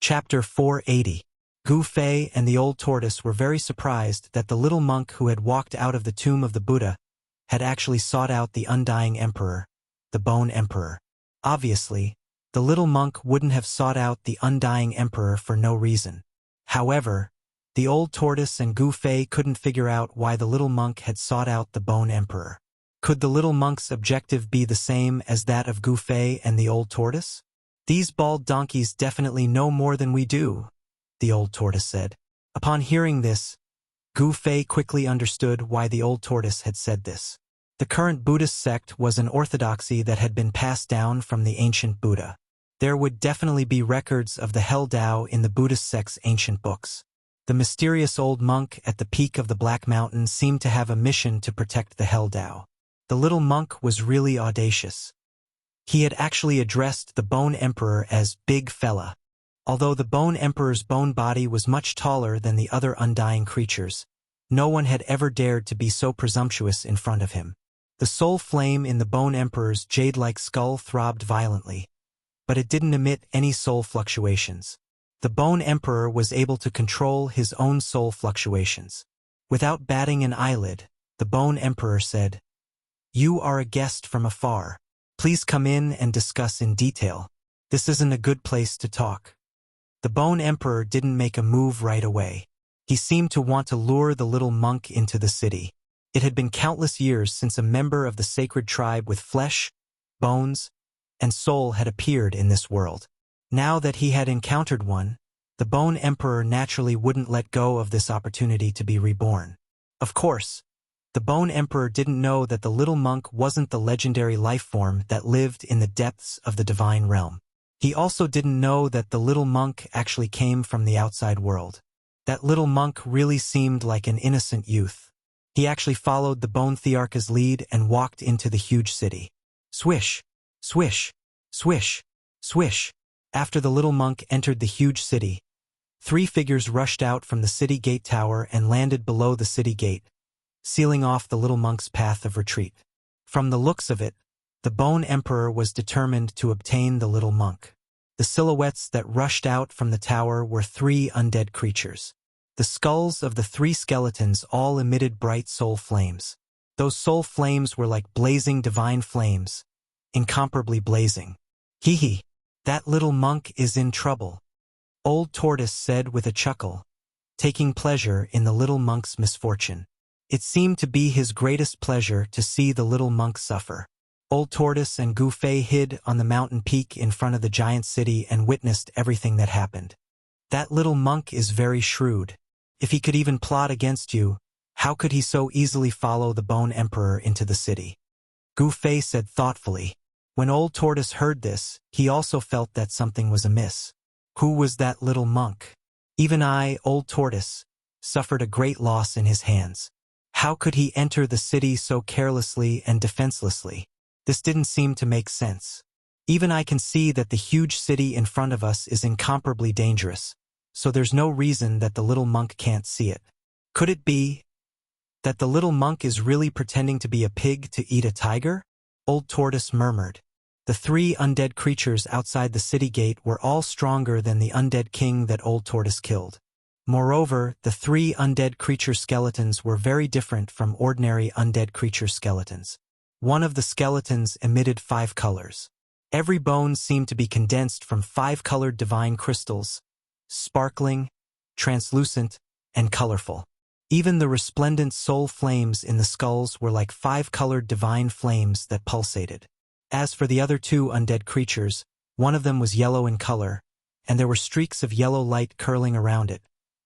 Chapter 480. Gu Fei and the old tortoise were very surprised that the little monk who had walked out of the tomb of the Buddha had actually sought out the undying emperor, the Bone Emperor. Obviously, the little monk wouldn't have sought out the undying emperor for no reason. However, the old tortoise and Gu Fei couldn't figure out why the little monk had sought out the Bone Emperor. Could the little monk's objective be the same as that of Gu Fei and the old tortoise? "These bald donkeys definitely know more than we do," the old tortoise said. Upon hearing this, Gu Fei quickly understood why the old tortoise had said this. The current Buddhist sect was an orthodoxy that had been passed down from the ancient Buddha. There would definitely be records of the Hell Tao in the Buddhist sect's ancient books. The mysterious old monk at the peak of the Black Mountain seemed to have a mission to protect the Hell Tao. The little monk was really audacious. He had actually addressed the Bone Emperor as Big Fella. Although the Bone Emperor's bone body was much taller than the other undying creatures, no one had ever dared to be so presumptuous in front of him. The soul flame in the Bone Emperor's jade-like skull throbbed violently, but it didn't emit any soul fluctuations. The Bone Emperor was able to control his own soul fluctuations. Without batting an eyelid, the Bone Emperor said, "You are a guest from afar. Please come in and discuss in detail. This isn't a good place to talk." The Bone Emperor didn't make a move right away. He seemed to want to lure the little monk into the city. It had been countless years since a member of the sacred tribe with flesh, bones, and soul had appeared in this world. Now that he had encountered one, the Bone Emperor naturally wouldn't let go of this opportunity to be reborn. Of course, the Bone Emperor didn't know that the little monk wasn't the legendary life form that lived in the depths of the divine realm. He also didn't know that the little monk actually came from the outside world. That little monk really seemed like an innocent youth. He actually followed the Bone Thearcha's lead and walked into the huge city. Swish, swish, swish, swish. After the little monk entered the huge city, 3 figures rushed out from the city gate tower and landed below the city gate, sealing off the little monk's path of retreat. From the looks of it, the Bone Emperor was determined to obtain the little monk. The silhouettes that rushed out from the tower were 3 undead creatures. The skulls of the 3 skeletons all emitted bright soul flames. Those soul flames were like blazing divine flames, incomparably blazing. "Hee, that little monk is in trouble," Old Tortoise said with a chuckle, taking pleasure in the little monk's misfortune. It seemed to be his greatest pleasure to see the little monk suffer. Old Tortoise and Gu Fei hid on the mountain peak in front of the giant city and witnessed everything that happened. "That little monk is very shrewd. If he could even plot against you, how could he so easily follow the Bone Emperor into the city?" Gu Fei said thoughtfully. When Old Tortoise heard this, he also felt that something was amiss. Who was that little monk? Even I, Old Tortoise, suffered a great loss in his hands. How could he enter the city so carelessly and defenselessly? This didn't seem to make sense. Even I can see that the huge city in front of us is incomparably dangerous, so there's no reason that the little monk can't see it. Could it be that the little monk is really pretending to be a pig to eat a tiger? Old Tortoise murmured. The 3 undead creatures outside the city gate were all stronger than the undead king that Old Tortoise killed. Moreover, the 3 undead creature skeletons were very different from ordinary undead creature skeletons. One of the skeletons emitted 5 colors. Every bone seemed to be condensed from 5-colored divine crystals, sparkling, translucent, and colorful. Even the resplendent soul flames in the skulls were like 5-colored divine flames that pulsated. As for the other 2 undead creatures, one of them was yellow in color, and there were streaks of yellow light curling around it,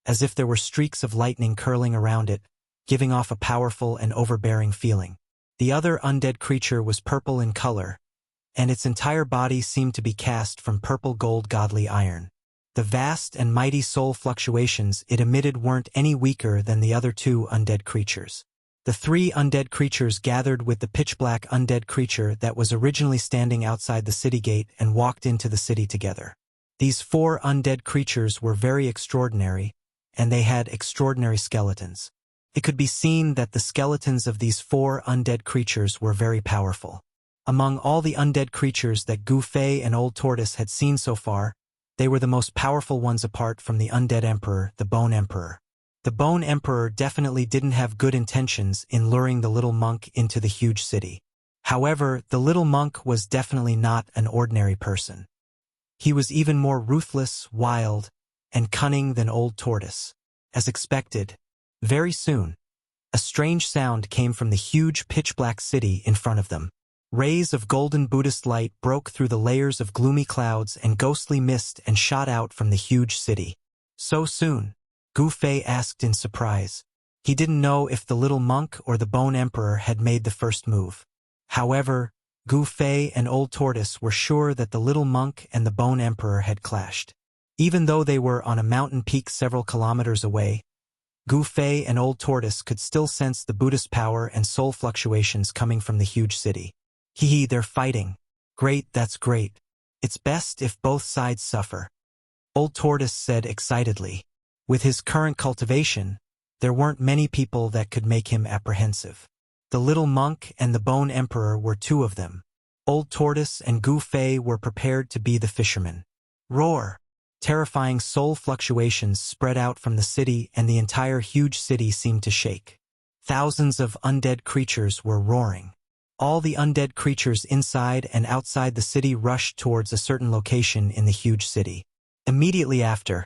as if there were streaks of lightning curling around it, giving off a powerful and overbearing feeling. The other undead creature was purple in color, and its entire body seemed to be cast from purple gold godly iron. The vast and mighty soul fluctuations it emitted weren't any weaker than the other 2 undead creatures. The 3 undead creatures gathered with the pitch-black undead creature that was originally standing outside the city gate and walked into the city together. These 4 undead creatures were very extraordinary, and they had extraordinary skeletons. It could be seen that the skeletons of these 4 undead creatures were very powerful. Among all the undead creatures that Gu Fei and Old Tortoise had seen so far, They were the most powerful ones apart from the undead emperor, the Bone Emperor. The Bone Emperor definitely didn't have good intentions in luring the little monk into the huge city. However, the little monk was definitely not an ordinary person. He was even more ruthless, wild, and cunning than Old Tortoise. As expected, very soon, a strange sound came from the huge pitch-black city in front of them. Rays of golden Buddhist light broke through the layers of gloomy clouds and ghostly mist and shot out from the huge city. So soon? Gu Fei asked in surprise. He didn't know if the little monk or the Bone Emperor had made the first move. However, Gu Fei and Old Tortoise were sure that the little monk and the Bone Emperor had clashed. Even though they were on a mountain peak several kilometers away, Gu Fei and Old Tortoise could still sense the Buddhist power and soul fluctuations coming from the huge city. Hee, they're fighting. Great, that's great. It's best if both sides suffer. Old Tortoise said excitedly. With his current cultivation, there weren't many people that could make him apprehensive. The little monk and the Bone Emperor were two of them. Old Tortoise and Gu Fei were prepared to be the fishermen. Roar! Terrifying soul fluctuations spread out from the city, and the entire huge city seemed to shake. Thousands of undead creatures were roaring. All the undead creatures inside and outside the city rushed towards a certain location in the huge city. Immediately after,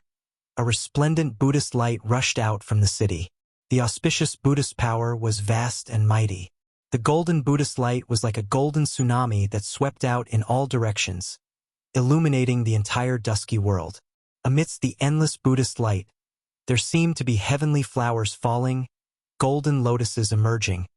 a resplendent Buddhist light rushed out from the city. The auspicious Buddhist power was vast and mighty. The golden Buddhist light was like a golden tsunami that swept out in all directions, illuminating the entire dusky world. Amidst the endless Buddhist light, there seemed to be heavenly flowers falling, golden lotuses emerging,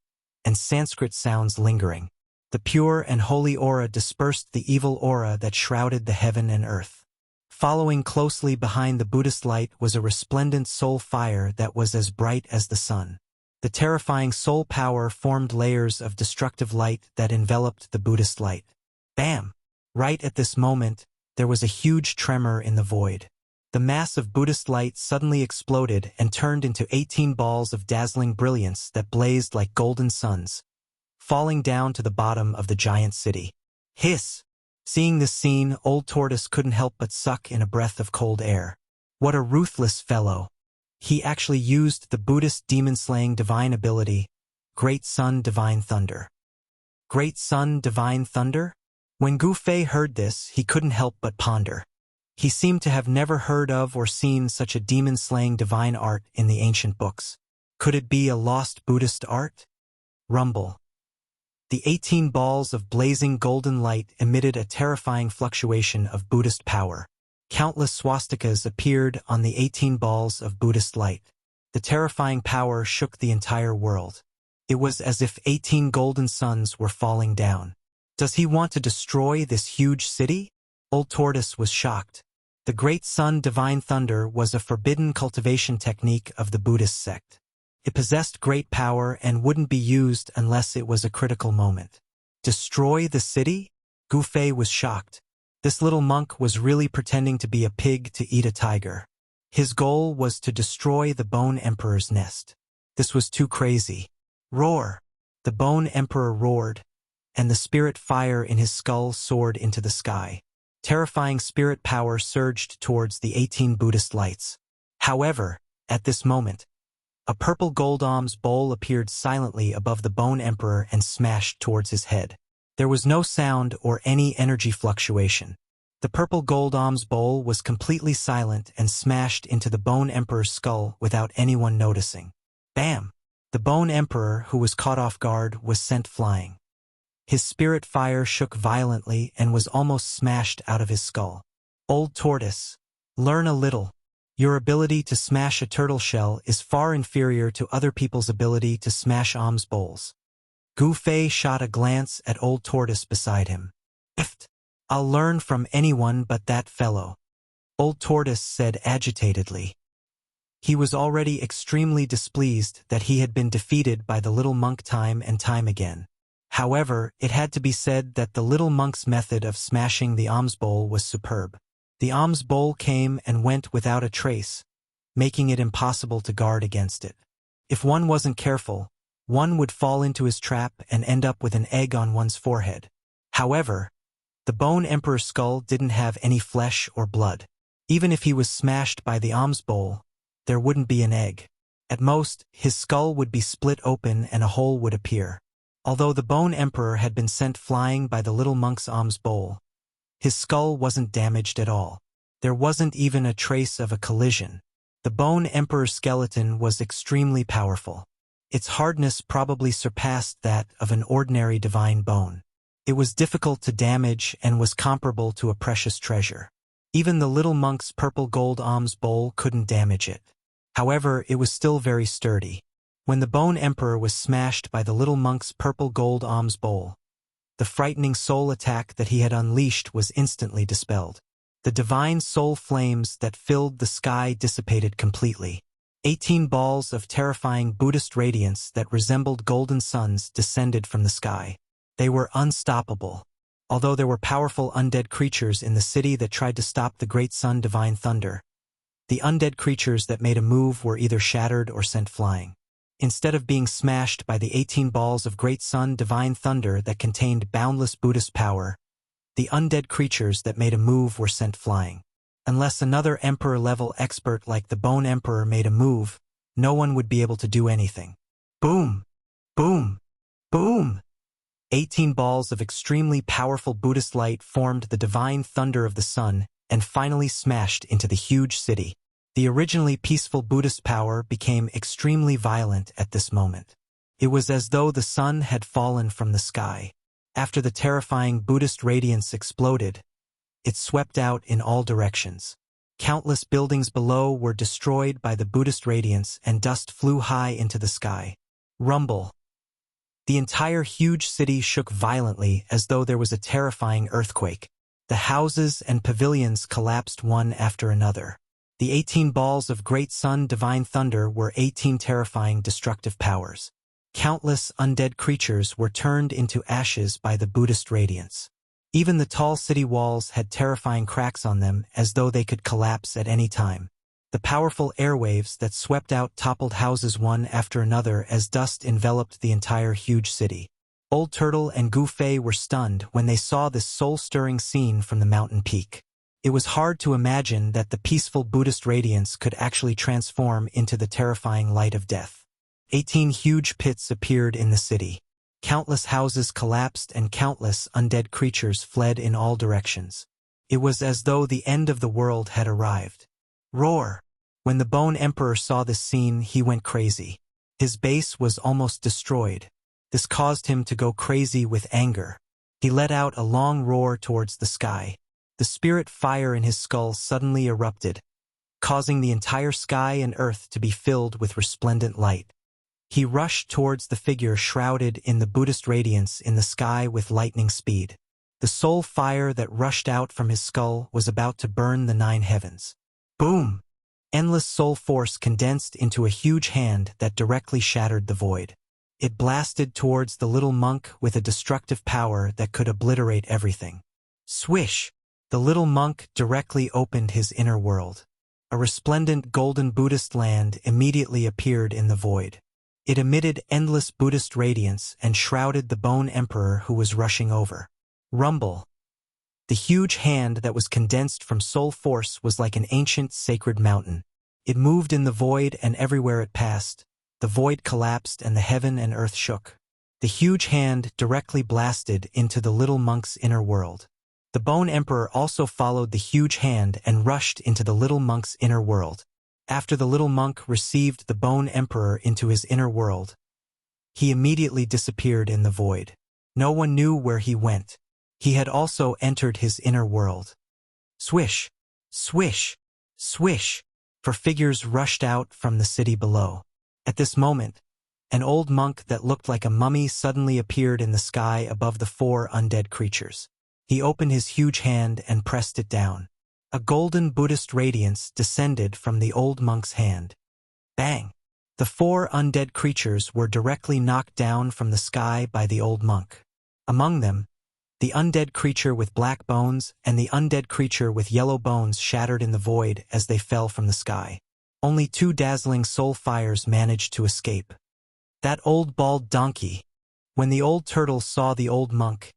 and Sanskrit sounds lingering. The pure and holy aura dispersed the evil aura that shrouded the heaven and earth. Following closely behind the Buddhist light was a resplendent soul fire that was as bright as the sun. The terrifying soul power formed layers of destructive light that enveloped the Buddhist light. Bam! Right at this moment, there was a huge tremor in the void. The mass of Buddhist light suddenly exploded and turned into 18 balls of dazzling brilliance that blazed like golden suns, falling down to the bottom of the giant city. Hiss! Seeing this scene, Old Tortoise couldn't help but suck in a breath of cold air. What a ruthless fellow! He actually used the Buddhist demon-slaying divine ability, Great Sun Divine Thunder. Great Sun Divine Thunder? When Gu Fei heard this, he couldn't help but ponder. He seemed to have never heard of or seen such a demon-slaying divine art in the ancient books. Could it be a lost Buddhist art? Rumble. The 18 balls of blazing golden light emitted a terrifying fluctuation of Buddhist power. Countless swastikas appeared on the 18 balls of Buddhist light. The terrifying power shook the entire world. It was as if 18 golden suns were falling down. Does he want to destroy this huge city? Old Tortoise was shocked. The Great Sun Divine Thunder was a forbidden cultivation technique of the Buddhist sect. It possessed great power and wouldn't be used unless it was a critical moment. Destroy the city? Gu Fei was shocked. This little monk was really pretending to be a pig to eat a tiger. His goal was to destroy the Bone Emperor's nest. This was too crazy. Roar! The Bone Emperor roared, and the spirit fire in his skull soared into the sky. Terrifying spirit power surged towards the 18 Buddhist lights. However, at this moment, a purple gold alms bowl appeared silently above the Bone Emperor and smashed towards his head. There was no sound or any energy fluctuation. The purple gold alms bowl was completely silent and smashed into the Bone Emperor's skull without anyone noticing. Bam! The Bone Emperor, who was caught off guard, was sent flying. His spirit fire shook violently and was almost smashed out of his skull. Old Tortoise, learn a little. Your ability to smash a turtle shell is far inferior to other people's ability to smash alms bowls. Gu Fei shot a glance at Old Tortoise beside him. I'll learn from anyone but that fellow, Old Tortoise said agitatedly. He was already extremely displeased that he had been defeated by the little monk time and time again. However, it had to be said that the little monk's method of smashing the alms bowl was superb. The alms bowl came and went without a trace, making it impossible to guard against it. If one wasn't careful, one would fall into his trap and end up with an egg on one's forehead. However, the Bone Emperor's skull didn't have any flesh or blood. Even if he was smashed by the alms bowl, there wouldn't be an egg. At most, his skull would be split open and a hole would appear. Although the Bone Emperor had been sent flying by the little monk's alms bowl, his skull wasn't damaged at all. There wasn't even a trace of a collision. The Bone Emperor's skeleton was extremely powerful. Its hardness probably surpassed that of an ordinary divine bone. It was difficult to damage and was comparable to a precious treasure. Even the little monk's purple gold alms bowl couldn't damage it. However, it was still very sturdy. When the Bone Emperor was smashed by the little monk's purple gold alms bowl, the frightening soul attack that he had unleashed was instantly dispelled. The divine soul flames that filled the sky dissipated completely. 18 balls of terrifying Buddhist radiance that resembled golden suns descended from the sky. They were unstoppable. Although there were powerful undead creatures in the city that tried to stop the great sun divine thunder, the undead creatures that made a move were either shattered or sent flying. Instead of being smashed by the 18 balls of great sun divine thunder that contained boundless Buddhist power, the undead creatures that made a move were sent flying. Unless another Emperor-level expert like the Bone Emperor made a move, no one would be able to do anything. Boom! Boom! Boom! 18 balls of extremely powerful Buddhist light formed the divine thunder of the sun and finally smashed into the huge city. The originally peaceful Buddhist power became extremely violent at this moment. It was as though the sun had fallen from the sky. After the terrifying Buddhist radiance exploded, it swept out in all directions. Countless buildings below were destroyed by the Buddhist radiance and dust flew high into the sky. Rumble. The entire huge city shook violently as though there was a terrifying earthquake. The houses and pavilions collapsed one after another. The 18 balls of great sun divine thunder were 18 terrifying destructive powers. Countless undead creatures were turned into ashes by the Buddhist radiance. Even the tall city walls had terrifying cracks on them as though they could collapse at any time. The powerful airwaves that swept out toppled houses one after another as dust enveloped the entire huge city. Old Turtle and Gu Fei were stunned when they saw this soul-stirring scene from the mountain peak. It was hard to imagine that the peaceful Buddhist radiance could actually transform into the terrifying light of death. 18 huge pits appeared in the city. Countless houses collapsed and countless undead creatures fled in all directions. It was as though the end of the world had arrived. Roar! When the Bone Emperor saw this scene, he went crazy. His base was almost destroyed. This caused him to go crazy with anger. He let out a long roar towards the sky. The spirit fire in his skull suddenly erupted, causing the entire sky and earth to be filled with resplendent light. He rushed towards the figure shrouded in the Buddhist radiance in the sky with lightning speed. The soul fire that rushed out from his skull was about to burn the 9 heavens. Boom! Endless soul force condensed into a huge hand that directly shattered the void. It blasted towards the little monk with a destructive power that could obliterate everything. Swish! The little monk directly opened his inner world. A resplendent golden Buddhist land immediately appeared in the void. It emitted endless Buddhist radiance and shrouded the Bone Emperor who was rushing over. Rumble. The huge hand that was condensed from soul force was like an ancient sacred mountain. It moved in the void and everywhere it passed, the void collapsed and the heaven and earth shook. The huge hand directly blasted into the little monk's inner world. The Bone Emperor also followed the huge hand and rushed into the little monk's inner world. After the little monk received the Bone Emperor into his inner world, he immediately disappeared in the void. No one knew where he went. He had also entered his inner world. Swish! Swish! Swish! For figures rushed out from the city below. At this moment, an old monk that looked like a mummy suddenly appeared in the sky above the 4 undead creatures. He opened his huge hand and pressed it down. A golden Buddhist radiance descended from the old monk's hand. Bang! The 4 undead creatures were directly knocked down from the sky by the old monk. Among them, the undead creature with black bones and the undead creature with yellow bones shattered in the void as they fell from the sky. Only 2 dazzling soul fires managed to escape. That old bald donkey! When the old turtle saw the old monk,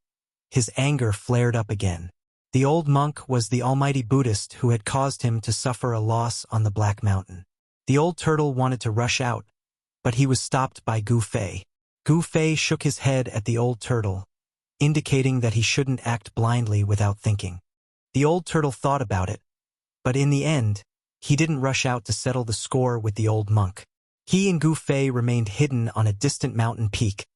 his anger flared up again. The old monk was the almighty Buddhist who had caused him to suffer a loss on the Black Mountain. The old turtle wanted to rush out, but he was stopped by Gu Fei. Gu Fei shook his head at the old turtle, indicating that he shouldn't act blindly without thinking. The old turtle thought about it, but in the end, he didn't rush out to settle the score with the old monk. He and Gu Fei remained hidden on a distant mountain peak,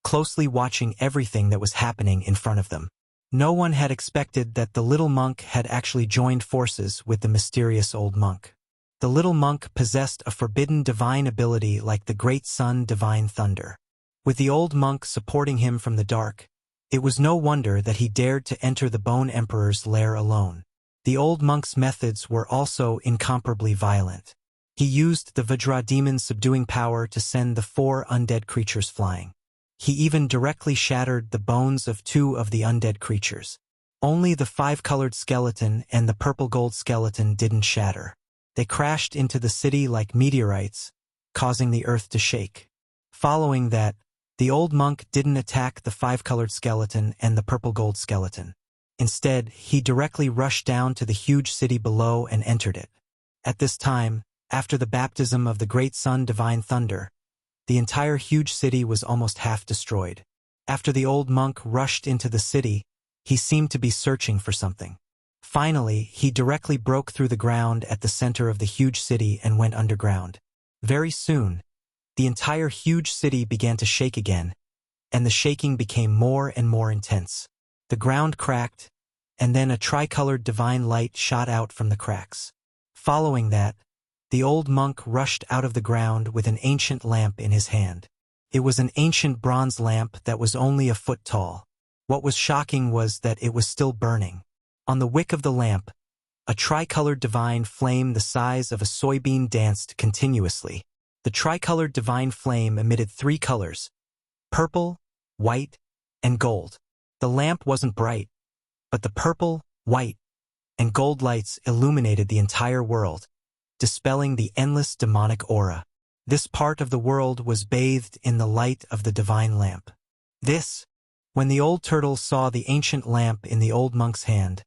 closely watching everything that was happening in front of them. No one had expected that the little monk had actually joined forces with the mysterious old monk. The little monk possessed a forbidden divine ability like the great sun divine thunder. With the old monk supporting him from the dark, it was no wonder that he dared to enter the Bone Emperor's lair alone. The old monk's methods were also incomparably violent. He used the Vajra demon's subduing power to send the 4 undead creatures flying. He even directly shattered the bones of 2 of the undead creatures. Only the 5-colored skeleton and the purple gold skeleton didn't shatter. They crashed into the city like meteorites, causing the earth to shake. Following that, the old monk didn't attack the 5-colored skeleton and the purple gold skeleton. Instead, he directly rushed down to the huge city below and entered it. At this time, after the baptism of the great sun divine thunder, the entire huge city was almost half destroyed. After the old monk rushed into the city, he seemed to be searching for something. Finally, he directly broke through the ground at the center of the huge city and went underground. Very soon, the entire huge city began to shake again, and the shaking became more and more intense. The ground cracked, and then a tricolored divine light shot out from the cracks. Following that, the old monk rushed out of the ground with an ancient lamp in his hand. It was an ancient bronze lamp that was only a foot tall. What was shocking was that it was still burning. On the wick of the lamp, a tricolored divine flame the size of a soybean danced continuously. The tricolored divine flame emitted 3 colors: purple, white, and gold. The lamp wasn't bright, but the purple, white, and gold lights illuminated the entire world, dispelling the endless demonic aura. This part of the world was bathed in the light of the divine lamp. When the old turtle saw the ancient lamp in the old monk's hand,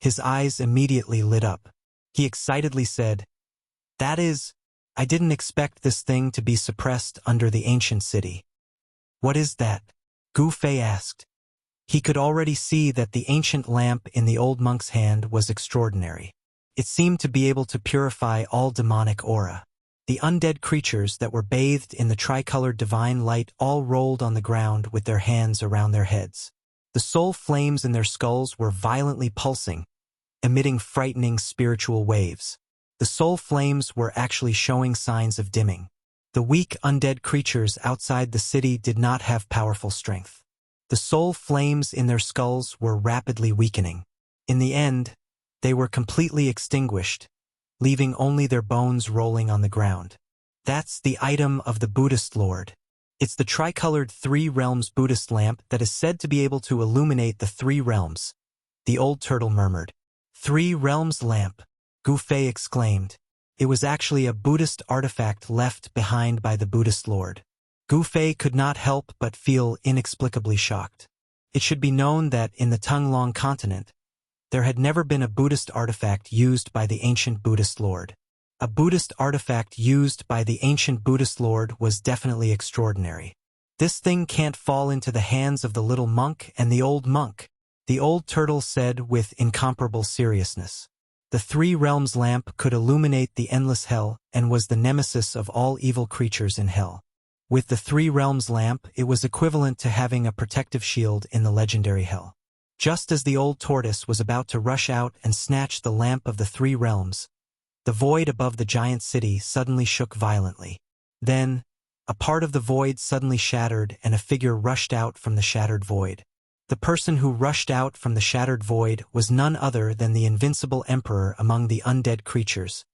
his eyes immediately lit up. He excitedly said, "That is, I didn't expect this thing to be suppressed under the ancient city." "What is that?" Gu Fei asked. He could already see that the ancient lamp in the old monk's hand was extraordinary. It seemed to be able to purify all demonic aura. The undead creatures that were bathed in the tricolored divine light all rolled on the ground with their hands around their heads. The soul flames in their skulls were violently pulsing, emitting frightening spiritual waves. The soul flames were actually showing signs of dimming. The weak undead creatures outside the city did not have powerful strength. The soul flames in their skulls were rapidly weakening. In the end, they were completely extinguished, leaving only their bones rolling on the ground. That's the item of the Buddhist Lord. It's the tricolored 3 realms Buddhist lamp that is said to be able to illuminate the 3 realms, the old turtle murmured. 3 realms lamp, Gu Fei exclaimed. It was actually a Buddhist artifact left behind by the Buddhist Lord. Gu Fei could not help but feel inexplicably shocked. It should be known that in the Tunglong continent, there had never been a Buddhist artifact used by the ancient Buddhist Lord. A Buddhist artifact used by the ancient Buddhist Lord was definitely extraordinary. "This thing can't fall into the hands of the little monk and the old monk," the old turtle said with incomparable seriousness. The 3 realms lamp could illuminate the endless hell and was the nemesis of all evil creatures in hell. With the 3 realms lamp, it was equivalent to having a protective shield in the legendary hell. Just as the old tortoise was about to rush out and snatch the lamp of the 3 realms, the void above the giant city suddenly shook violently. Then, a part of the void suddenly shattered and a figure rushed out from the shattered void. The person who rushed out from the shattered void was none other than the invincible emperor among the undead creatures,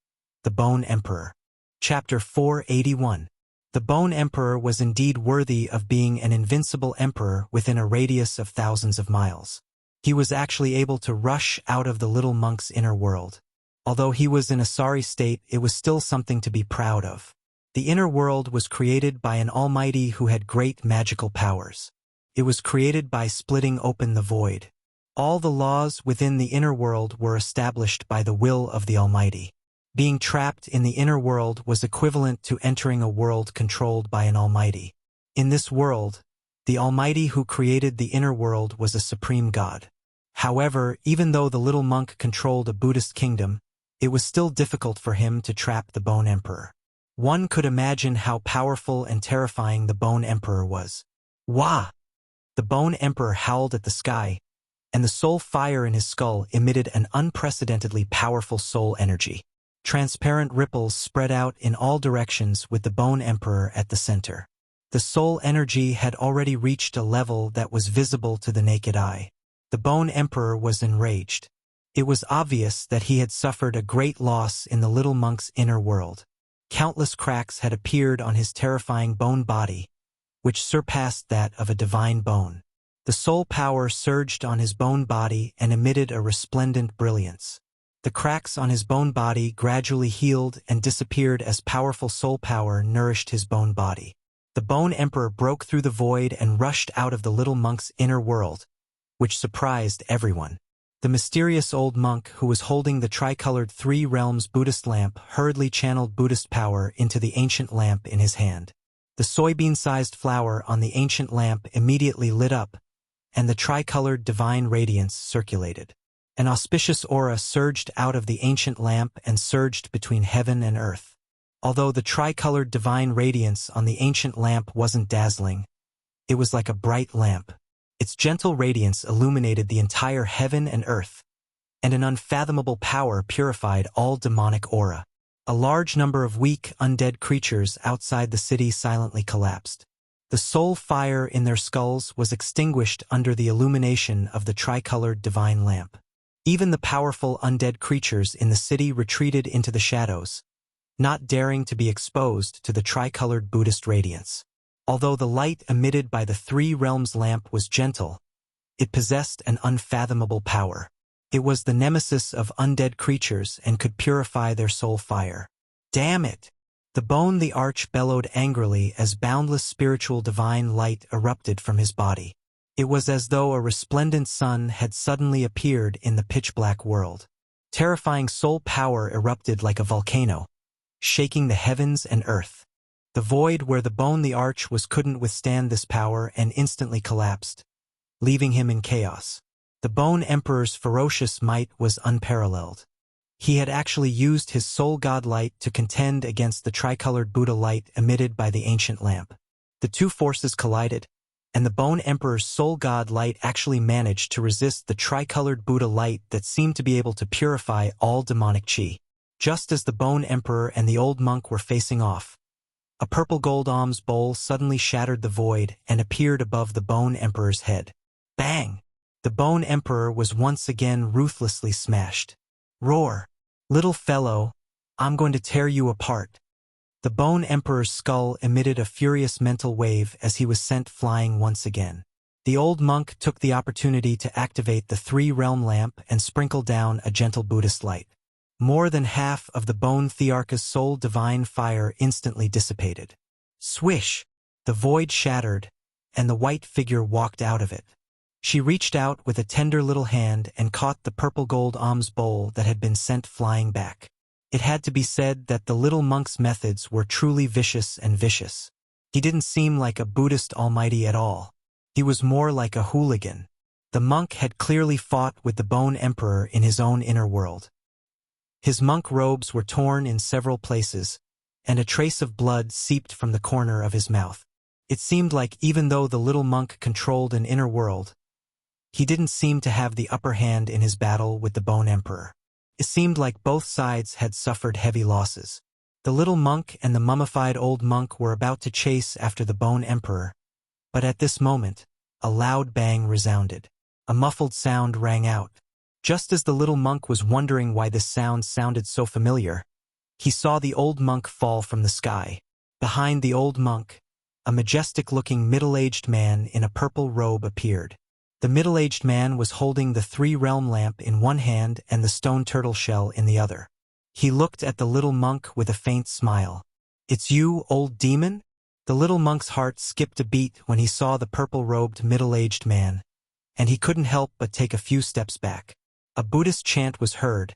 the Bone Emperor. Chapter 481. The Bone Emperor was indeed worthy of being an invincible emperor within a radius of thousands of miles. He was actually able to rush out of the little monk's inner world. Although he was in a sorry state, it was still something to be proud of. The inner world was created by an almighty who had great magical powers. It was created by splitting open the void. All the laws within the inner world were established by the will of the Almighty. Being trapped in the inner world was equivalent to entering a world controlled by an Almighty. In this world, the Almighty who created the inner world was a supreme God. However, even though the little monk controlled a Buddhist kingdom, it was still difficult for him to trap the Bone Emperor. One could imagine how powerful and terrifying the Bone Emperor was. Wah! The Bone Emperor howled at the sky, and the soul fire in his skull emitted an unprecedentedly powerful soul energy. Transparent ripples spread out in all directions with the Bone Emperor at the center. The soul energy had already reached a level that was visible to the naked eye. The Bone Emperor was enraged. It was obvious that he had suffered a great loss in the little monk's inner world. Countless cracks had appeared on his terrifying bone body, which surpassed that of a divine bone. The soul power surged on his bone body and emitted a resplendent brilliance. The cracks on his bone body gradually healed and disappeared as powerful soul power nourished his bone body. The Bone Emperor broke through the void and rushed out of the little monk's inner world, which surprised everyone. The mysterious old monk who was holding the tricolored Three Realms Buddhist lamp hurriedly channeled Buddhist power into the ancient lamp in his hand. The soybean-sized flower on the ancient lamp immediately lit up, and the tricolored divine radiance circulated. An auspicious aura surged out of the ancient lamp and surged between heaven and earth. Although the tricolored divine radiance on the ancient lamp wasn't dazzling, it was like a bright lamp. Its gentle radiance illuminated the entire heaven and earth, and an unfathomable power purified all demonic aura. A large number of weak, undead creatures outside the city silently collapsed. The soul fire in their skulls was extinguished under the illumination of the tricolored divine lamp. Even the powerful undead creatures in the city retreated into the shadows, not daring to be exposed to the tricolored Buddhist radiance. Although the light emitted by the Three Realms lamp was gentle, it possessed an unfathomable power. It was the nemesis of undead creatures and could purify their soul fire. Damn it! The Bone the Arch bellowed angrily as boundless spiritual divine light erupted from his body. It was as though a resplendent sun had suddenly appeared in the pitch-black world. Terrifying soul power erupted like a volcano, shaking the heavens and earth. The void where the Bone the Arch was couldn't withstand this power and instantly collapsed, leaving him in chaos. The Bone Emperor's ferocious might was unparalleled. He had actually used his soul god light to contend against the tricolored Buddha light emitted by the ancient lamp. The two forces collided, and the Bone Emperor's soul god light actually managed to resist the tricolored Buddha light that seemed to be able to purify all demonic chi. Just as the Bone Emperor and the old monk were facing off, a purple gold alms bowl suddenly shattered the void and appeared above the Bone Emperor's head. Bang! The Bone Emperor was once again ruthlessly smashed. Roar! Little fellow, I'm going to tear you apart. The Bone Emperor's skull emitted a furious mental wave as he was sent flying once again. The old monk took the opportunity to activate the Three-Realm lamp and sprinkle down a gentle Buddhist light. More than half of the Bone Thearcha's soul divine fire instantly dissipated. Swish! The void shattered, and the white figure walked out of it. She reached out with a tender little hand and caught the purple gold alms bowl that had been sent flying back. It had to be said that the little monk's methods were truly vicious and vicious. He didn't seem like a Buddhist almighty at all. He was more like a hooligan. The monk had clearly fought with the Bone Emperor in his own inner world. His monk robes were torn in several places, and a trace of blood seeped from the corner of his mouth. It seemed like even though the little monk controlled an inner world, he didn't seem to have the upper hand in his battle with the Bone Emperor. It seemed like both sides had suffered heavy losses. The little monk and the mummified old monk were about to chase after the Bone Emperor, but at this moment, a loud bang resounded. A muffled sound rang out. Just as the little monk was wondering why this sound sounded so familiar, he saw the old monk fall from the sky. Behind the old monk, a majestic-looking middle-aged man in a purple robe appeared. The middle-aged man was holding the Three-Realm lamp in one hand and the stone turtle shell in the other. He looked at the little monk with a faint smile. "It's you, old demon?" The little monk's heart skipped a beat when he saw the purple-robed middle-aged man, and he couldn't help but take a few steps back. A Buddhist chant was heard,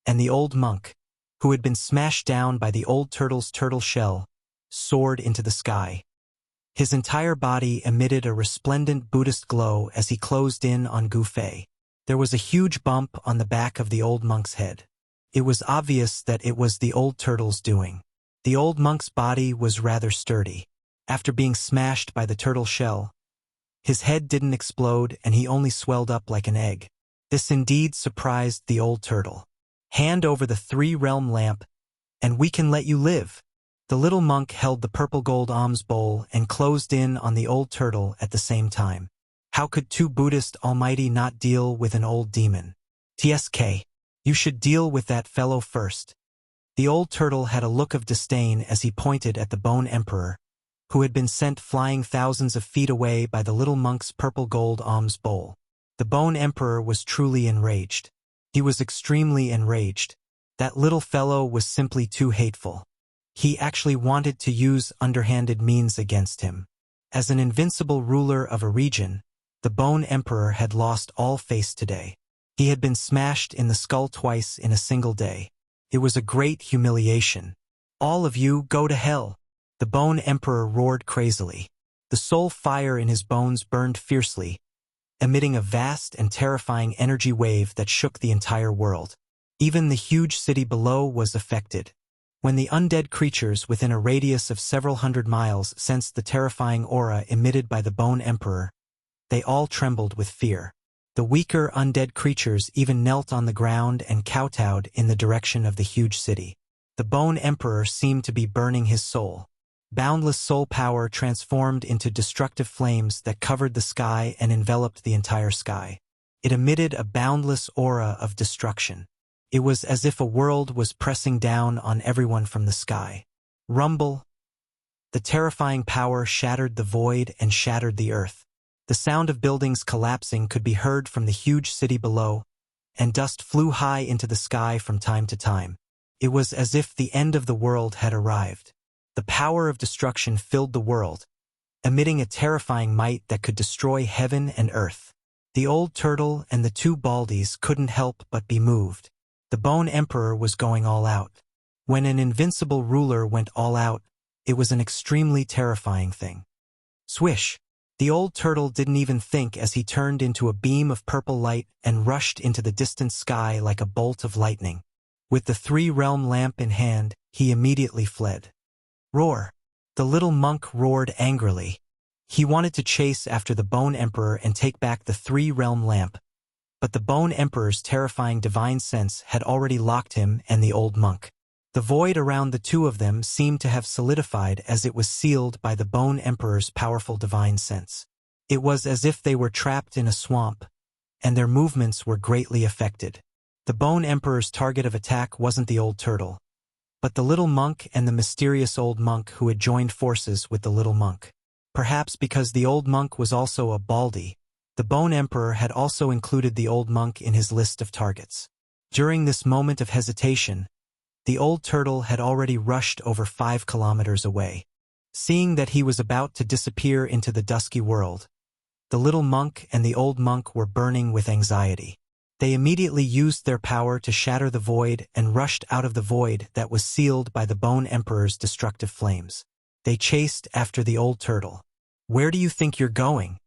and the old monk, who had been smashed down by the old turtle's turtle shell, soared into the sky. His entire body emitted a resplendent Buddhist glow as he closed in on Gu Fei. There was a huge bump on the back of the old monk's head. It was obvious that it was the old turtle's doing. The old monk's body was rather sturdy. After being smashed by the turtle shell, his head didn't explode and he only swelled up like an egg. This indeed surprised the old turtle. "Hand over the 3-realm lamp, and we can let you live." The little monk held the purple gold alms bowl and closed in on the old turtle at the same time. How could two Buddhist almighty not deal with an old demon? "TSK, you should deal with that fellow first." The old turtle had a look of disdain as he pointed at the Bone Emperor, who had been sent flying thousands of feet away by the little monk's purple gold alms bowl. The Bone Emperor was truly enraged. He was extremely enraged. That little fellow was simply too hateful. He actually wanted to use underhanded means against him. As an invincible ruler of a region, the Bone Emperor had lost all face today. He had been smashed in the skull twice in a single day. It was a great humiliation. "All of you go to hell!" The Bone Emperor roared crazily. The soul fire in his bones burned fiercely, emitting a vast and terrifying energy wave that shook the entire world. Even the huge city below was affected. When the undead creatures within a radius of several hundred miles sensed the terrifying aura emitted by the Bone Emperor, they all trembled with fear. The weaker undead creatures even knelt on the ground and kowtowed in the direction of the huge city. The Bone Emperor seemed to be burning his soul. Boundless soul power transformed into destructive flames that covered the sky and enveloped the entire sky. It emitted a boundless aura of destruction. It was as if a world was pressing down on everyone from the sky. Rumble. The terrifying power shattered the void and shattered the earth. The sound of buildings collapsing could be heard from the huge city below, and dust flew high into the sky from time to time. It was as if the end of the world had arrived. The power of destruction filled the world, emitting a terrifying might that could destroy heaven and earth. The old turtle and the two baldies couldn't help but be moved. The Bone Emperor was going all out. When an invincible ruler went all out, it was an extremely terrifying thing. Swish! The old turtle didn't even think as he turned into a beam of purple light and rushed into the distant sky like a bolt of lightning. With the 3-realm lamp in hand, he immediately fled. Roar! The little monk roared angrily. He wanted to chase after the Bone Emperor and take back the 3-realm lamp, but the Bone Emperor's terrifying divine sense had already locked him and the old monk. The void around the two of them seemed to have solidified as it was sealed by the Bone Emperor's powerful divine sense. It was as if they were trapped in a swamp, and their movements were greatly affected. The Bone Emperor's target of attack wasn't the old turtle, but the little monk and the mysterious old monk who had joined forces with the little monk. Perhaps because the old monk was also a baldy, the Bone Emperor had also included the old monk in his list of targets. During this moment of hesitation, the old turtle had already rushed over 5 kilometers away. Seeing that he was about to disappear into the dusky world, the little monk and the old monk were burning with anxiety. They immediately used their power to shatter the void and rushed out of the void that was sealed by the Bone Emperor's destructive flames. They chased after the old turtle. "Where do you think you're going?"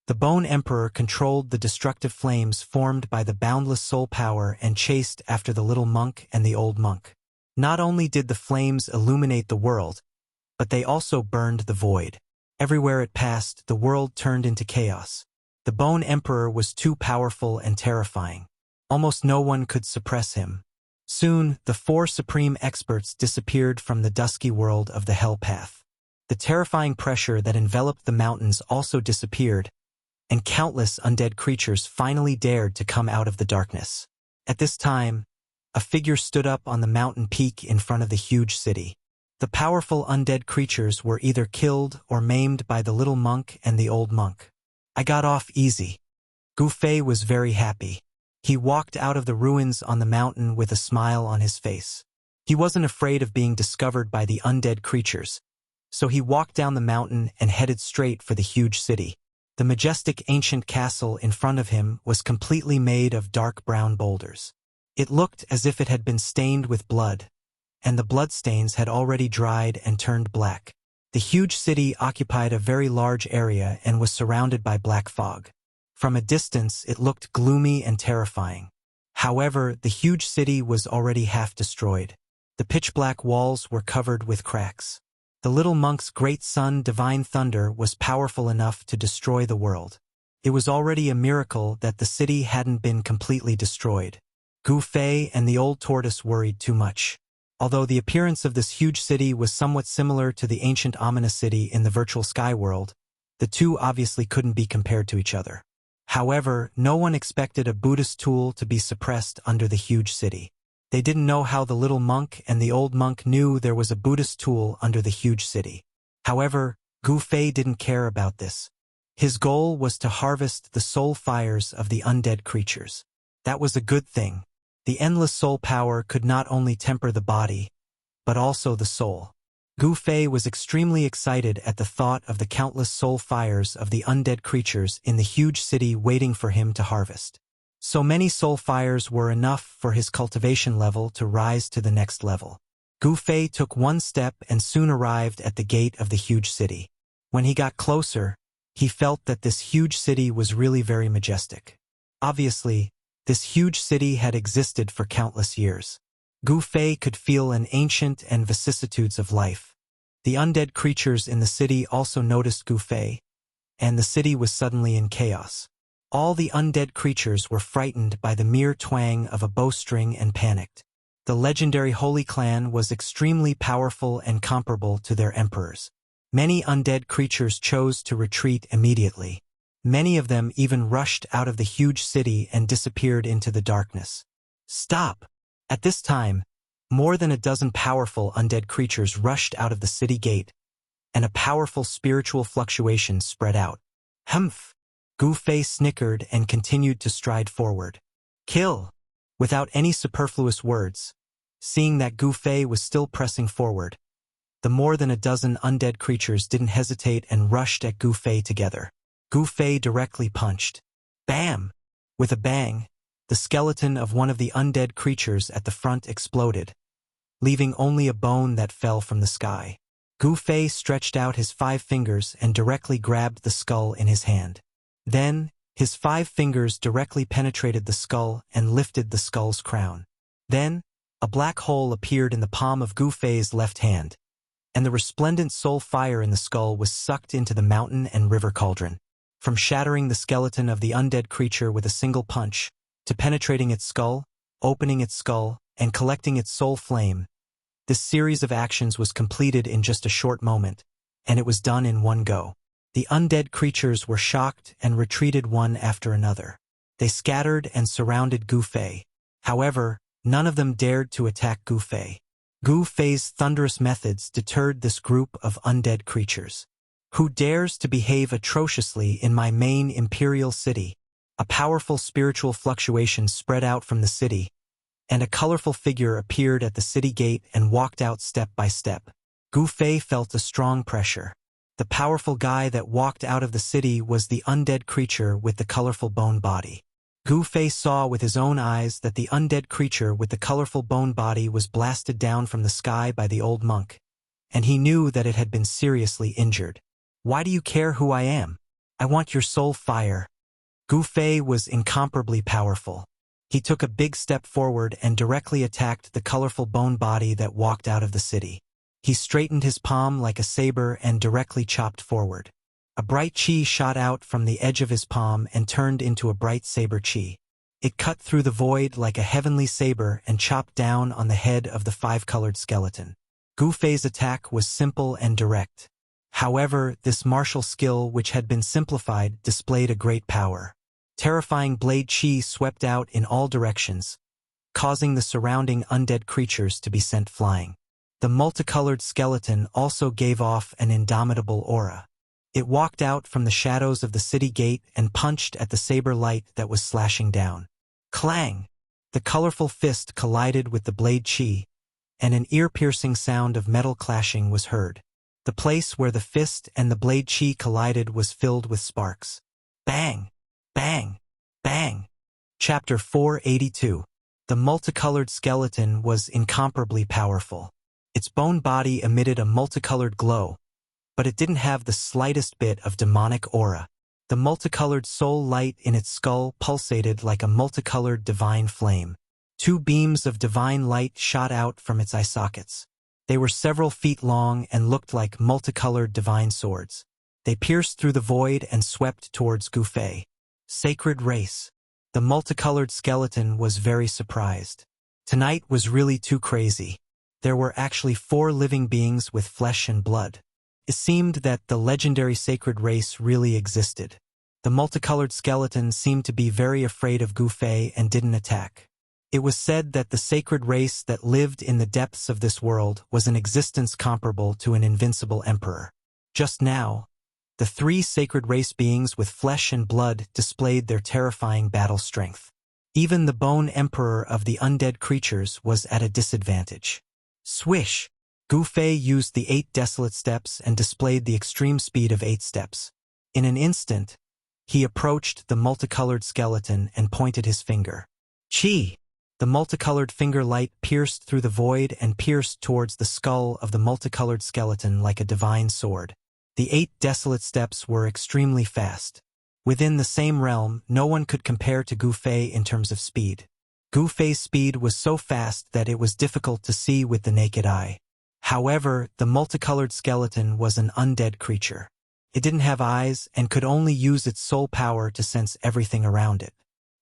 The Bone Emperor controlled the destructive flames formed by the boundless soul power and chased after the little monk and the old monk. Not only did the flames illuminate the world, but they also burned the void. Everywhere it passed, the world turned into chaos. The Bone Emperor was too powerful and terrifying. Almost no one could suppress him. Soon, the 4 supreme experts disappeared from the dusky world of the Hell Path. The terrifying pressure that enveloped the mountains also disappeared, and countless undead creatures finally dared to come out of the darkness. At this time, a figure stood up on the mountain peak in front of the huge city. The powerful undead creatures were either killed or maimed by the little monk and the old monk. "I got off easy." Gu Fei was very happy. He walked out of the ruins on the mountain with a smile on his face. He wasn't afraid of being discovered by the undead creatures, so he walked down the mountain and headed straight for the huge city. The majestic ancient castle in front of him was completely made of dark brown boulders. It looked as if it had been stained with blood, and the bloodstains had already dried and turned black. The huge city occupied a very large area and was surrounded by black fog. From a distance, it looked gloomy and terrifying. However, the huge city was already half destroyed. The pitch-black walls were covered with cracks. The little monk's great son, Divine Thunder, was powerful enough to destroy the world. It was already a miracle that the city hadn't been completely destroyed. Gu Fei and the old tortoise worried too much. Although the appearance of this huge city was somewhat similar to the ancient ominous city in the virtual sky world, the two obviously couldn't be compared to each other. However, no one expected a Buddhist tool to be suppressed under the huge city. They didn't know how the little monk and the old monk knew there was a Buddhist tool under the huge city. However, Gu Fei didn't care about this. His goal was to harvest the soul fires of the undead creatures. That was a good thing. The endless soul power could not only temper the body, but also the soul. Gu Fei was extremely excited at the thought of the countless soul fires of the undead creatures in the huge city waiting for him to harvest. So many soul fires were enough for his cultivation level to rise to the next level. Gu Fei took one step and soon arrived at the gate of the huge city. When he got closer, he felt that this huge city was really very majestic. Obviously, this huge city had existed for countless years. Gu Fei could feel an ancient and vicissitudes of life. The undead creatures in the city also noticed Gu Fei, and the city was suddenly in chaos. All the undead creatures were frightened by the mere twang of a bowstring and panicked. The legendary Holy Clan was extremely powerful and comparable to their emperors. Many undead creatures chose to retreat immediately. Many of them even rushed out of the huge city and disappeared into the darkness. Stop! At this time, more than a dozen powerful undead creatures rushed out of the city gate, and a powerful spiritual fluctuation spread out. Humph! Gu Fei snickered and continued to stride forward. Kill! Without any superfluous words. Seeing that Gu Fei was still pressing forward, the more than a dozen undead creatures didn't hesitate and rushed at Gu Fei together. Gu Fei directly punched. Bam! With a bang, the skeleton of one of the undead creatures at the front exploded, leaving only a bone that fell from the sky. Gu Fei stretched out his 5 fingers and directly grabbed the skull in his hand. Then, his 5 fingers directly penetrated the skull and lifted the skull's crown. Then, a black hole appeared in the palm of Gu Fei's left hand, and the resplendent soul fire in the skull was sucked into the mountain and river cauldron. From shattering the skeleton of the undead creature with a single punch, to penetrating its skull, opening its skull, and collecting its soul flame, this series of actions was completed in just a short moment, and it was done in one go. The undead creatures were shocked and retreated one after another. They scattered and surrounded Gu Fei. However, none of them dared to attack Gu Fei. Gu Fei's thunderous methods deterred this group of undead creatures. Who dares to behave atrociously in my main imperial city? A powerful spiritual fluctuation spread out from the city, and a colorful figure appeared at the city gate and walked out step by step. Gu Fei felt a strong pressure. The powerful guy that walked out of the city was the undead creature with the colorful bone body. Gu Fei saw with his own eyes that the undead creature with the colorful bone body was blasted down from the sky by the old monk, and he knew that it had been seriously injured. Why do you care who I am? I want your soul fire. Gu Fei was incomparably powerful. He took a big step forward and directly attacked the colorful bone body that walked out of the city. He straightened his palm like a saber and directly chopped forward. A bright chi shot out from the edge of his palm and turned into a bright saber chi. It cut through the void like a heavenly saber and chopped down on the head of the 5-colored skeleton. Gu Fei's attack was simple and direct. However, this martial skill, which had been simplified, displayed a great power. Terrifying blade chi swept out in all directions, causing the surrounding undead creatures to be sent flying. The multicolored skeleton also gave off an indomitable aura. It walked out from the shadows of the city gate and punched at the saber light that was slashing down. Clang! The colorful fist collided with the blade chi, and an ear-piercing sound of metal clashing was heard. The place where the fist and the blade chi collided was filled with sparks. Bang! Bang! Bang! Chapter 482. The multicolored skeleton was incomparably powerful. Its bone body emitted a multicolored glow, but it didn't have the slightest bit of demonic aura. The multicolored soul light in its skull pulsated like a multicolored divine flame. Two beams of divine light shot out from its eye sockets. They were several feet long and looked like multicolored divine swords. They pierced through the void and swept towards Gu Fei. Sacred race. The multicolored skeleton was very surprised. Tonight was really too crazy. There were actually 4 living beings with flesh and blood. It seemed that the legendary sacred race really existed. The multicolored skeleton seemed to be very afraid of Gu Fei and didn't attack. It was said that the sacred race that lived in the depths of this world was an existence comparable to an invincible emperor. Just now, the 3 sacred race beings with flesh and blood displayed their terrifying battle strength. Even the bone emperor of the undead creatures was at a disadvantage. Swish! Gu Fei used the 8 desolate steps and displayed the extreme speed of 8 steps. In an instant, he approached the multicolored skeleton and pointed his finger. Chi! The multicolored finger light pierced through the void and pierced towards the skull of the multicolored skeleton like a divine sword. The 8 desolate steps were extremely fast. Within the same realm, no one could compare to Gu Fei in terms of speed. Gu Fei's speed was so fast that it was difficult to see with the naked eye. However, the multicolored skeleton was an undead creature. It didn't have eyes and could only use its soul power to sense everything around it.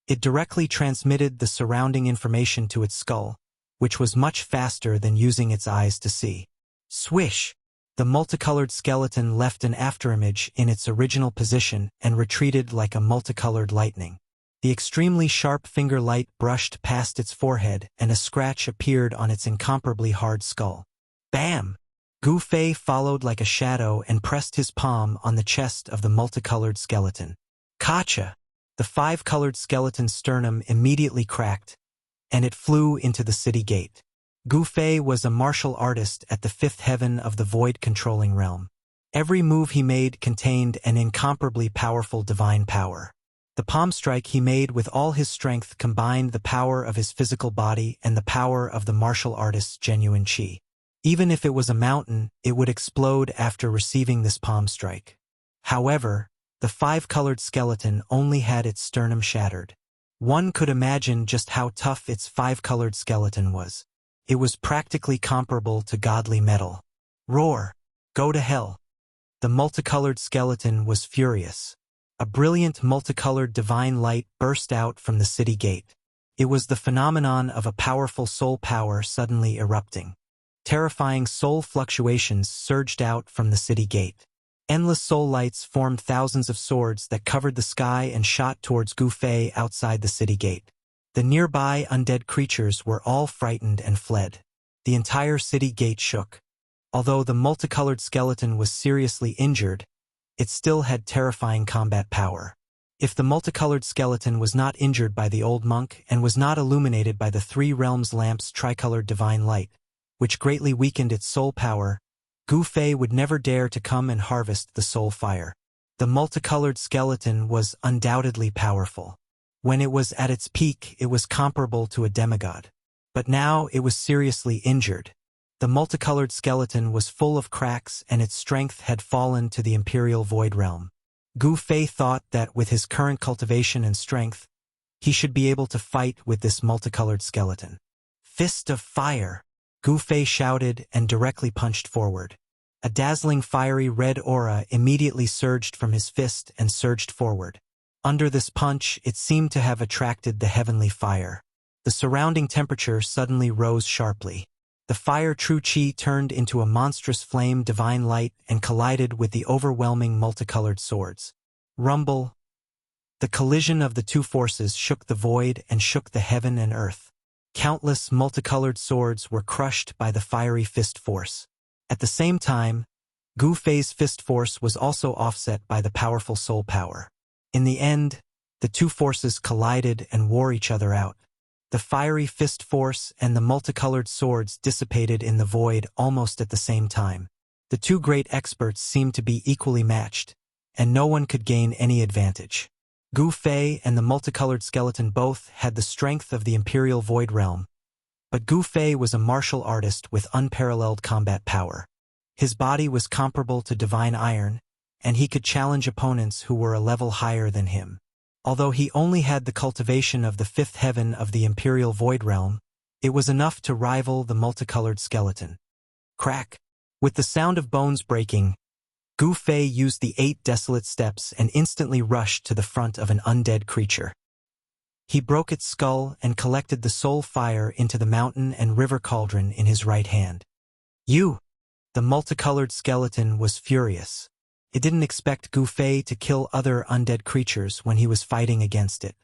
It directly transmitted the surrounding information to its skull, which was much faster than using its eyes to see. Swish! The multicolored skeleton left an afterimage in its original position and retreated like a multicolored lightning. The extremely sharp finger light brushed past its forehead and a scratch appeared on its incomparably hard skull. Bam! Gu Fei followed like a shadow and pressed his palm on the chest of the multicolored skeleton. Kacha! The 5-colored skeleton's sternum immediately cracked, and it flew into the city gate. Gu Fei was a martial artist at the 5th heaven of the void-controlling realm. Every move he made contained an incomparably powerful divine power. The palm strike he made with all his strength combined the power of his physical body and the power of the martial artist's genuine chi. Even if it was a mountain, it would explode after receiving this palm strike. However, the 5-colored skeleton only had its sternum shattered. One could imagine just how tough its 5-colored skeleton was. It was practically comparable to godly metal. Roar! Go to hell! The multicolored skeleton was furious. A brilliant multicolored divine light burst out from the city gate. It was the phenomenon of a powerful soul power suddenly erupting. Terrifying soul fluctuations surged out from the city gate. Endless soul lights formed thousands of swords that covered the sky and shot towards Gu Fei outside the city gate. The nearby undead creatures were all frightened and fled. The entire city gate shook. Although the multicolored skeleton was seriously injured, it still had terrifying combat power. If the multicolored skeleton was not injured by the old monk and was not illuminated by the 3 realms lamp's tricolored divine light, which greatly weakened its soul power, Gu Fei would never dare to come and harvest the soul fire. The multicolored skeleton was undoubtedly powerful. When it was at its peak, it was comparable to a demigod. But now it was seriously injured. The multicolored skeleton was full of cracks and its strength had fallen to the imperial void realm. Gu Fei thought that with his current cultivation and strength, he should be able to fight with this multicolored skeleton. Fist of fire! Gu Fei shouted and directly punched forward. A dazzling fiery red aura immediately surged from his fist and surged forward. Under this punch, it seemed to have attracted the heavenly fire. The surrounding temperature suddenly rose sharply. The fire true chi turned into a monstrous flame divine light and collided with the overwhelming multicolored swords. Rumble! The collision of the 2 forces shook the void and shook the heaven and earth. Countless multicolored swords were crushed by the fiery fist force. At the same time, Gu Fei's fist force was also offset by the powerful soul power. In the end, the 2 forces collided and wore each other out. The fiery fist force and the multicolored swords dissipated in the void almost at the same time. The 2 great experts seemed to be equally matched, and no one could gain any advantage. Gu Fei and the multicolored skeleton both had the strength of the Imperial Void Realm, but Gu Fei was a martial artist with unparalleled combat power. His body was comparable to divine iron, and he could challenge opponents who were a level higher than him. Although he only had the cultivation of the fifth heaven of the Imperial Void Realm, it was enough to rival the multicolored skeleton. Crack! With the sound of bones breaking, Gu Fei used the 8 desolate steps and instantly rushed to the front of an undead creature. He broke its skull and collected the soul fire into the mountain and river cauldron in his right hand. You! The multicolored skeleton was furious. It didn't expect Gu Fei to kill other undead creatures when he was fighting against it.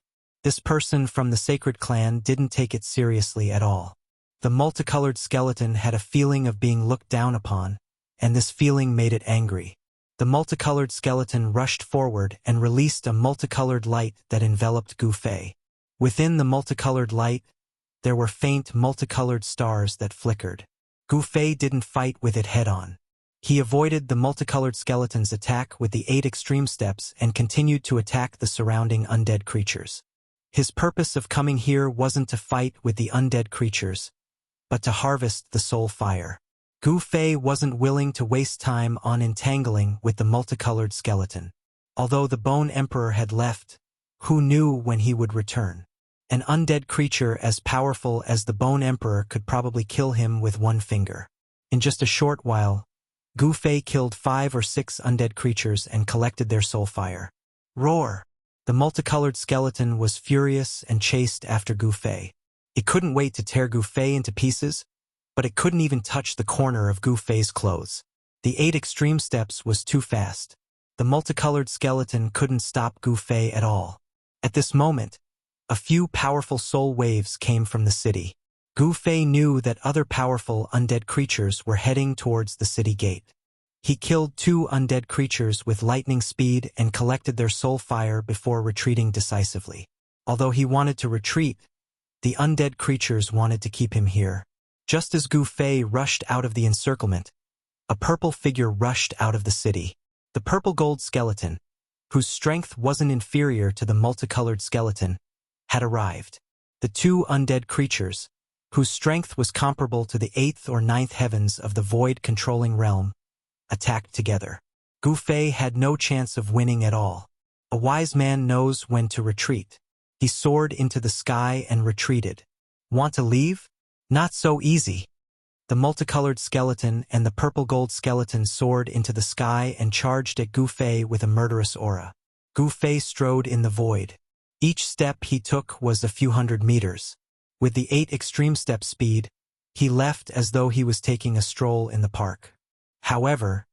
This person from the sacred clan didn't take it seriously at all. The multicolored skeleton had a feeling of being looked down upon, and this feeling made it angry. The multicolored skeleton rushed forward and released a multicolored light that enveloped Gu Fei. Within the multicolored light, there were faint multicolored stars that flickered. Gu Fei didn't fight with it head-on. He avoided the multicolored skeleton's attack with the 8 extreme steps and continued to attack the surrounding undead creatures. His purpose of coming here wasn't to fight with the undead creatures, but to harvest the soul fire. Gu Fei wasn't willing to waste time on entangling with the multicolored skeleton. Although the Bone Emperor had left, who knew when he would return? An undead creature as powerful as the Bone Emperor could probably kill him with one finger. In just a short while, Gu Fei killed 5 or 6 undead creatures and collected their soul fire. Roar! The multicolored skeleton was furious and chased after Gu Fei. It couldn't wait to tear Gu Fei into pieces, but it couldn't even touch the corner of Gu Fei's clothes. The 8 extreme steps was too fast. The multicolored skeleton couldn't stop Gu Fei at all. At this moment, a few powerful soul waves came from the city. Gu Fei knew that other powerful undead creatures were heading towards the city gate. He killed 2 undead creatures with lightning speed and collected their soul fire before retreating decisively. Although he wanted to retreat, the undead creatures wanted to keep him here. Just as Gu Fei rushed out of the encirclement, a purple figure rushed out of the city. The purple gold skeleton, whose strength wasn't inferior to the multicolored skeleton, had arrived. The 2 undead creatures, whose strength was comparable to the 8th or 9th heavens of the void-controlling realm, attacked together. Gu Fei had no chance of winning at all. A wise man knows when to retreat. He soared into the sky and retreated. Want to leave? Not so easy. The multicolored skeleton and the purple gold skeleton soared into the sky and charged at Gu Fei with a murderous aura. Gu Fei strode in the void. Each step he took was a few hundred meters. With the 8 extreme step speed, he left as though he was taking a stroll in the park. However,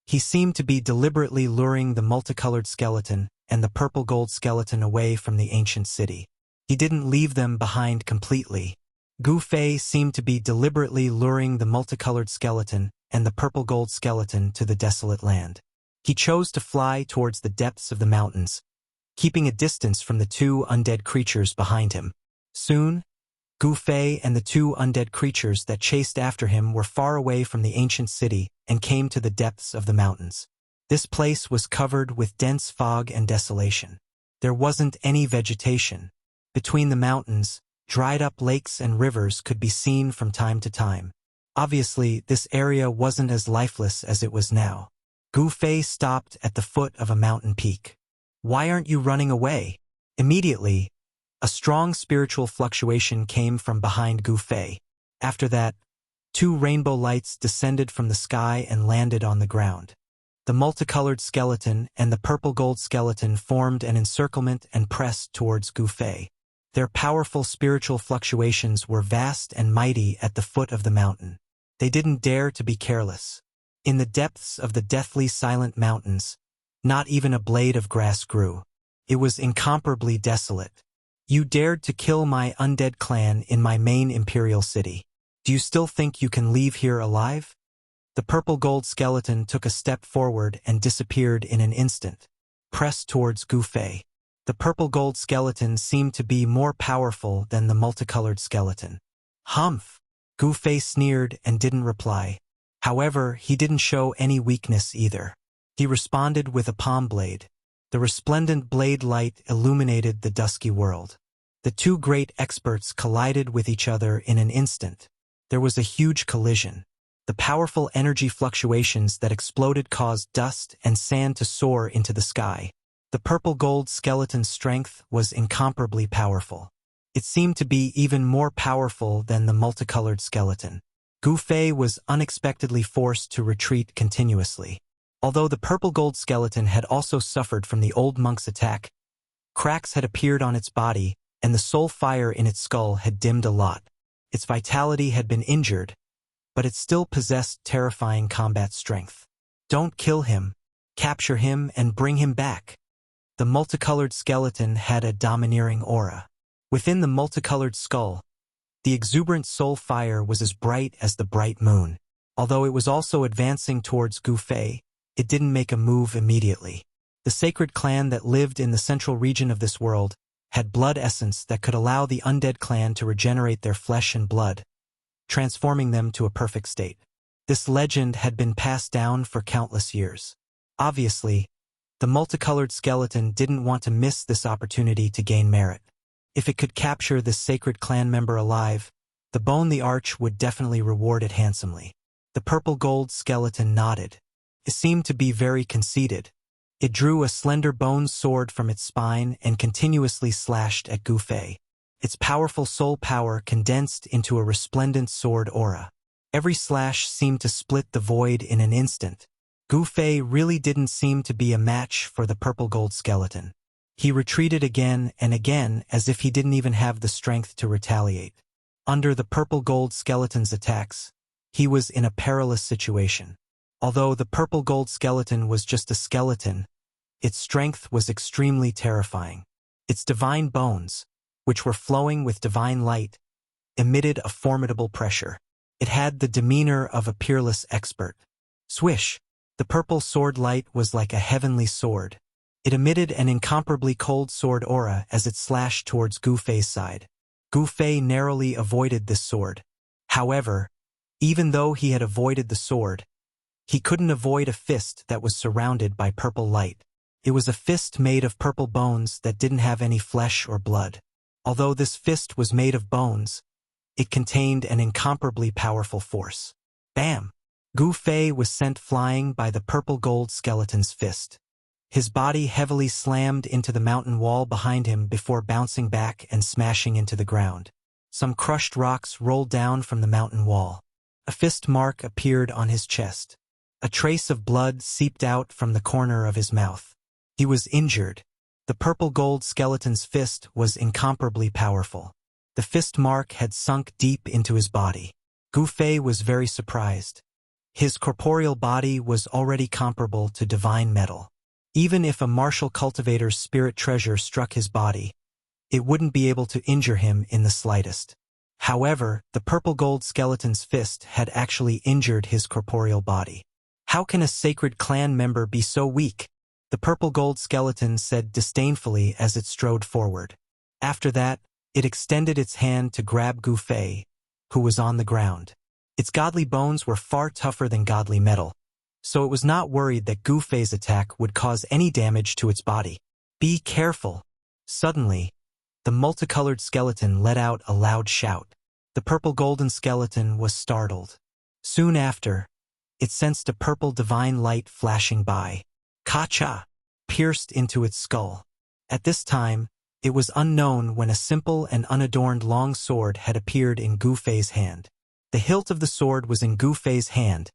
he seemed to be deliberately luring the multicolored skeleton and the purple gold skeleton away from the ancient city. He didn't leave them behind completely. Gu Fei seemed to be deliberately luring the multicolored skeleton and the purple gold skeleton to the desolate land. He chose to fly towards the depths of the mountains, keeping a distance from the 2 undead creatures behind him. Soon, Gu Fei and the 2 undead creatures that chased after him were far away from the ancient city and came to the depths of the mountains. This place was covered with dense fog and desolation. There wasn't any vegetation. Between the mountains, dried-up lakes and rivers could be seen from time to time. Obviously, this area wasn't as lifeless as it was now. Gu Fei stopped at the foot of a mountain peak. "Why aren't you running away?" Immediately, a strong spiritual fluctuation came from behind Gu Fei. After that, 2 rainbow lights descended from the sky and landed on the ground. The multicolored skeleton and the purple gold skeleton formed an encirclement and pressed towards Gu Fei. Their powerful spiritual fluctuations were vast and mighty at the foot of the mountain. They didn't dare to be careless. In the depths of the deathly silent mountains, not even a blade of grass grew. It was incomparably desolate. "You dared to kill my undead clan in my main imperial city. Do you still think you can leave here alive?" The purple gold skeleton took a step forward and disappeared in an instant, pressed towards Gu Fei. The purple gold skeleton seemed to be more powerful than the multicolored skeleton. "Humph!" Gu Fei sneered and didn't reply. However, he didn't show any weakness either. He responded with a palm blade. The resplendent blade light illuminated the dusky world. The two great experts collided with each other in an instant. There was a huge collision. The powerful energy fluctuations that exploded caused dust and sand to soar into the sky. The purple-gold skeleton's strength was incomparably powerful. It seemed to be even more powerful than the multicolored skeleton. Gu Fei was unexpectedly forced to retreat continuously. Although the purple-gold skeleton had also suffered from the old monk's attack, cracks had appeared on its body, and the soul fire in its skull had dimmed a lot. Its vitality had been injured, but it still possessed terrifying combat strength. Don't kill him. Capture him and bring him back. The multicolored skeleton had a domineering aura. Within the multicolored skull, the exuberant soul fire was as bright as the bright moon. Although it was also advancing towards Gu Fei, it didn't make a move immediately. The sacred clan that lived in the central region of this world had blood essence that could allow the undead clan to regenerate their flesh and blood, transforming them to a perfect state. This legend had been passed down for countless years. Obviously, the multicolored skeleton didn't want to miss this opportunity to gain merit. If it could capture this sacred clan member alive, the Bone the Arch would definitely reward it handsomely. The purple-gold skeleton nodded. It seemed to be very conceited. It drew a slender bone sword from its spine and continuously slashed at Gu Fei. Its powerful soul power condensed into a resplendent sword aura. Every slash seemed to split the void in an instant. Gu Fei really didn't seem to be a match for the purple-gold skeleton. He retreated again and again as if he didn't even have the strength to retaliate. Under the purple-gold skeleton's attacks, he was in a perilous situation. Although the purple-gold skeleton was just a skeleton, its strength was extremely terrifying. Its divine bones, which were flowing with divine light, emitted a formidable pressure. It had the demeanor of a peerless expert. Swish! The purple sword light was like a heavenly sword. It emitted an incomparably cold sword aura as it slashed towards Gu Fei's side. Gu Fei narrowly avoided this sword. However, even though he had avoided the sword, he couldn't avoid a fist that was surrounded by purple light. It was a fist made of purple bones that didn't have any flesh or blood. Although this fist was made of bones, it contained an incomparably powerful force. Bam! Gu Fei was sent flying by the purple-gold skeleton's fist. His body heavily slammed into the mountain wall behind him before bouncing back and smashing into the ground. Some crushed rocks rolled down from the mountain wall. A fist mark appeared on his chest. A trace of blood seeped out from the corner of his mouth. He was injured. The purple-gold skeleton's fist was incomparably powerful. The fist mark had sunk deep into his body. Gu Fei was very surprised. His corporeal body was already comparable to divine metal. Even if a martial cultivator's spirit treasure struck his body, it wouldn't be able to injure him in the slightest. However, the purple-gold skeleton's fist had actually injured his corporeal body. How can a sacred clan member be so weak? The purple-gold skeleton said disdainfully as it strode forward. After that, it extended its hand to grab Gu Fei, who was on the ground. Its godly bones were far tougher than godly metal, so it was not worried that Gu Fei's attack would cause any damage to its body. Be careful! Suddenly, the multicolored skeleton let out a loud shout. The purple-golden skeleton was startled. Soon after, it sensed a purple divine light flashing by. Ka-cha! Pierced into its skull. At this time, it was unknown when a simple and unadorned long sword had appeared in Gu Fei's hand. The hilt of the sword was in Gu Fei's hand,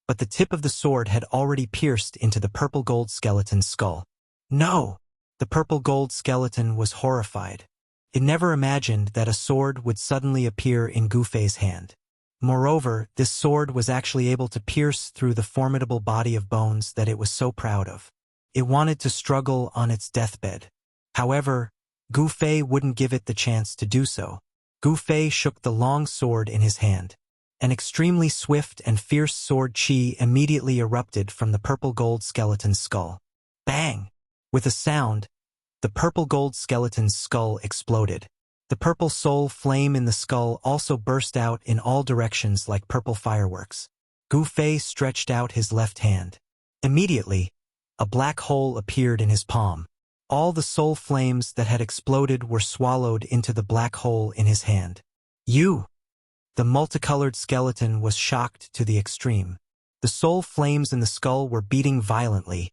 but the tip of the sword had already pierced into the purple-gold skeleton's skull. No! The purple-gold skeleton was horrified. It never imagined that a sword would suddenly appear in Gu Fei's hand. Moreover, this sword was actually able to pierce through the formidable body of bones that it was so proud of. It wanted to struggle on its deathbed. However, Gu Fei wouldn't give it the chance to do so. Gu Fei shook the long sword in his hand. An extremely swift and fierce sword chi immediately erupted from the purple-gold skeleton's skull. Bang! With a sound, the purple-gold skeleton's skull exploded. The purple soul flame in the skull also burst out in all directions like purple fireworks. Gu Fei stretched out his left hand. Immediately, A black hole appeared in his palm. All the soul flames that had exploded were swallowed into the black hole in his hand. You! The multicolored skeleton was shocked to the extreme. The soul flames in the skull were beating violently,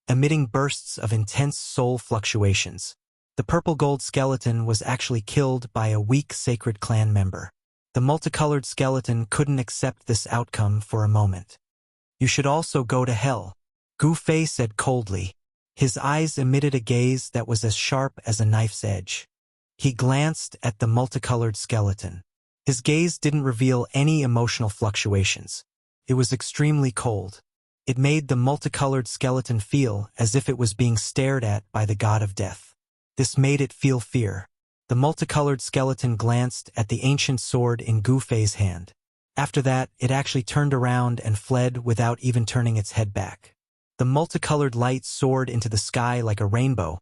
emitting bursts of intense soul fluctuations. The purple gold skeleton was actually killed by a weak sacred clan member. The multicolored skeleton couldn't accept this outcome for a moment. You should also go to hell, Gu Fei said coldly. His eyes emitted a gaze that was as sharp as a knife's edge. He glanced at the multicolored skeleton. His gaze didn't reveal any emotional fluctuations. It was extremely cold. It made the multicolored skeleton feel as if it was being stared at by the god of death. This made it feel fear. The multicolored skeleton glanced at the ancient sword in Gu Fei's hand. After that, it actually turned around and fled without even turning its head back. The multicolored light soared into the sky like a rainbow,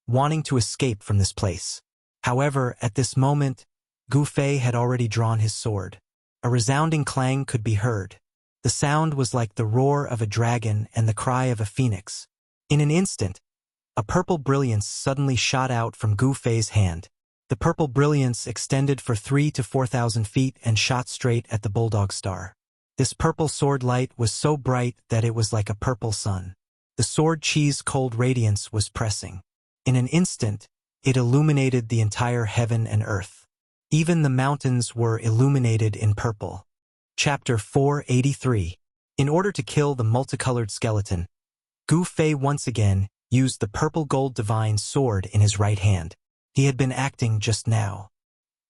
wanting to escape from this place. However, at this moment, Gu Fei had already drawn his sword. A resounding clang could be heard. The sound was like the roar of a dragon and the cry of a phoenix. In an instant, a purple brilliance suddenly shot out from Gu Fei's hand. The purple brilliance extended for 3,000 to 4,000 feet and shot straight at the bulldog star. This purple sword light was so bright that it was like a purple sun. The sword chi's cold radiance was pressing. In an instant, it illuminated the entire heaven and earth. Even the mountains were illuminated in purple. Chapter 483. In order to kill the multicolored skeleton, Gu Fei once again used the purple gold divine sword in his right hand. He had been acting just now.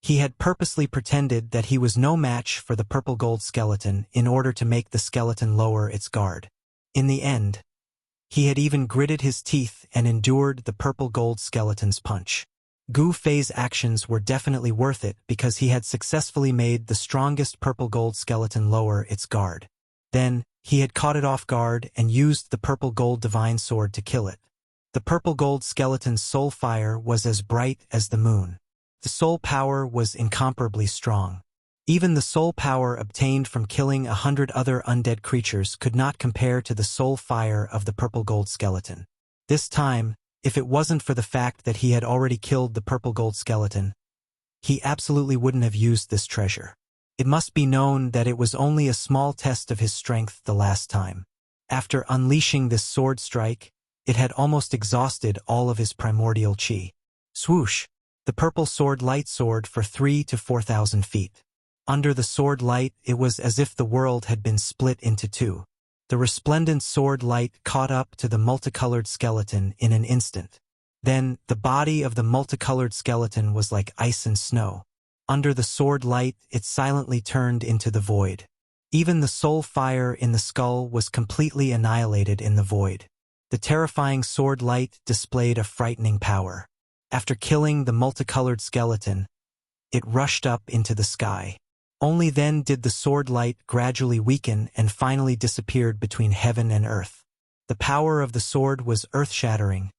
He had purposely pretended that he was no match for the purple gold skeleton in order to make the skeleton lower its guard. In the end, he had even gritted his teeth and endured the purple gold skeleton's punch. Gu Fei's actions were definitely worth it because he had successfully made the strongest purple gold skeleton lower its guard. Then, he had caught it off guard and used the purple gold divine sword to kill it. The purple gold skeleton's soul fire was as bright as the moon. The soul power was incomparably strong. Even the soul power obtained from killing 100 other undead creatures could not compare to the soul fire of the purple gold skeleton. This time, if it wasn't for the fact that he had already killed the purple gold skeleton, he absolutely wouldn't have used this treasure. It must be known that it was only a small test of his strength the last time. After unleashing this sword strike, it had almost exhausted all of his primordial chi. Swoosh! The purple sword light soared for 3,000 to 4,000 feet. Under the sword light, it was as if the world had been split into two. The resplendent sword light caught up to the multicolored skeleton in an instant. Then, the body of the multicolored skeleton was like ice and snow. Under the sword light, it silently turned into the void. Even the soul fire in the skull was completely annihilated in the void. The terrifying sword light displayed a frightening power. After killing the multicolored skeleton, it rushed up into the sky. Only then did the sword light gradually weaken and finally disappeared between heaven and earth. The power of the sword was earth-shattering,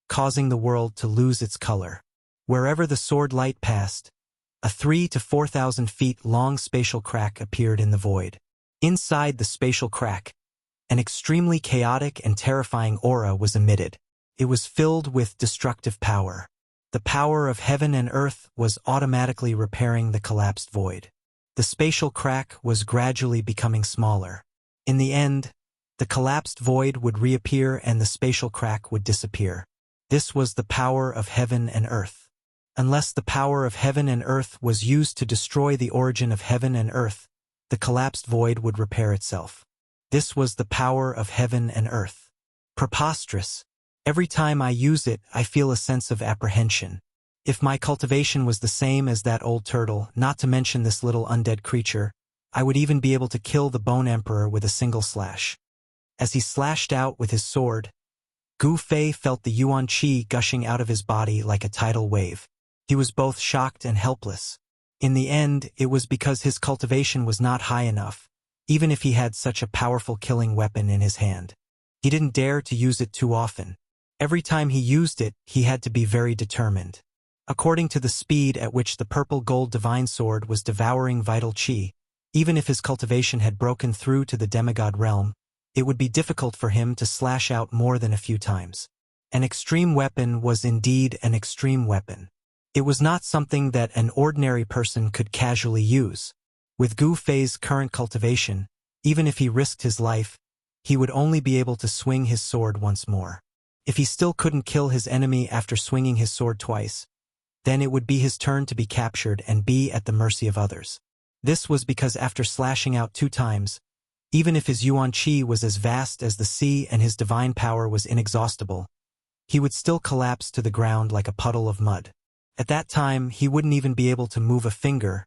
causing the world to lose its color. Wherever the sword light passed, a 3,000 to 4,000 feet long spatial crack appeared in the void. Inside the spatial crack, an extremely chaotic and terrifying aura was emitted. It was filled with destructive power. The power of heaven and earth was automatically repairing the collapsed void. The spatial crack was gradually becoming smaller. In the end, the collapsed void would reappear and the spatial crack would disappear. This was the power of heaven and earth. Unless the power of heaven and earth was used to destroy the origin of heaven and earth, the collapsed void would repair itself. This was the power of heaven and earth. Preposterous. Every time I use it, I feel a sense of apprehension. If my cultivation was the same as that old turtle, not to mention this little undead creature, I would even be able to kill the Bone Emperor with a single slash. As he slashed out with his sword, Gu Fei felt the Yuan Qi gushing out of his body like a tidal wave. He was both shocked and helpless. In the end, it was because his cultivation was not high enough, even if he had such a powerful killing weapon in his hand. He didn't dare to use it too often. Every time he used it, he had to be very determined. According to the speed at which the purple gold divine sword was devouring vital chi, even if his cultivation had broken through to the demigod realm, it would be difficult for him to slash out more than a few times. An extreme weapon was indeed an extreme weapon. It was not something that an ordinary person could casually use. With Gu Fei's current cultivation, even if he risked his life, he would only be able to swing his sword once more. If he still couldn't kill his enemy after swinging his sword twice, then it would be his turn to be captured and be at the mercy of others. This was because after slashing out 2 times, even if his Yuan Qi was as vast as the sea and his divine power was inexhaustible, he would still collapse to the ground like a puddle of mud. At that time, he wouldn't even be able to move a finger,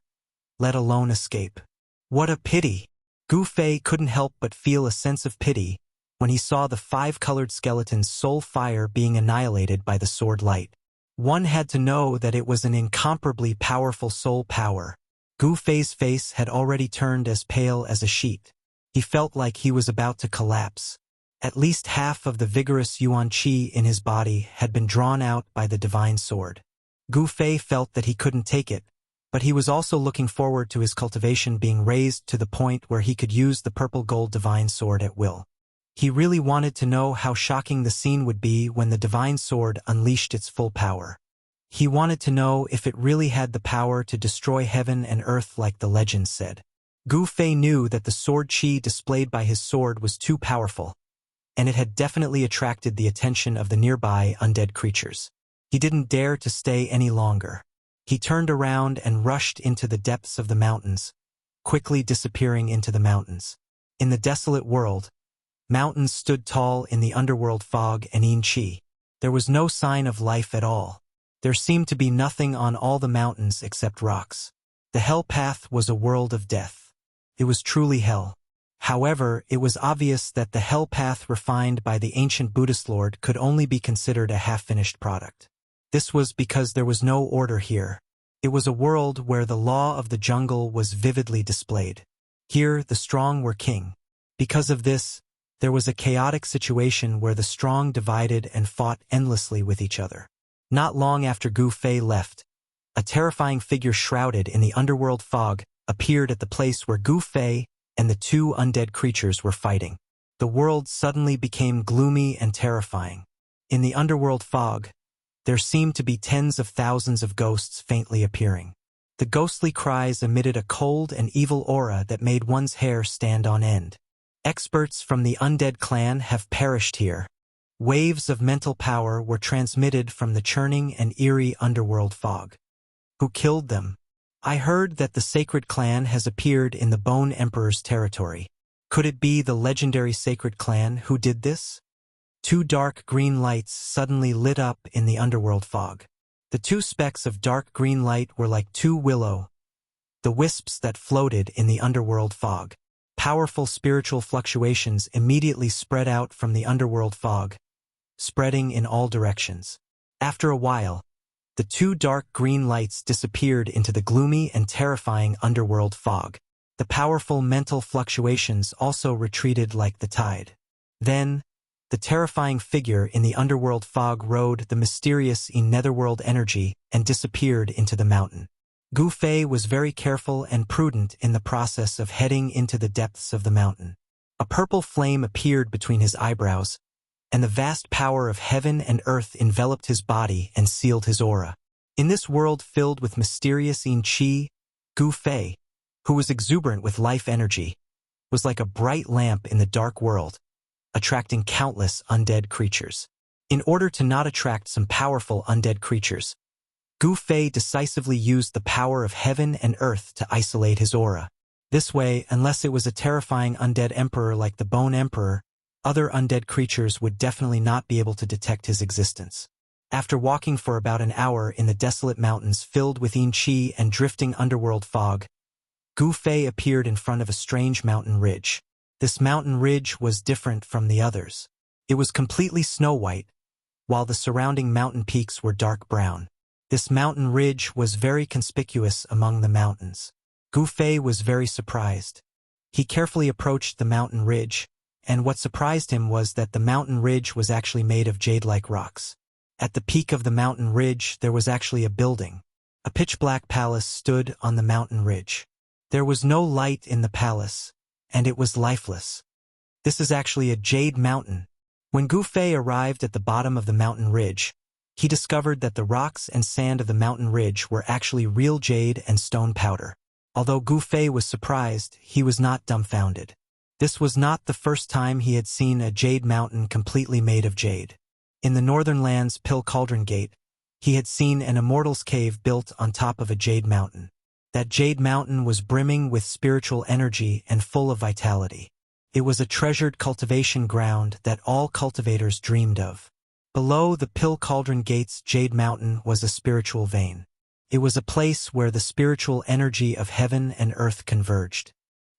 let alone escape. What a pity! Gu Fei couldn't help but feel a sense of pity when he saw the 5-colored skeleton's soul fire being annihilated by the sword light. One had to know that it was an incomparably powerful soul power. Gu Fei's face had already turned as pale as a sheet. He felt like he was about to collapse. At least half of the vigorous Yuan Qi in his body had been drawn out by the divine sword. Gu Fei felt that he couldn't take it, but he was also looking forward to his cultivation being raised to the point where he could use the purple-gold divine sword at will. He really wanted to know how shocking the scene would be when the divine sword unleashed its full power. He wanted to know if it really had the power to destroy heaven and earth like the legends said. Gu Fei knew that the sword qi displayed by his sword was too powerful, and it had definitely attracted the attention of the nearby undead creatures. He didn't dare to stay any longer. He turned around and rushed into the depths of the mountains, quickly disappearing into the mountains. In the desolate world, mountains stood tall in the underworld fog and yin qi. There was no sign of life at all. There seemed to be nothing on all the mountains except rocks. The hell path was a world of death. It was truly hell. However, it was obvious that the hell path refined by the ancient Buddhist lord could only be considered a half-finished product. This was because there was no order here. It was a world where the law of the jungle was vividly displayed. Here, the strong were king. Because of this, there was a chaotic situation where the strong divided and fought endlessly with each other. Not long after Gu Fei left, a terrifying figure shrouded in the underworld fog appeared at the place where Gu Fei and the 2 undead creatures were fighting. The world suddenly became gloomy and terrifying. In the underworld fog, there seemed to be tens of thousands of ghosts faintly appearing. The ghostly cries emitted a cold and evil aura that made one's hair stand on end. Experts from the undead clan have perished here. Waves of mental power were transmitted from the churning and eerie underworld fog. Who killed them? I heard that the sacred clan has appeared in the Bone Emperor's territory. Could it be the legendary sacred clan who did this? 2 dark green lights suddenly lit up in the underworld fog. The 2 specks of dark green light were like 2 willow, the wisps that floated in the underworld fog. Powerful spiritual fluctuations immediately spread out from the underworld fog, spreading in all directions. After a while, the 2 dark green lights disappeared into the gloomy and terrifying underworld fog. The powerful mental fluctuations also retreated like the tide. Then, the terrifying figure in the underworld fog rode the mysterious netherworld energy and disappeared into the mountain. Gu Fei was very careful and prudent in the process of heading into the depths of the mountain. A purple flame appeared between his eyebrows, and the vast power of heaven and earth enveloped his body and sealed his aura. In this world filled with mysterious yin qi, Gu Fei, who was exuberant with life energy, was like a bright lamp in the dark world, attracting countless undead creatures. In order to not attract some powerful undead creatures, Gu Fei decisively used the power of heaven and earth to isolate his aura. This way, unless it was a terrifying undead emperor like the Bone Emperor, other undead creatures would definitely not be able to detect his existence. After walking for about an hour in the desolate mountains filled with yin qi and drifting underworld fog, Gu Fei appeared in front of a strange mountain ridge. This mountain ridge was different from the others. It was completely snow-white, while the surrounding mountain peaks were dark brown. This mountain ridge was very conspicuous among the mountains. Gu Fei was very surprised. He carefully approached the mountain ridge, and what surprised him was that the mountain ridge was actually made of jade-like rocks. At the peak of the mountain ridge, there was actually a building. A pitch-black palace stood on the mountain ridge. There was no light in the palace, and it was lifeless. This is actually a jade mountain. When Gu Fei arrived at the bottom of the mountain ridge, he discovered that the rocks and sand of the mountain ridge were actually real jade and stone powder. Although Gu Fei was surprised, he was not dumbfounded. This was not the first time he had seen a jade mountain completely made of jade. In the Northern Lands Pill Cauldron Gate, he had seen an Immortal's cave built on top of a jade mountain. That jade mountain was brimming with spiritual energy and full of vitality. It was a treasured cultivation ground that all cultivators dreamed of. Below the Pill Cauldron Gate's jade mountain was a spiritual vein. It was a place where the spiritual energy of heaven and earth converged.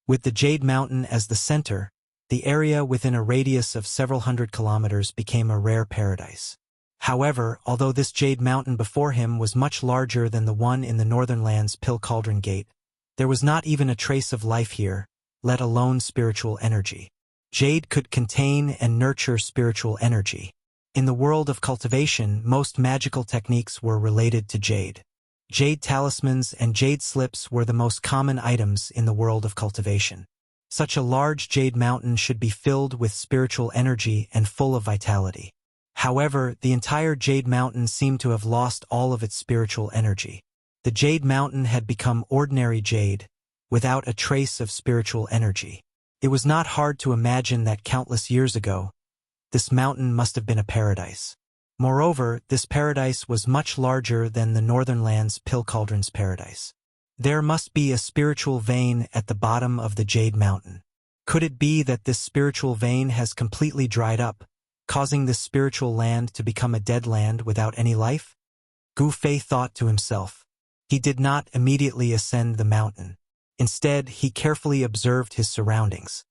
With the jade mountain as the center, the area within a radius of several hundred kilometers became a rare paradise. However, although this jade mountain before him was much larger than the one in the Northern Lands Pill Cauldron Gate, there was not even a trace of life here, let alone spiritual energy. Jade could contain and nurture spiritual energy. In the world of cultivation, most magical techniques were related to jade. Jade talismans and jade slips were the most common items in the world of cultivation. Such a large jade mountain should be filled with spiritual energy and full of vitality. However, the entire jade mountain seemed to have lost all of its spiritual energy. The jade mountain had become ordinary jade, without a trace of spiritual energy. It was not hard to imagine that countless years ago, this mountain must have been a paradise. Moreover, this paradise was much larger than the Northern Lands Pill Cauldron's paradise. There must be a spiritual vein at the bottom of the jade mountain. Could it be that this spiritual vein has completely dried up, causing this spiritual land to become a dead land without any life? Gu Fei thought to himself. He did not immediately ascend the mountain. Instead, he carefully observed his surroundings.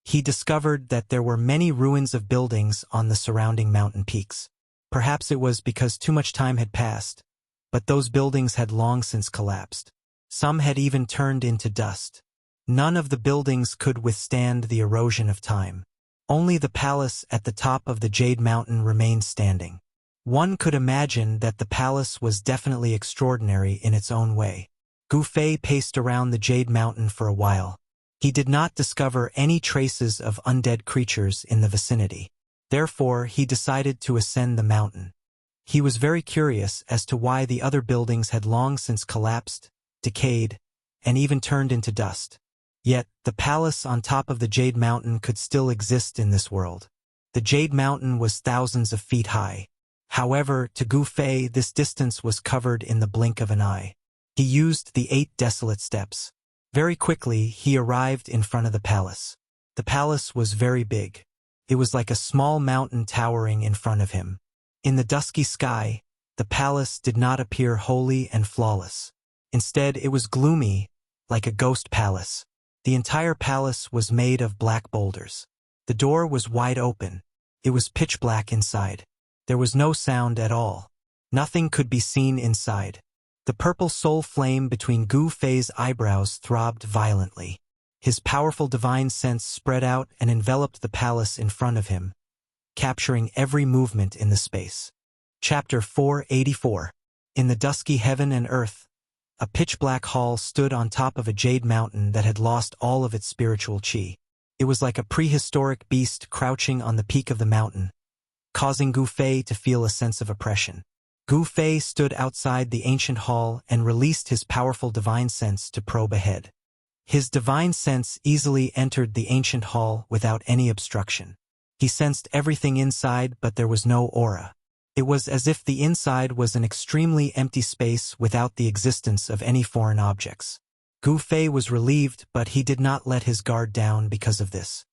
He discovered that there were many ruins of buildings on the surrounding mountain peaks. Perhaps it was because too much time had passed, but those buildings had long since collapsed. Some had even turned into dust. None of the buildings could withstand the erosion of time. Only the palace at the top of the Jade Mountain remained standing. One could imagine that the palace was definitely extraordinary in its own way. Gu Fei paced around the Jade Mountain for a while. He did not discover any traces of undead creatures in the vicinity. Therefore, he decided to ascend the mountain. He was very curious as to why the other buildings had long since collapsed, decayed, and even turned into dust. Yet, the palace on top of the Jade Mountain could still exist in this world. The Jade Mountain was thousands of feet high. However, to Gu Fei, this distance was covered in the blink of an eye. He used the 8 desolate steps. Very quickly, he arrived in front of the palace. The palace was very big. It was like a small mountain towering in front of him. In the dusky sky, the palace did not appear holy and flawless. Instead, it was gloomy, like a ghost palace. The entire palace was made of black boulders. The door was wide open. It was pitch black inside. There was no sound at all. Nothing could be seen inside. The purple soul flame between Gu Fei's eyebrows throbbed violently. His powerful divine sense spread out and enveloped the palace in front of him, capturing every movement in the space. Chapter 484. In the dusky heaven and earth, a pitch-black hall stood on top of a jade mountain that had lost all of its spiritual chi. It was like a prehistoric beast crouching on the peak of the mountain, causing Gu Fei to feel a sense of oppression. Gu Fei stood outside the ancient hall and released his powerful divine sense to probe ahead. His divine sense easily entered the ancient hall without any obstruction. He sensed everything inside, but there was no aura. It was as if the inside was an extremely empty space without the existence of any foreign objects. Gu Fei was relieved, but he did not let his guard down because of this.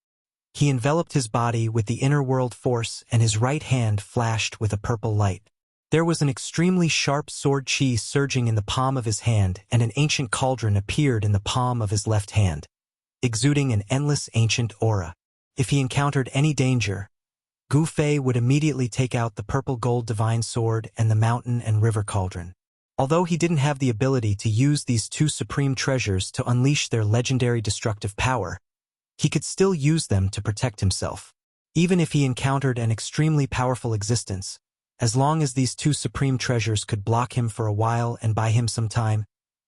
He enveloped his body with the inner world force, and his right hand flashed with a purple light. There was an extremely sharp sword chi surging in the palm of his hand, and an ancient cauldron appeared in the palm of his left hand, exuding an endless ancient aura. If he encountered any danger, Gu Fei would immediately take out the purple gold divine sword and the mountain and river cauldron. Although he didn't have the ability to use these 2 supreme treasures to unleash their legendary destructive power, he could still use them to protect himself. Even if he encountered an extremely powerful existence, as long as these 2 supreme treasures could block him for a while and buy him some time,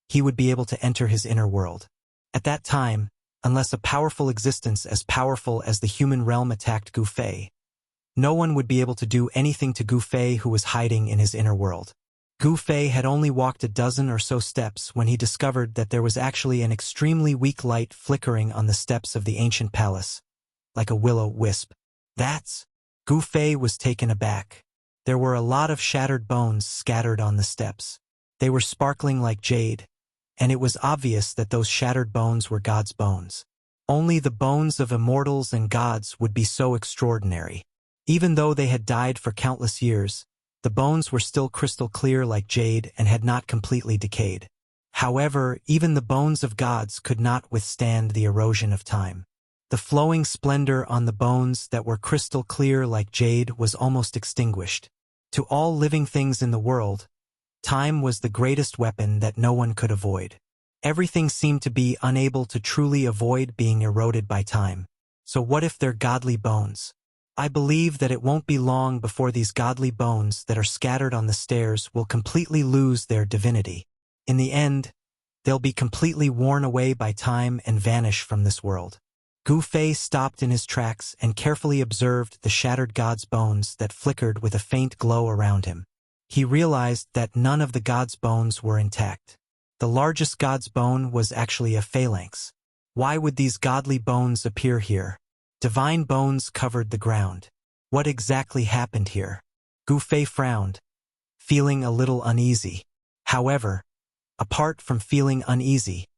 he would be able to enter his inner world. At that time, unless a powerful existence as powerful as the human realm attacked Gu Fei. No one would be able to do anything to Gu Fei who was hiding in his inner world. Gu Fei had only walked a dozen or so steps when he discovered that there was actually an extremely weak light flickering on the steps of the ancient palace, like a will-o-wisp. Gu Fei was taken aback. There were a lot of shattered bones scattered on the steps. They were sparkling like jade, and it was obvious that those shattered bones were God's bones. Only the bones of immortals and gods would be so extraordinary. Even though they had died for countless years, the bones were still crystal clear like jade and had not completely decayed. However, even the bones of gods could not withstand the erosion of time. The flowing splendor on the bones that were crystal clear like jade was almost extinguished. To all living things in the world, time was the greatest weapon that no one could avoid. Everything seemed to be unable to truly avoid being eroded by time. So what if they're godly bones? I believe that it won't be long before these godly bones that are scattered on the stairs will completely lose their divinity. In the end, they'll be completely worn away by time and vanish from this world. Gu Fei stopped in his tracks and carefully observed the shattered god's bones that flickered with a faint glow around him. He realized that none of the god's bones were intact. The largest god's bone was actually a phalanx. Why would these godly bones appear here? Divine bones covered the ground. What exactly happened here? Gu Fei frowned, feeling a little uneasy. However, apart from feeling uneasy,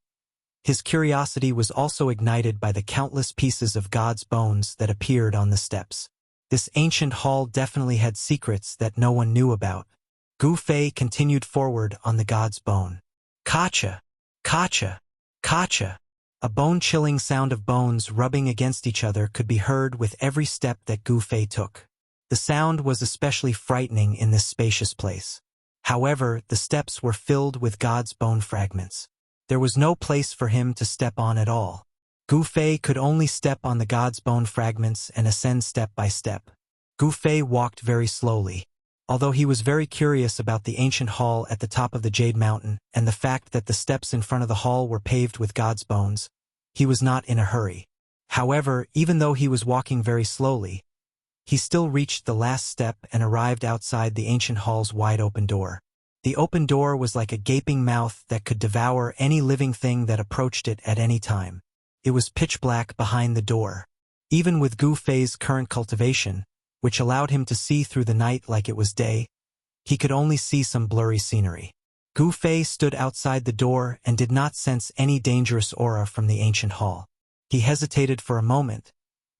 his curiosity was also ignited by the countless pieces of God's bones that appeared on the steps. This ancient hall definitely had secrets that no one knew about. Gu Fei continued forward on the God's bone. Kacha! Kacha! Kacha! A bone-chilling sound of bones rubbing against each other could be heard with every step that Gu Fei took. The sound was especially frightening in this spacious place. However, the steps were filled with God's bone fragments. There was no place for him to step on at all. Gu Fei could only step on the God's bone fragments and ascend step by step. Gu Fei walked very slowly. Although he was very curious about the ancient hall at the top of the Jade Mountain and the fact that the steps in front of the hall were paved with God's bones, he was not in a hurry. However, even though he was walking very slowly, he still reached the last step and arrived outside the ancient hall's wide-open door. The open door was like a gaping mouth that could devour any living thing that approached it at any time. It was pitch black behind the door. Even with Gu Fei's current cultivation, which allowed him to see through the night like it was day, he could only see some blurry scenery. Gu Fei stood outside the door and did not sense any dangerous aura from the ancient hall. He hesitated for a moment,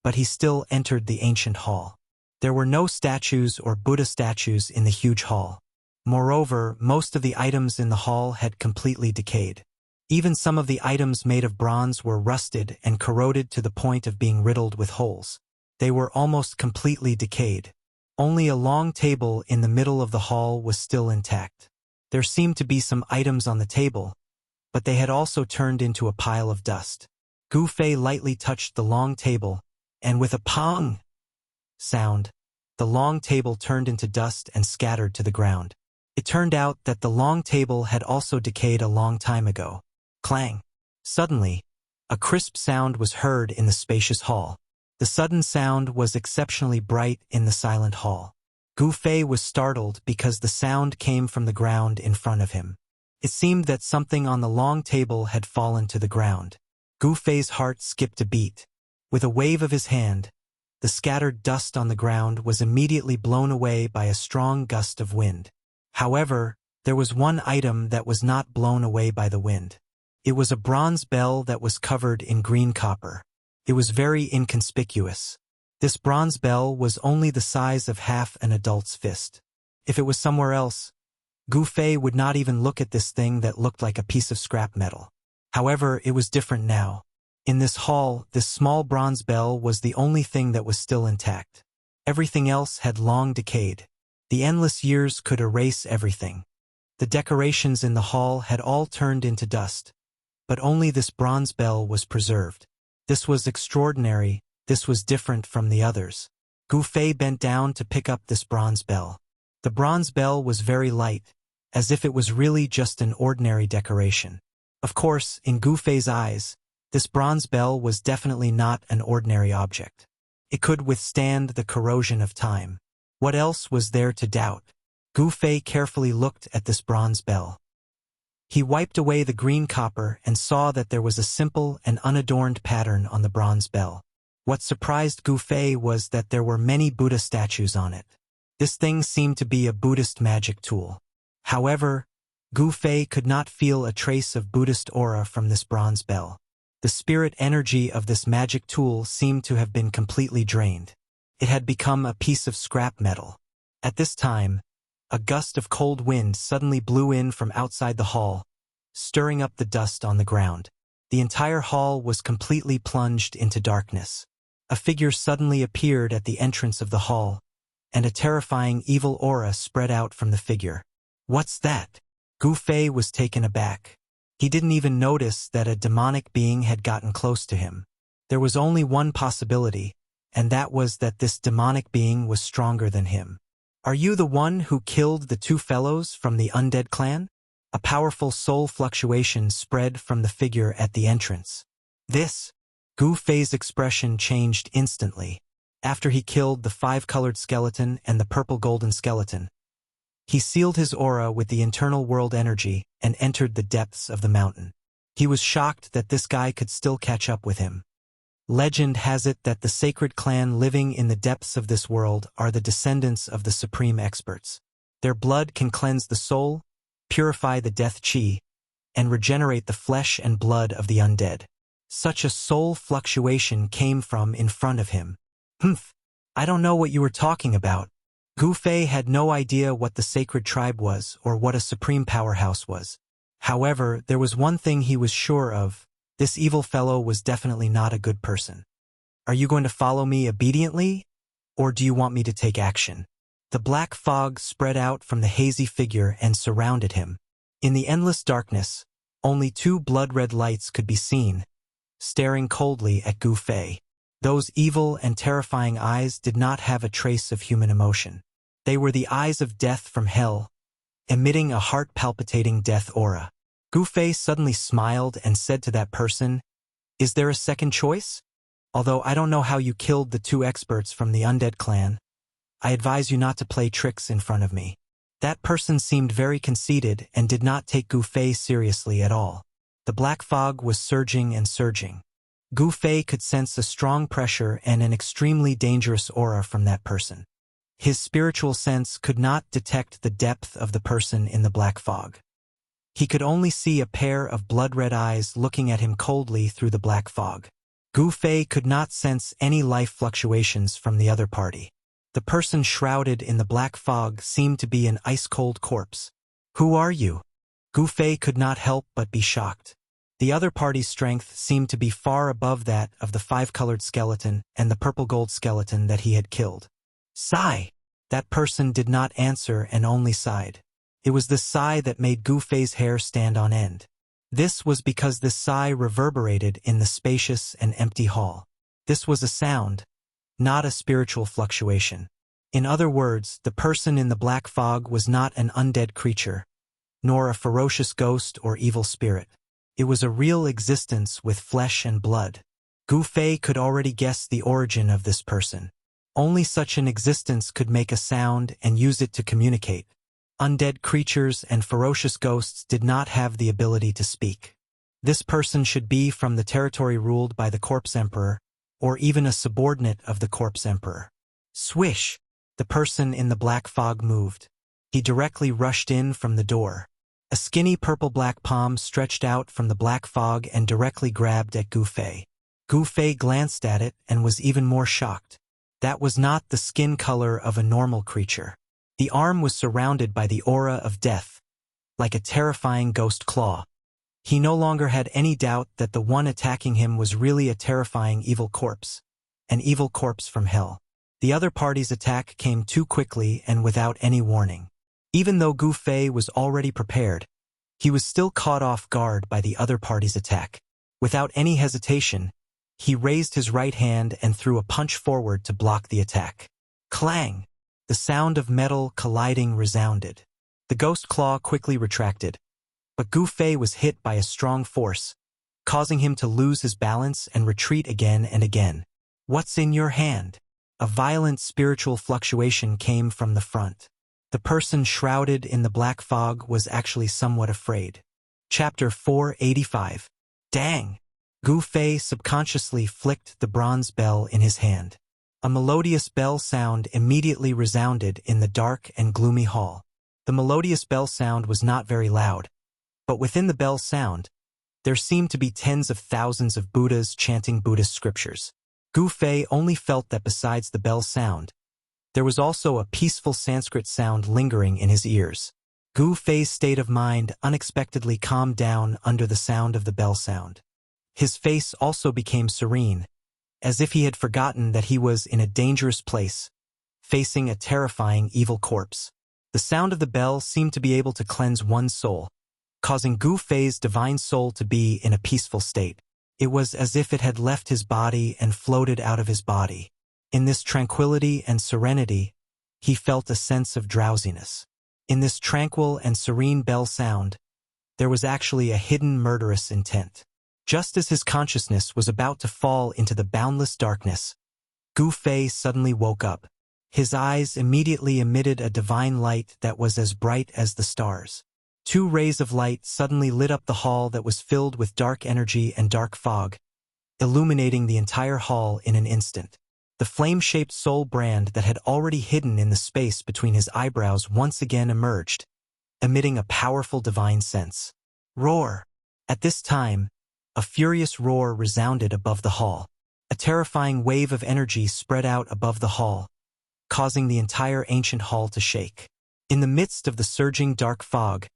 but he still entered the ancient hall. There were no statues or Buddha statues in the huge hall. Moreover, most of the items in the hall had completely decayed. Even some of the items made of bronze were rusted and corroded to the point of being riddled with holes. They were almost completely decayed. Only a long table in the middle of the hall was still intact. There seemed to be some items on the table, but they had also turned into a pile of dust. Gu Fei lightly touched the long table, and with a pong sound, the long table turned into dust and scattered to the ground. It turned out that the long table had also decayed a long time ago. Clang! Suddenly, a crisp sound was heard in the spacious hall. The sudden sound was exceptionally bright in the silent hall. Gu Fei was startled because the sound came from the ground in front of him. It seemed that something on the long table had fallen to the ground. Gu Fei's heart skipped a beat. With a wave of his hand, the scattered dust on the ground was immediately blown away by a strong gust of wind. However, there was one item that was not blown away by the wind. It was a bronze bell that was covered in green copper. It was very inconspicuous. This bronze bell was only the size of half an adult's fist. If it was somewhere else, Gu Fei would not even look at this thing that looked like a piece of scrap metal. However, it was different now. In this hall, this small bronze bell was the only thing that was still intact. Everything else had long decayed. The endless years could erase everything. The decorations in the hall had all turned into dust, but only this bronze bell was preserved. This was extraordinary. This was different from the others. Gu Fei bent down to pick up this bronze bell. The bronze bell was very light, as if it was really just an ordinary decoration. Of course, in Gu Fei's eyes, This bronze bell was definitely not an ordinary object. It could withstand the corrosion of time. What else was there to doubt? Gu Fei carefully looked at this bronze bell. He wiped away the green copper and saw that there was a simple and unadorned pattern on the bronze bell. What surprised Gu Fei was that there were many Buddha statues on it. This thing seemed to be a Buddhist magic tool. However, Gu Fei could not feel a trace of Buddhist aura from this bronze bell. The spirit energy of this magic tool seemed to have been completely drained. It had become a piece of scrap metal. At this time, a gust of cold wind suddenly blew in from outside the hall, stirring up the dust on the ground. The entire hall was completely plunged into darkness. A figure suddenly appeared at the entrance of the hall, and a terrifying evil aura spread out from the figure. What's that? Gu Fei was taken aback. He didn't even notice that a demonic being had gotten close to him. There was only one possibility, and that was that this demonic being was stronger than him. Are you the one who killed the two fellows from the undead clan? A powerful soul fluctuation spread from the figure at the entrance. This? Gu Fei's expression changed instantly. After he killed the five-colored skeleton and the purple-golden skeleton, he sealed his aura with the internal world energy and entered the depths of the mountain. He was shocked that this guy could still catch up with him. Legend has it that the sacred clan living in the depths of this world are the descendants of the supreme experts. Their blood can cleanse the soul, purify the death chi, and regenerate the flesh and blood of the undead. Such a soul fluctuation came from in front of him. Humph, I don't know what you were talking about. Gu Fei had no idea what the sacred tribe was or what a supreme powerhouse was. However, there was one thing he was sure of. This evil fellow was definitely not a good person. Are you going to follow me obediently, or do you want me to take action? The black fog spread out from the hazy figure and surrounded him. In the endless darkness, only two blood-red lights could be seen, staring coldly at Gu Fei. Those evil and terrifying eyes did not have a trace of human emotion. They were the eyes of death from hell, emitting a heart-palpitating death aura. Gu Fei suddenly smiled and said to that person, "Is there a second choice? Although I don't know how you killed the two experts from the undead clan, I advise you not to play tricks in front of me." That person seemed very conceited and did not take Gu Fei seriously at all. The black fog was surging and surging. Gu Fei could sense a strong pressure and an extremely dangerous aura from that person. His spiritual sense could not detect the depth of the person in the black fog. He could only see a pair of blood-red eyes looking at him coldly through the black fog. Gu Fei could not sense any life fluctuations from the other party. The person shrouded in the black fog seemed to be an ice-cold corpse. Who are you? Gu Fei could not help but be shocked. The other party's strength seemed to be far above that of the five-colored skeleton and the purple-gold skeleton that he had killed. Sigh! That person did not answer and only sighed. It was this sigh that made Gu Fei's hair stand on end. This was because this sigh reverberated in the spacious and empty hall. This was a sound, not a spiritual fluctuation. In other words, the person in the black fog was not an undead creature, nor a ferocious ghost or evil spirit. It was a real existence with flesh and blood. Gu Fei could already guess the origin of this person. Only such an existence could make a sound and use it to communicate. Undead creatures and ferocious ghosts did not have the ability to speak. This person should be from the territory ruled by the Corpse Emperor, or even a subordinate of the Corpse Emperor. Swish! The person in the black fog moved. He directly rushed in from the door. A skinny purple-black palm stretched out from the black fog and directly grabbed at Gu Fei. Gu Fei glanced at it and was even more shocked. That was not the skin color of a normal creature. The arm was surrounded by the aura of death, like a terrifying ghost claw. He no longer had any doubt that the one attacking him was really a terrifying evil corpse, an evil corpse from hell. The other party's attack came too quickly and without any warning. Even though Gu Fei was already prepared, he was still caught off guard by the other party's attack. Without any hesitation, he raised his right hand and threw a punch forward to block the attack. Clang! The sound of metal colliding resounded. The ghost claw quickly retracted, but Gu Fei was hit by a strong force, causing him to lose his balance and retreat again and again. "What's in your hand?" A violent spiritual fluctuation came from the front. The person shrouded in the black fog was actually somewhat afraid. Chapter 485. Dang! Gu Fei subconsciously flicked the bronze bell in his hand. A melodious bell sound immediately resounded in the dark and gloomy hall. The melodious bell sound was not very loud, but within the bell sound, there seemed to be tens of thousands of Buddhas chanting Buddhist scriptures. Gu Fei only felt that besides the bell sound, there was also a peaceful Sanskrit sound lingering in his ears. Gu Fei's state of mind unexpectedly calmed down under the sound of the bell sound. His face also became serene, as if he had forgotten that he was in a dangerous place, facing a terrifying evil corpse. The sound of the bell seemed to be able to cleanse one's soul, causing Gu Fei's divine soul to be in a peaceful state. It was as if it had left his body and floated out of his body. In this tranquility and serenity, he felt a sense of drowsiness. In this tranquil and serene bell sound, there was actually a hidden murderous intent. Just as his consciousness was about to fall into the boundless darkness, Gu Fei suddenly woke up. His eyes immediately emitted a divine light that was as bright as the stars. Two rays of light suddenly lit up the hall that was filled with dark energy and dark fog, illuminating the entire hall in an instant. The flame-shaped soul brand that had already hidden in the space between his eyebrows once again emerged, emitting a powerful divine sense. Roar! At this time, a furious roar resounded above the hall. A terrifying wave of energy spread out above the hall, causing the entire ancient hall to shake. In the midst of the surging dark fog,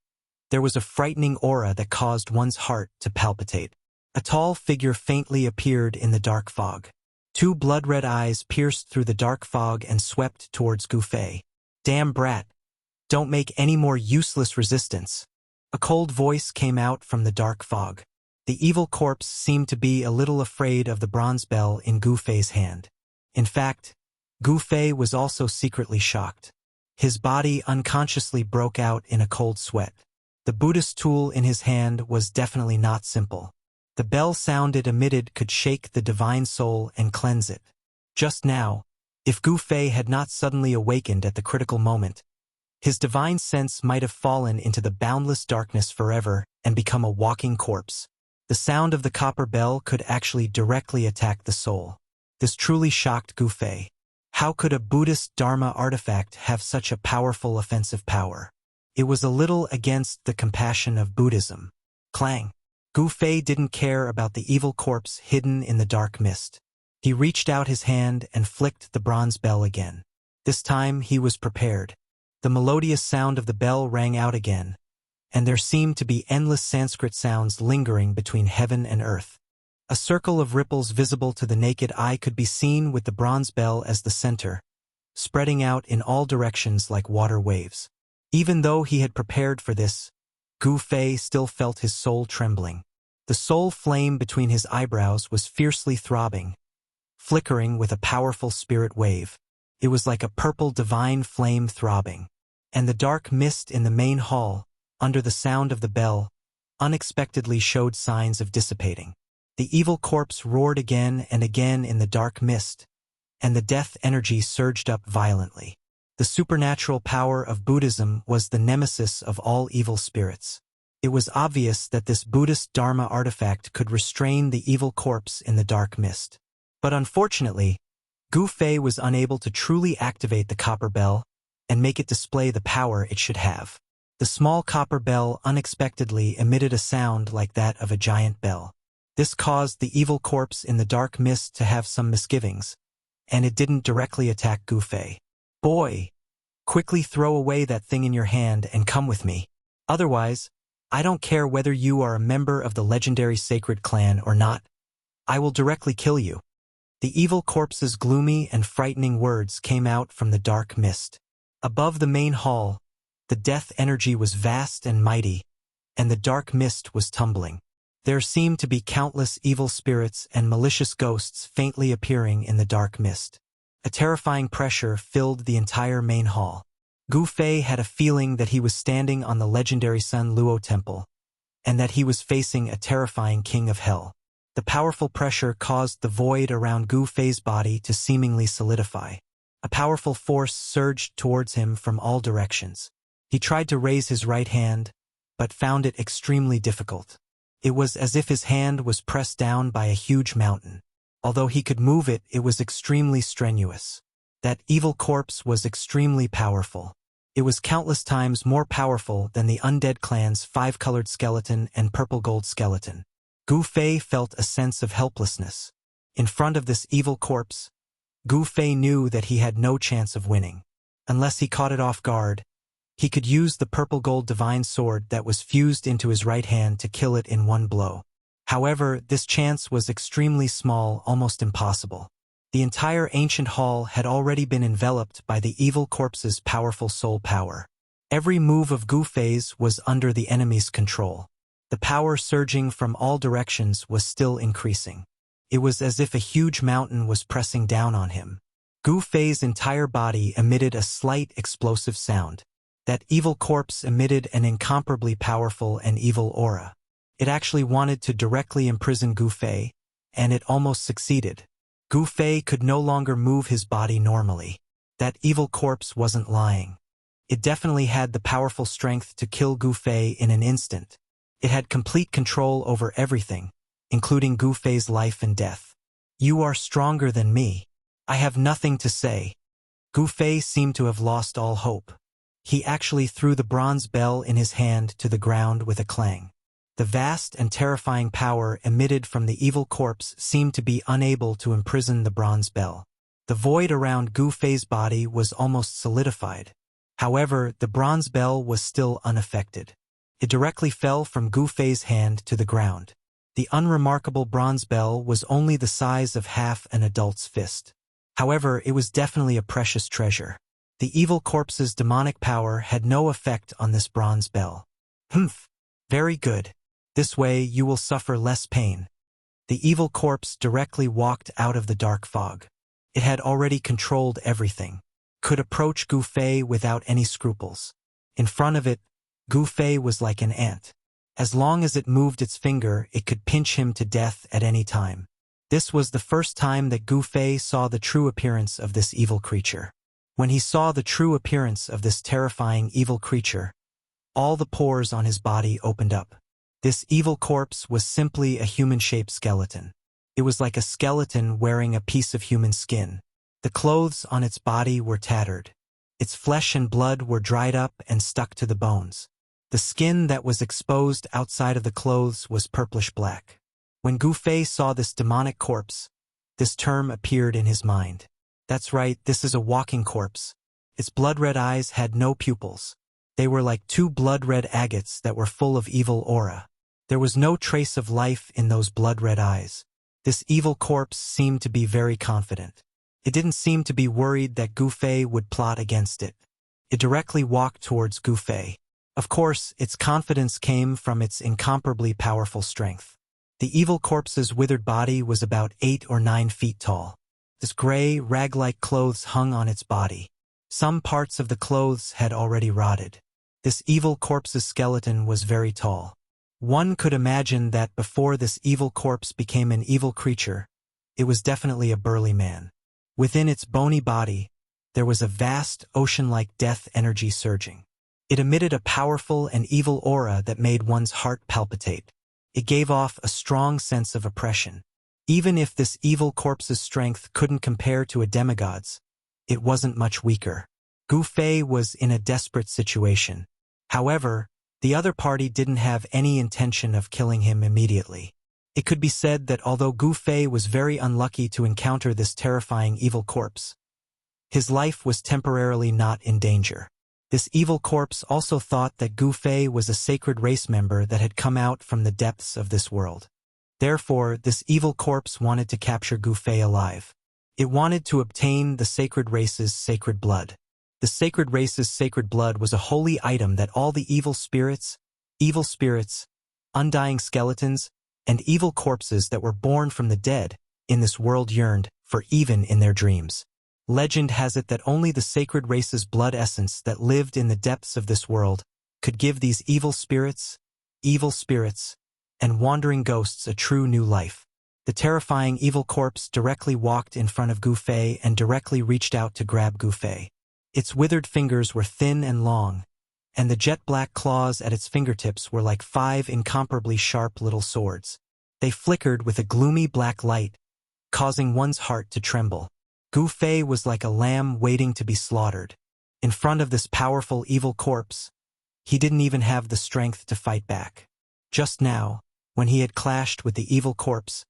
there was a frightening aura that caused one's heart to palpitate. A tall figure faintly appeared in the dark fog. Two blood-red eyes pierced through the dark fog and swept towards Gu Fei. "Damn brat! Don't make any more useless resistance." A cold voice came out from the dark fog. The evil corpse seemed to be a little afraid of the bronze bell in Gu Fei's hand. In fact, Gu Fei was also secretly shocked. His body unconsciously broke out in a cold sweat. The Buddhist tool in his hand was definitely not simple. The bell sound it emitted could shake the divine soul and cleanse it. Just now, if Gu Fei had not suddenly awakened at the critical moment, his divine sense might have fallen into the boundless darkness forever and become a walking corpse. The sound of the copper bell could actually directly attack the soul. This truly shocked Gu Fei. How could a Buddhist Dharma artifact have such a powerful offensive power? It was a little against the compassion of Buddhism. Clang! Gu Fei didn't care about the evil corpse hidden in the dark mist. He reached out his hand and flicked the bronze bell again. This time he was prepared. The melodious sound of the bell rang out again, and there seemed to be endless Sanskrit sounds lingering between heaven and earth. A circle of ripples visible to the naked eye could be seen with the bronze bell as the center, spreading out in all directions like water waves. Even though he had prepared for this, Gu Fei still felt his soul trembling. The soul flame between his eyebrows was fiercely throbbing, flickering with a powerful spirit wave. It was like a purple divine flame throbbing. And the dark mist in the main hall, under the sound of the bell, unexpectedly showed signs of dissipating. The evil corpse roared again and again in the dark mist, and the death energy surged up violently. The supernatural power of Buddhism was the nemesis of all evil spirits. It was obvious that this Buddhist Dharma artifact could restrain the evil corpse in the dark mist. But unfortunately, Gu Fei was unable to truly activate the copper bell and make it display the power it should have. The small copper bell unexpectedly emitted a sound like that of a giant bell. This caused the evil corpse in the dark mist to have some misgivings, and it didn't directly attack Gu Fei. "Boy, quickly throw away that thing in your hand and come with me. Otherwise, I don't care whether you are a member of the legendary sacred clan or not. I will directly kill you." The evil corpse's gloomy and frightening words came out from the dark mist. Above the main hall, the death energy was vast and mighty, and the dark mist was tumbling. There seemed to be countless evil spirits and malicious ghosts faintly appearing in the dark mist. A terrifying pressure filled the entire main hall. Gu Fei had a feeling that he was standing on the legendary Sun Luo Temple, and that he was facing a terrifying king of hell. The powerful pressure caused the void around Gu Fei's body to seemingly solidify. A powerful force surged towards him from all directions. He tried to raise his right hand, but found it extremely difficult. It was as if his hand was pressed down by a huge mountain. Although he could move it, it was extremely strenuous. That evil corpse was extremely powerful. It was countless times more powerful than the undead clan's 5-colored skeleton and purple gold skeleton. Gu Fei felt a sense of helplessness. In front of this evil corpse, Gu Fei knew that he had no chance of winning. Unless he caught it off guard, he could use the purple gold divine sword that was fused into his right hand to kill it in one blow. However, this chance was extremely small, almost impossible. The entire ancient hall had already been enveloped by the evil corpse's powerful soul power. Every move of Gu Fei's was under the enemy's control. The power surging from all directions was still increasing. It was as if a huge mountain was pressing down on him. Gu Fei's entire body emitted a slight explosive sound. That evil corpse emitted an incomparably powerful and evil aura. It actually wanted to directly imprison Gu Fei, and it almost succeeded. Gu Fei could no longer move his body normally. That evil corpse wasn't lying. It definitely had the powerful strength to kill Gu Fei in an instant. It had complete control over everything, including Gu Fei's life and death. "You are stronger than me. I have nothing to say." Gu Fei seemed to have lost all hope. He actually threw the bronze bell in his hand to the ground with a clang. The vast and terrifying power emitted from the evil corpse seemed to be unable to imprison the bronze bell. The void around Gu Fei's body was almost solidified. However, the bronze bell was still unaffected. It directly fell from Gu Fei's hand to the ground. The unremarkable bronze bell was only the size of half an adult's fist. However, it was definitely a precious treasure. The evil corpse's demonic power had no effect on this bronze bell. "Humph. Very good. This way you will suffer less pain." The evil corpse directly walked out of the dark fog. It had already controlled everything. Could approach Gu Fei without any scruples. In front of it, Gu Fei was like an ant. As long as it moved its finger, it could pinch him to death at any time. This was the first time that Gu Fei saw the true appearance of this evil creature. When he saw the true appearance of this terrifying evil creature, all the pores on his body opened up. This evil corpse was simply a human-shaped skeleton. It was like a skeleton wearing a piece of human skin. The clothes on its body were tattered. Its flesh and blood were dried up and stuck to the bones. The skin that was exposed outside of the clothes was purplish-black. When Gu Fei saw this demonic corpse, this term appeared in his mind. That's right, this is a walking corpse. Its blood-red eyes had no pupils. They were like two blood-red agates that were full of evil aura. There was no trace of life in those blood-red eyes. This evil corpse seemed to be very confident. It didn't seem to be worried that Gu Fei would plot against it. It directly walked towards Gu Fei. Of course, its confidence came from its incomparably powerful strength. The evil corpse's withered body was about 8 or 9 feet tall. This gray, rag-like clothes hung on its body. Some parts of the clothes had already rotted. This evil corpse's skeleton was very tall. One could imagine that before this evil corpse became an evil creature, it was definitely a burly man. Within its bony body, there was a vast, ocean-like death energy surging. It emitted a powerful and evil aura that made one's heart palpitate. It gave off a strong sense of oppression. Even if this evil corpse's strength couldn't compare to a demigod's, it wasn't much weaker. Gu Fei was in a desperate situation. However, the other party didn't have any intention of killing him immediately. It could be said that although Gu Fei was very unlucky to encounter this terrifying evil corpse, his life was temporarily not in danger. This evil corpse also thought that Gu Fei was a sacred race member that had come out from the depths of this world. Therefore, this evil corpse wanted to capture Gu Fei alive. It wanted to obtain the sacred race's sacred blood. The sacred race's sacred blood was a holy item that all the evil spirits, undying skeletons, and evil corpses that were born from the dead in this world yearned for, even in their dreams. Legend has it that only the sacred race's blood essence that lived in the depths of this world could give these evil spirits, evil spirits, and wandering ghosts a true new life. The terrifying evil corpse directly walked in front of Gu Fei and directly reached out to grab Gu Fei. Its withered fingers were thin and long, and the jet-black claws at its fingertips were like 5 incomparably sharp little swords. They flickered with a gloomy black light, causing one's heart to tremble. Gu Fei was like a lamb waiting to be slaughtered. In front of this powerful evil corpse, he didn't even have the strength to fight back. Just now, when he had clashed with the evil corpse,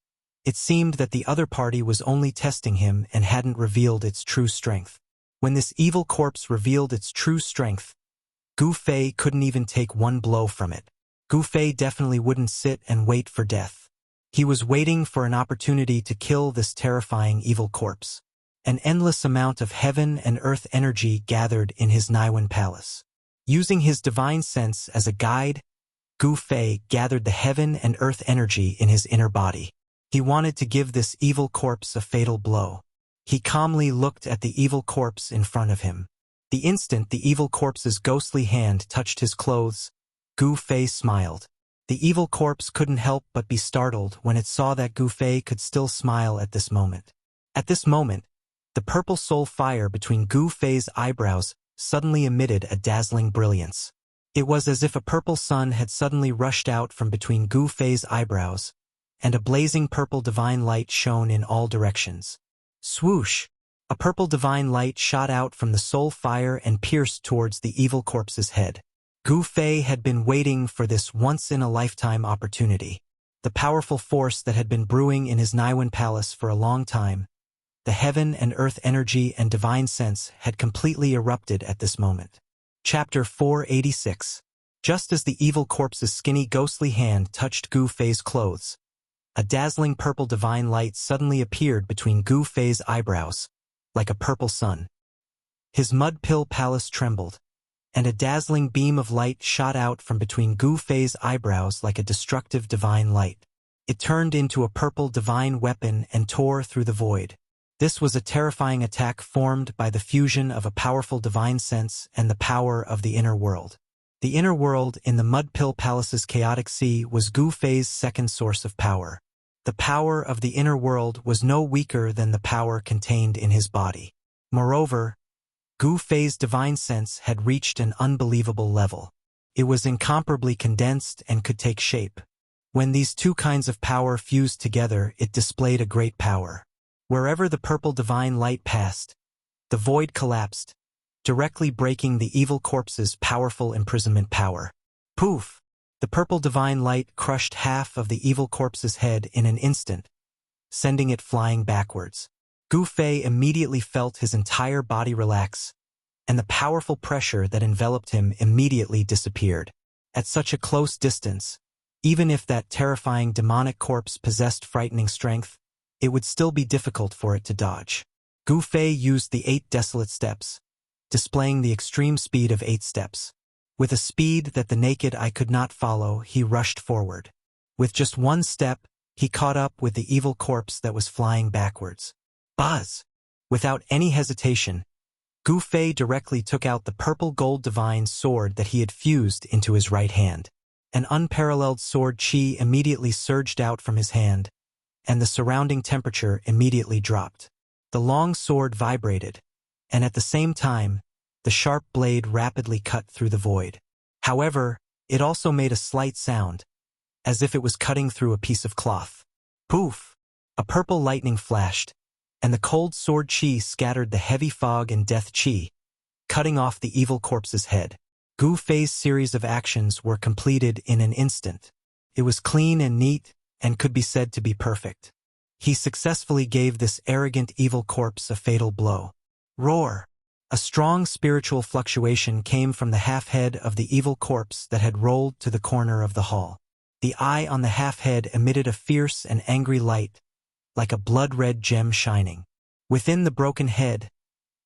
it seemed that the other party was only testing him and hadn't revealed its true strength. When this evil corpse revealed its true strength, Gu Fei couldn't even take one blow from it. Gu Fei definitely wouldn't sit and wait for death. He was waiting for an opportunity to kill this terrifying evil corpse. An endless amount of heaven and earth energy gathered in his Naiwen palace. Using his divine sense as a guide, Gu Fei gathered the heaven and earth energy in his inner body. He wanted to give this evil corpse a fatal blow. He calmly looked at the evil corpse in front of him. The instant the evil corpse's ghostly hand touched his clothes, Gu Fei smiled. The evil corpse couldn't help but be startled when it saw that Gu Fei could still smile at this moment. At this moment, the purple soul fire between Gu Fei's eyebrows suddenly emitted a dazzling brilliance. It was as if a purple sun had suddenly rushed out from between Gu Fei's eyebrows, and a blazing purple divine light shone in all directions. Swoosh! A purple divine light shot out from the soul fire and pierced towards the evil corpse's head. Gu Fei had been waiting for this once-in-a-lifetime opportunity. The powerful force that had been brewing in his Naiwen palace for a long time, the heaven and earth energy and divine sense had completely erupted at this moment. Chapter 486. Just as the evil corpse's skinny ghostly hand touched Gu Fei's clothes, a dazzling purple divine light suddenly appeared between Gu Fei's eyebrows, like a purple sun. His mud pill palace trembled, and a dazzling beam of light shot out from between Gu Fei's eyebrows like a destructive divine light. It turned into a purple divine weapon and tore through the void. This was a terrifying attack formed by the fusion of a powerful divine sense and the power of the inner world. The inner world in the Mud Pill Palace's chaotic sea was Gu Fei's second source of power. The power of the inner world was no weaker than the power contained in his body. Moreover, Gu Fei's divine sense had reached an unbelievable level. It was incomparably condensed and could take shape. When these two kinds of power fused together, it displayed a great power. Wherever the purple divine light passed, the void collapsed, directly breaking the evil corpse's powerful imprisonment power. Poof! The purple divine light crushed half of the evil corpse's head in an instant, sending it flying backwards. Gu Fei immediately felt his entire body relax, and the powerful pressure that enveloped him immediately disappeared. At such a close distance, even if that terrifying demonic corpse possessed frightening strength, it would still be difficult for it to dodge. Gu Fei used the 8 desolate steps, displaying the extreme speed of 8 steps. With a speed that the naked eye could not follow, he rushed forward. With just one step, he caught up with the evil corpse that was flying backwards. Buzz! Without any hesitation, Gu Fei directly took out the purple gold divine sword that he had fused into his right hand. An unparalleled sword chi immediately surged out from his hand, and the surrounding temperature immediately dropped. The long sword vibrated, and at the same time, the sharp blade rapidly cut through the void. However, it also made a slight sound, as if it was cutting through a piece of cloth. Poof! A purple lightning flashed, and the cold sword chi scattered the heavy fog and death chi, cutting off the evil corpse's head. Gu Fei's series of actions were completed in an instant. It was clean and neat, and could be said to be perfect. He successfully gave this arrogant evil corpse a fatal blow. Roar! A strong spiritual fluctuation came from the half-head of the evil corpse that had rolled to the corner of the hall. The eye on the half-head emitted a fierce and angry light, like a blood-red gem shining. Within the broken head,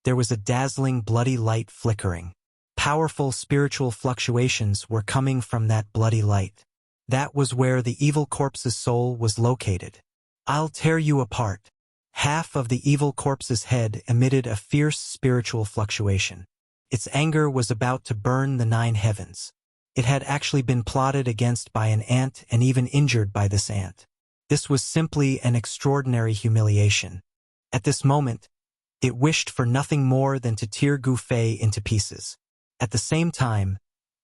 there was a dazzling bloody light flickering. Powerful spiritual fluctuations were coming from that bloody light. That was where the evil corpse's soul was located. I'll tear you apart. Half of the evil corpse's head emitted a fierce spiritual fluctuation. Its anger was about to burn the 9 heavens. It had actually been plotted against by an ant and even injured by this ant. This was simply an extraordinary humiliation. At this moment, it wished for nothing more than to tear Gu Fei into pieces. At the same time,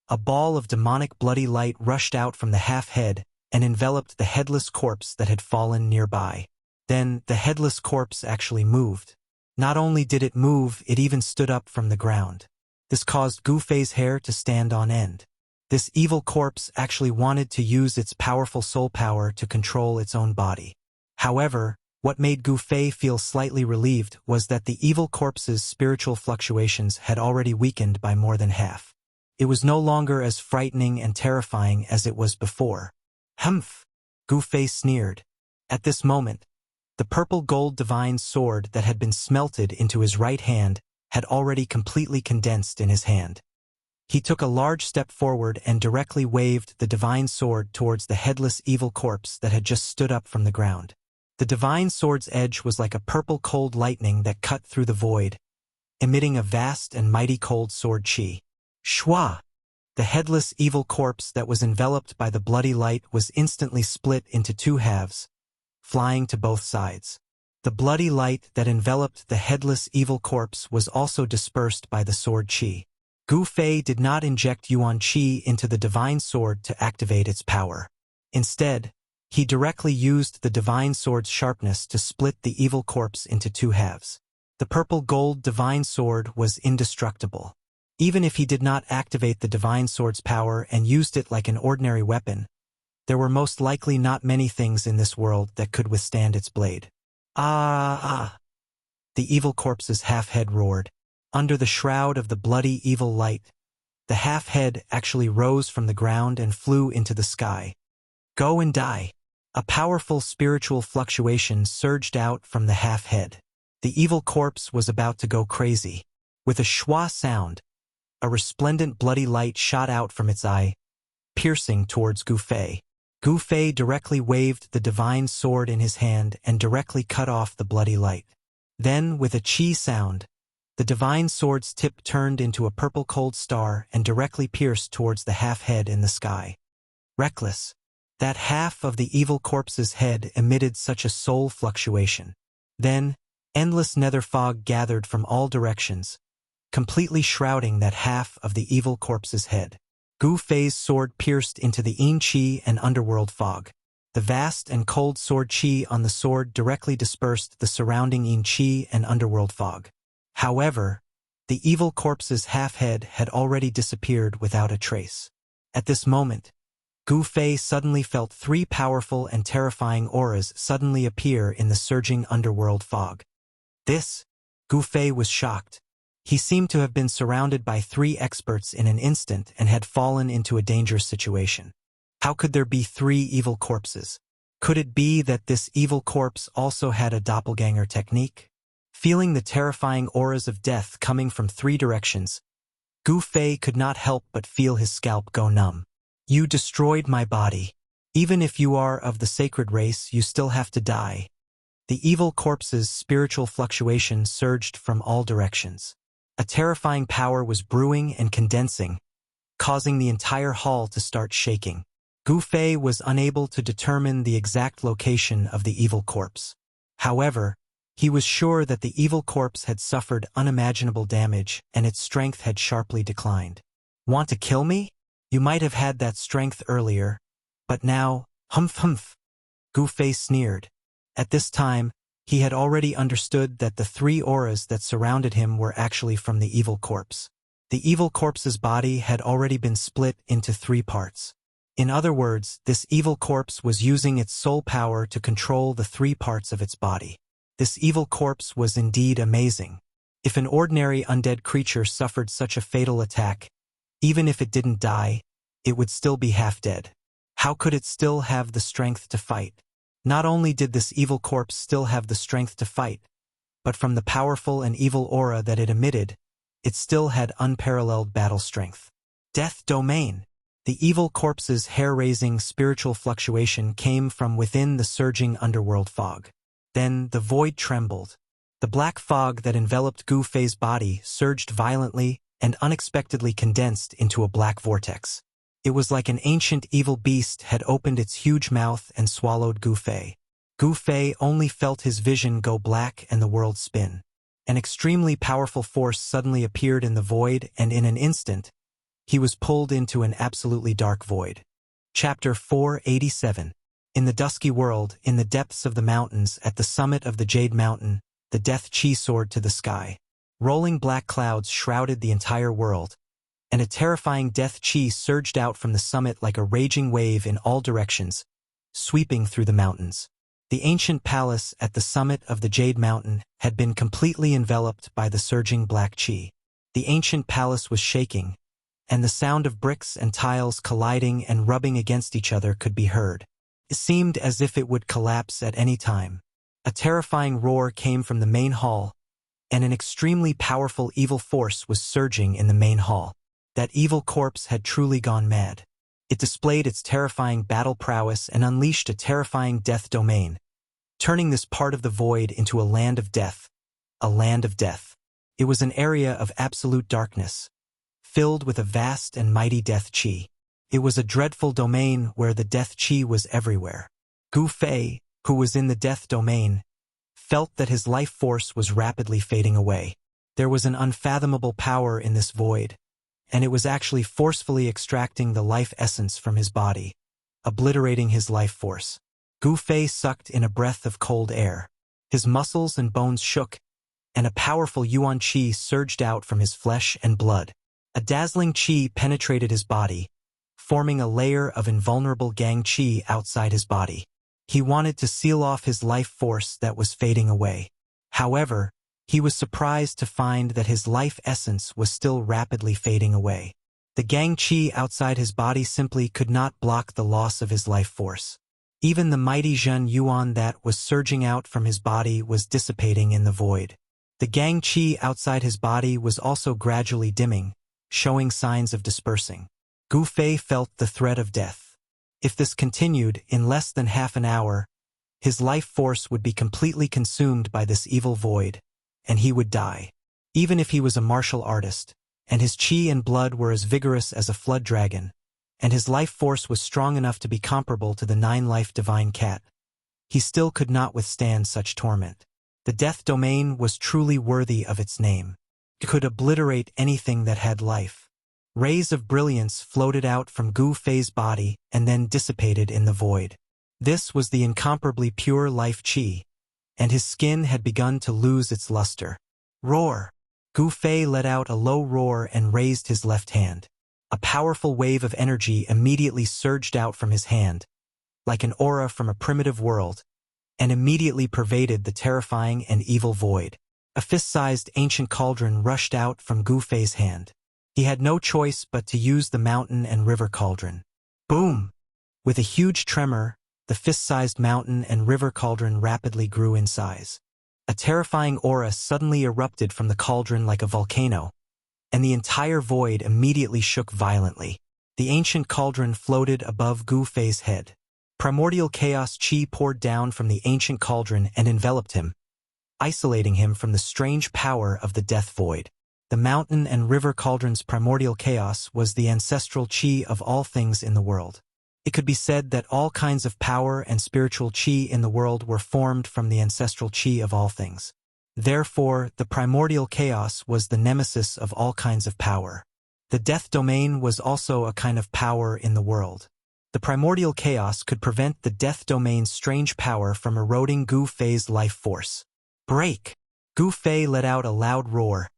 a ball of demonic bloody light rushed out from the half-head and enveloped the headless corpse that had fallen nearby. Then, the headless corpse actually moved. Not only did it move, it even stood up from the ground. This caused Gu Fei's hair to stand on end. This evil corpse actually wanted to use its powerful soul power to control its own body. However, what made Gu Fei feel slightly relieved was that the evil corpse's spiritual fluctuations had already weakened by more than half. It was no longer as frightening and terrifying as it was before. Humph! Gu Fei sneered. At this moment, the purple gold divine sword that had been smelted into his right hand had already completely condensed in his hand. He took a large step forward and directly waved the divine sword towards the headless evil corpse that had just stood up from the ground. The divine sword's edge was like a purple cold lightning that cut through the void, emitting a vast and mighty cold sword chi. Shwa! The headless evil corpse that was enveloped by the bloody light was instantly split into two halves, flying to both sides. The bloody light that enveloped the headless evil corpse was also dispersed by the sword chi. Gu Fei did not inject Yuan Qi into the divine sword to activate its power. Instead, he directly used the divine sword's sharpness to split the evil corpse into two halves. The purple gold divine sword was indestructible. Even if he did not activate the divine sword's power and used it like an ordinary weapon, there were most likely not many things in this world that could withstand its blade. Ah! The evil corpse's half-head roared. Under the shroud of the bloody evil light, the half-head actually rose from the ground and flew into the sky. Go and die! A powerful spiritual fluctuation surged out from the half-head. The evil corpse was about to go crazy. With a schwa sound, a resplendent bloody light shot out from its eye, piercing towards Gu Fei. Gu Fei directly waved the divine sword in his hand and directly cut off the bloody light. Then, with a chi sound, the divine sword's tip turned into a purple cold star and directly pierced towards the half-head in the sky. Reckless, that half of the evil corpse's head emitted such a soul fluctuation. Then, endless nether fog gathered from all directions, completely shrouding that half of the evil corpse's head. Gu Fei's sword pierced into the yin qi and underworld fog. The vast and cold sword qi on the sword directly dispersed the surrounding yin qi and underworld fog. However, the evil corpse's half-head had already disappeared without a trace. At this moment, Gu Fei suddenly felt three powerful and terrifying auras suddenly appear in the surging underworld fog. Gu Fei was shocked. He seemed to have been surrounded by three experts in an instant and had fallen into a dangerous situation. How could there be three evil corpses? Could it be that this evil corpse also had a doppelganger technique? Feeling the terrifying auras of death coming from three directions, Gu Fei could not help but feel his scalp go numb. You destroyed my body. Even if you are of the sacred race, you still have to die. The evil corpse's spiritual fluctuation surged from all directions. A terrifying power was brewing and condensing, causing the entire hall to start shaking. Gu Fei was unable to determine the exact location of the evil corpse. However, he was sure that the evil corpse had suffered unimaginable damage and its strength had sharply declined. Want to kill me? You might have had that strength earlier, but now, humph! Gu Fei sneered. At this time, he had already understood that the three auras that surrounded him were actually from the evil corpse. The evil corpse's body had already been split into three parts. In other words, this evil corpse was using its soul power to control the three parts of its body. This evil corpse was indeed amazing. If an ordinary undead creature suffered such a fatal attack, even if it didn't die, it would still be half dead. How could it still have the strength to fight? Not only did this evil corpse still have the strength to fight, but from the powerful and evil aura that it emitted, it still had unparalleled battle strength. Death Domain. The evil corpse's hair-raising spiritual fluctuation came from within the surging underworld fog. Then the void trembled. The black fog that enveloped Gu Fei's body surged violently and unexpectedly condensed into a black vortex. It was like an ancient evil beast had opened its huge mouth and swallowed Gu Fei. Gu Fei only felt his vision go black and the world spin. An extremely powerful force suddenly appeared in the void, and in an instant, he was pulled into an absolutely dark void. Chapter 487. In the dusky world, in the depths of the mountains, at the summit of the Jade Mountain, the death chi soared to the sky. Rolling black clouds shrouded the entire world, and a terrifying death chi surged out from the summit like a raging wave in all directions, sweeping through the mountains. The ancient palace at the summit of the Jade Mountain had been completely enveloped by the surging black chi. The ancient palace was shaking, and the sound of bricks and tiles colliding and rubbing against each other could be heard. It seemed as if it would collapse at any time. A terrifying roar came from the main hall, and an extremely powerful evil force was surging in the main hall. That evil corpse had truly gone mad. It displayed its terrifying battle prowess and unleashed a terrifying death domain, turning this part of the void into a land of death. A land of death. It was an area of absolute darkness, filled with a vast and mighty death chi. It was a dreadful domain where the death chi was everywhere. Gu Fei, who was in the death domain, felt that his life force was rapidly fading away. There was an unfathomable power in this void, and it was actually forcefully extracting the life essence from his body, obliterating his life force. Gu Fei sucked in a breath of cold air. His muscles and bones shook, and a powerful yuan chi surged out from his flesh and blood. A dazzling chi penetrated his body, forming a layer of invulnerable gang chi outside his body. He wanted to seal off his life force that was fading away. However, he was surprised to find that his life essence was still rapidly fading away. The gang chi outside his body simply could not block the loss of his life force. Even the mighty Zhen Yuan that was surging out from his body was dissipating in the void. The gang chi outside his body was also gradually dimming, showing signs of dispersing. Gu Fei felt the threat of death. If this continued, in less than half an hour, his life force would be completely consumed by this evil void, and he would die. Even if he was a martial artist, and his chi and blood were as vigorous as a flood dragon, and his life force was strong enough to be comparable to the 9-life divine cat, he still could not withstand such torment. The death domain was truly worthy of its name. It could obliterate anything that had life. Rays of brilliance floated out from Gu Fei's body and then dissipated in the void. This was the incomparably pure life chi, and his skin had begun to lose its luster. Roar! Gu Fei let out a low roar and raised his left hand. A powerful wave of energy immediately surged out from his hand, like an aura from a primitive world, and immediately pervaded the terrifying and evil void. A fist-sized ancient cauldron rushed out from Gu Fei's hand. He had no choice but to use the mountain and river cauldron. Boom! With a huge tremor, the fist-sized mountain and river cauldron rapidly grew in size. A terrifying aura suddenly erupted from the cauldron like a volcano, and the entire void immediately shook violently. The ancient cauldron floated above Gu Fei's head. Primordial chaos chi poured down from the ancient cauldron and enveloped him, isolating him from the strange power of the death void. The mountain and river cauldron's primordial chaos was the ancestral chi of all things in the world. It could be said that all kinds of power and spiritual chi in the world were formed from the ancestral chi of all things. Therefore, the primordial chaos was the nemesis of all kinds of power. The death domain was also a kind of power in the world. The primordial chaos could prevent the death domain's strange power from eroding Gu Fei's life force. Break! Gu Fei let out a loud roar,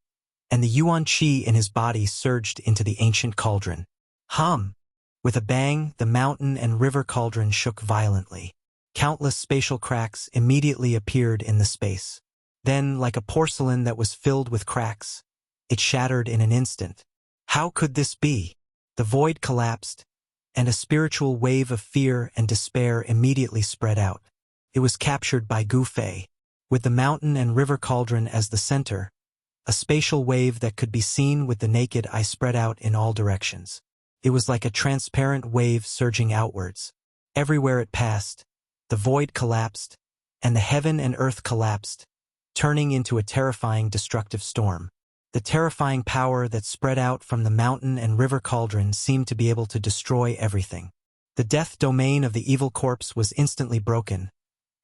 and the yuan chi in his body surged into the ancient cauldron. Hum! With a bang, the mountain and river cauldron shook violently. Countless spatial cracks immediately appeared in the space. Then, like a porcelain that was filled with cracks, it shattered in an instant. How could this be? The void collapsed, and a spiritual wave of fear and despair immediately spread out. It was captured by Gu Fei. With the mountain and river cauldron as the center, a spatial wave that could be seen with the naked eye spread out in all directions. It was like a transparent wave surging outwards. Everywhere it passed, the void collapsed, and the heaven and earth collapsed, turning into a terrifying destructive storm. The terrifying power that spread out from the mountain and river cauldron seemed to be able to destroy everything. The death domain of the evil corpse was instantly broken,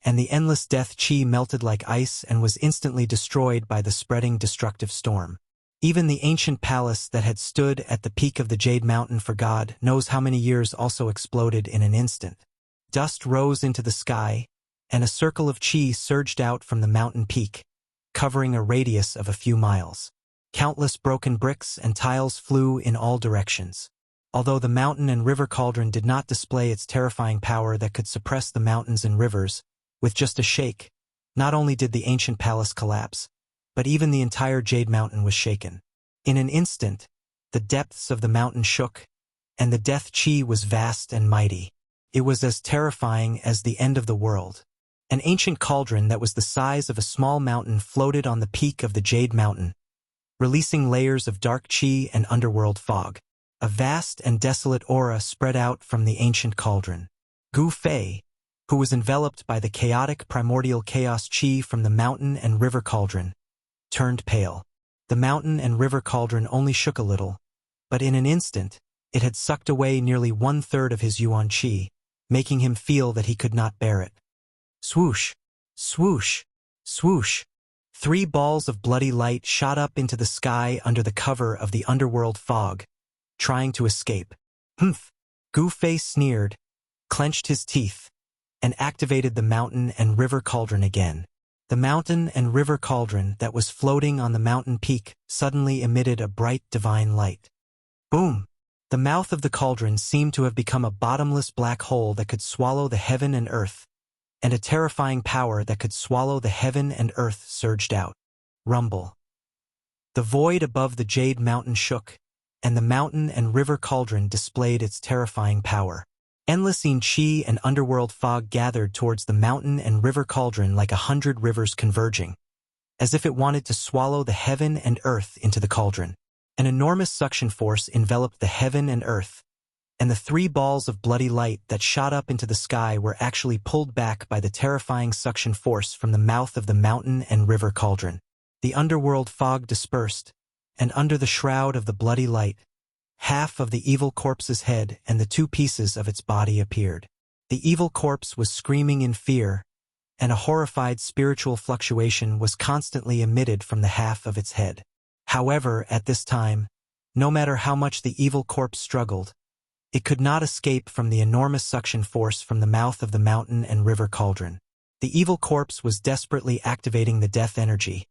and the endless death chi melted like ice and was instantly destroyed by the spreading destructive storm. Even the ancient palace that had stood at the peak of the Jade Mountain for God knows how many years also exploded in an instant. Dust rose into the sky, and a circle of chi surged out from the mountain peak, covering a radius of a few miles. Countless broken bricks and tiles flew in all directions. Although the mountain and river cauldron did not display its terrifying power that could suppress the mountains and rivers, with just a shake, not only did the ancient palace collapse, but even the entire Jade Mountain was shaken. In an instant, the depths of the mountain shook, and the death chi was vast and mighty. It was as terrifying as the end of the world. An ancient cauldron that was the size of a small mountain floated on the peak of the Jade Mountain, releasing layers of dark chi and underworld fog. A vast and desolate aura spread out from the ancient cauldron. Gu Fei, who was enveloped by the chaotic primordial chaos chi from the mountain and river cauldron, turned pale. The mountain and river cauldron only shook a little, but in an instant, it had sucked away nearly 1/3 of his yuan chi, making him feel that he could not bear it. Swoosh! Swoosh! Swoosh! 3 balls of bloody light shot up into the sky under the cover of the underworld fog, trying to escape. Humph! Gu Fei sneered, clenched his teeth, and activated the mountain and river cauldron again. The mountain and river cauldron that was floating on the mountain peak suddenly emitted a bright divine light. Boom! The mouth of the cauldron seemed to have become a bottomless black hole that could swallow the heaven and earth, and a terrifying power that could swallow the heaven and earth surged out. Rumble. The void above the Jade Mountain shook, and the mountain and river cauldron displayed its terrifying power. Endless chi and underworld fog gathered towards the mountain and river cauldron like 100 rivers converging, as if it wanted to swallow the heaven and earth into the cauldron. An enormous suction force enveloped the heaven and earth, and the 3 balls of bloody light that shot up into the sky were actually pulled back by the terrifying suction force from the mouth of the mountain and river cauldron. The underworld fog dispersed, and under the shroud of the bloody light, half of the evil corpse's head and the 2 pieces of its body appeared. The evil corpse was screaming in fear, and a horrified spiritual fluctuation was constantly emitted from the half of its head. However, at this time, no matter how much the evil corpse struggled, it could not escape from the enormous suction force from the mouth of the mountain and river cauldron. The evil corpse was desperately activating the death energy,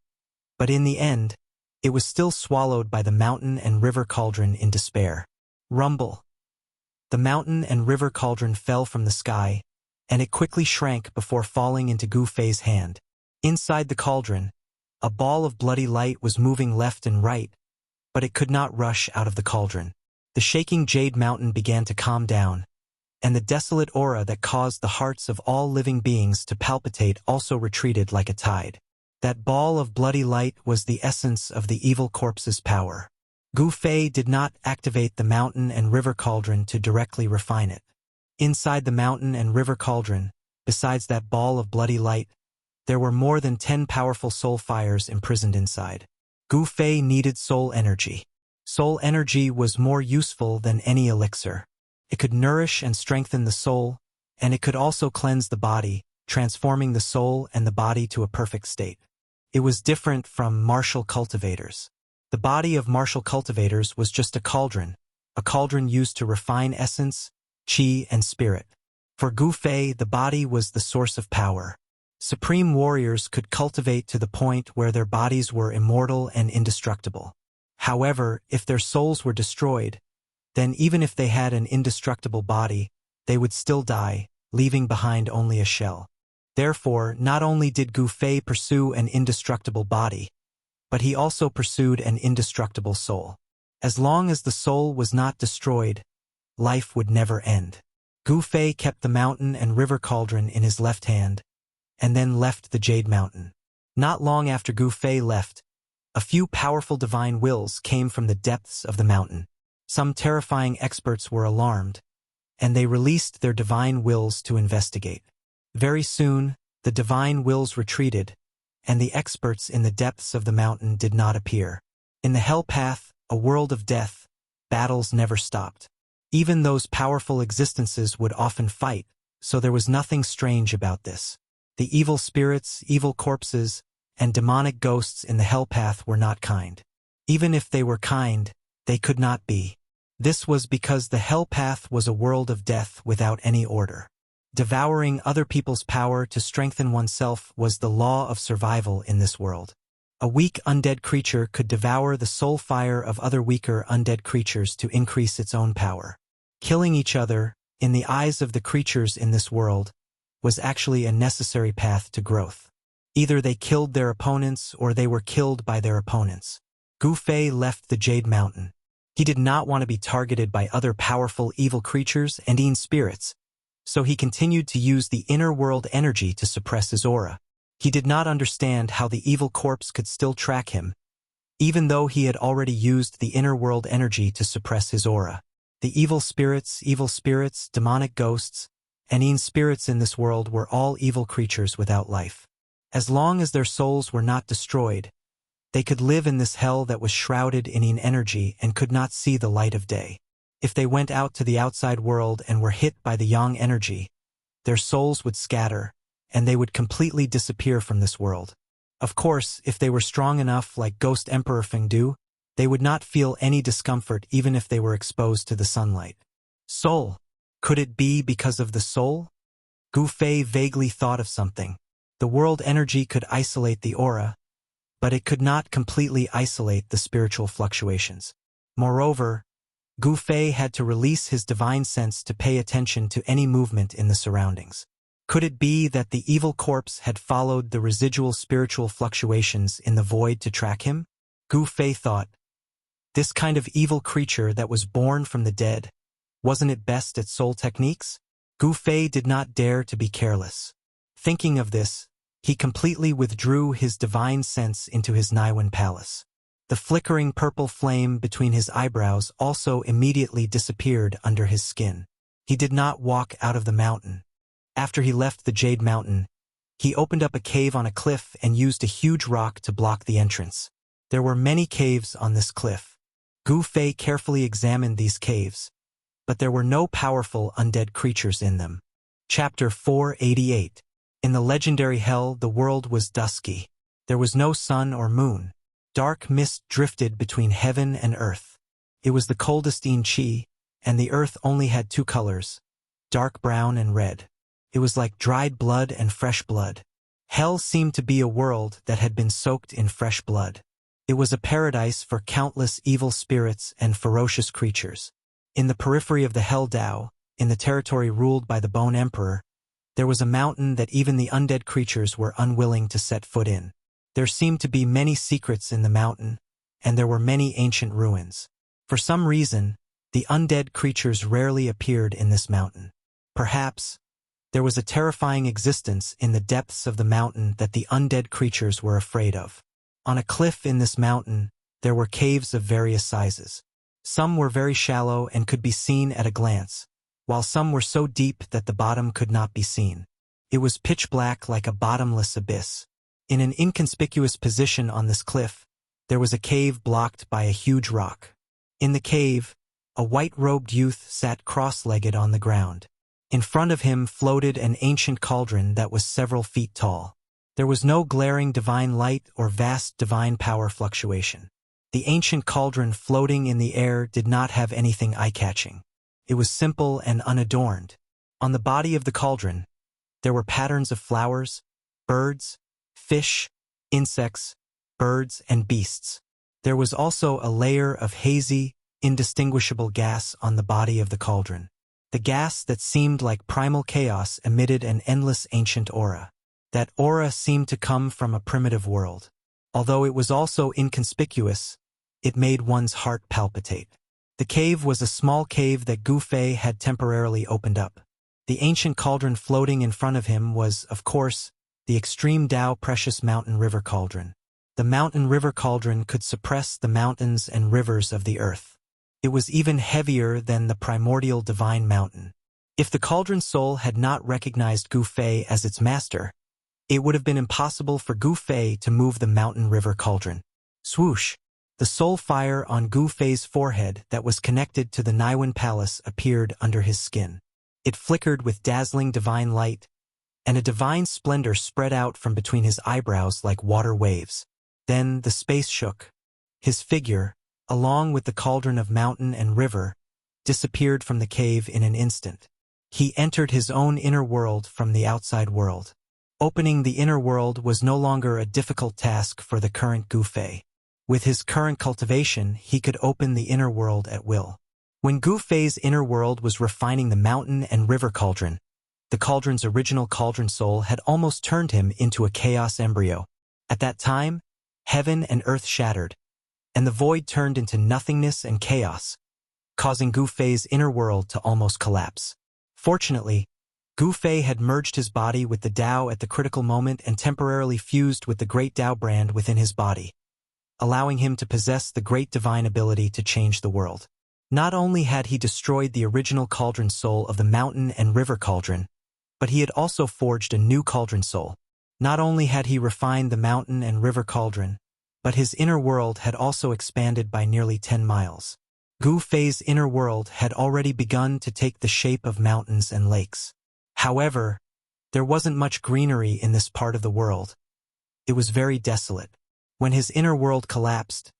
but in the end, it was still swallowed by the mountain and river cauldron in despair. Rumble. The mountain and river cauldron fell from the sky, and it quickly shrank before falling into Gu Fei's hand. Inside the cauldron, a ball of bloody light was moving left and right, but it could not rush out of the cauldron. The shaking Jade Mountain began to calm down, and the desolate aura that caused the hearts of all living beings to palpitate also retreated like a tide. That ball of bloody light was the essence of the evil corpse's power. Gu Fei did not activate the mountain and river cauldron to directly refine it. Inside the mountain and river cauldron, besides that ball of bloody light, there were more than 10 powerful soul fires imprisoned inside. Gu Fei needed soul energy. Soul energy was more useful than any elixir. It could nourish and strengthen the soul, and it could also cleanse the body, transforming the soul and the body to a perfect state. It was different from martial cultivators. The body of martial cultivators was just a cauldron used to refine essence, chi, and spirit. For Gu Fei, the body was the source of power. Supreme warriors could cultivate to the point where their bodies were immortal and indestructible. However, if their souls were destroyed, then even if they had an indestructible body, they would still die, leaving behind only a shell. Therefore, not only did Gu Fei pursue an indestructible body, but he also pursued an indestructible soul. As long as the soul was not destroyed, life would never end. Gu Fei kept the mountain and river cauldron in his left hand, and then left the Jade Mountain. Not long after Gu Fei left, a few powerful divine wills came from the depths of the mountain. Some terrifying experts were alarmed, and they released their divine wills to investigate. Very soon, the divine wills retreated, and the experts in the depths of the mountain did not appear. In the hell path, a world of death, battles never stopped. Even those powerful existences would often fight, so there was nothing strange about this. The evil spirits, evil corpses, and demonic ghosts in the hell path were not kind. Even if they were kind, they could not be. This was because the hell path was a world of death without any order. Devouring other people's power to strengthen oneself was the law of survival in this world. A weak undead creature could devour the soul fire of other weaker undead creatures to increase its own power. Killing each other, in the eyes of the creatures in this world, was actually a necessary path to growth. Either they killed their opponents or they were killed by their opponents. Gu Fei left the Jade Mountain. He did not want to be targeted by other powerful evil creatures and evil spirits, so he continued to use the inner world energy to suppress his aura. He did not understand how the evil corpse could still track him, even though he had already used the inner world energy to suppress his aura. The evil spirits, demonic ghosts, and evil spirits in this world were all evil creatures without life. As long as their souls were not destroyed, they could live in this hell that was shrouded in evil energy and could not see the light of day. If they went out to the outside world and were hit by the yang energy, their souls would scatter, and they would completely disappear from this world. Of course, if they were strong enough like Ghost Emperor Fengdu, they would not feel any discomfort even if they were exposed to the sunlight. Soul. Could it be because of the soul? Gu Fei vaguely thought of something. The world energy could isolate the aura, but it could not completely isolate the spiritual fluctuations. Moreover, Gu Fei had to release his divine sense to pay attention to any movement in the surroundings. Could it be that the evil corpse had followed the residual spiritual fluctuations in the void to track him? Gu Fei thought, this kind of evil creature that was born from the dead, wasn't it best at soul techniques? Gu Fei did not dare to be careless. Thinking of this, he completely withdrew his divine sense into his Niwen palace. The flickering purple flame between his eyebrows also immediately disappeared under his skin. He did not walk out of the mountain. After he left the Jade Mountain, he opened up a cave on a cliff and used a huge rock to block the entrance. There were many caves on this cliff. Gu Fei carefully examined these caves, but there were no powerful undead creatures in them. Chapter 488. In the legendary hell, the world was dusky. There was no sun or moon. Dark mist drifted between heaven and earth. It was the coldest in Qi, and the earth only had two colors, dark brown and red. It was like dried blood and fresh blood. Hell seemed to be a world that had been soaked in fresh blood. It was a paradise for countless evil spirits and ferocious creatures. In the periphery of the Hell Dao, in the territory ruled by the Bone Emperor, there was a mountain that even the undead creatures were unwilling to set foot in. There seemed to be many secrets in the mountain, and there were many ancient ruins. For some reason, the undead creatures rarely appeared in this mountain. Perhaps, there was a terrifying existence in the depths of the mountain that the undead creatures were afraid of. On a cliff in this mountain, there were caves of various sizes. Some were very shallow and could be seen at a glance, while some were so deep that the bottom could not be seen. It was pitch black like a bottomless abyss. In an inconspicuous position on this cliff, there was a cave blocked by a huge rock. In the cave, a white-robed youth sat cross-legged on the ground. In front of him floated an ancient cauldron that was several feet tall. There was no glaring divine light or vast divine power fluctuation. The ancient cauldron floating in the air did not have anything eye-catching. It was simple and unadorned. On the body of the cauldron, there were patterns of flowers, birds, fish, insects, birds, and beasts. There was also a layer of hazy, indistinguishable gas on the body of the cauldron. The gas that seemed like primal chaos emitted an endless ancient aura. That aura seemed to come from a primitive world. Although it was also inconspicuous, it made one's heart palpitate. The cave was a small cave that Gu Fei had temporarily opened up. The ancient cauldron floating in front of him was, of course, the extreme Dao precious mountain river cauldron. The mountain river cauldron could suppress the mountains and rivers of the earth. It was even heavier than the primordial divine mountain. If the cauldron soul had not recognized Gu Fei as its master, it would have been impossible for Gu Fei to move the mountain river cauldron. Swoosh! The soul fire on Gu Fei's forehead that was connected to the Niwen Palace appeared under his skin. It flickered with dazzling divine light, and a divine splendor spread out from between his eyebrows like water waves. Then the space shook. His figure, along with the cauldron of mountain and river, disappeared from the cave in an instant. He entered his own inner world from the outside world. Opening the inner world was no longer a difficult task for the current Gu Fei. With his current cultivation, he could open the inner world at will. When Gu Fei's inner world was refining the mountain and river cauldron, the cauldron's original cauldron soul had almost turned him into a chaos embryo. At that time, heaven and earth shattered, and the void turned into nothingness and chaos, causing Gu Fei's inner world to almost collapse. Fortunately, Gu Fei had merged his body with the Tao at the critical moment and temporarily fused with the great Tao brand within his body, allowing him to possess the great divine ability to change the world. Not only had he destroyed the original cauldron soul of the mountain and river cauldron, but he had also forged a new cauldron soul. Not only had he refined the mountain and river cauldron, but his inner world had also expanded by nearly 10 miles. Gu Fei's inner world had already begun to take the shape of mountains and lakes. However, there wasn't much greenery in this part of the world. It was very desolate. When his inner world collapsed,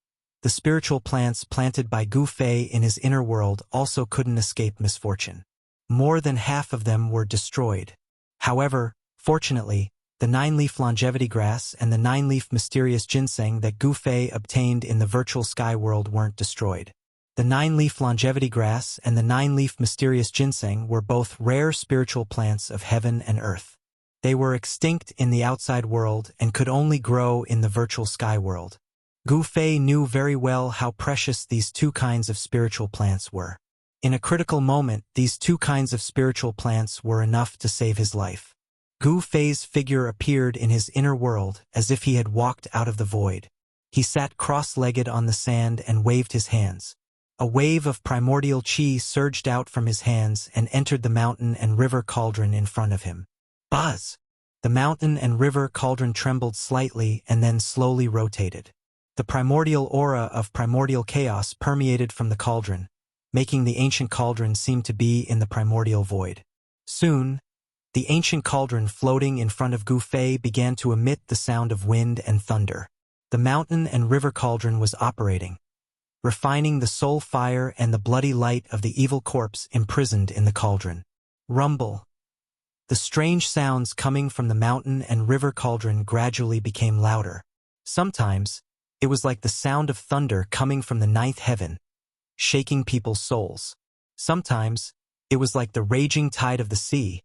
the spiritual plants planted by Gu Fei in his inner world also couldn't escape misfortune. More than half of them were destroyed. However, fortunately, the 9-leaf longevity grass and the 9-leaf mysterious ginseng that Gu Fei obtained in the virtual sky world weren't destroyed. The 9-leaf longevity grass and the 9-leaf mysterious ginseng were both rare spiritual plants of heaven and earth. They were extinct in the outside world and could only grow in the virtual sky world. Gu Fei knew very well how precious these two kinds of spiritual plants were. In a critical moment, these two kinds of spiritual plants were enough to save his life. Gu Fei's figure appeared in his inner world as if he had walked out of the void. He sat cross-legged on the sand and waved his hands. A wave of primordial chi surged out from his hands and entered the mountain and river cauldron in front of him. Buzz! The mountain and river cauldron trembled slightly and then slowly rotated. The primordial aura of primordial chaos permeated from the cauldron, making the ancient cauldron seem to be in the primordial void. Soon, the ancient cauldron floating in front of Gu Fei began to emit the sound of wind and thunder. The mountain and river cauldron was operating, refining the soul fire and the bloody light of the evil corpse imprisoned in the cauldron. Rumble. The strange sounds coming from the mountain and river cauldron gradually became louder. Sometimes, it was like the sound of thunder coming from the 9th heaven, shaking people's souls. Sometimes, it was like the raging tide of the sea,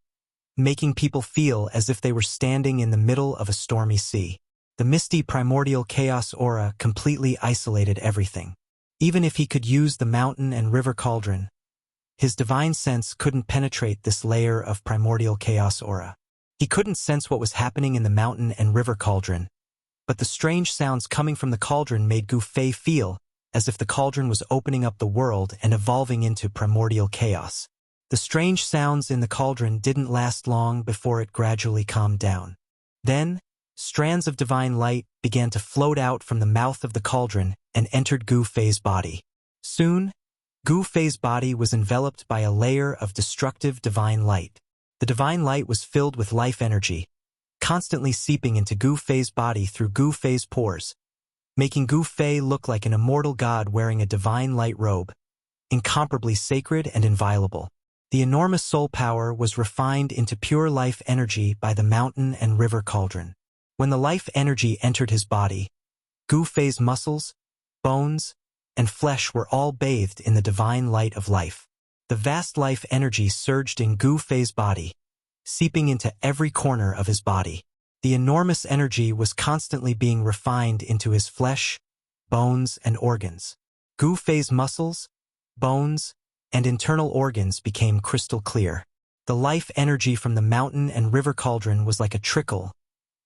making people feel as if they were standing in the middle of a stormy sea. The misty primordial chaos aura completely isolated everything. Even if he could use the mountain and river cauldron, his divine sense couldn't penetrate this layer of primordial chaos aura. He couldn't sense what was happening in the mountain and river cauldron, but the strange sounds coming from the cauldron made Gu Fei feel as if the cauldron was opening up the world and evolving into primordial chaos. The strange sounds in the cauldron didn't last long before it gradually calmed down. Then, strands of divine light began to float out from the mouth of the cauldron and entered Gu Fei's body. Soon, Gu Fei's body was enveloped by a layer of destructive divine light. The divine light was filled with life energy, constantly seeping into Gu Fei's body through Gu Fei's pores, making Gu Fei look like an immortal god wearing a divine light robe, incomparably sacred and inviolable. The enormous soul power was refined into pure life energy by the mountain and river cauldron. When the life energy entered his body, Gu Fei's muscles, bones, and flesh were all bathed in the divine light of life. The vast life energy surged in Gu Fei's body, seeping into every corner of his body. The enormous energy was constantly being refined into his flesh, bones, and organs. Gu Fei's muscles, bones, and internal organs became crystal clear. The life energy from the mountain and river cauldron was like a trickle,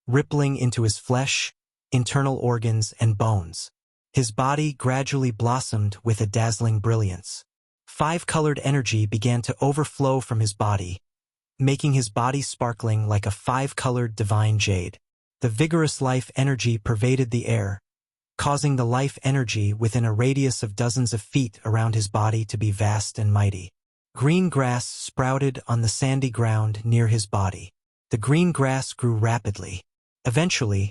rippling into his flesh, internal organs, and bones. His body gradually blossomed with a dazzling brilliance. 5-colored energy began to overflow from his body, making his body sparkling like a 5-colored divine jade. The vigorous life energy pervaded the air, causing the life energy within a radius of dozens of feet around his body to be vast and mighty. Green grass sprouted on the sandy ground near his body. The green grass grew rapidly. Eventually,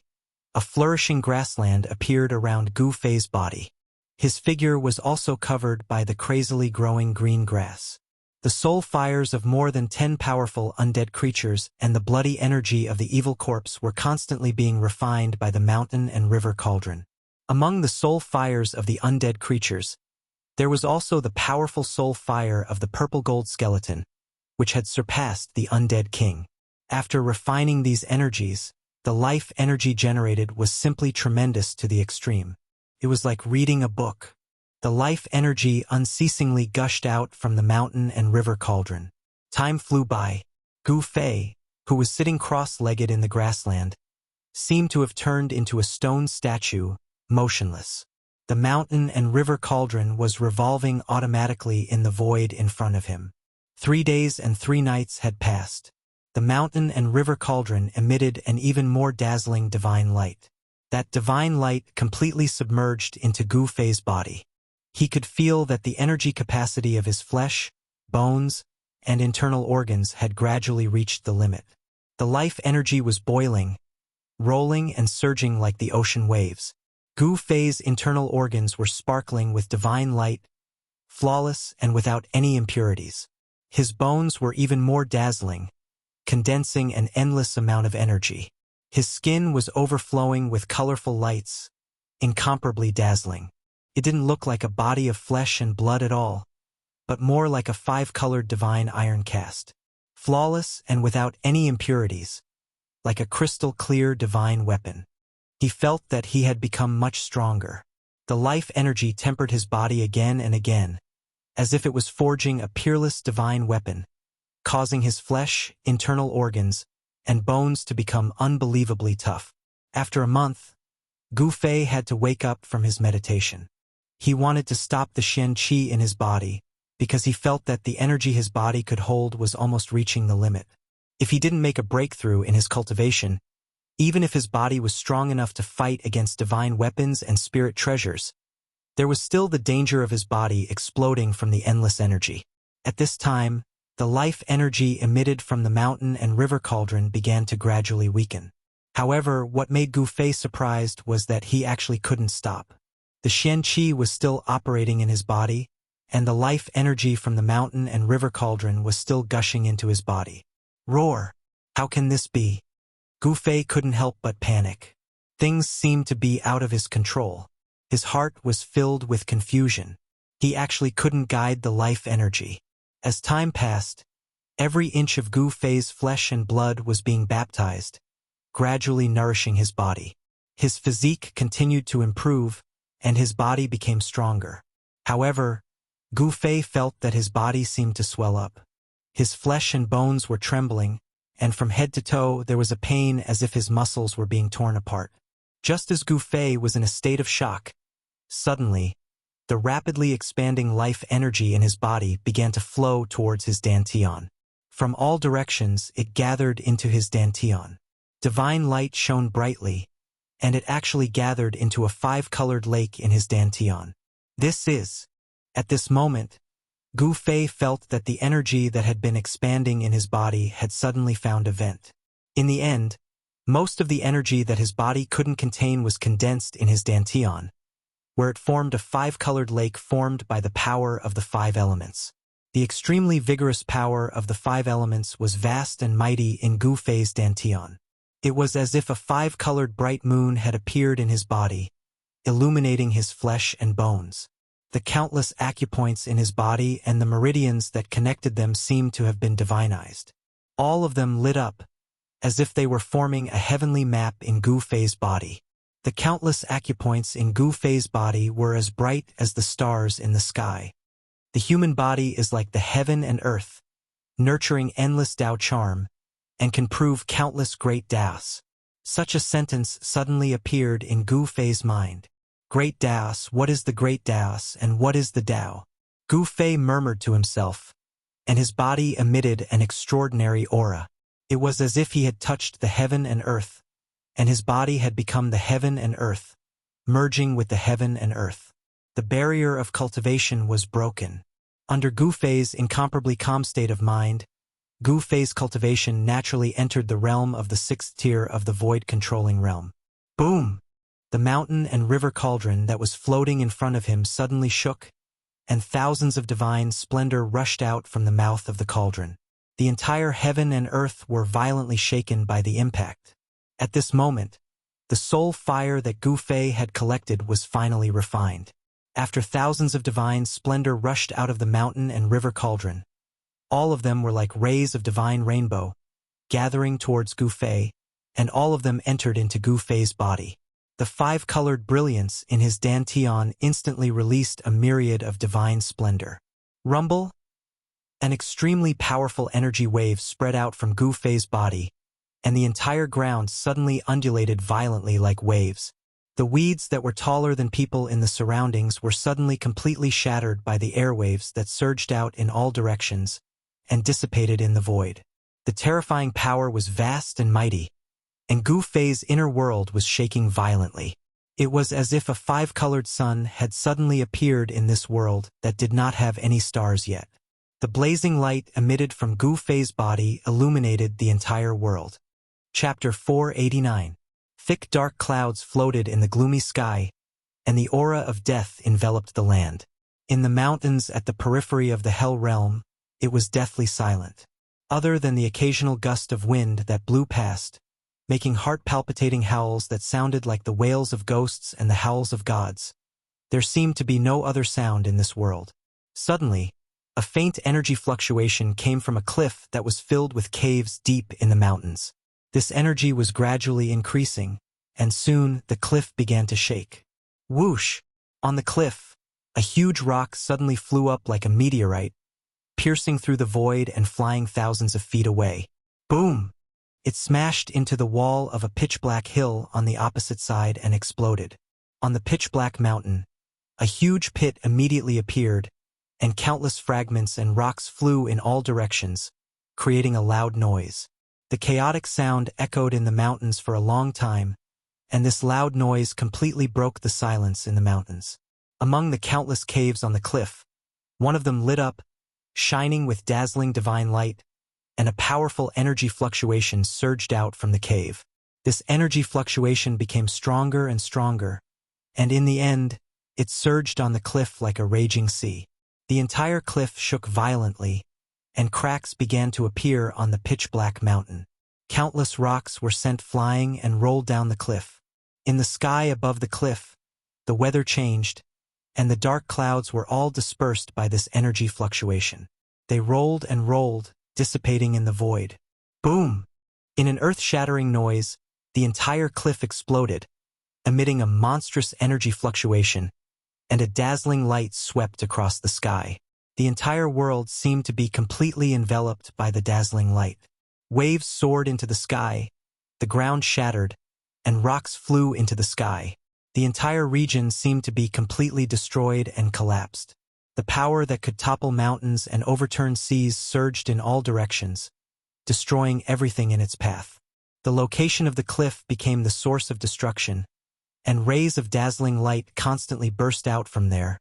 a flourishing grassland appeared around Gu Fei's body. His figure was also covered by the crazily growing green grass. The soul fires of more than 10 powerful undead creatures and the bloody energy of the evil corpse were constantly being refined by the mountain and river cauldron. Among the soul fires of the undead creatures, there was also the powerful soul fire of the purple gold skeleton, which had surpassed the undead king. After refining these energies, the life energy generated was simply tremendous to the extreme. It was like reading a book. The life energy unceasingly gushed out from the mountain and river cauldron. Time flew by. Gu Fei, who was sitting cross-legged in the grassland, seemed to have turned into a stone statue, motionless. The mountain and river cauldron was revolving automatically in the void in front of him. 3 days and 3 nights had passed. The mountain and river cauldron emitted an even more dazzling divine light. That divine light completely submerged into Gu Fei's body. He could feel that the energy capacity of his flesh, bones, and internal organs had gradually reached the limit. The life energy was boiling, rolling and surging like the ocean waves. Gu Fei's internal organs were sparkling with divine light, flawless and without any impurities. His bones were even more dazzling, condensing an endless amount of energy. His skin was overflowing with colorful lights, incomparably dazzling. It didn't look like a body of flesh and blood at all, but more like a 5-colored divine iron cast. Flawless and without any impurities, like a crystal-clear divine weapon. He felt that he had become much stronger. The life energy tempered his body again and again, as if it was forging a peerless divine weapon, causing his flesh, internal organs, and bones to become unbelievably tough. After a month, Gu Fei had to wake up from his meditation. He wanted to stop the Xian Qi in his body, because he felt that the energy his body could hold was almost reaching the limit. If he didn't make a breakthrough in his cultivation, even if his body was strong enough to fight against divine weapons and spirit treasures, there was still the danger of his body exploding from the endless energy. At this time, the life energy emitted from the mountain and river cauldron began to gradually weaken. However, what made Gu Fei surprised was that he actually couldn't stop. The Xian Qi was still operating in his body, and the life energy from the mountain and river cauldron was still gushing into his body. Roar! How can this be? Gu Fei couldn't help but panic. Things seemed to be out of his control. His heart was filled with confusion. He actually couldn't guide the life energy. As time passed, every inch of Gu Fei's flesh and blood was being baptized, gradually nourishing his body. His physique continued to improve, and his body became stronger. However, Gu Fei felt that his body seemed to swell up. His flesh and bones were trembling, and from head to toe there was a pain as if his muscles were being torn apart. Just as Gu Fei was in a state of shock, suddenly, the rapidly expanding life energy in his body began to flow towards his dantian. From all directions it gathered into his dantian. Divine light shone brightly, and it actually gathered into a 5-colored lake in his dantian. At this moment, Gu Fei felt that the energy that had been expanding in his body had suddenly found a vent. In the end, most of the energy that his body couldn't contain was condensed in his dantian, where it formed a 5-colored lake formed by the power of the 5 elements. The extremely vigorous power of the 5 elements was vast and mighty in Gu Fei's dantian. It was as if a 5-colored bright moon had appeared in his body, illuminating his flesh and bones. The countless acupoints in his body and the meridians that connected them seemed to have been divinized. All of them lit up, as if they were forming a heavenly map in Gu Fei's body. The countless acupoints in Gu Fei's body were as bright as the stars in the sky. The human body is like the heaven and earth, nurturing endless Tao charm, and can prove countless great Taos. Such a sentence suddenly appeared in Gu Fei's mind. Great Taos, what is the great Taos and what is the Tao? Gu Fei murmured to himself, and his body emitted an extraordinary aura. It was as if he had touched the heaven and earth, and his body had become the heaven and earth, merging with the heaven and earth. The barrier of cultivation was broken. Under Gu Fei's incomparably calm state of mind, Gu Fei's cultivation naturally entered the realm of the sixth tier of the void-controlling realm. Boom! The mountain and river cauldron that was floating in front of him suddenly shook, and thousands of divine splendor rushed out from the mouth of the cauldron. The entire heaven and earth were violently shaken by the impact. At this moment, the soul fire that Gu Fei had collected was finally refined. After thousands of divine splendor rushed out of the mountain and river cauldron, all of them were like rays of divine rainbow, gathering towards Gu Fei, and all of them entered into Gu Fei's body. The five-colored brilliance in his dantian instantly released a myriad of divine splendor. Rumble! An extremely powerful energy wave spread out from Gu Fei's body, and the entire ground suddenly undulated violently like waves. The weeds that were taller than people in the surroundings were suddenly completely shattered by the airwaves that surged out in all directions and dissipated in the void. The terrifying power was vast and mighty, and Gu Fei's inner world was shaking violently. It was as if a five-colored sun had suddenly appeared in this world that did not have any stars yet. The blazing light emitted from Gu Fei's body illuminated the entire world. Chapter 489. Thick dark clouds floated in the gloomy sky, and the aura of death enveloped the land. In the mountains at the periphery of the Hell Realm, it was deathly silent. Other than the occasional gust of wind that blew past, making heart-palpitating howls that sounded like the wails of ghosts and the howls of gods, there seemed to be no other sound in this world. Suddenly, a faint energy fluctuation came from a cliff that was filled with caves deep in the mountains. This energy was gradually increasing, and soon the cliff began to shake. Whoosh! On the cliff, a huge rock suddenly flew up like a meteorite, piercing through the void and flying thousands of feet away. Boom! It smashed into the wall of a pitch-black hill on the opposite side and exploded. On the pitch-black mountain, a huge pit immediately appeared, and countless fragments and rocks flew in all directions, creating a loud noise. The chaotic sound echoed in the mountains for a long time, and this loud noise completely broke the silence in the mountains. Among the countless caves on the cliff, one of them lit up, shining with dazzling divine light, and a powerful energy fluctuation surged out from the cave. This energy fluctuation became stronger and stronger, and in the end, it surged on the cliff like a raging sea. The entire cliff shook violently, and cracks began to appear on the pitch-black mountain. Countless rocks were sent flying and rolled down the cliff. In the sky above the cliff, the weather changed, and the dark clouds were all dispersed by this energy fluctuation. They rolled and rolled, dissipating in the void. Boom! In an earth-shattering noise, the entire cliff exploded, emitting a monstrous energy fluctuation, and a dazzling light swept across the sky. The entire world seemed to be completely enveloped by the dazzling light. Waves soared into the sky, the ground shattered, and rocks flew into the sky. The entire region seemed to be completely destroyed and collapsed. The power that could topple mountains and overturn seas surged in all directions, destroying everything in its path. The location of the cliff became the source of destruction, and rays of dazzling light constantly burst out from there,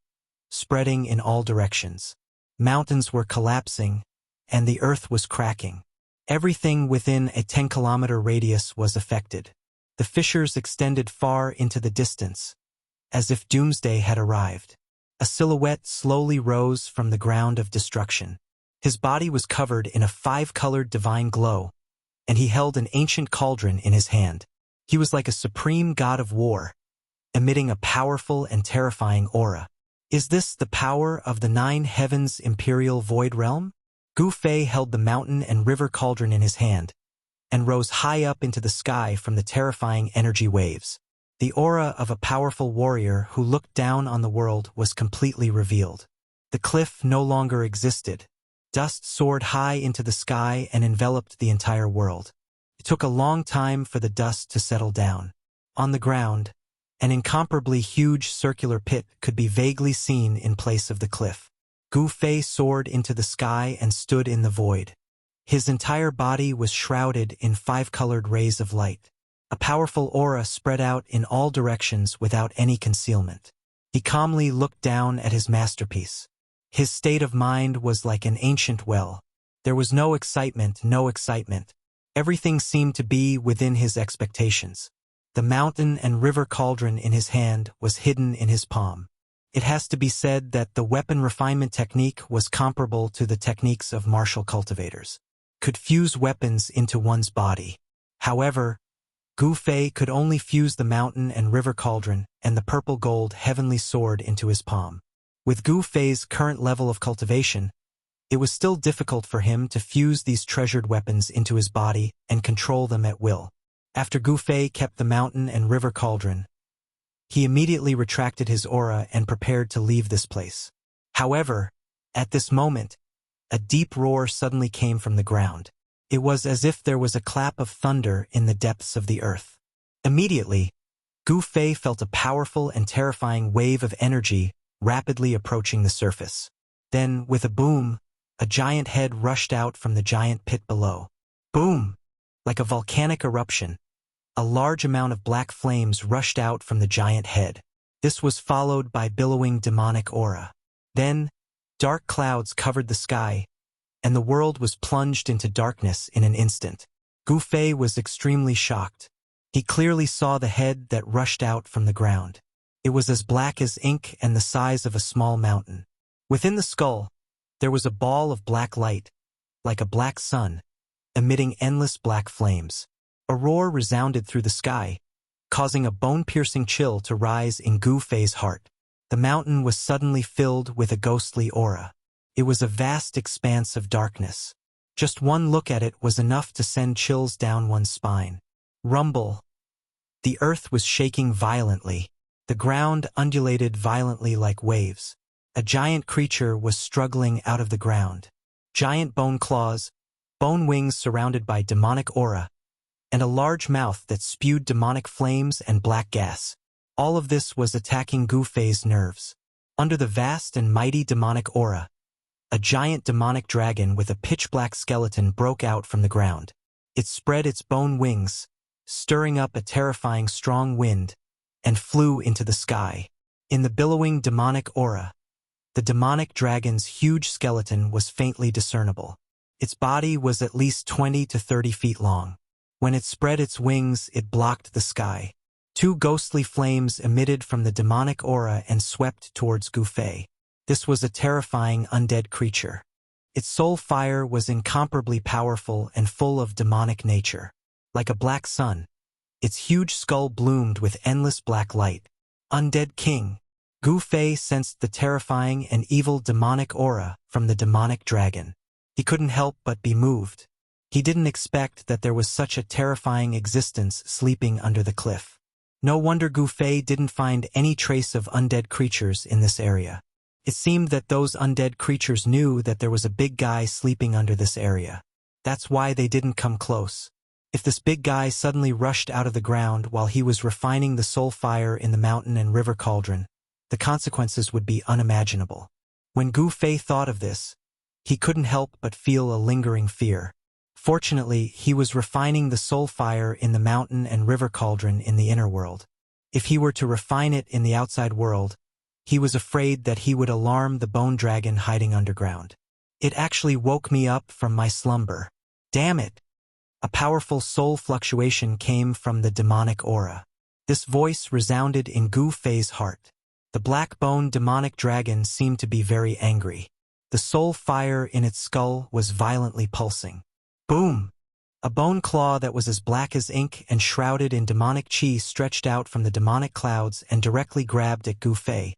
spreading in all directions. Mountains were collapsing, and the earth was cracking. Everything within a 10-kilometer radius was affected. The fissures extended far into the distance, as if doomsday had arrived. A silhouette slowly rose from the ground of destruction. His body was covered in a five-colored divine glow, and he held an ancient cauldron in his hand. He was like a supreme god of war, emitting a powerful and terrifying aura. Is this the power of the 9 heavens imperial void realm? Gu Fei held the mountain and river cauldron in his hand, and rose high up into the sky from the terrifying energy waves. The aura of a powerful warrior who looked down on the world was completely revealed. The cliff no longer existed. Dust soared high into the sky and enveloped the entire world. It took a long time for the dust to settle down. On the ground, an incomparably huge circular pit could be vaguely seen in place of the cliff. Gu Fei soared into the sky and stood in the void. His entire body was shrouded in 5-colored rays of light. A powerful aura spread out in all directions without any concealment. He calmly looked down at his masterpiece. His state of mind was like an ancient well. There was no excitement, no excitement. Everything seemed to be within his expectations. The mountain and river cauldron in his hand was hidden in his palm. It has to be said that the weapon refinement technique was comparable to the techniques of martial cultivators. Could fuse weapons into one's body. However, Gu Fei could only fuse the mountain and river cauldron and the purple gold heavenly sword into his palm. With Gu Fei's current level of cultivation, it was still difficult for him to fuse these treasured weapons into his body and control them at will. After Gu Fei kept the mountain and river cauldron, he immediately retracted his aura and prepared to leave this place. However, at this moment, a deep roar suddenly came from the ground. It was as if there was a clap of thunder in the depths of the earth. Immediately, Gu Fei felt a powerful and terrifying wave of energy rapidly approaching the surface. Then, with a boom, a giant head rushed out from the giant pit below. Boom! Like a volcanic eruption, a large amount of black flames rushed out from the giant head. This was followed by billowing demonic aura. Then, dark clouds covered the sky, and the world was plunged into darkness in an instant. Gu Fei was extremely shocked. He clearly saw the head that rushed out from the ground. It was as black as ink and the size of a small mountain. Within the skull, there was a ball of black light, like a black sun, emitting endless black flames. A roar resounded through the sky, causing a bone-piercing chill to rise in Gu Fei's heart. The mountain was suddenly filled with a ghostly aura. It was a vast expanse of darkness. Just one look at it was enough to send chills down one's spine. Rumble. The earth was shaking violently. The ground undulated violently like waves. A giant creature was struggling out of the ground. Giant bone claws, bone wings surrounded by demonic aura, and a large mouth that spewed demonic flames and black gas. All of this was attacking Gu Fei's nerves. Under the vast and mighty demonic aura, a giant demonic dragon with a pitch-black skeleton broke out from the ground. It spread its bone wings, stirring up a terrifying strong wind, and flew into the sky. In the billowing demonic aura, the demonic dragon's huge skeleton was faintly discernible. Its body was at least 20 to 30 feet long. When it spread its wings, it blocked the sky. Two ghostly flames emitted from the demonic aura and swept towards Gu Fei. This was a terrifying undead creature. Its soul fire was incomparably powerful and full of demonic nature. Like a black sun, its huge skull bloomed with endless black light. Undead King. Gu Fei sensed the terrifying and evil demonic aura from the demonic dragon. He couldn't help but be moved. He didn't expect that there was such a terrifying existence sleeping under the cliff. No wonder Gu Fei didn't find any trace of undead creatures in this area. It seemed that those undead creatures knew that there was a big guy sleeping under this area. That's why they didn't come close. If this big guy suddenly rushed out of the ground while he was refining the soul fire in the mountain and river cauldron, the consequences would be unimaginable. When Gu Fei thought of this, he couldn't help but feel a lingering fear. Fortunately, he was refining the soul fire in the mountain and river cauldron in the inner world. If he were to refine it in the outside world, he was afraid that he would alarm the bone dragon hiding underground. It actually woke me up from my slumber. Damn it! A powerful soul fluctuation came from the demonic aura. This voice resounded in Gu Fei's heart. The black-boned demonic dragon seemed to be very angry. The soul fire in its skull was violently pulsing. Boom! A bone claw that was as black as ink and shrouded in demonic chi stretched out from the demonic clouds and directly grabbed at Gu Fei,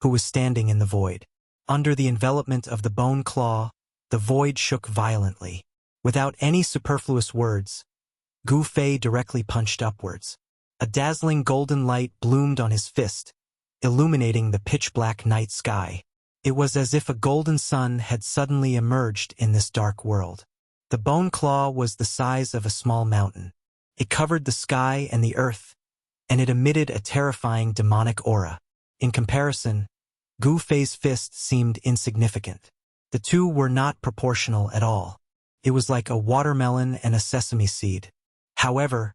who was standing in the void. Under the envelopment of the bone claw, the void shook violently. Without any superfluous words, Gu Fei directly punched upwards. A dazzling golden light bloomed on his fist, illuminating the pitch-black night sky. It was as if a golden sun had suddenly emerged in this dark world. The bone claw was the size of a small mountain. It covered the sky and the earth, and it emitted a terrifying demonic aura. In comparison, Gu Fei's fist seemed insignificant. The two were not proportional at all. It was like a watermelon and a sesame seed. However,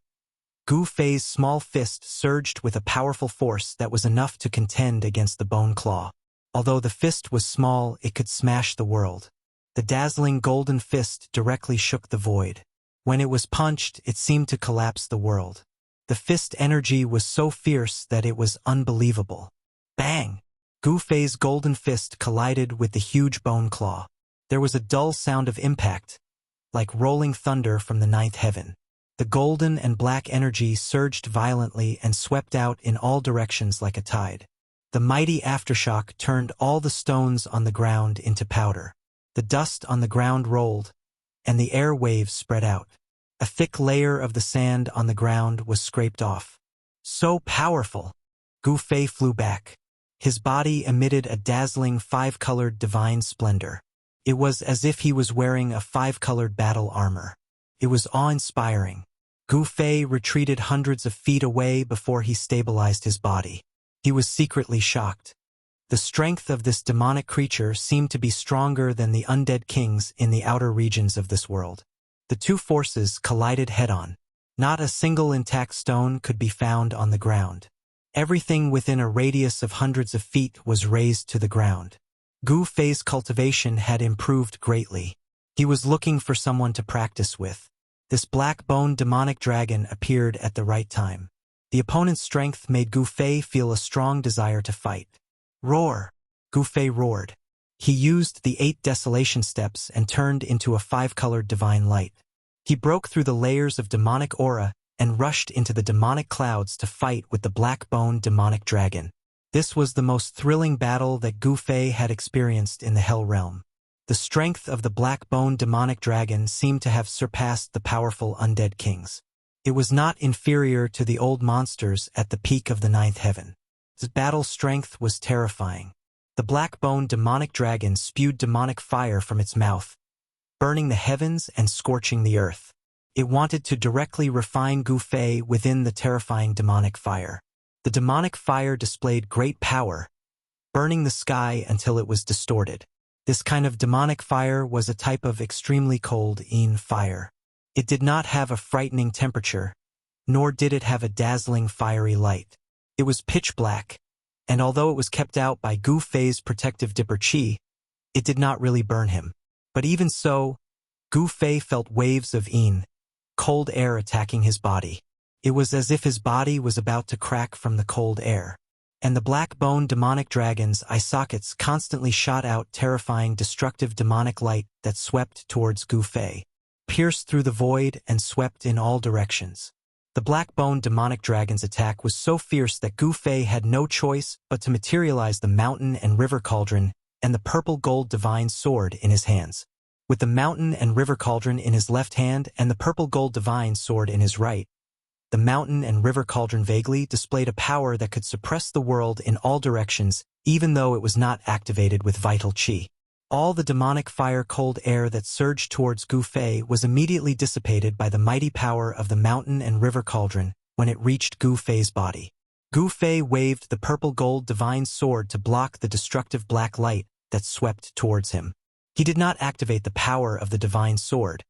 Gu Fei's small fist surged with a powerful force that was enough to contend against the bone claw. Although the fist was small, it could smash the world. The dazzling golden fist directly shook the void. When it was punched, it seemed to collapse the world. The fist energy was so fierce that it was unbelievable. Bang! Gu Fei's golden fist collided with the huge bone claw. There was a dull sound of impact, like rolling thunder from the ninth heaven. The golden and black energy surged violently and swept out in all directions like a tide. The mighty aftershock turned all the stones on the ground into powder. The dust on the ground rolled, and the air waves spread out. A thick layer of the sand on the ground was scraped off. So powerful! Gu Fei flew back. His body emitted a dazzling five-colored divine splendor. It was as if he was wearing a five-colored battle armor. It was awe-inspiring. Gu Fei retreated hundreds of feet away before he stabilized his body. He was secretly shocked. The strength of this demonic creature seemed to be stronger than the undead kings in the outer regions of this world. The two forces collided head-on. Not a single intact stone could be found on the ground. Everything within a radius of hundreds of feet was razed to the ground. Gu Fei's cultivation had improved greatly. He was looking for someone to practice with. This black-boned demonic dragon appeared at the right time. The opponent's strength made Gu Fei feel a strong desire to fight. Roar! Gu Fei roared. He used the 8 desolation steps and turned into a 5-colored divine light. He broke through the layers of demonic aura and rushed into the demonic clouds to fight with the black-boned demonic dragon. This was the most thrilling battle that Gu Fei had experienced in the Hell Realm. The strength of the black-boned demonic dragon seemed to have surpassed the powerful undead kings. It was not inferior to the old monsters at the peak of the ninth heaven. Its battle strength was terrifying. The black-boned demonic dragon spewed demonic fire from its mouth, burning the heavens and scorching the earth. It wanted to directly refine Gu Fei within the terrifying demonic fire. The demonic fire displayed great power, burning the sky until it was distorted. This kind of demonic fire was a type of extremely cold Yin fire. It did not have a frightening temperature, nor did it have a dazzling fiery light. It was pitch black, and although it was kept out by Gu Fei's protective dipper chi, it did not really burn him. But even so, Gu Fei felt waves of Yin, cold air attacking his body. It was as if his body was about to crack from the cold air. And the black-boned demonic dragon's eye sockets constantly shot out terrifying destructive demonic light that swept towards Gu Fei, pierced through the void and swept in all directions. The black-boned demonic dragon's attack was so fierce that Gu Fei had no choice but to materialize the mountain and river cauldron and the purple gold divine sword in his hands. With the mountain and river cauldron in his left hand and the purple gold divine sword in his right, the mountain and river cauldron vaguely displayed a power that could suppress the world in all directions, even though it was not activated with vital chi. All the demonic fire-cold air that surged towards Gu Fei was immediately dissipated by the mighty power of the mountain and river cauldron when it reached Gu Fei's body. Gu Fei waved the purple gold divine sword to block the destructive black light that swept towards him. He did not activate the power of the divine sword,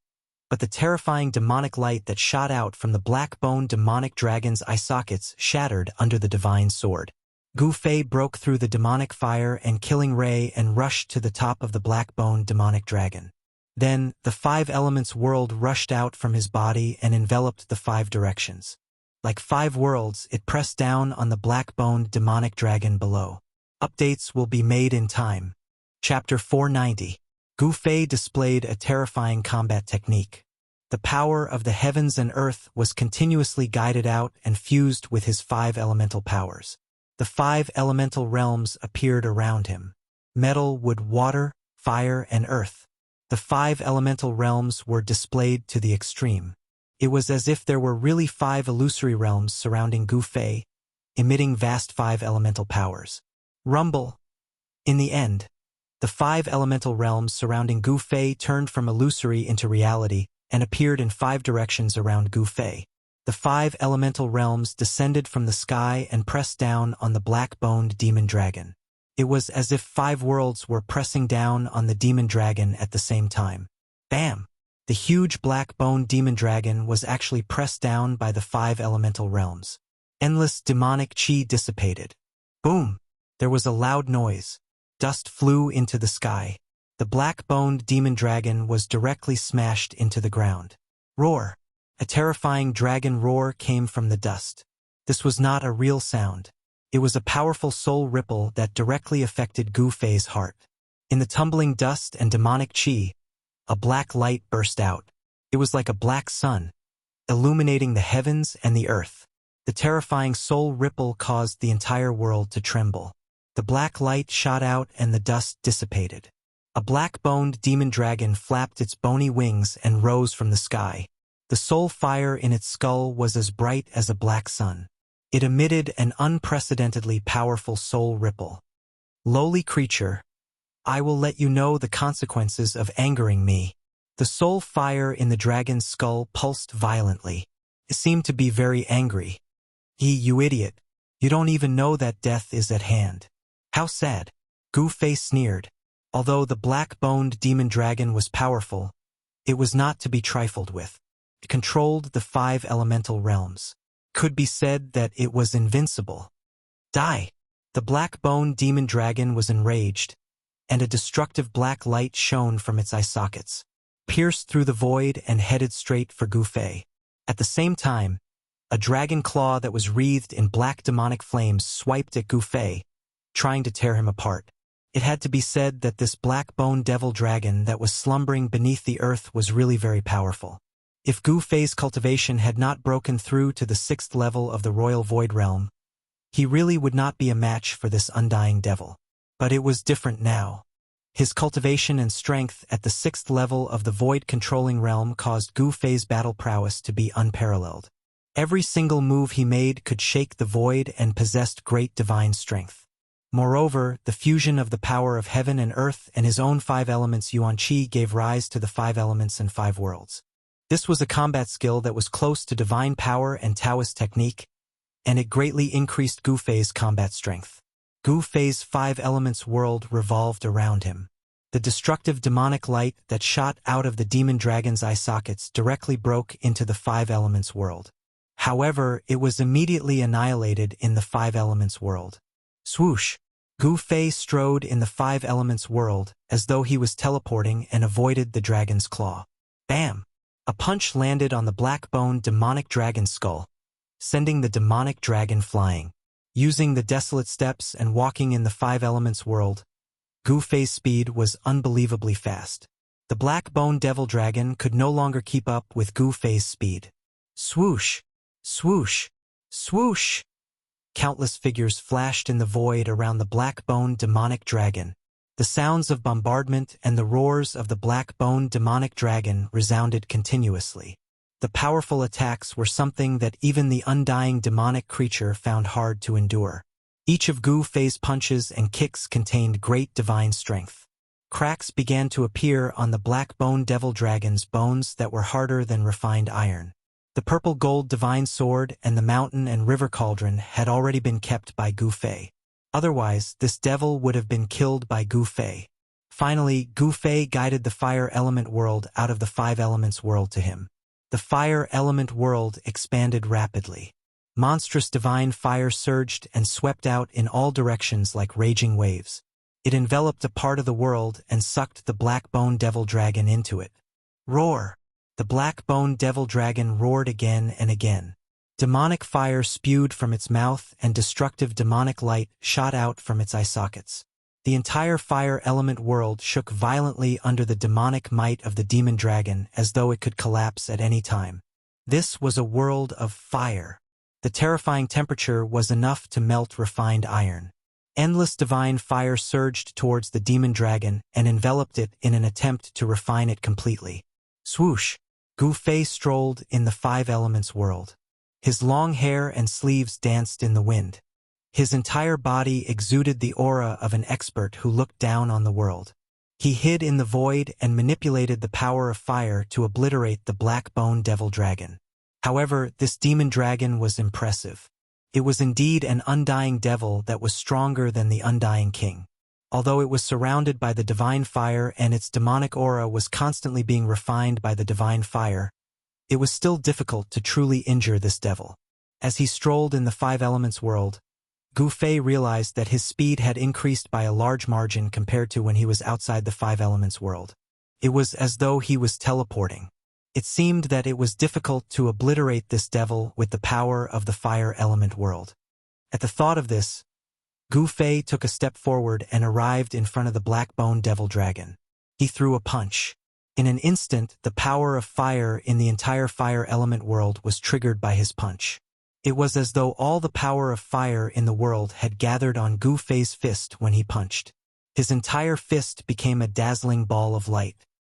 but the terrifying demonic light that shot out from the black-boned demonic dragon's eye sockets shattered under the divine sword. Gu Fei broke through the demonic fire and killing ray and rushed to the top of the black-boned demonic dragon. Then, the 5 elements world rushed out from his body and enveloped the 5 directions. Like 5 worlds, it pressed down on the black-boned demonic dragon below. Updates will be made in time. Chapter 490. Gu Fei displayed a terrifying combat technique. The power of the heavens and earth was continuously guided out and fused with his 5 elemental powers. The 5 elemental realms appeared around him: metal, wood, water, fire, and earth. The 5 elemental realms were displayed to the extreme. It was as if there were really 5 illusory realms surrounding Gu Fei, emitting vast 5 elemental powers. Rumble! In the end, the 5 elemental realms surrounding Gu Fei turned from illusory into reality and appeared in 5 directions around Gu Fei. The 5 elemental realms descended from the sky and pressed down on the black-boned demon dragon. It was as if 5 worlds were pressing down on the demon dragon at the same time. Bam! The huge black-boned demon dragon was actually pressed down by the 5 elemental realms. Endless demonic chi dissipated. Boom! There was a loud noise. Dust flew into the sky. The black-boned demon dragon was directly smashed into the ground. Roar! A terrifying dragon roar came from the dust. This was not a real sound. It was a powerful soul ripple that directly affected Gu Fei's heart. In the tumbling dust and demonic chi, a black light burst out. It was like a black sun, illuminating the heavens and the earth. The terrifying soul ripple caused the entire world to tremble. The black light shot out and the dust dissipated. A black-boned demon dragon flapped its bony wings and rose from the sky. The soul fire in its skull was as bright as a black sun. It emitted an unprecedentedly powerful soul ripple. Lowly creature, I will let you know the consequences of angering me. The soul fire in the dragon's skull pulsed violently. It seemed to be very angry. You idiot. You don't even know that death is at hand. How sad. Gu Fei sneered. Although the black-boned demon dragon was powerful, it was not to be trifled with. It controlled the 5 elemental realms. Could be said that it was invincible. Die! The black-boned demon dragon was enraged, and a destructive black light shone from its eye sockets, pierced through the void and headed straight for Gu Fei. At the same time, a dragon claw that was wreathed in black demonic flames swiped at Gu Fei, trying to tear him apart. It had to be said that this black-boned devil dragon that was slumbering beneath the earth was really very powerful. If Gu Fei's cultivation had not broken through to the 6th level of the Royal Void Realm, he really would not be a match for this undying devil. But it was different now. His cultivation and strength at the 6th level of the Void-controlling realm caused Gu Fei's battle prowess to be unparalleled. Every single move he made could shake the void and possessed great divine strength. Moreover, the fusion of the power of heaven and earth and his own 5 elements Yuan Qi gave rise to the 5 elements and 5 worlds. This was a combat skill that was close to divine power and Taoist technique, and it greatly increased Gu Fei's combat strength. Gu Fei's 5 elements world revolved around him. The destructive demonic light that shot out of the demon dragon's eye sockets directly broke into the 5 elements world. However, it was immediately annihilated in the 5 elements world. Swoosh! Gu Fei strode in the 5 elements world as though he was teleporting and avoided the dragon's claw. Bam! A punch landed on the black-boned demonic dragon's skull, sending the demonic dragon flying. Using the desolate steps and walking in the 5 elements world, Gu Fei's speed was unbelievably fast. The black-boned devil dragon could no longer keep up with Gu Fei's speed. Swoosh! Swoosh! Swoosh! Countless figures flashed in the void around the black-boned demonic dragon. The sounds of bombardment and the roars of the black-boned demonic dragon resounded continuously. The powerful attacks were something that even the undying demonic creature found hard to endure. Each of Gu Fei's punches and kicks contained great divine strength. Cracks began to appear on the black-boned devil dragon's bones that were harder than refined iron. The purple-gold divine sword and the mountain and river cauldron had already been kept by Gu Fei. Otherwise, this devil would have been killed by Gu Fei. Finally, Gu Fei guided the fire element world out of the 5 elements world to him. The fire element world expanded rapidly. Monstrous divine fire surged and swept out in all directions like raging waves. It enveloped a part of the world and sucked the black-boned devil dragon into it. Roar! The black-boned devil dragon roared again and again. Demonic fire spewed from its mouth and destructive demonic light shot out from its eye sockets. The entire fire element world shook violently under the demonic might of the demon dragon as though it could collapse at any time. This was a world of fire. The terrifying temperature was enough to melt refined iron. Endless divine fire surged towards the demon dragon and enveloped it in an attempt to refine it completely. Swoosh! Gu Fei strolled in the 5 elements world. His long hair and sleeves danced in the wind. His entire body exuded the aura of an expert who looked down on the world. He hid in the void and manipulated the power of fire to obliterate the black-boned devil dragon. However, this demon dragon was impressive. It was indeed an undying devil that was stronger than the undying king. Although it was surrounded by the divine fire and its demonic aura was constantly being refined by the divine fire, it was still difficult to truly injure this devil. As he strolled in the Five Elements world, Gu Fei realized that his speed had increased by a large margin compared to when he was outside the Five Elements world. It was as though he was teleporting. It seemed that it was difficult to obliterate this devil with the power of the Fire Element world. At the thought of this, Gu Fei took a step forward and arrived in front of the Black-Bone Devil Dragon. He threw a punch. In an instant, the power of fire in the entire Fire Element world was triggered by his punch. It was as though all the power of fire in the world had gathered on Gu Fei's fist when he punched. His entire fist became a dazzling ball of light.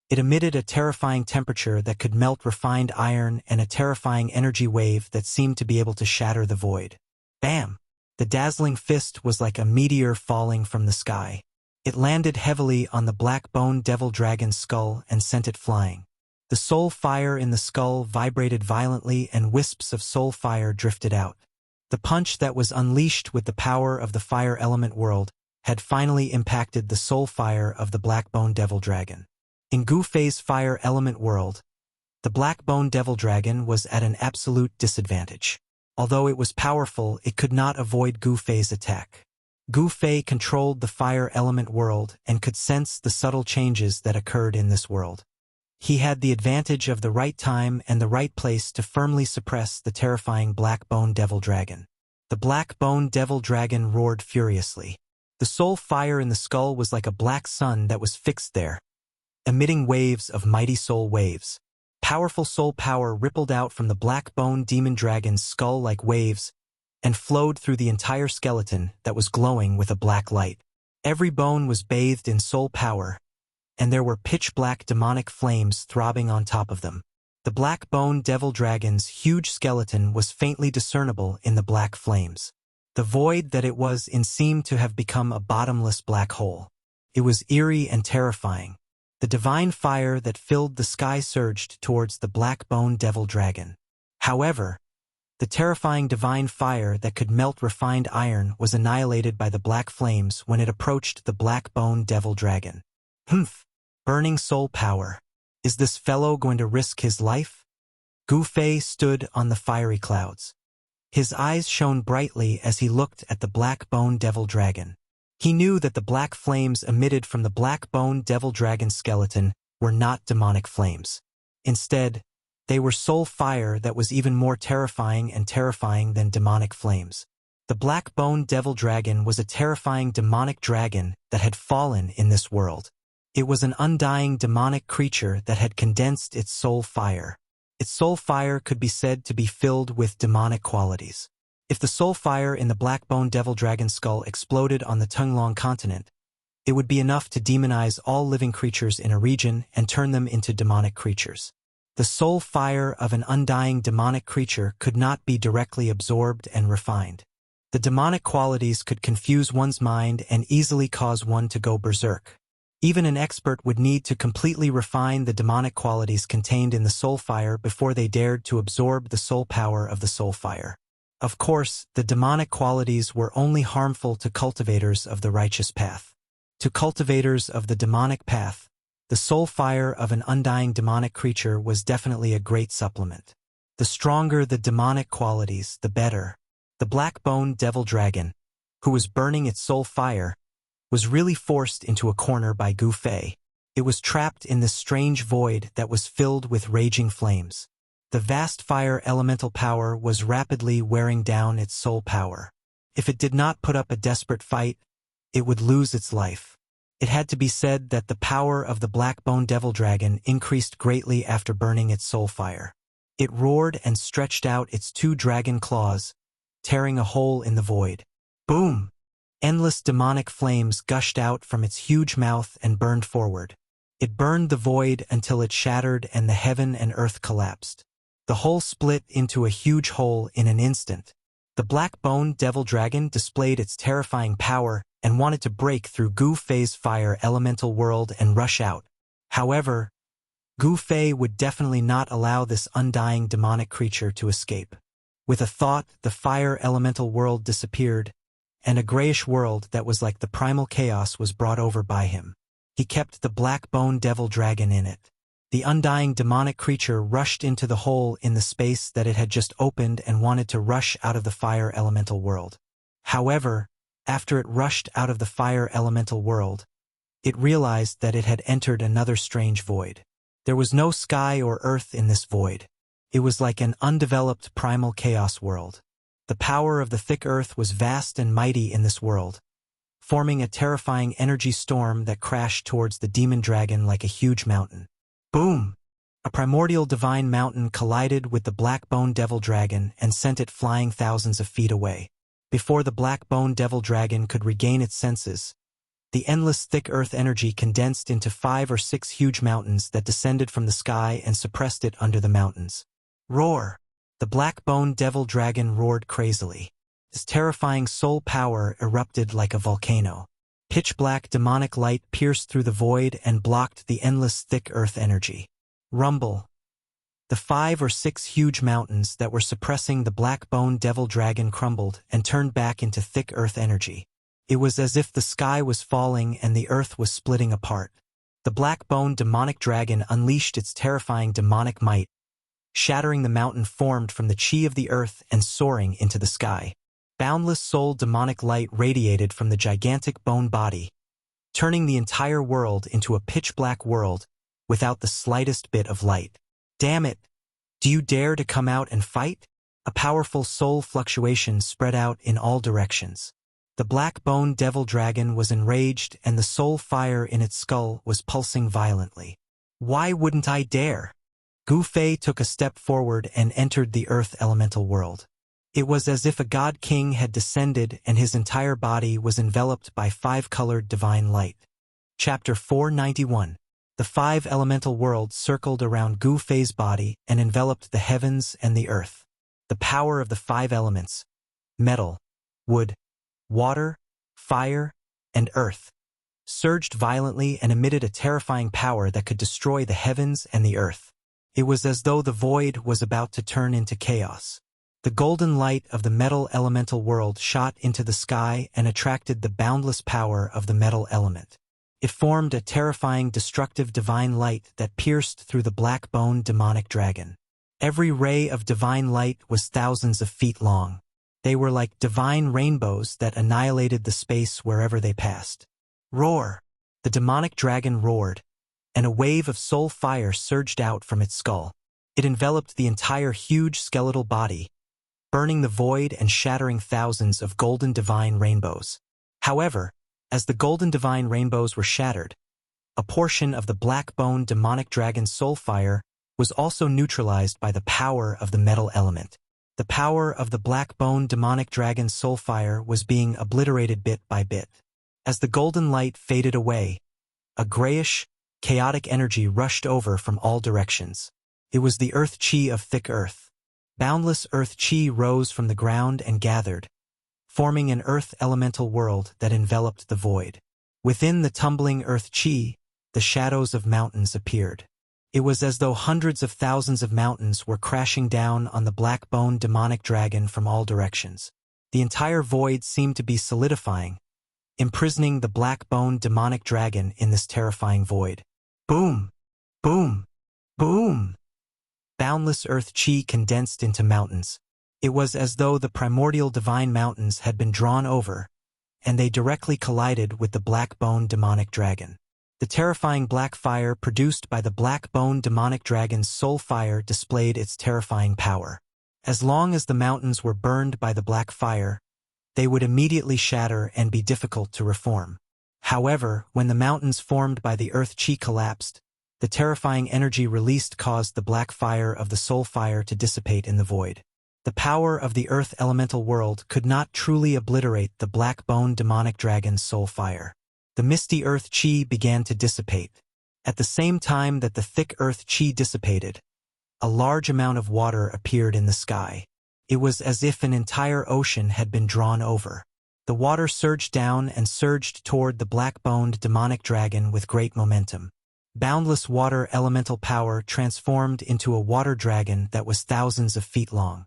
It emitted a terrifying temperature that could melt refined iron and a terrifying energy wave that seemed to be able to shatter the void. Bam! The dazzling fist was like a meteor falling from the sky. It landed heavily on the Black-Bone Devil Dragon's skull and sent it flying. The soul fire in the skull vibrated violently and wisps of soul fire drifted out. The punch that was unleashed with the power of the Fire Element world had finally impacted the soul fire of the Black-Bone Devil Dragon. In Gu Fei's Fire Element world, the Black-Bone Devil Dragon was at an absolute disadvantage. Although it was powerful, it could not avoid Gu Fei's attack. Gu Fei controlled the Fire Element world and could sense the subtle changes that occurred in this world. He had the advantage of the right time and the right place to firmly suppress the terrifying Black-Bone Devil Dragon. The Black-Bone Devil Dragon roared furiously. The soul fire in the skull was like a black sun that was fixed there, emitting waves of mighty soul waves. Powerful soul power rippled out from the Black-Bone Demon Dragon's skull like waves and flowed through the entire skeleton that was glowing with a black light. Every bone was bathed in soul power, and there were pitch-black demonic flames throbbing on top of them. The Black-Bone Devil Dragon's huge skeleton was faintly discernible in the black flames. The void that it was in seemed to have become a bottomless black hole. It was eerie and terrifying. The divine fire that filled the sky surged towards the Black-Bone Devil Dragon. However, the terrifying divine fire that could melt refined iron was annihilated by the black flames when it approached the Black-Bone Devil Dragon. Humph! Burning soul power. Is this fellow going to risk his life? Gu Fei stood on the fiery clouds. His eyes shone brightly as he looked at the Black-Bone Devil Dragon. He knew that the black flames emitted from the Black-Bone Devil Dragon's skeleton were not demonic flames. Instead, they were soul fire that was even more terrifying than demonic flames. The Black-Bone Devil Dragon was a terrifying demonic dragon that had fallen in this world. It was an undying demonic creature that had condensed its soul fire. Its soul fire could be said to be filled with demonic qualities. If the soul fire in the Black-Bone Devil Dragon's skull exploded on the Tunglong continent, it would be enough to demonize all living creatures in a region and turn them into demonic creatures. The soul fire of an undying demonic creature could not be directly absorbed and refined. The demonic qualities could confuse one's mind and easily cause one to go berserk. Even an expert would need to completely refine the demonic qualities contained in the soul fire before they dared to absorb the soul power of the soul fire. Of course, the demonic qualities were only harmful to cultivators of the righteous path. To cultivators of the demonic path, the soul fire of an undying demonic creature was definitely a great supplement. The stronger the demonic qualities, the better. The Black-Bone Devil Dragon, who was burning its soul fire, was really forced into a corner by Gu Fei. It was trapped in this strange void that was filled with raging flames. The vast fire elemental power was rapidly wearing down its soul power. If it did not put up a desperate fight, it would lose its life. It had to be said that the power of the Black-Bone Devil Dragon increased greatly after burning its soul fire. It roared and stretched out its two dragon claws, tearing a hole in the void. Boom! Endless demonic flames gushed out from its huge mouth and burned forward. It burned the void until it shattered and the heaven and earth collapsed. The hole split into a huge hole in an instant. The Black-Bone Devil Dragon displayed its terrifying power and wanted to break through Gu Fei's fire elemental world and rush out. However, Gu Fei would definitely not allow this undying demonic creature to escape. With a thought, the fire elemental world disappeared, and a grayish world that was like the primal chaos was brought over by him. He kept the black bone devil dragon in it. The undying demonic creature rushed into the hole in the space that it had just opened and wanted to rush out of the fire elemental world. However, after it rushed out of the fire elemental world, it realized that it had entered another strange void. There was no sky or earth in this void. It was like an undeveloped primal chaos world. The power of the thick earth was vast and mighty in this world, forming a terrifying energy storm that crashed towards the demon dragon like a huge mountain. Boom! A primordial divine mountain collided with the black bone devil dragon and sent it flying thousands of feet away. Before the black bone devil dragon could regain its senses, the endless thick earth energy condensed into 5 or 6 huge mountains that descended from the sky and suppressed it under the mountains. Roar! The black bone devil dragon roared crazily. His terrifying soul power erupted like a volcano. Pitch-black demonic light pierced through the void and blocked the endless thick earth energy. Rumble! The 5 or 6 huge mountains that were suppressing the black bone devil dragon crumbled and turned back into thick earth energy. It was as if the sky was falling and the earth was splitting apart. The black bone demonic dragon unleashed its terrifying demonic might, shattering the mountain formed from the chi of the earth and soaring into the sky. Boundless soul demonic light radiated from the gigantic bone body, turning the entire world into a pitch-black world without the slightest bit of light. Damn it! Do you dare to come out and fight? A powerful soul fluctuation spread out in all directions. The black bone devil dragon was enraged and the soul fire in its skull was pulsing violently. Why wouldn't I dare? Gu Fei took a step forward and entered the earth elemental world. It was as if a god king had descended and his entire body was enveloped by 5-colored divine light. Chapter 491. The 5 elemental worlds circled around Gu Fei's body and enveloped the heavens and the earth. The power of the 5 elements, metal, wood, water, fire, and earth, surged violently and emitted a terrifying power that could destroy the heavens and the earth. It was as though the void was about to turn into chaos. The golden light of the metal elemental world shot into the sky and attracted the boundless power of the metal element. It formed a terrifying destructive divine light that pierced through the black bone demonic dragon. Every ray of divine light was thousands of feet long. They were like divine rainbows that annihilated the space wherever they passed. Roar! The demonic dragon roared, and a wave of soul fire surged out from its skull. It enveloped the entire huge skeletal body, burning the void and shattering thousands of golden divine rainbows. However, as the golden divine rainbows were shattered, a portion of the black bone demonic dragon's soul fire was also neutralized by the power of the metal element. The power of the black bone demonic dragon's soul fire was being obliterated bit by bit. As the golden light faded away, a grayish, chaotic energy rushed over from all directions. It was the earth chi of thick earth. Boundless earth chi rose from the ground and gathered, forming an earth elemental world that enveloped the void. Within the tumbling earth chi, the shadows of mountains appeared. It was as though hundreds of thousands of mountains were crashing down on the black bone demonic dragon from all directions. The entire void seemed to be solidifying, imprisoning the black bone demonic dragon in this terrifying void. Boom! Boom! Boom! Boundless earth chi condensed into mountains. It was as though the primordial divine mountains had been drawn over, and they directly collided with the black bone demonic dragon. The terrifying black fire produced by the black bone demonic dragon's soul fire displayed its terrifying power. As long as the mountains were burned by the black fire, they would immediately shatter and be difficult to reform. However, when the mountains formed by the earth chi collapsed, the terrifying energy released caused the black fire of the soul fire to dissipate in the void. The power of the earth elemental world could not truly obliterate the black bone demonic dragon's soul fire. The misty earth chi began to dissipate. At the same time that the thick earth chi dissipated, a large amount of water appeared in the sky. It was as if an entire ocean had been drawn over. The water surged down and surged toward the black-boned demonic dragon with great momentum. Boundless water elemental power transformed into a water dragon that was thousands of feet long.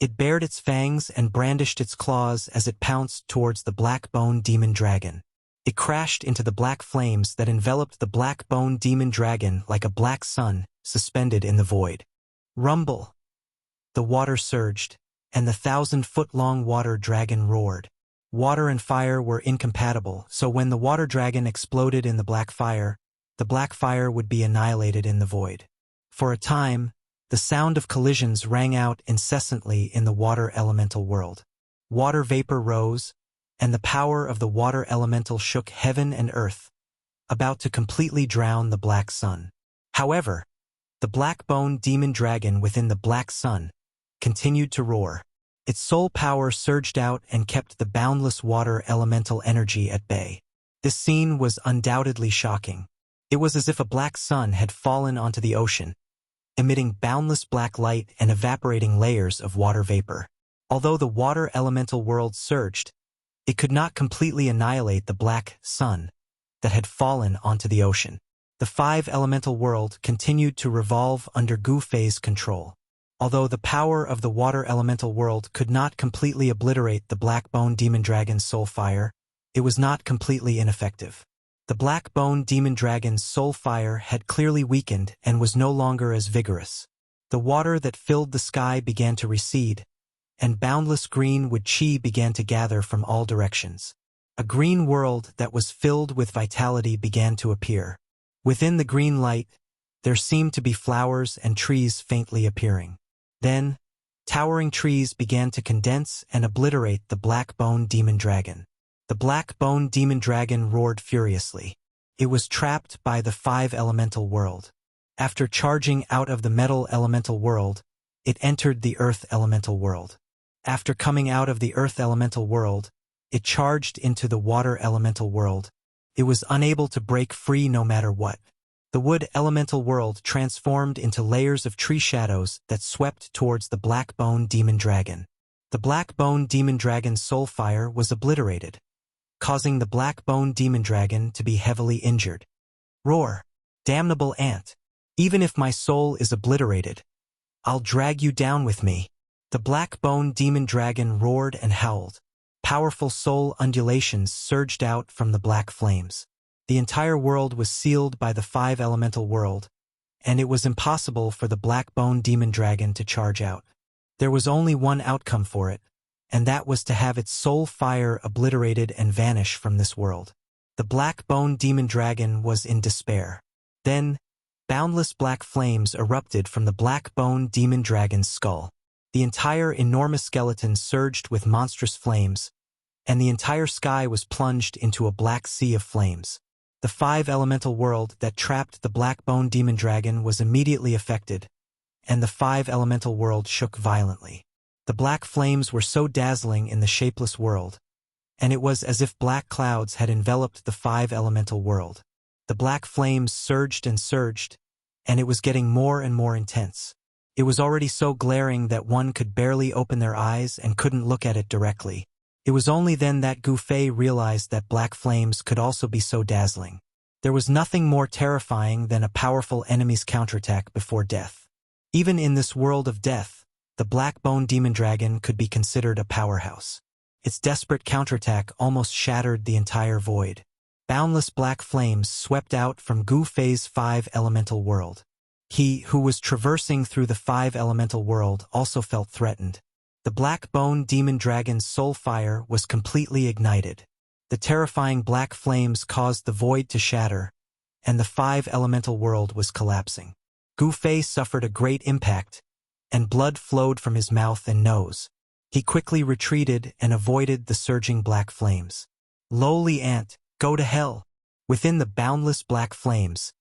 It bared its fangs and brandished its claws as it pounced towards the black bone demon dragon. It crashed into the black flames that enveloped the black bone demon dragon like a black sun suspended in the void. Rumble! The water surged, and the 1,000-foot-long water dragon roared. Water and fire were incompatible, so when the water dragon exploded in the black fire would be annihilated in the void. For a time, the sound of collisions rang out incessantly in the water elemental world. Water vapor rose, and the power of the water elemental shook heaven and earth, about to completely drown the black sun. However, the black bone demon dragon within the black sun continued to roar. Its soul power surged out and kept the boundless water elemental energy at bay. This scene was undoubtedly shocking. It was as if a black sun had fallen onto the ocean, emitting boundless black light and evaporating layers of water vapor. Although the water elemental world surged, it could not completely annihilate the black sun that had fallen onto the ocean. The 5 elemental world continued to revolve under Gu Fei's control. Although the power of the water elemental world could not completely obliterate the black bone demon dragon's soul fire, it was not completely ineffective. The black bone demon dragon's soul fire had clearly weakened and was no longer as vigorous. The water that filled the sky began to recede, and boundless green wood chi began to gather from all directions. A green world that was filled with vitality began to appear. Within the green light, there seemed to be flowers and trees faintly appearing. Then, towering trees began to condense and obliterate the black bone demon dragon. The black bone demon dragon roared furiously. It was trapped by the 5 elemental world. After charging out of the metal elemental world, it entered the earth elemental world. After coming out of the earth elemental world, it charged into the water elemental world. It was unable to break free no matter what. The wood elemental world transformed into layers of tree shadows that swept towards the black bone demon dragon. The black bone demon dragon's soul fire was obliterated, causing the black bone demon dragon to be heavily injured. Roar, damnable ant! Even if my soul is obliterated, I'll drag you down with me. The black bone demon dragon roared and howled. Powerful soul undulations surged out from the black flames. The entire world was sealed by the 5 elemental world, and it was impossible for the black bone demon dragon to charge out. There was only one outcome for it, and that was to have its soul fire obliterated and vanish from this world. The black bone demon dragon was in despair. Then, boundless black flames erupted from the black bone demon dragon's skull. The entire enormous skeleton surged with monstrous flames, and the entire sky was plunged into a black sea of flames. The 5 elemental world that trapped the black bone demon dragon was immediately affected, and the 5 elemental world shook violently. The black flames were so dazzling in the shapeless world, and it was as if black clouds had enveloped the 5 elemental world. The black flames surged and surged, and it was getting more and more intense. It was already so glaring that one could barely open their eyes and couldn't look at it directly. It was only then that Gu Fei realized that black flames could also be so dazzling. There was nothing more terrifying than a powerful enemy's counterattack before death. Even in this world of death, the black bone demon dragon could be considered a powerhouse. Its desperate counterattack almost shattered the entire void. Boundless black flames swept out from Gu Fei's 5 elemental world. He, who was traversing through the 5 elemental world, also felt threatened. The black bone demon dragon's soul fire was completely ignited. The terrifying black flames caused the void to shatter, and the 5 elemental world was collapsing. Gu Fei suffered a great impact, and blood flowed from his mouth and nose. He quickly retreated and avoided the surging black flames. Lowly ant, go to hell! Within the boundless black flames,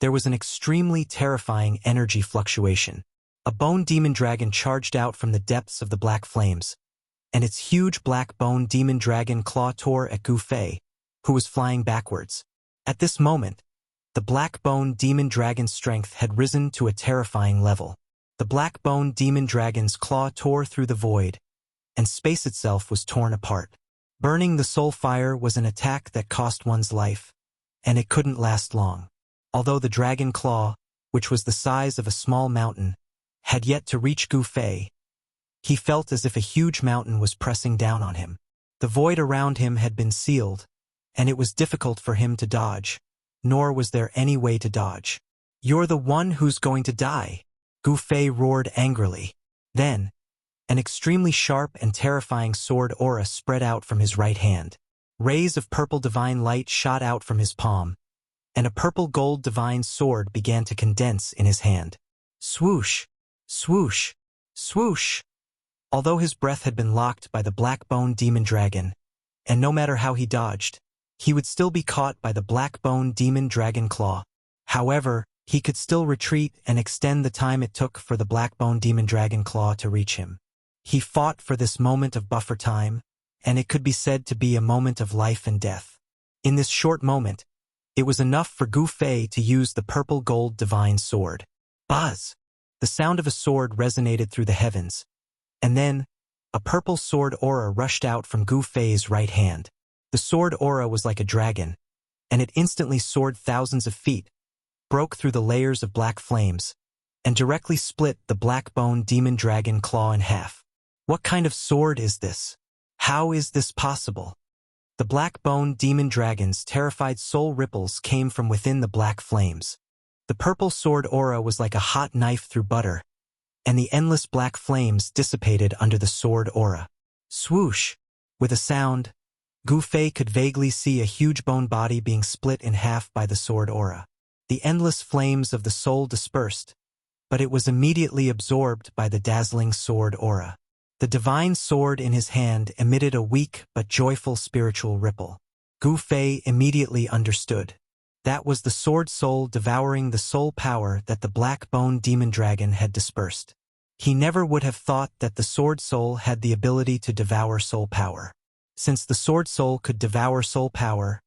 there was an extremely terrifying energy fluctuation. A bone demon dragon charged out from the depths of the black flames, and its huge black bone demon dragon claw tore at Gu Fei, who was flying backwards. At this moment, the black bone demon dragon's strength had risen to a terrifying level. The black bone demon dragon's claw tore through the void, and space itself was torn apart. Burning the soul fire was an attack that cost one's life, and it couldn't last long. Although the dragon claw, which was the size of a small mountain, had yet to reach Gu Fei, He felt as if a huge mountain was pressing down on him. The void around him had been sealed, and it was difficult for him to dodge, nor was there any way to dodge. "You're the one who's going to die," Gu Fei roared angrily. Then, an extremely sharp and terrifying sword aura spread out from his right hand. Rays of purple divine light shot out from his palm, and a purple-gold divine sword began to condense in his hand. Swoosh! Swoosh! Swoosh! Although his breath had been locked by the black-bone demon dragon, and no matter how he dodged, he would still be caught by the black-bone demon dragon claw. However, he could still retreat and extend the time it took for the black-bone demon dragon claw to reach him. He fought for this moment of buffer time, and it could be said to be a moment of life and death. In this short moment, it was enough for Gu Fei to use the purple-gold divine sword. Buzz! The sound of a sword resonated through the heavens, and then, a purple sword aura rushed out from Gu Fei's right hand. The sword aura was like a dragon, and it instantly soared thousands of feet, broke through the layers of black flames, and directly split the black-bone demon dragon claw in half. What kind of sword is this? How is this possible? The black-bone demon dragon's terrified soul ripples came from within the black flames. The purple sword aura was like a hot knife through butter, and the endless black flames dissipated under the sword aura. Swoosh! With a sound, Gu Fei could vaguely see a huge bone body being split in half by the sword aura. The endless flames of the soul dispersed, but it was immediately absorbed by the dazzling sword aura. The divine sword in his hand emitted a weak but joyful spiritual ripple. Gu Fei immediately understood. That was the sword soul devouring the soul power that the black-bone demon dragon had dispersed. He never would have thought that the sword soul had the ability to devour soul power. Since the sword soul could devour soul power,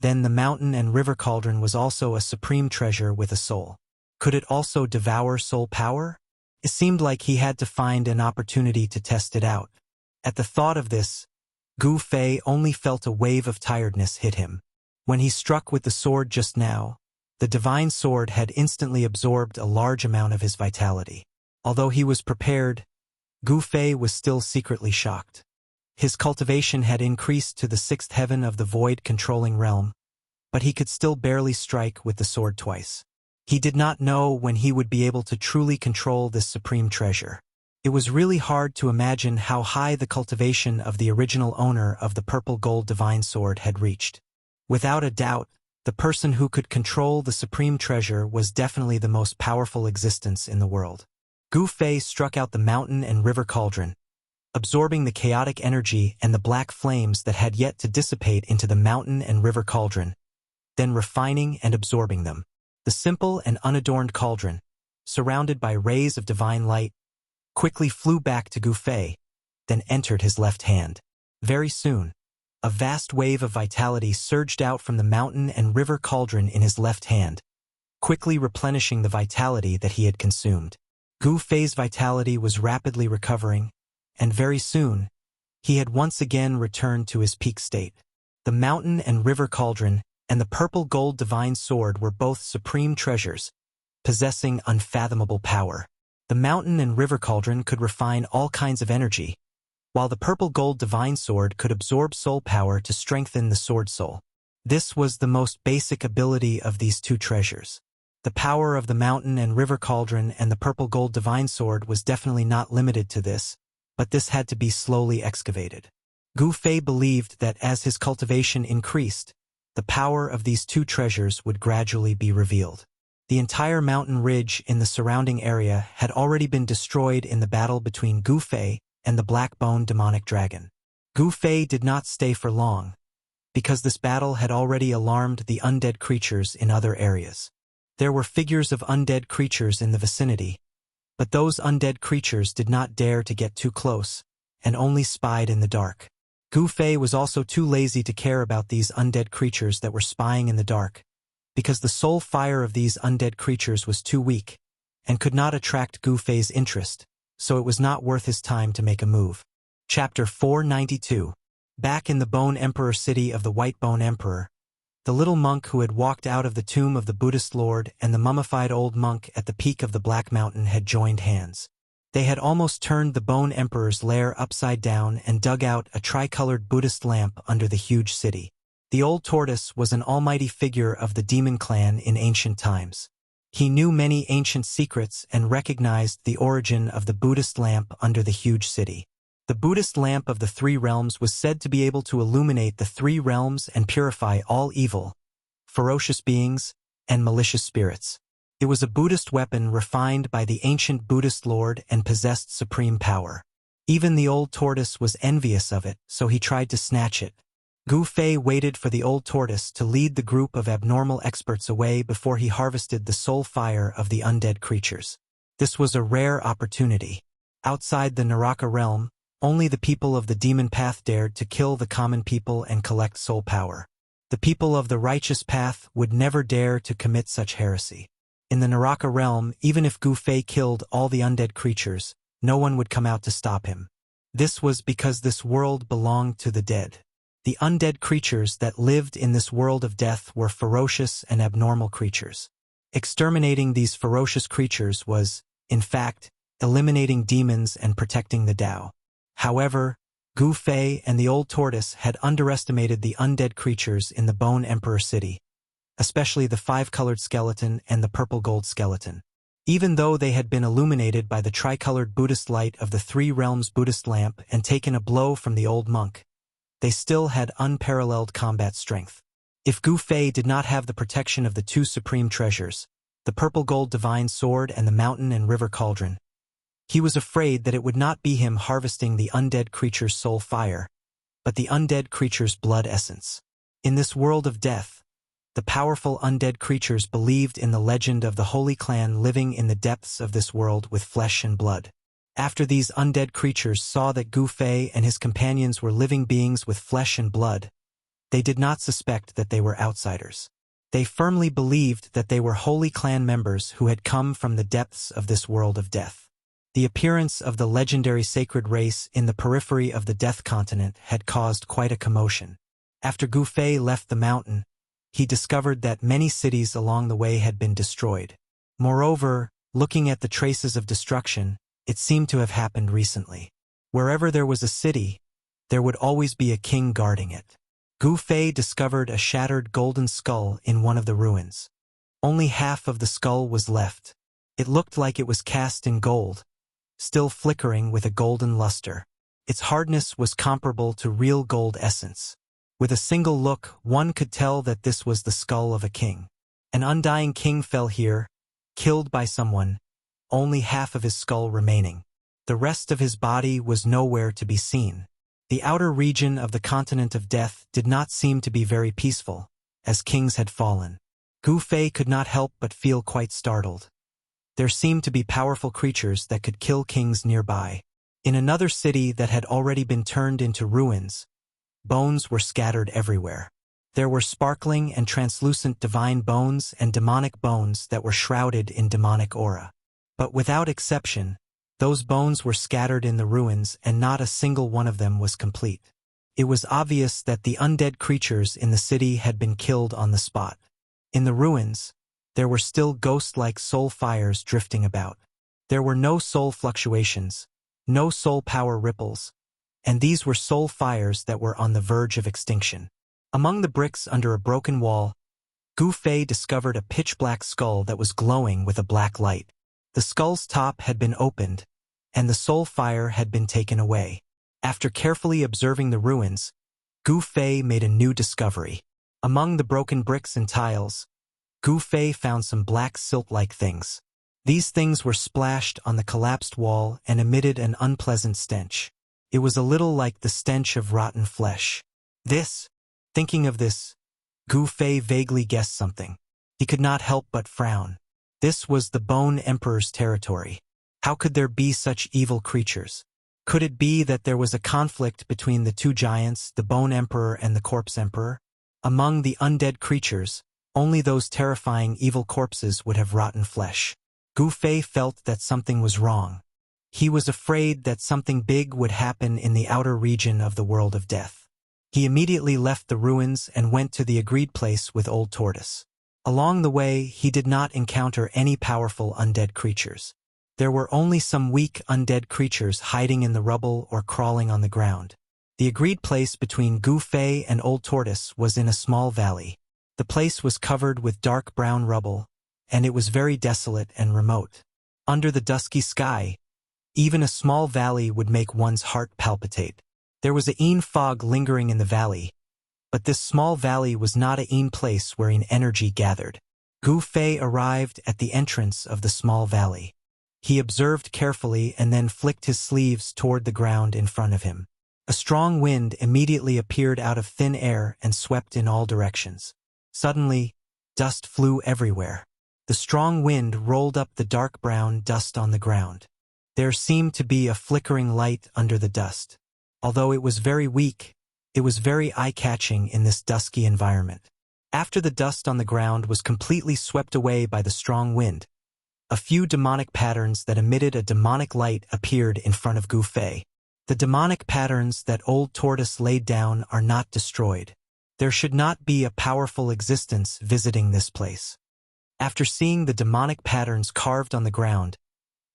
then the mountain and river cauldron was also a supreme treasure with a soul. Could it also devour soul power? It seemed like he had to find an opportunity to test it out. At the thought of this, Gu Fei only felt a wave of tiredness hit him. When he struck with the sword just now, the divine sword had instantly absorbed a large amount of his vitality. Although he was prepared, Gu Fei was still secretly shocked. His cultivation had increased to the 6th heaven of the void-controlling realm, but he could still barely strike with the sword twice. He did not know when he would be able to truly control this supreme treasure. It was really hard to imagine how high the cultivation of the original owner of the purple gold divine sword had reached. Without a doubt, the person who could control the supreme treasure was definitely the most powerful existence in the world. Gu Fei struck out the mountain and river cauldron, absorbing the chaotic energy and the black flames that had yet to dissipate into the mountain and river cauldron, then refining and absorbing them. The simple and unadorned cauldron, surrounded by rays of divine light, quickly flew back to Gu Fei, then entered his left hand. Very soon, a vast wave of vitality surged out from the mountain and river cauldron in his left hand, quickly replenishing the vitality that he had consumed. Gu Fei's vitality was rapidly recovering, and very soon, he had once again returned to his peak state. The mountain and river cauldron and the purple gold divine sword were both supreme treasures, possessing unfathomable power. The mountain and river cauldron could refine all kinds of energy, while the purple gold divine sword could absorb soul power to strengthen the sword soul. This was the most basic ability of these two treasures. The power of the mountain and river cauldron and the purple gold divine sword was definitely not limited to this, but this had to be slowly excavated. Gu Fei believed that as his cultivation increased, the power of these two treasures would gradually be revealed. The entire mountain ridge in the surrounding area had already been destroyed in the battle between Gu Fei and the black-bone demonic dragon. Gu Fei did not stay for long, because this battle had already alarmed the undead creatures in other areas. There were figures of undead creatures in the vicinity, but those undead creatures did not dare to get too close, and only spied in the dark. Gu Fei was also too lazy to care about these undead creatures that were spying in the dark, because the soul fire of these undead creatures was too weak, and could not attract Gu Fei's interest, so it was not worth his time to make a move. Chapter 492. Back in the Bone Emperor city of the White Bone Emperor, the little monk who had walked out of the tomb of the Buddhist Lord and the mummified old monk at the peak of the Black Mountain had joined hands. They had almost turned the Bone Emperor's lair upside down and dug out a tricolored Buddhist lamp under the huge city. The old tortoise was an almighty figure of the demon clan in ancient times. He knew many ancient secrets and recognized the origin of the Buddhist lamp under the huge city. The Buddhist lamp of the three realms was said to be able to illuminate the three realms and purify all evil, ferocious beings, and malicious spirits. It was a Buddhist weapon refined by the ancient Buddhist lord and possessed supreme power. Even the old tortoise was envious of it, so he tried to snatch it. Gu Fei waited for the old tortoise to lead the group of abnormal experts away before he harvested the soul fire of the undead creatures. This was a rare opportunity. Outside the Naraka realm, only the people of the demon path dared to kill the common people and collect soul power. The people of the righteous path would never dare to commit such heresy. In the Naraka realm, even if Gu Fei killed all the undead creatures, no one would come out to stop him. This was because this world belonged to the dead. The undead creatures that lived in this world of death were ferocious and abnormal creatures. Exterminating these ferocious creatures was, in fact, eliminating demons and protecting the Tao. However, Gu Fei and the old tortoise had underestimated the undead creatures in the Bone Emperor city, especially the five-colored skeleton and the purple-gold skeleton. Even though they had been illuminated by the tricolored Buddhist light of the three realms Buddhist lamp and taken a blow from the old monk, they still had unparalleled combat strength. If Gu Fei did not have the protection of the two supreme treasures, the purple-gold divine sword and the mountain and river cauldron, he was afraid that it would not be him harvesting the undead creature's soul fire, but the undead creature's blood essence. In this world of death, the powerful undead creatures believed in the legend of the Holy Clan living in the depths of this world with flesh and blood. After these undead creatures saw that Gu Fei and his companions were living beings with flesh and blood, they did not suspect that they were outsiders. They firmly believed that they were Holy Clan members who had come from the depths of this world of death. The appearance of the legendary sacred race in the periphery of the Death Continent had caused quite a commotion. After Gu Fei left the mountain, he discovered that many cities along the way had been destroyed. Moreover, looking at the traces of destruction, it seemed to have happened recently. Wherever there was a city, there would always be a king guarding it. Gu Fei discovered a shattered golden skull in one of the ruins. Only half of the skull was left. It looked like it was cast in gold, still flickering with a golden luster. Its hardness was comparable to real gold essence. With a single look, one could tell that this was the skull of a king. An undying king fell here, killed by someone, only half of his skull remaining. The rest of his body was nowhere to be seen. The outer region of the continent of death did not seem to be very peaceful, as kings had fallen. Gu Fei could not help but feel quite startled. There seemed to be powerful creatures that could kill kings nearby. In another city that had already been turned into ruins, bones were scattered everywhere. There were sparkling and translucent divine bones and demonic bones that were shrouded in demonic aura. But without exception, those bones were scattered in the ruins and not a single one of them was complete. It was obvious that the undead creatures in the city had been killed on the spot. In the ruins, there were still ghost-like soul fires drifting about. There were no soul fluctuations, no soul power ripples, and these were soul fires that were on the verge of extinction. Among the bricks under a broken wall, Gu Fei discovered a pitch-black skull that was glowing with a black light. The skull's top had been opened, and the soul fire had been taken away. After carefully observing the ruins, Gu Fei made a new discovery. Among the broken bricks and tiles, Gu Fei found some black silt-like things. These things were splashed on the collapsed wall and emitted an unpleasant stench. It was a little like the stench of rotten flesh. Thinking of this, Gu Fei vaguely guessed something. He could not help but frown. This was the Bone Emperor's territory. How could there be such evil creatures? Could it be that there was a conflict between the two giants, the Bone Emperor and the Corpse Emperor? Among the undead creatures, only those terrifying evil corpses would have rotten flesh. Gu Fei felt that something was wrong. He was afraid that something big would happen in the outer region of the world of death. He immediately left the ruins and went to the agreed place with Old Tortoise. Along the way, he did not encounter any powerful undead creatures. There were only some weak, undead creatures hiding in the rubble or crawling on the ground. The agreed place between Gu Fei and Old Tortoise was in a small valley. The place was covered with dark brown rubble, and it was very desolate and remote. Under the dusky sky, even a small valley would make one's heart palpitate. There was a fog lingering in the valley, but this small valley was not a place wherein energy gathered. Gu Fei arrived at the entrance of the small valley. He observed carefully and then flicked his sleeves toward the ground in front of him. A strong wind immediately appeared out of thin air and swept in all directions. Suddenly, dust flew everywhere. The strong wind rolled up the dark brown dust on the ground. There seemed to be a flickering light under the dust. Although it was very weak, it was very eye-catching in this dusky environment. After the dust on the ground was completely swept away by the strong wind, a few demonic patterns that emitted a demonic light appeared in front of Gu Fei. The demonic patterns that Old Tortoise laid down are not destroyed. There should not be a powerful existence visiting this place. After seeing the demonic patterns carved on the ground,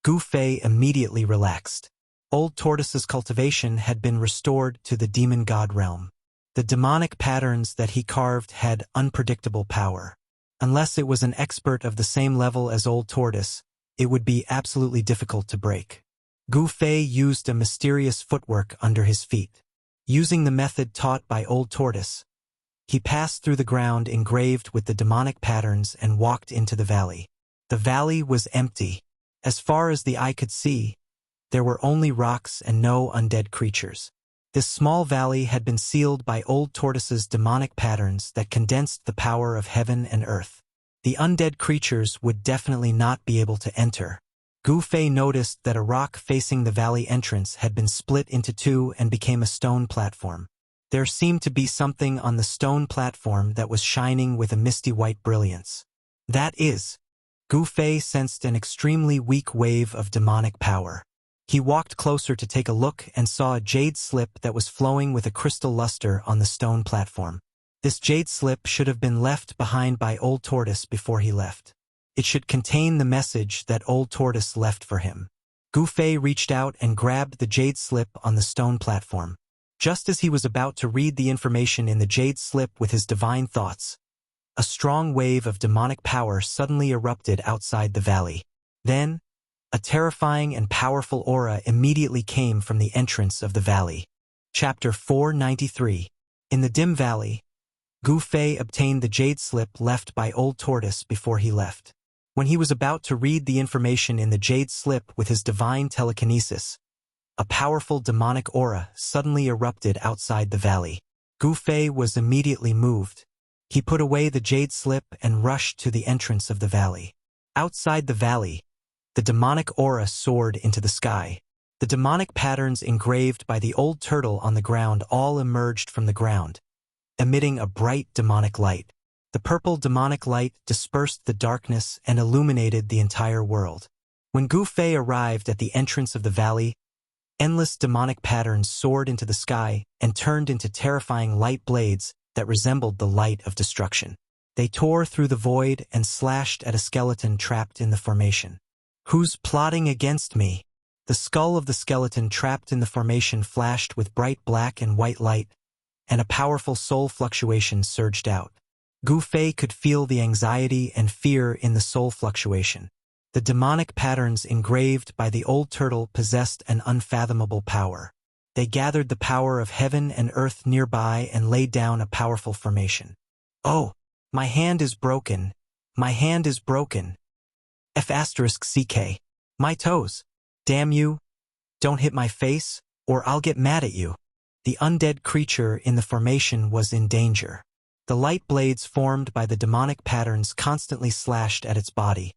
Gu Fei immediately relaxed. Old Tortoise's cultivation had been restored to the demon god realm. The demonic patterns that he carved had unpredictable power. Unless it was an expert of the same level as Old Tortoise, it would be absolutely difficult to break. Gu Fei used a mysterious footwork under his feet. Using the method taught by Old Tortoise, he passed through the ground engraved with the demonic patterns and walked into the valley. The valley was empty. As far as the eye could see, there were only rocks and no undead creatures. This small valley had been sealed by Old Tortoise's demonic patterns that condensed the power of heaven and earth. The undead creatures would definitely not be able to enter. Gu Fei noticed that a rock facing the valley entrance had been split into two and became a stone platform. There seemed to be something on the stone platform that was shining with a misty white brilliance. That is, Gu Fei sensed an extremely weak wave of demonic power. He walked closer to take a look and saw a jade slip that was flowing with a crystal luster on the stone platform. This jade slip should have been left behind by Old Tortoise before he left. It should contain the message that Old Tortoise left for him. Gu Fei reached out and grabbed the jade slip on the stone platform. Just as he was about to read the information in the jade slip with his divine thoughts, a strong wave of demonic power suddenly erupted outside the valley. Then, a terrifying and powerful aura immediately came from the entrance of the valley. Chapter 493. In the dim valley, Gu Fei obtained the jade slip left by Old Tortoise before he left. When he was about to read the information in the jade slip with his divine telekinesis, a powerful demonic aura suddenly erupted outside the valley. Gu Fei was immediately moved. He put away the jade slip and rushed to the entrance of the valley. Outside the valley, the demonic aura soared into the sky. The demonic patterns engraved by the old turtle on the ground all emerged from the ground, emitting a bright demonic light. The purple demonic light dispersed the darkness and illuminated the entire world. When Gu Fei arrived at the entrance of the valley, endless demonic patterns soared into the sky and turned into terrifying light blades that resembled the light of destruction. They tore through the void and slashed at a skeleton trapped in the formation. "Who's plotting against me?" The skull of the skeleton trapped in the formation flashed with bright black and white light, and a powerful soul fluctuation surged out. Gu Fei could feel the anxiety and fear in the soul fluctuation. The demonic patterns engraved by the old turtle possessed an unfathomable power. They gathered the power of heaven and earth nearby and laid down a powerful formation. "Oh, my hand is broken. My hand is broken. F***CK. My toes. Damn you. Don't hit my face, or I'll get mad at you." The undead creature in the formation was in danger. The light blades formed by the demonic patterns constantly slashed at its body,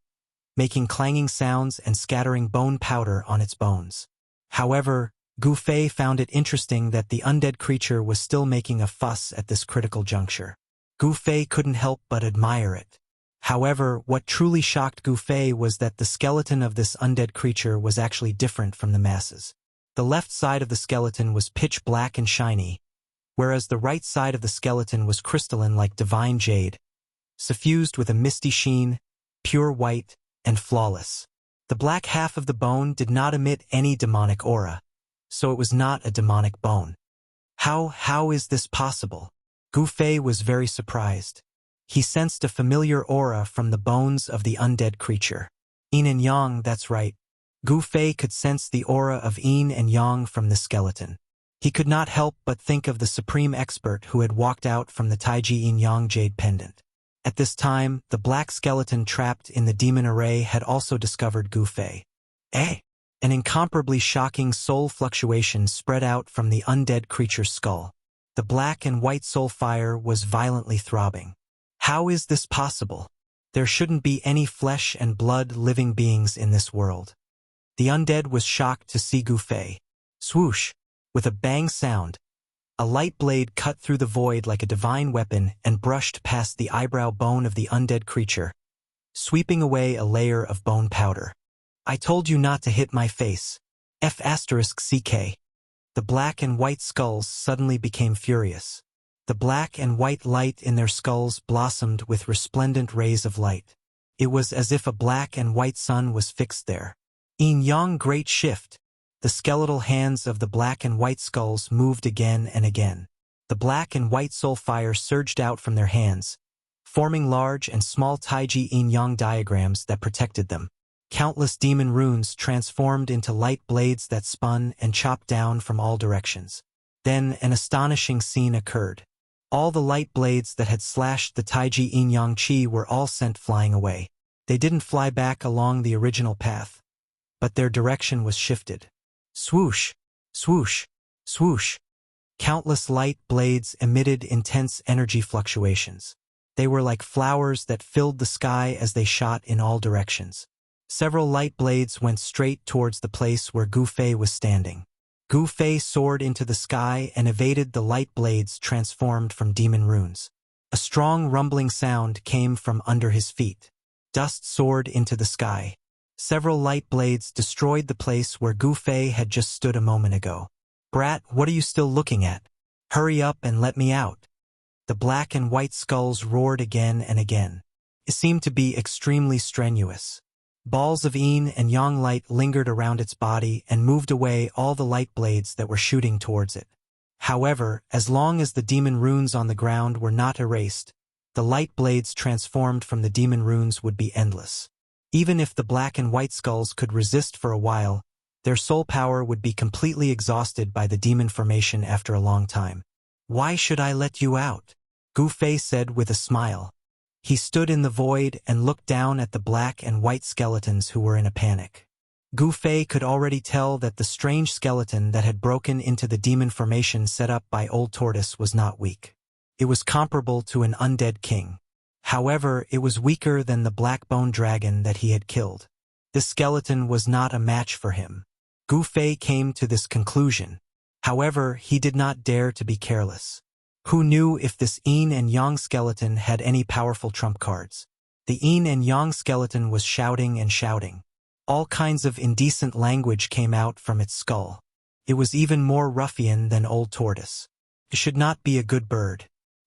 making clanging sounds and scattering bone powder on its bones. However, Gu Fei found it interesting that the undead creature was still making a fuss at this critical juncture. Gu Fei couldn't help but admire it. However, what truly shocked Gu Fei was that the skeleton of this undead creature was actually different from the masses. The left side of the skeleton was pitch black and shiny, whereas the right side of the skeleton was crystalline like divine jade, suffused with a misty sheen, pure white, and flawless. The black half of the bone did not emit any demonic aura, so it was not a demonic bone. How is this possible? Gu Fei was very surprised. He sensed a familiar aura from the bones of the undead creature. Yin and Yang, that's right. Gu Fei could sense the aura of Yin and Yang from the skeleton. He could not help but think of the supreme expert who had walked out from the Taiji Yin Yang jade pendant. At this time, the black skeleton trapped in the demon array had also discovered Gu Fei. An incomparably shocking soul fluctuation spread out from the undead creature's skull. The black and white soul fire was violently throbbing. How is this possible? There shouldn't be any flesh and blood living beings in this world. The undead was shocked to see Gu Fei. Swoosh! With a bang sound, a light blade cut through the void like a divine weapon and brushed past the eyebrow bone of the undead creature, sweeping away a layer of bone powder. I told you not to hit my face. F***CK. The black and white skulls suddenly became furious. The black and white light in their skulls blossomed with resplendent rays of light. It was as if a black and white sun was fixed there. Yin-yang great shift. The skeletal hands of the black and white skulls moved again and again. The black and white soul fire surged out from their hands, forming large and small Taiji Yin-yang diagrams that protected them. Countless demon runes transformed into light blades that spun and chopped down from all directions. Then an astonishing scene occurred. All the light blades that had slashed the Taiji Yin-yang chi were all sent flying away. They didn't fly back along the original path, but their direction was shifted. Swoosh, swoosh, swoosh. Countless light blades emitted intense energy fluctuations. They were like flowers that filled the sky as they shot in all directions. Several light blades went straight towards the place where Gu Fei was standing. Gu Fei soared into the sky and evaded the light blades transformed from demon runes. A strong rumbling sound came from under his feet. Dust soared into the sky. Several light blades destroyed the place where Gu Fei had just stood a moment ago. Brat, what are you still looking at? Hurry up and let me out. The black and white skulls roared again and again. It seemed to be extremely strenuous. Balls of yin and yang light lingered around its body and moved away all the light blades that were shooting towards it. However, as long as the demon runes on the ground were not erased, the light blades transformed from the demon runes would be endless. Even if the black and white skulls could resist for a while, their soul power would be completely exhausted by the demon formation after a long time. Why should I let you out? Gu Fei said with a smile. He stood in the void and looked down at the black and white skeletons who were in a panic. Gu Fei could already tell that the strange skeleton that had broken into the demon formation set up by Old Tortoise was not weak. It was comparable to an undead king. However, it was weaker than the black bone dragon that he had killed. This skeleton was not a match for him. Gu Fei came to this conclusion. However, he did not dare to be careless. Who knew if this yin and yang skeleton had any powerful trump cards? The yin and yang skeleton was shouting and shouting. All kinds of indecent language came out from its skull. It was even more ruffian than Old Tortoise. It should not be a good bird.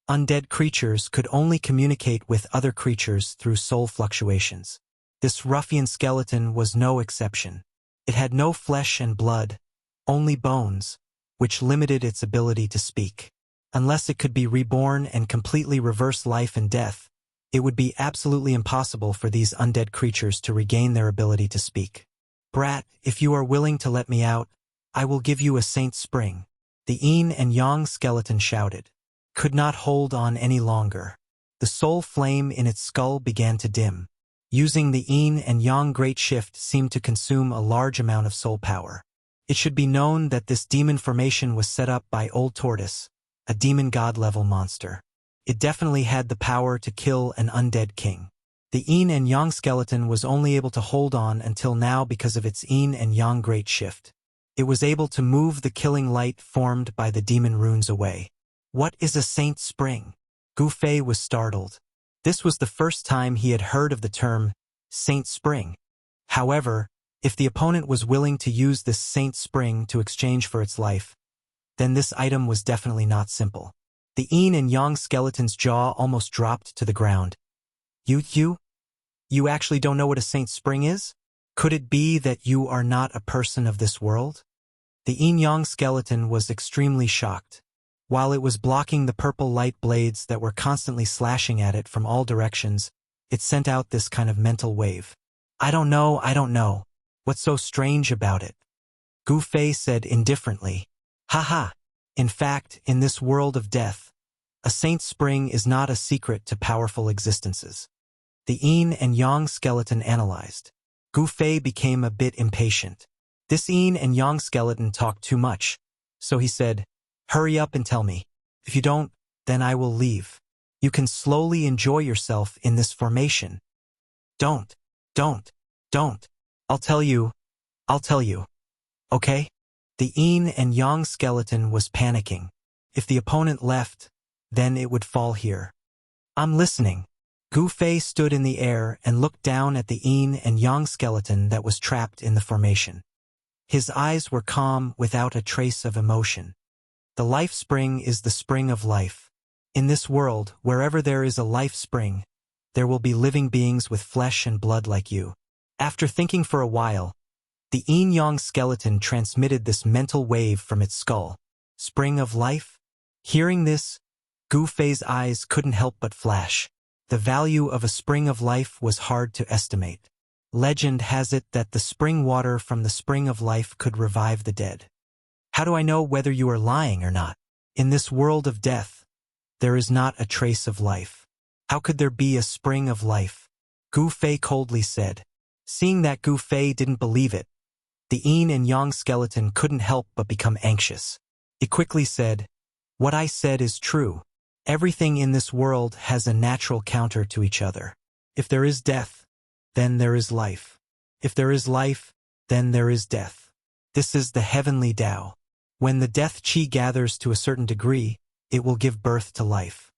Undead creatures could only communicate with other creatures through soul fluctuations. This ruffian skeleton was no exception. It had no flesh and blood, only bones, which limited its ability to speak. Unless it could be reborn and completely reverse life and death, it would be absolutely impossible for these undead creatures to regain their ability to speak. Brat, if you are willing to let me out, I will give you a saint spring. The yin and yang skeleton shouted. Could not hold on any longer. The soul flame in its skull began to dim. Using the yin and yang great shift seemed to consume a large amount of soul power. It should be known that this demon formation was set up by Old Tortoise, a demon god-level monster. It definitely had the power to kill an undead king. The yin and yang skeleton was only able to hold on until now because of its yin and yang great shift. It was able to move the killing light formed by the demon runes away. What is a saint spring? Gu Fei was startled. This was the first time he had heard of the term saint spring. However, if the opponent was willing to use this saint spring to exchange for its life, then this item was definitely not simple. The yin and yang skeleton's jaw almost dropped to the ground. You actually don't know what a saint spring is? Could it be that you are not a person of this world? The yin-yang skeleton was extremely shocked. While it was blocking the purple light blades that were constantly slashing at it from all directions, it sent out this kind of mental wave. I don't know. What's so strange about it? Gu Fei said indifferently. Haha. In fact, in this world of death, a saint's spring is not a secret to powerful existences. The yin and yang skeleton analyzed. Gu Fei became a bit impatient. This yin and yang skeleton talked too much, so he said, hurry up and tell me. If you don't, then I will leave. You can slowly enjoy yourself in this formation. Don't. I'll tell you. Okay? The yin and yang skeleton was panicking. If the opponent left, then it would fall here. I'm listening. Gu Fei stood in the air and looked down at the yin and yang skeleton that was trapped in the formation. His eyes were calm without a trace of emotion. The life spring is the spring of life. In this world, wherever there is a life spring, there will be living beings with flesh and blood like you. After thinking for a while, the yin-yang skeleton transmitted this mental wave from its skull. Spring of life? Hearing this, Gu Fei's eyes couldn't help but flash. The value of a spring of life was hard to estimate. Legend has it that the spring water from the spring of life could revive the dead. How do I know whether you are lying or not? In this world of death, there is not a trace of life. How could there be a spring of life? Gu Fei coldly said. Seeing that Gu Fei didn't believe it, the yin and yang skeleton couldn't help but become anxious. It quickly said, what I said is true. Everything in this world has a natural counter to each other. If there is death, then there is life. If there is life, then there is death. This is the heavenly Tao. When the death qi gathers to a certain degree, it will give birth to life.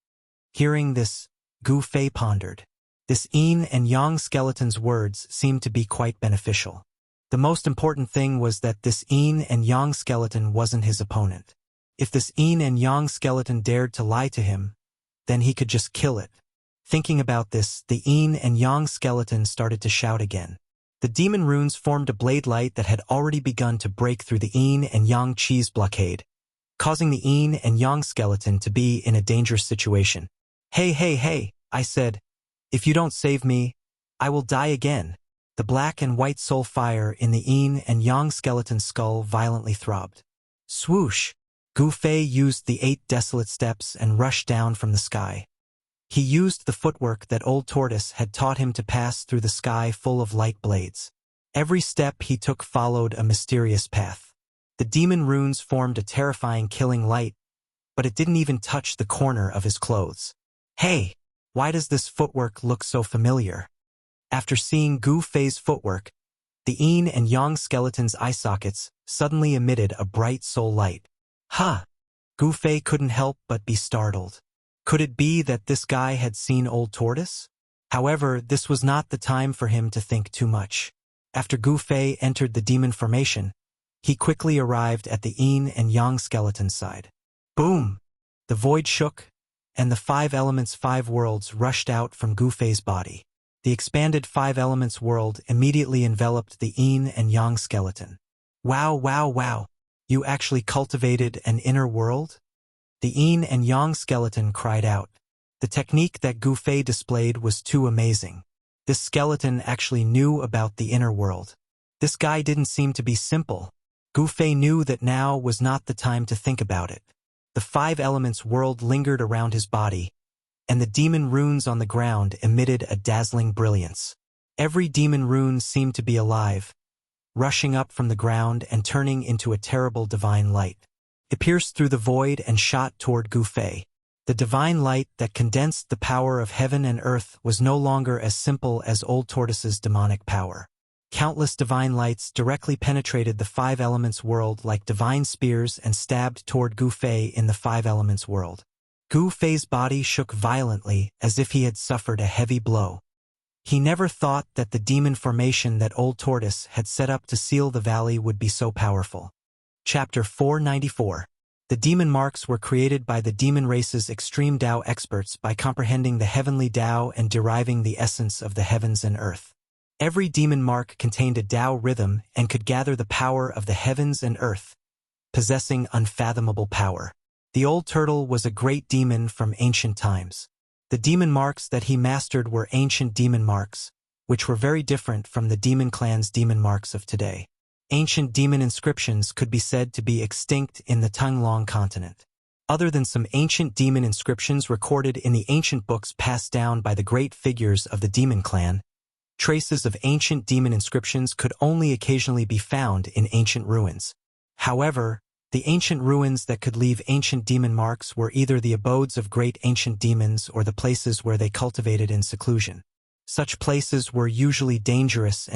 Hearing this, Gu Fei pondered. This yin and yang skeleton's words seemed to be quite beneficial. The most important thing was that this yin and yang skeleton wasn't his opponent. If this yin and yang skeleton dared to lie to him, then he could just kill it. Thinking about this, the yin and yang skeleton started to shout again. The demon runes formed a blade light that had already begun to break through the yin and yang qi's blockade, causing the yin and yang skeleton to be in a dangerous situation. Hey, I said. If you don't save me, I will die again. The black and white soul fire in the yin and yang skeleton's skull violently throbbed. Swoosh! Gu Fei used the 8 desolate steps and rushed down from the sky. He used the footwork that Old Tortoise had taught him to pass through the sky full of light blades. Every step he took followed a mysterious path. The demon runes formed a terrifying killing light, but it didn't even touch the corner of his clothes. Hey! Why does this footwork look so familiar? After seeing Gu Fei's footwork, the yin and yang skeleton's eye sockets suddenly emitted a bright soul light. Gu Fei couldn't help but be startled. Could it be that this guy had seen Old Tortoise? However, this was not the time for him to think too much. After Gu Fei entered the demon formation, he quickly arrived at the yin and yang skeleton's side. Boom! The void shook, and the 5 elements 5 worlds rushed out from Gu Fei's body. The expanded 5 elements world immediately enveloped the yin and yang skeleton. Wow! You actually cultivated an inner world? The yin and yang skeleton cried out. The technique that Gu Fei displayed was too amazing. This skeleton actually knew about the inner world. This guy didn't seem to be simple. Gu Fei knew that now was not the time to think about it. The 5 elements world lingered around his body, and the demon runes on the ground emitted a dazzling brilliance. Every demon rune seemed to be alive, rushing up from the ground and turning into a terrible divine light. It pierced through the void and shot toward Gu Fei. The divine light that condensed the power of heaven and earth was no longer as simple as Old Tortoise's demonic power. Countless divine lights directly penetrated the 5 elements world like divine spears and stabbed toward Gu Fei in the 5 elements world. Gu Fei's body shook violently as if he had suffered a heavy blow. He never thought that the demon formation that Old Tortoise had set up to seal the valley would be so powerful. Chapter 494. The demon marks were created by the demon race's extreme Tao experts by comprehending the heavenly Tao and deriving the essence of the heavens and earth. Every demon mark contained a Tao rhythm and could gather the power of the heavens and earth, possessing unfathomable power. The old turtle was a great demon from ancient times. The demon marks that he mastered were ancient demon marks, which were very different from the demon clan's demon marks of today. Ancient demon inscriptions could be said to be extinct in the Tanglong continent. Other than some ancient demon inscriptions recorded in the ancient books passed down by the great figures of the demon clan, traces of ancient demon inscriptions could only occasionally be found in ancient ruins. However, the ancient ruins that could leave ancient demon marks were either the abodes of great ancient demons or the places where they cultivated in seclusion. Such places were usually dangerous.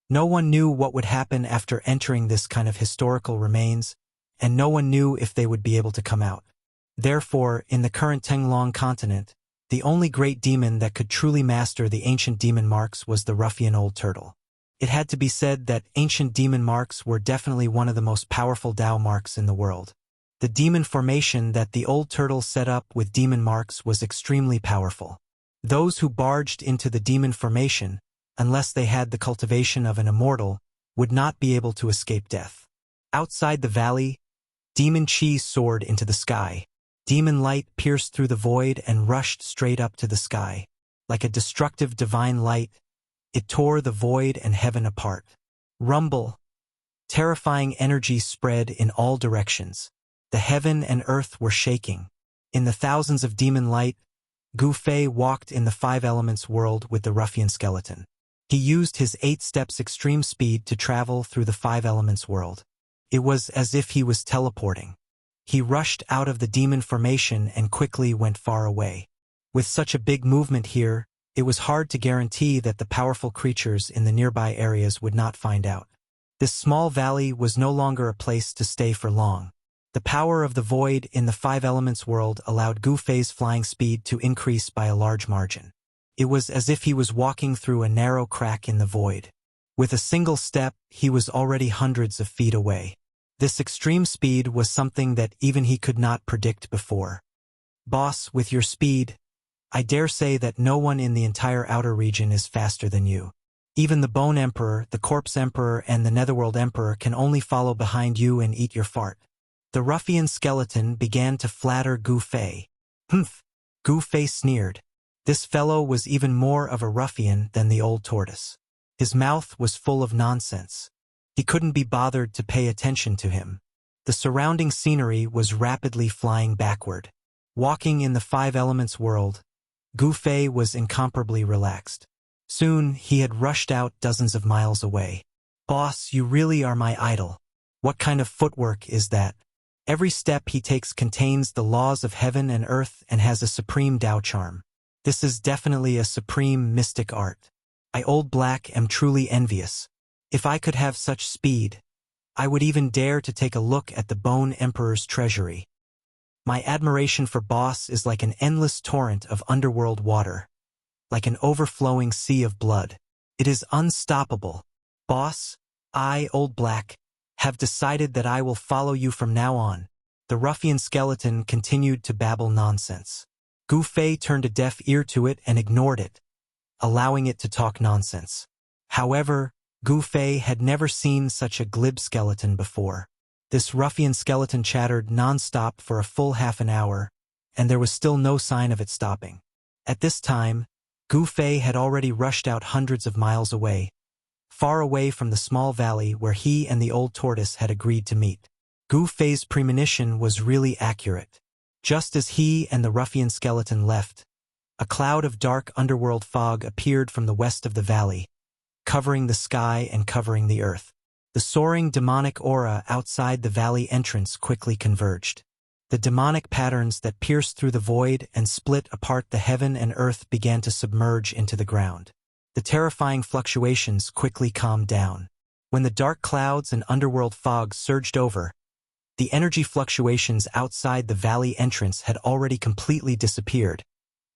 No one knew what would happen after entering this kind of historical remains, and no one knew if they would be able to come out. Therefore, in the current Tanglong continent, the only great demon that could truly master the ancient demon marks was the ruffian old turtle. It had to be said that ancient demon marks were definitely one of the most powerful Tao marks in the world. The demon formation that the old turtle set up with demon marks was extremely powerful. Those who barged into the demon formation, unless they had the cultivation of an immortal, would not be able to escape death. Outside the valley, demon chi soared into the sky. Demon light pierced through the void and rushed straight up to the sky. Like a destructive divine light, it tore the void and heaven apart. Rumble. Terrifying energy spread in all directions. The heaven and earth were shaking. In the thousands of demon light, Gu Fei walked in the five elements world with the ruffian skeleton. He used his 8 steps extreme speed to travel through the five elements world. It was as if he was teleporting. He rushed out of the demon formation and quickly went far away. With such a big movement here, it was hard to guarantee that the powerful creatures in the nearby areas would not find out. This small valley was no longer a place to stay for long. The power of the void in the five elements world allowed Gu Fei's flying speed to increase by a large margin. It was as if he was walking through a narrow crack in the void. With a single step, he was already hundreds of feet away. This extreme speed was something that even he could not predict before. Boss, with your speed, I dare say that no one in the entire outer region is faster than you. Even the Bone Emperor, the Corpse Emperor, and the Netherworld Emperor can only follow behind you and eat your fart. The ruffian skeleton began to flatter Gu Fei. Humph! Gu Fei sneered. This fellow was even more of a ruffian than the old tortoise. His mouth was full of nonsense. He couldn't be bothered to pay attention to him. The surrounding scenery was rapidly flying backward. Walking in the five elements world, Gu Fei was incomparably relaxed. Soon, he had rushed out dozens of miles away. Boss, you really are my idol. What kind of footwork is that? Every step he takes contains the laws of heaven and earth and has a supreme Tao charm. This is definitely a supreme mystic art. I, Old Black, am truly envious. If I could have such speed, I would even dare to take a look at the Bone Emperor's treasury. My admiration for Boss is like an endless torrent of underworld water, like an overflowing sea of blood. It is unstoppable. Boss, I, Old Black, have decided that I will follow you from now on. The ruffian skeleton continued to babble nonsense. Gu Fei turned a deaf ear to it and ignored it, allowing it to talk nonsense. However, Gu Fei had never seen such a glib skeleton before. This ruffian skeleton chattered non-stop for a full half an hour, and there was still no sign of it stopping. At this time, Gu Fei had already rushed out hundreds of miles away, far away from the small valley where he and the old tortoise had agreed to meet. Gu Fei's premonition was really accurate. Just as he and the ruffian skeleton left, a cloud of dark underworld fog appeared from the west of the valley, covering the sky and covering the earth. The soaring demonic aura outside the valley entrance quickly converged. The demonic patterns that pierced through the void and split apart the heaven and earth began to submerge into the ground. The terrifying fluctuations quickly calmed down. When the dark clouds and underworld fog surged over, the energy fluctuations outside the valley entrance had already completely disappeared,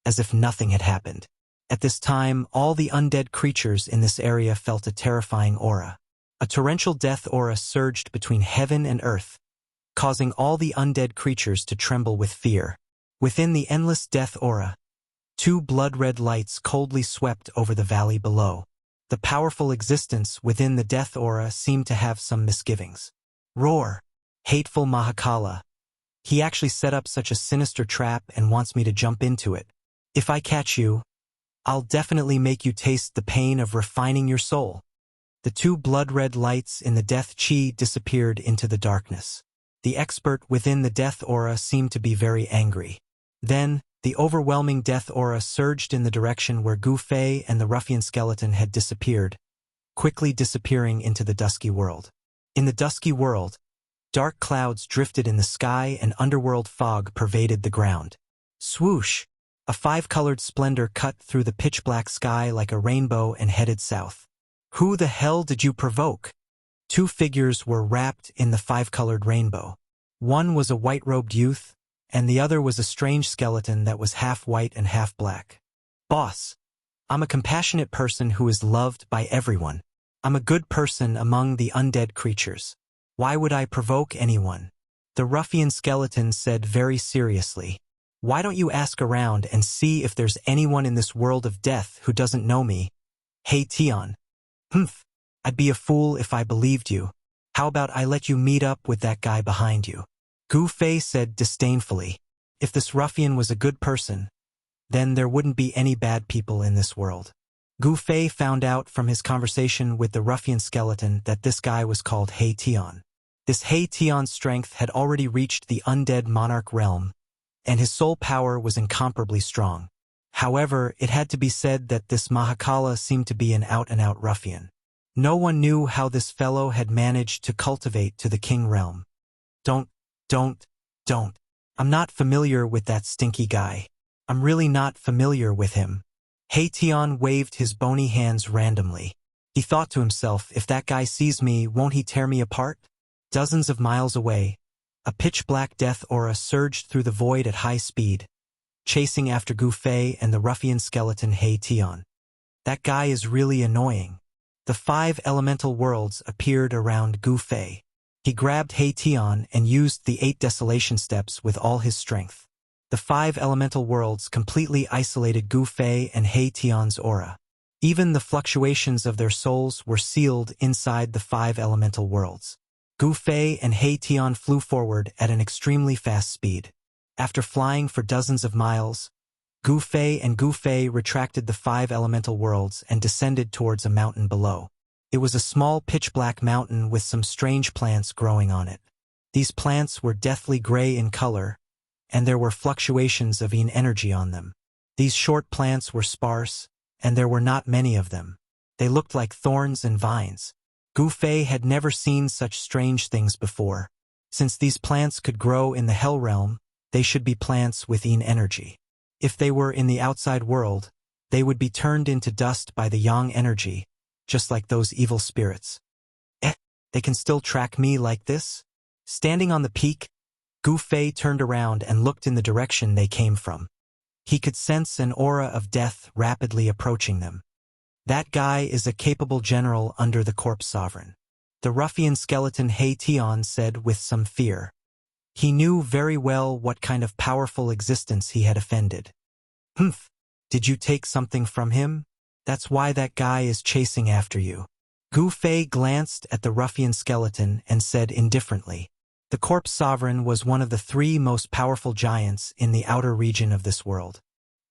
as if nothing had happened. At this time, all the undead creatures in this area felt a terrifying aura. A torrential death aura surged between heaven and earth, causing all the undead creatures to tremble with fear. Within the endless death aura, 2 blood-red lights coldly swept over the valley below. The powerful existence within the death aura seemed to have some misgivings. Roar! Hateful Mahakala. He actually set up such a sinister trap and wants me to jump into it. If I catch you, I'll definitely make you taste the pain of refining your soul. The two blood-red lights in the death chi disappeared into the darkness. The expert within the death aura seemed to be very angry. Then, the overwhelming death aura surged in the direction where Gu Fei and the ruffian skeleton had disappeared, quickly disappearing into the dusky world. In the dusky world, dark clouds drifted in the sky and underworld fog pervaded the ground. Swoosh! A five-colored splendor cut through the pitch-black sky like a rainbow and headed south. Who the hell did you provoke? Two figures were wrapped in the five-colored rainbow. One was a white-robed youth, and the other was a strange skeleton that was half white and half black. Boss, I'm a compassionate person who is loved by everyone. I'm a good person among the undead creatures. Why would I provoke anyone? The ruffian skeleton said very seriously. Why don't you ask around and see if there's anyone in this world of death who doesn't know me? Hey Tion. Humph. I'd be a fool if I believed you. How about I let you meet up with that guy behind you? Gu Fei said disdainfully. If this ruffian was a good person, then there wouldn't be any bad people in this world. Gu Fei found out from his conversation with the ruffian skeleton that this guy was called He Tion. This He Tion's strength had already reached the undead monarch realm, and his soul power was incomparably strong. However, it had to be said that this Mahakala seemed to be an out-and-out ruffian. No one knew how this fellow had managed to cultivate to the king realm. Don't. I'm not familiar with that stinky guy. I'm really not familiar with him. He Tion waved his bony hands randomly. He thought to himself, if that guy sees me, won't he tear me apart? Dozens of miles away, a pitch-black death aura surged through the void at high speed, chasing after Gu Fei and the ruffian skeleton He Tion. That guy is really annoying. The five elemental worlds appeared around Gu Fei. He grabbed He Tion and used the 8 desolation steps with all his strength. The 5 elemental worlds completely isolated Gu Fei and He Tion's aura. Even the fluctuations of their souls were sealed inside the 5 elemental worlds. Gu Fei and He Tion flew forward at an extremely fast speed. After flying for dozens of miles, Gu Fei retracted the 5 elemental worlds and descended towards a mountain below. It was a small pitch-black mountain with some strange plants growing on it. These plants were deathly gray in color, and there were fluctuations of yin energy on them. These short plants were sparse, and there were not many of them. They looked like thorns and vines. Gu Fei had never seen such strange things before. Since these plants could grow in the Hell Realm, they should be plants with yin energy. If they were in the outside world, they would be turned into dust by the yang energy, just like those evil spirits. They can still track me like this? Standing on the peak, Gu Fei turned around and looked in the direction they came from. He could sense an aura of death rapidly approaching them. That guy is a capable general under the corpse sovereign. The ruffian skeleton He Tion said with some fear. He knew very well what kind of powerful existence he had offended. Humph, did you take something from him? That's why that guy is chasing after you. Gu Fei glanced at the ruffian skeleton and said indifferently. The corpse sovereign was one of the 3 most powerful giants in the outer region of this world.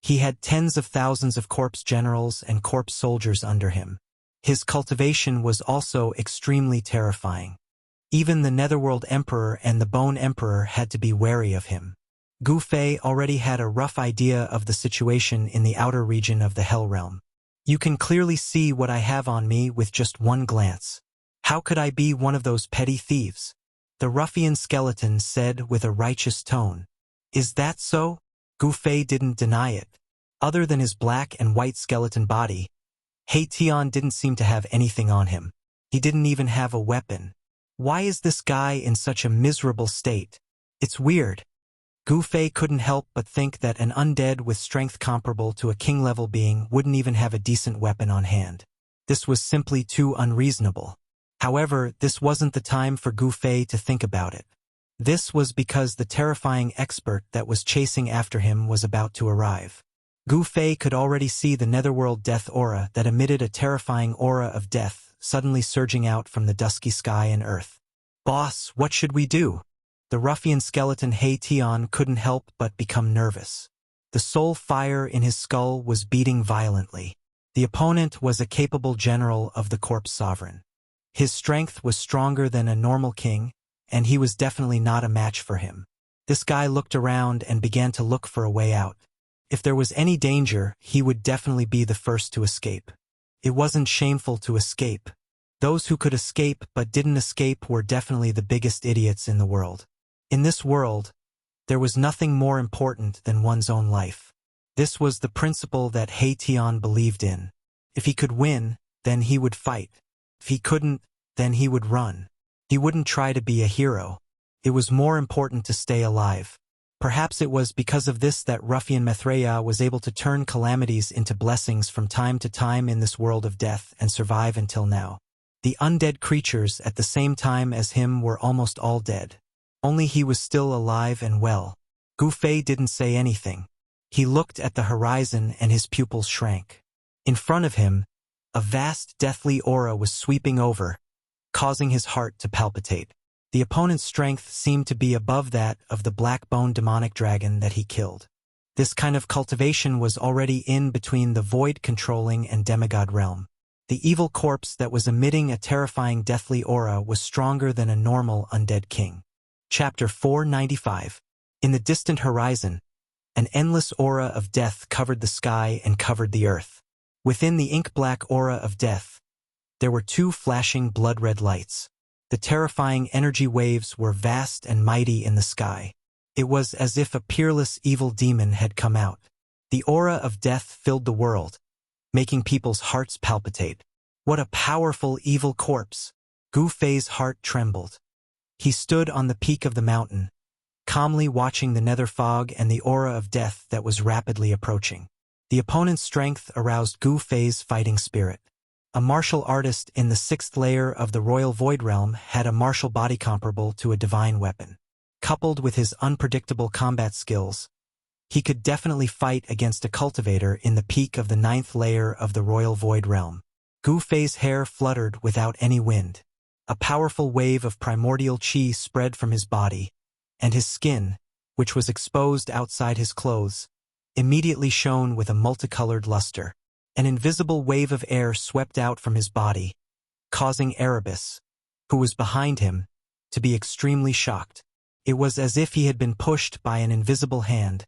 He had tens of thousands of corpse generals and corpse soldiers under him. His cultivation was also extremely terrifying. Even the Netherworld Emperor and the Bone Emperor had to be wary of him. Gu Fei already had a rough idea of the situation in the outer region of the Hell Realm. You can clearly see what I have on me with just one glance. How could I be one of those petty thieves? The ruffian skeleton said with a righteous tone. Is that so? Gu Fei didn't deny it. Other than his black and white skeleton body, He Tion didn't seem to have anything on him. He didn't even have a weapon. Why is this guy in such a miserable state? It's weird. Gu Fei couldn't help but think that an undead with strength comparable to a king-level being wouldn't even have a decent weapon on hand. This was simply too unreasonable. However, this wasn't the time for Gu Fei to think about it. This was because the terrifying expert that was chasing after him was about to arrive. Gu Fei could already see the netherworld death aura that emitted a terrifying aura of death suddenly surging out from the dusky sky and earth. "Boss, what should we do?" The ruffian skeleton He Tian couldn't help but become nervous. The soul fire in his skull was beating violently. The opponent was a capable general of the corpse sovereign. His strength was stronger than a normal king, and he was definitely not a match for him. This guy looked around and began to look for a way out. If there was any danger, he would definitely be the first to escape. It wasn't shameful to escape. Those who could escape but didn't escape were definitely the biggest idiots in the world. In this world, there was nothing more important than one's own life. This was the principle that He Tian believed in. If he could win, then he would fight. If he couldn't, then he would run. He wouldn't try to be a hero. It was more important to stay alive. Perhaps it was because of this that ruffian Maitreya was able to turn calamities into blessings from time to time in this world of death and survive until now. The undead creatures at the same time as him were almost all dead. Only he was still alive and well. Gu Fei didn't say anything. He looked at the horizon and his pupils shrank. In front of him, a vast deathly aura was sweeping over, causing his heart to palpitate. The opponent's strength seemed to be above that of the black-boned demonic dragon that he killed. This kind of cultivation was already in between the void-controlling and demigod realm. The evil corpse that was emitting a terrifying deathly aura was stronger than a normal undead king. Chapter 495. In the distant horizon, an endless aura of death covered the sky and covered the earth. Within the ink-black aura of death, there were two flashing blood-red lights. The terrifying energy waves were vast and mighty in the sky. It was as if a peerless evil demon had come out. The aura of death filled the world, making people's hearts palpitate. What a powerful evil corpse! Gu Fei's heart trembled. He stood on the peak of the mountain, calmly watching the nether fog and the aura of death that was rapidly approaching. The opponent's strength aroused Gu Fei's fighting spirit. A martial artist in the 6th layer of the Royal Void Realm had a martial body comparable to a divine weapon. Coupled with his unpredictable combat skills, he could definitely fight against a cultivator in the peak of the 9th layer of the Royal Void Realm. Gu Fei's hair fluttered without any wind. A powerful wave of primordial qi spread from his body, and his skin, which was exposed outside his clothes, immediately shone with a multicolored luster. An invisible wave of air swept out from his body, causing Erebus, who was behind him, to be extremely shocked. It was as if he had been pushed by an invisible hand,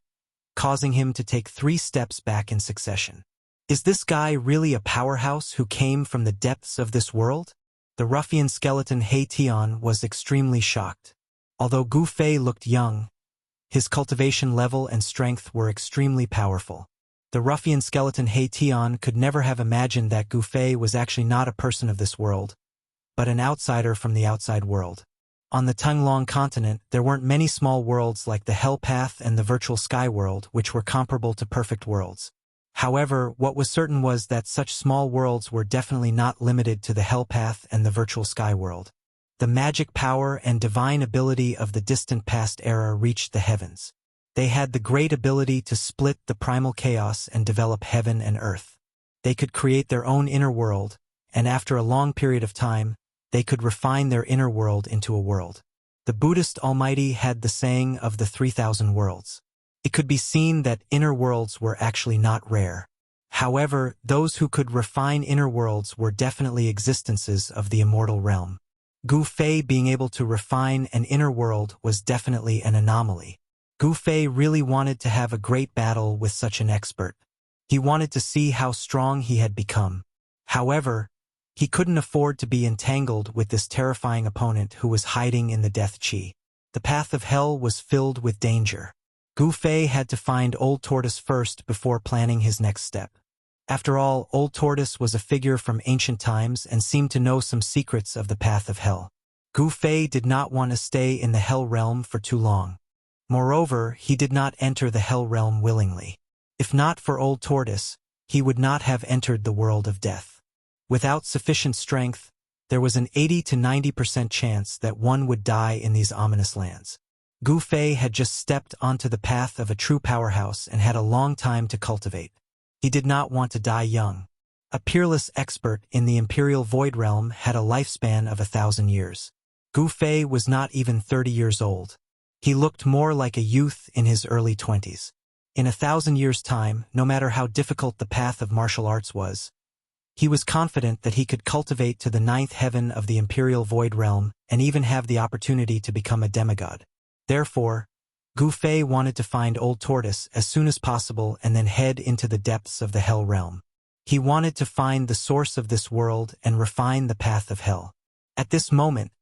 causing him to take 3 steps back in succession. Is this guy really a powerhouse who came from the depths of this world? The ruffian skeleton He Tian was extremely shocked. Although Gu Fei looked young, his cultivation level and strength were extremely powerful. The ruffian skeleton He Tian could never have imagined that Gu Fei was actually not a person of this world, but an outsider from the outside world. On the Tunglong continent, there weren't many small worlds like the Hell Path and the Virtual Sky World, which were comparable to perfect worlds. However, what was certain was that such small worlds were definitely not limited to the Hell Path and the Virtual Sky World. The magic power and divine ability of the distant past era reached the heavens. They had the great ability to split the primal chaos and develop heaven and earth. They could create their own inner world, and after a long period of time, they could refine their inner world into a world. The Buddhist Almighty had the saying of the 3,000 worlds. It could be seen that inner worlds were actually not rare. However, those who could refine inner worlds were definitely existences of the immortal realm. Gu Fei being able to refine an inner world was definitely an anomaly. Gu Fei really wanted to have a great battle with such an expert. He wanted to see how strong he had become. However, he couldn't afford to be entangled with this terrifying opponent who was hiding in the death qi. The path of hell was filled with danger. Gu Fei had to find Old Tortoise first before planning his next step. After all, Old Tortoise was a figure from ancient times and seemed to know some secrets of the path of hell. Gu Fei did not want to stay in the hell realm for too long. Moreover, he did not enter the hell realm willingly. If not for Old Tortoise, he would not have entered the world of death. Without sufficient strength, there was an 80 to 90% chance that one would die in these ominous lands. Gu Fei had just stepped onto the path of a true powerhouse and had a long time to cultivate. He did not want to die young. A peerless expert in the Imperial Void Realm had a lifespan of 1,000 years. Gu Fei was not even 30 years old. He looked more like a youth in his early 20s. In 1,000 years' time, no matter how difficult the path of martial arts was, he was confident that he could cultivate to the 9th heaven of the Imperial Void Realm and even have the opportunity to become a demigod. Therefore, Gu Fei wanted to find Old Tortoise as soon as possible and then head into the depths of the Hell Realm. He wanted to find the source of this world and refine the path of hell. At this moment,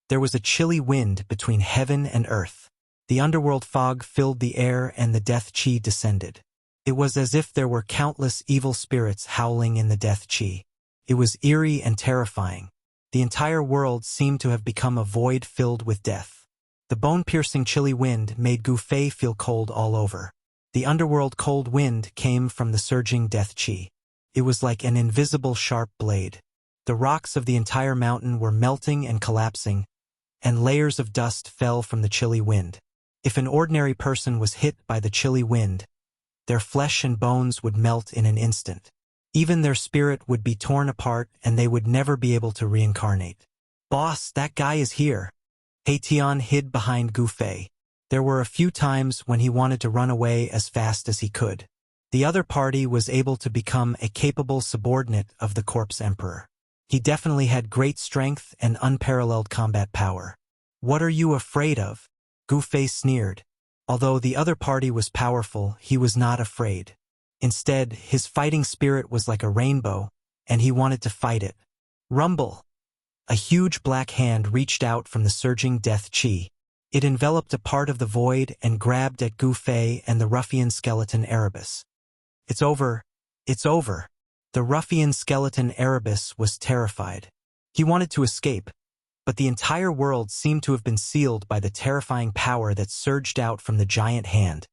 there was a chilly wind between heaven and earth. The underworld fog filled the air and the death chi descended. It was as if there were countless evil spirits howling in the death chi. It was eerie and terrifying. The entire world seemed to have become a void filled with death. The bone-piercing chilly wind made Gu Fei feel cold all over. The underworld cold wind came from the surging death chi. It was like an invisible sharp blade. The rocks of the entire mountain were melting and collapsing, and layers of dust fell from the chilly wind. If an ordinary person was hit by the chilly wind, their flesh and bones would melt in an instant. Even their spirit would be torn apart and they would never be able to reincarnate. "Boss, that guy is here." He Tian hid behind Gu Fei. There were a few times when he wanted to run away as fast as he could. The other party was able to become a capable subordinate of the Corpse Emperor. He definitely had great strength and unparalleled combat power. "What are you afraid of?" Gu Fei sneered. Although the other party was powerful, he was not afraid. Instead, his fighting spirit was like a rainbow, and he wanted to fight it. Rumble! A huge black hand reached out from the surging death chi. It enveloped a part of the void and grabbed at Gu Fei and the ruffian skeleton Erebus. "It's over. It's over." The ruffian skeleton Erebus was terrified. He wanted to escape, but the entire world seemed to have been sealed by the terrifying power that surged out from the giant hand,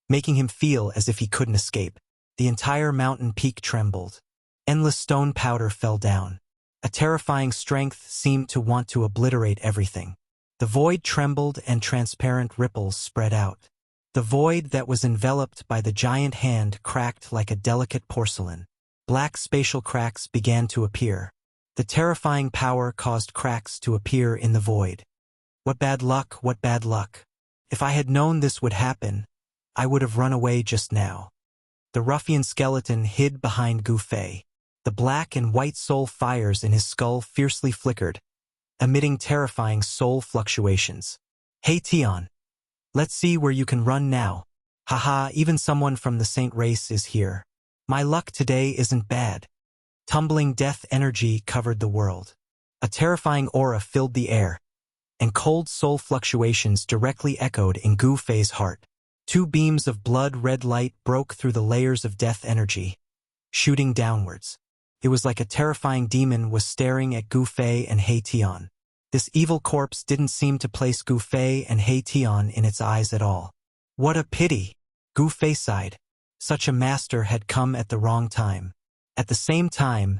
making him feel as if he couldn't escape. The entire mountain peak trembled. Endless stone powder fell down. A terrifying strength seemed to want to obliterate everything. The void trembled and transparent ripples spread out. The void that was enveloped by the giant hand cracked like a delicate porcelain. Black spatial cracks began to appear. The terrifying power caused cracks to appear in the void. What bad luck, what bad luck. If I had known this would happen, I would have run away just now. The ruffian skeleton hid behind Gu Fei. The black and white soul fires in his skull fiercely flickered, emitting terrifying soul fluctuations. "Hey Tian, let's see where you can run now. Haha, even someone from the saint race is here. My luck today isn't bad." Tumbling death energy covered the world. A terrifying aura filled the air, and cold soul fluctuations directly echoed in Gu Fei's heart. Two beams of blood-red light broke through the layers of death energy, shooting downwards. It was like a terrifying demon was staring at Gu Fei and He Tian. This evil corpse didn't seem to place Gu Fei and He Tian in its eyes at all. What a pity! Gu Fei sighed. Such a master had come at the wrong time. At the same time,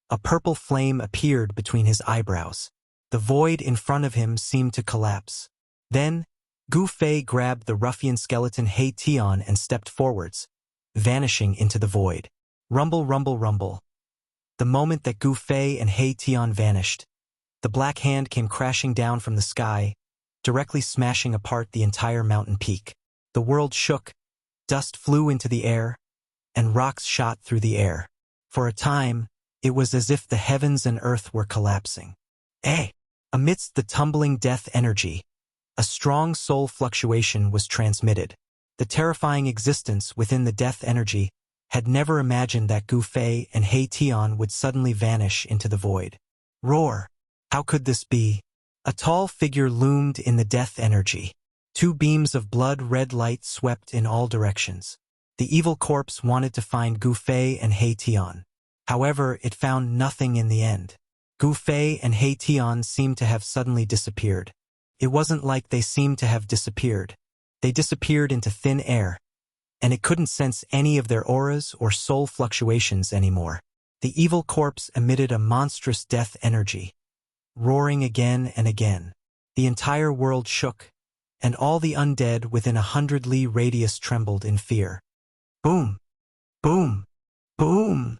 a purple flame appeared between his eyebrows. The void in front of him seemed to collapse. Then, Gu Fei grabbed the ruffian skeleton He Tian and stepped forwards, vanishing into the void. Rumble, rumble, rumble. The moment that Gu Fei and He Tian vanished, the black hand came crashing down from the sky, directly smashing apart the entire mountain peak. The world shook, dust flew into the air, and rocks shot through the air. For a time, it was as if the heavens and earth were collapsing. Amidst the tumbling death energy, a strong soul fluctuation was transmitted. The terrifying existence within the death energy had never imagined that Gu Fei and He Tian would suddenly vanish into the void. Roar! How could this be? A tall figure loomed in the death energy. Two beams of blood-red light swept in all directions. The evil corpse wanted to find Gu Fei and He Tian. However, it found nothing in the end. Gu Fei and He Tian seemed to have suddenly disappeared. It wasn't like they seemed to have disappeared. They disappeared into thin air, and it couldn't sense any of their auras or soul fluctuations anymore. The evil corpse emitted a monstrous death energy, roaring again and again. The entire world shook, and all the undead within 100 li radius trembled in fear. Boom! Boom! Boom!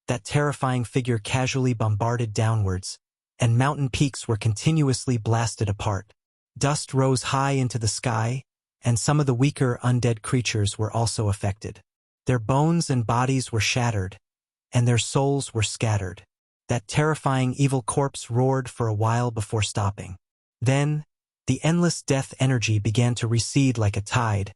That terrifying figure casually bombarded downwards, and mountain peaks were continuously blasted apart. Dust rose high into the sky, and some of the weaker undead creatures were also affected. Their bones and bodies were shattered, and their souls were scattered. That terrifying evil corpse roared for a while before stopping. Then, the endless death energy began to recede like a tide,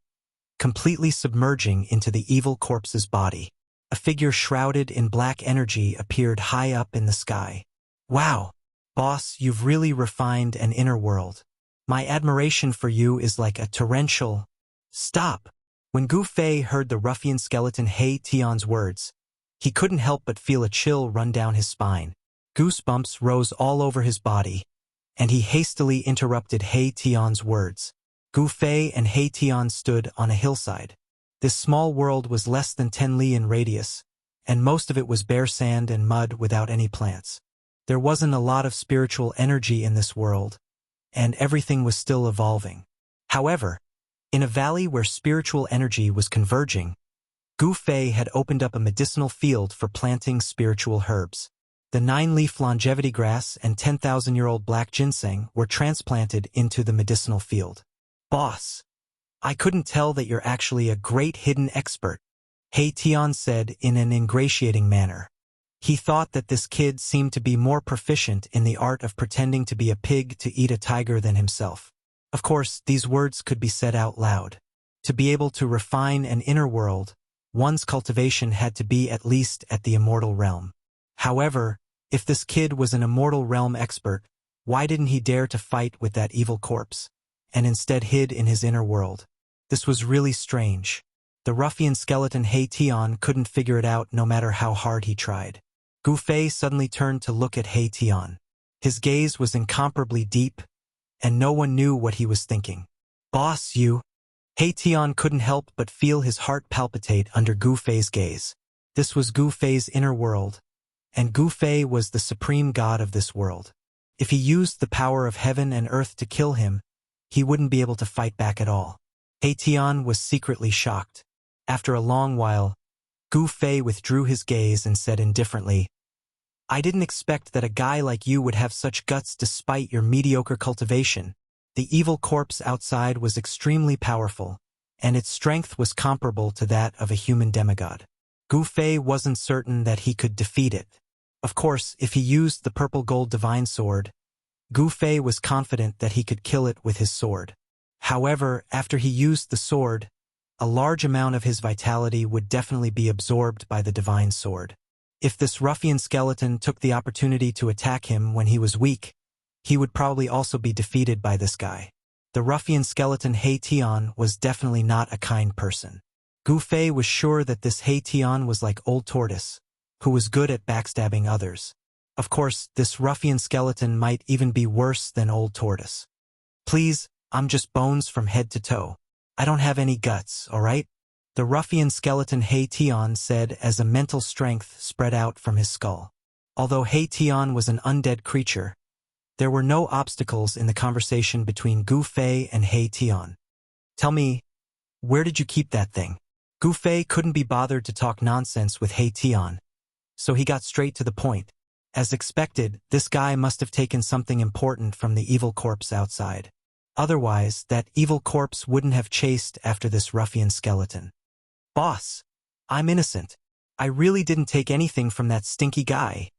completely submerging into the evil corpse's body. A figure shrouded in black energy appeared high up in the sky. Wow, boss, you've really refined an inner world. My admiration for you is like a torrential... Stop! When Gu Fei heard the ruffian skeleton He Tian's words, he couldn't help but feel a chill run down his spine. Goosebumps rose all over his body, and he hastily interrupted He Tian's words. Gu Fei and He Tian stood on a hillside. This small world was less than 10 li in radius, and most of it was bare sand and mud without any plants. There wasn't a lot of spiritual energy in this world, and everything was still evolving. However, in a valley where spiritual energy was converging, Gu Fei had opened up a medicinal field for planting spiritual herbs. The 9-leaf longevity grass and 10,000-year-old black ginseng were transplanted into the medicinal field. Boss, I couldn't tell that you're actually a great hidden expert, He Tian said in an ingratiating manner. He thought that this kid seemed to be more proficient in the art of pretending to be a pig to eat a tiger than himself. Of course, these words could be said out loud. To be able to refine an inner world, one's cultivation had to be at least at the immortal realm. However, if this kid was an immortal realm expert, why didn't he dare to fight with that evil corpse, and instead hid in his inner world? This was really strange. The ruffian skeleton He Tian couldn't figure it out no matter how hard he tried. Gu Fei suddenly turned to look at He Tian. His gaze was incomparably deep, and no one knew what he was thinking. Boss, you... He Tian couldn't help but feel his heart palpitate under Gu Fei's gaze. This was Gu Fei's inner world, and Gu Fei was the supreme god of this world. If he used the power of heaven and earth to kill him, he wouldn't be able to fight back at all. He Tian was secretly shocked. After a long while, Gu Fei withdrew his gaze and said indifferently, I didn't expect that a guy like you would have such guts despite your mediocre cultivation. The evil corpse outside was extremely powerful, and its strength was comparable to that of a human demigod. Gu Fei wasn't certain that he could defeat it. Of course, if he used the purple gold divine sword, Gu Fei was confident that he could kill it with his sword. However, after he used the sword, a large amount of his vitality would definitely be absorbed by the divine sword. If this ruffian skeleton took the opportunity to attack him when he was weak, he would probably also be defeated by this guy. The ruffian skeleton He Tian was definitely not a kind person. Gu Fei was sure that this He Tian was like Old Tortoise, who was good at backstabbing others. Of course, this ruffian skeleton might even be worse than Old Tortoise. Please, I'm just bones from head to toe. I don't have any guts, alright? The ruffian skeleton He Tian said as a mental strength spread out from his skull. Although He Tian was an undead creature, there were no obstacles in the conversation between Gu Fei and He Tian. Tell me, where did you keep that thing? Gu Fei couldn't be bothered to talk nonsense with He Tian, so he got straight to the point. As expected, this guy must have taken something important from the evil corpse outside. Otherwise, that evil corpse wouldn't have chased after this ruffian skeleton. Boss, I'm innocent. I really didn't take anything from that stinky guy,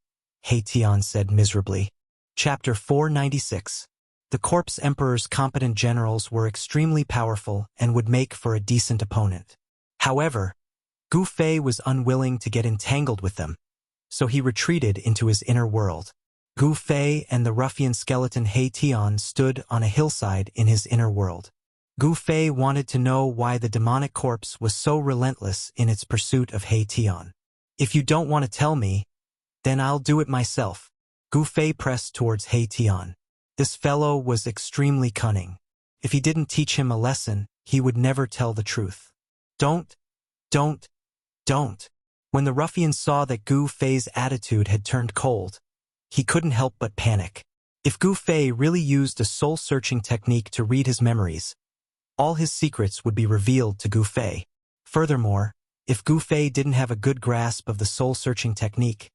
He Tian said miserably. Chapter 496. The Corpse Emperor's competent generals were extremely powerful and would make for a decent opponent. However, Gu Fei was unwilling to get entangled with them, so he retreated into his inner world. Gu Fei and the ruffian skeleton He Tian stood on a hillside in his inner world. Gu Fei wanted to know why the demonic corpse was so relentless in its pursuit of He Tian. If you don't want to tell me, then I'll do it myself. Gu Fei pressed towards He Tian. This fellow was extremely cunning. If he didn't teach him a lesson, he would never tell the truth. Don't. When the ruffian saw that Gu Fei's attitude had turned cold, he couldn't help but panic. If Gu Fei really used a soul-searching technique to read his memories, all his secrets would be revealed to Gu Fei. Furthermore, if Gu Fei didn't have a good grasp of the soul-searching technique,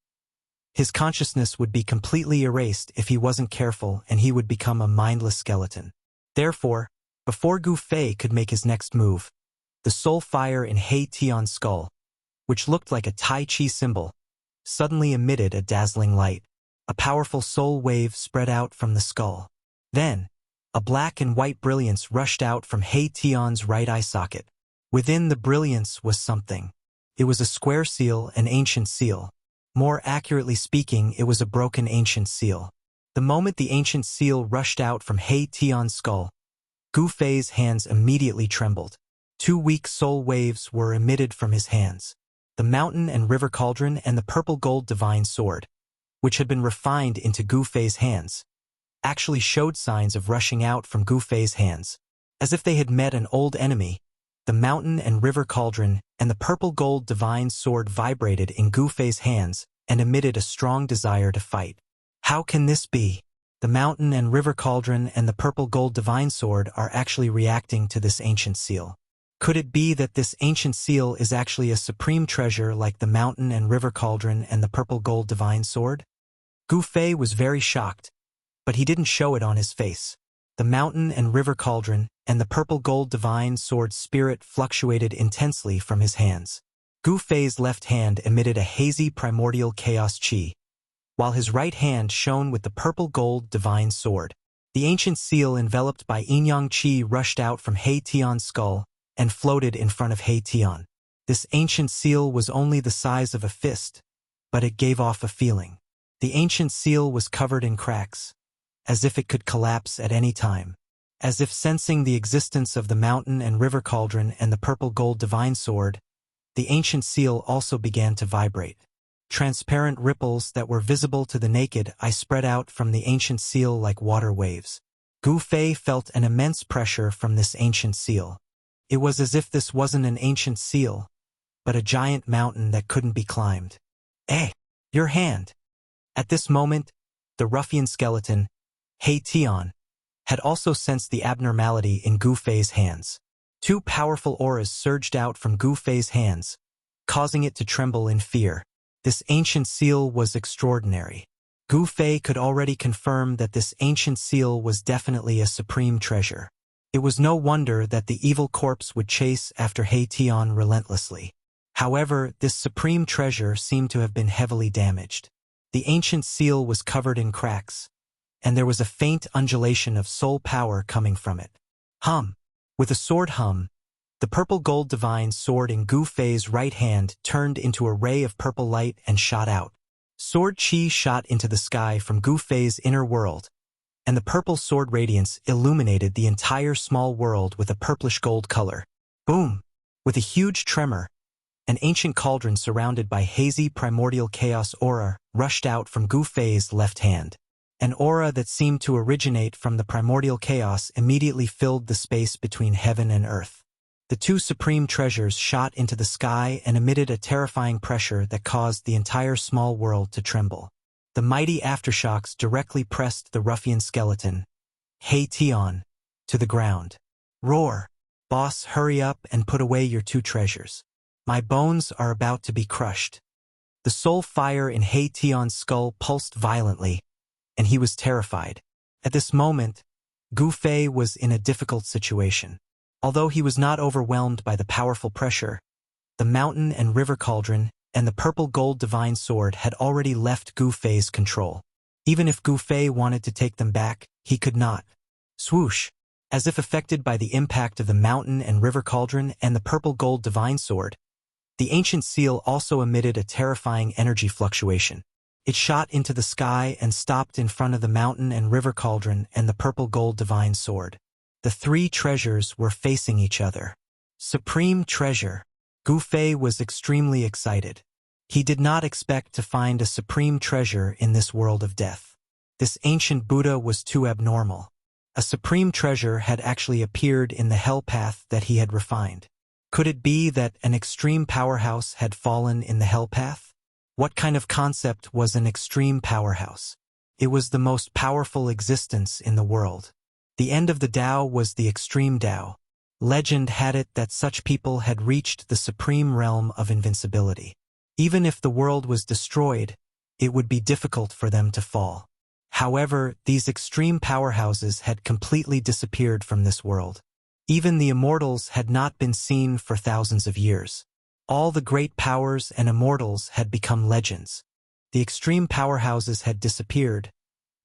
his consciousness would be completely erased if he wasn't careful, and he would become a mindless skeleton. Therefore, before Gu Fei could make his next move, the soul fire in He Tian's skull, which looked like a Tai Chi symbol, suddenly emitted a dazzling light. A powerful soul wave spread out from the skull. Then, a black and white brilliance rushed out from He Tian's right eye socket. Within the brilliance was something. It was a square seal, an ancient seal. More accurately speaking, it was a broken ancient seal. The moment the ancient seal rushed out from He Tian's skull, Gu Fei's hands immediately trembled. 2 weak soul waves were emitted from his hands. The mountain and river cauldron and the purple gold divine sword, which had been refined into Gu Fei's hands, actually showed signs of rushing out from Gu Fei's hands. As if they had met an old enemy, the mountain and river cauldron and the purple gold divine sword vibrated in Gu Fei's hands and emitted a strong desire to fight. How can this be? The mountain and river cauldron and the purple gold divine sword are actually reacting to this ancient seal. Could it be that this ancient seal is actually a supreme treasure like the mountain and river cauldron and the purple gold divine sword? Gu Fei was very shocked, but he didn't show it on his face. The mountain and river cauldron and the purple gold divine sword spirit fluctuated intensely from his hands. Gu Fei's left hand emitted a hazy primordial chaos chi, while his right hand shone with the purple gold divine sword. The ancient seal enveloped by yin-yang chi rushed out from He Tian's skull and floated in front of He Tian. This ancient seal was only the size of a fist, but it gave off a feeling. The ancient seal was covered in cracks, as if it could collapse at any time. As if sensing the existence of the mountain and river cauldron and the purple gold divine sword, the ancient seal also began to vibrate. Transparent ripples that were visible to the naked eye spread out from the ancient seal like water waves. Gu Fei felt an immense pressure from this ancient seal. It was as if this wasn't an ancient seal, but a giant mountain that couldn't be climbed. "Hey, your hand!" At this moment, the ruffian skeleton, He Tian, had also sensed the abnormality in Gu Fei's hands. 2 powerful auras surged out from Gu Fei's hands, causing it to tremble in fear. This ancient seal was extraordinary. Gu Fei could already confirm that this ancient seal was definitely a supreme treasure. It was no wonder that the evil corpse would chase after He Tian relentlessly. However, this supreme treasure seemed to have been heavily damaged. The ancient seal was covered in cracks, and there was a faint undulation of soul power coming from it. Hum! With a sword hum, the purple gold divine sword in Gu Fei's right hand turned into a ray of purple light and shot out. Sword chi shot into the sky from Gu Fei's inner world, and the purple sword radiance illuminated the entire small world with a purplish gold color. Boom! With a huge tremor, an ancient cauldron surrounded by hazy primordial chaos aura rushed out from Gu Fei's left hand. An aura that seemed to originate from the primordial chaos immediately filled the space between heaven and earth. The 2 supreme treasures shot into the sky and emitted a terrifying pressure that caused the entire small world to tremble. The mighty aftershocks directly pressed the ruffian skeleton, He Tian, to the ground. "Roar! Boss, hurry up and put away your 2 treasures. My bones are about to be crushed." The soul fire in He Tian's skull pulsed violently, and he was terrified. At this moment, Gu Fei was in a difficult situation. Although he was not overwhelmed by the powerful pressure, the mountain and river cauldron and the purple gold divine sword had already left Gu Fei's control. Even if Gu Fei wanted to take them back, he could not. Swoosh! As if affected by the impact of the mountain and river cauldron and the purple gold divine sword, the ancient seal also emitted a terrifying energy fluctuation. It shot into the sky and stopped in front of the mountain and river cauldron and the purple gold divine sword. The 3 treasures were facing each other. Supreme treasure! Gu Fei was extremely excited. He did not expect to find a supreme treasure in this world of death. This ancient Buddha was too abnormal. A supreme treasure had actually appeared in the hell path that he had refined. Could it be that an extreme powerhouse had fallen in the hell path? What kind of concept was an extreme powerhouse? It was the most powerful existence in the world. The end of the Tao was the extreme Tao. Legend had it that such people had reached the supreme realm of invincibility. Even if the world was destroyed, it would be difficult for them to fall. However, these extreme powerhouses had completely disappeared from this world. Even the Immortals had not been seen for thousands of years. All the great powers and Immortals had become legends. The extreme powerhouses had disappeared,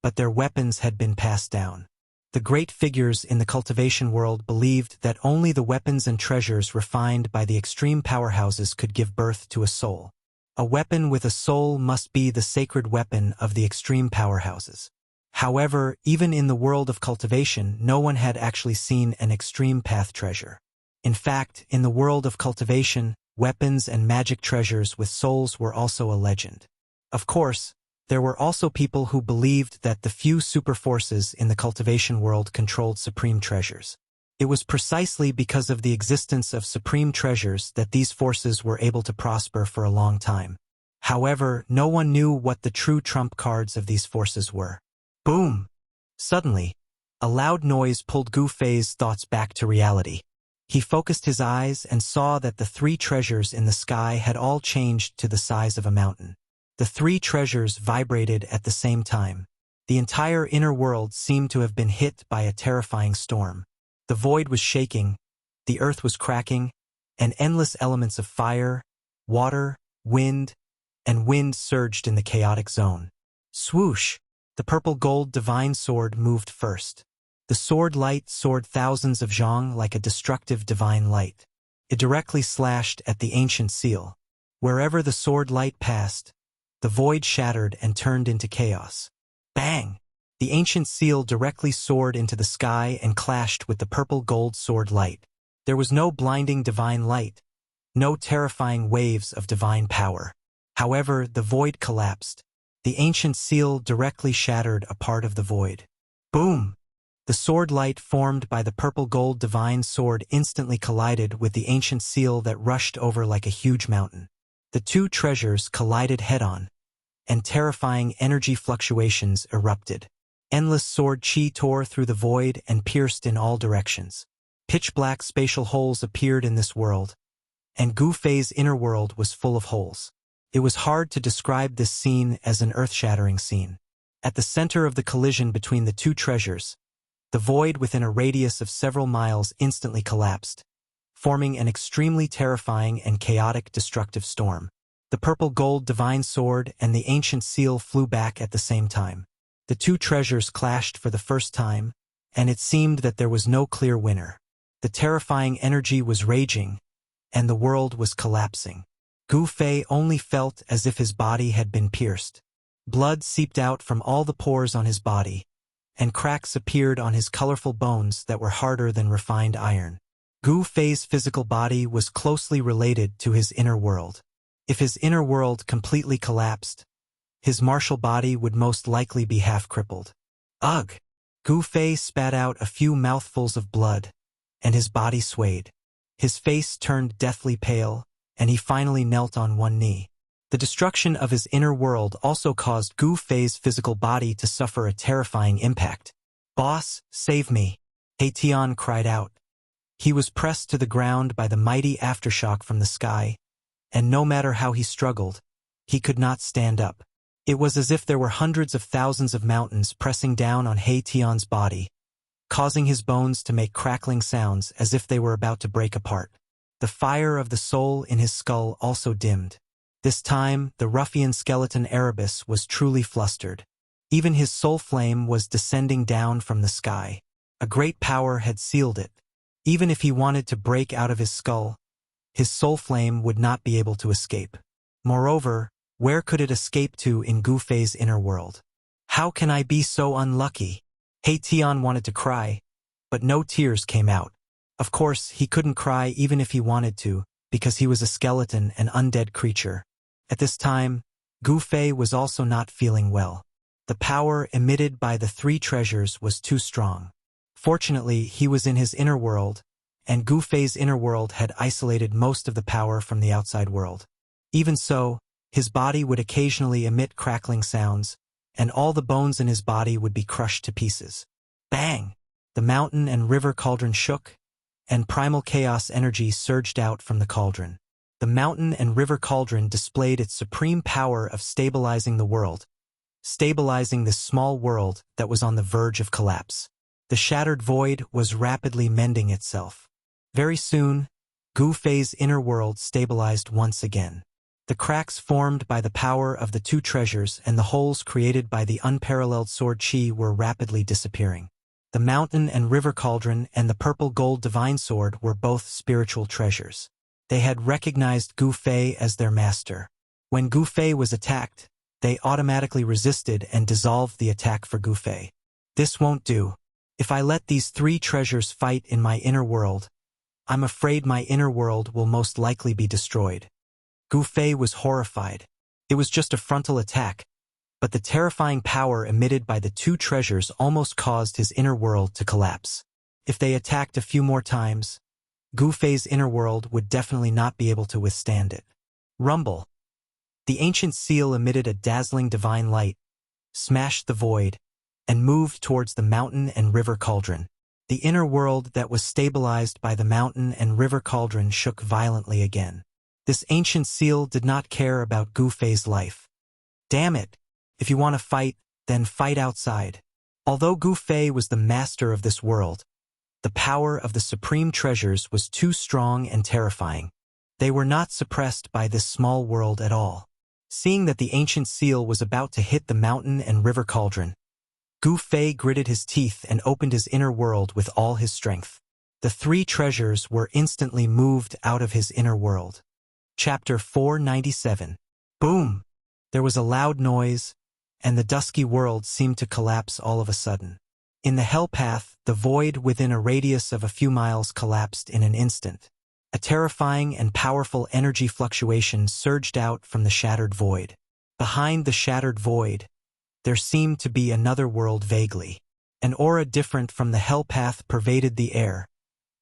but their weapons had been passed down. The great figures in the cultivation world believed that only the weapons and treasures refined by the extreme powerhouses could give birth to a soul. A weapon with a soul must be the sacred weapon of the extreme powerhouses. However, even in the world of cultivation, no one had actually seen an extreme path treasure. In fact, in the world of cultivation, weapons and magic treasures with souls were also a legend. Of course, there were also people who believed that the few super forces in the cultivation world controlled supreme treasures. It was precisely because of the existence of supreme treasures that these forces were able to prosper for a long time. However, no one knew what the true trump cards of these forces were. Boom! Suddenly, a loud noise pulled Gu Fei's thoughts back to reality. He focused his eyes and saw that the three treasures in the sky had all changed to the size of a mountain. The three treasures vibrated at the same time. The entire inner world seemed to have been hit by a terrifying storm. The void was shaking, the earth was cracking, and endless elements of fire, water, wind, and wind surged in the chaotic zone. Swoosh! The purple-gold divine sword moved first. The sword light soared thousands of zhang like a destructive divine light. It directly slashed at the ancient seal. Wherever the sword light passed, the void shattered and turned into chaos. Bang! The ancient seal directly soared into the sky and clashed with the purple-gold sword light. There was no blinding divine light, no terrifying waves of divine power. However, the void collapsed. The ancient seal directly shattered a part of the void. Boom! The sword light formed by the purple-gold divine sword instantly collided with the ancient seal that rushed over like a huge mountain. The two treasures collided head-on, and terrifying energy fluctuations erupted. Endless sword chi tore through the void and pierced in all directions. Pitch-black spatial holes appeared in this world, and Gu Fei's inner world was full of holes. It was hard to describe this scene as an earth-shattering scene. At the center of the collision between the two treasures, the void within a radius of several miles instantly collapsed, forming an extremely terrifying and chaotic destructive storm. The purple-gold divine sword and the ancient seal flew back at the same time. The two treasures clashed for the first time, and it seemed that there was no clear winner. The terrifying energy was raging, and the world was collapsing. Gu Fei only felt as if his body had been pierced. Blood seeped out from all the pores on his body, and cracks appeared on his colorful bones that were harder than refined iron. Gu Fei's physical body was closely related to his inner world. If his inner world completely collapsed, his martial body would most likely be half-crippled. Ugh! Gu Fei spat out a few mouthfuls of blood, and his body swayed. His face turned deathly pale, and he finally knelt on one knee. The destruction of his inner world also caused Gu Fei's physical body to suffer a terrifying impact. "Boss, save me!" He Tian cried out. He was pressed to the ground by the mighty aftershock from the sky, and no matter how he struggled, he could not stand up. It was as if there were hundreds of thousands of mountains pressing down on He Tian's body, causing his bones to make crackling sounds as if they were about to break apart. The fire of the soul in his skull also dimmed. This time, the ruffian skeleton Erebus was truly flustered. Even his soul flame was descending down from the sky. A great power had sealed it. Even if he wanted to break out of his skull, his soul flame would not be able to escape. Moreover, where could it escape to in Gu Fei's inner world? How can I be so unlucky? He Tian wanted to cry, but no tears came out. Of course, he couldn't cry even if he wanted to, because he was a skeleton, an undead creature. At this time, Gu Fei was also not feeling well. The power emitted by the three treasures was too strong. Fortunately, he was in his inner world, and Gu Fei's inner world had isolated most of the power from the outside world. Even so, his body would occasionally emit crackling sounds, and all the bones in his body would be crushed to pieces. Bang! The mountain and river cauldron shook, and primal chaos energy surged out from the cauldron. The mountain and river cauldron displayed its supreme power of stabilizing the world, stabilizing this small world that was on the verge of collapse. The shattered void was rapidly mending itself. Very soon, Gu Fei's inner world stabilized once again. The cracks formed by the power of the two treasures and the holes created by the unparalleled sword chi were rapidly disappearing. The mountain and river cauldron and the purple gold divine sword were both spiritual treasures. They had recognized Gu Fei as their master. When Gu Fei was attacked, they automatically resisted and dissolved the attack for Gu Fei. This won't do. If I let these three treasures fight in my inner world, I'm afraid my inner world will most likely be destroyed. Gu Fei was horrified. It was just a frontal attack, but the terrifying power emitted by the two treasures almost caused his inner world to collapse. If they attacked a few more times, Gu Fei's inner world would definitely not be able to withstand it. Rumble. The ancient seal emitted a dazzling divine light, smashed the void, and moved towards the mountain and river cauldron. The inner world that was stabilized by the mountain and river cauldron shook violently again. This ancient seal did not care about Gu Fei's life. Damn it! If you want to fight, then fight outside. Although Gu Fei was the master of this world, the power of the supreme treasures was too strong and terrifying. They were not suppressed by this small world at all. Seeing that the ancient seal was about to hit the mountain and river cauldron, Gu Fei gritted his teeth and opened his inner world with all his strength. The three treasures were instantly moved out of his inner world. Chapter 497. Boom! There was a loud noise, and the dusky world seemed to collapse all of a sudden. In the hell path, the void within a radius of a few miles collapsed in an instant. A terrifying and powerful energy fluctuation surged out from the shattered void. Behind the shattered void, there seemed to be another world vaguely. An aura different from the hell path pervaded the air,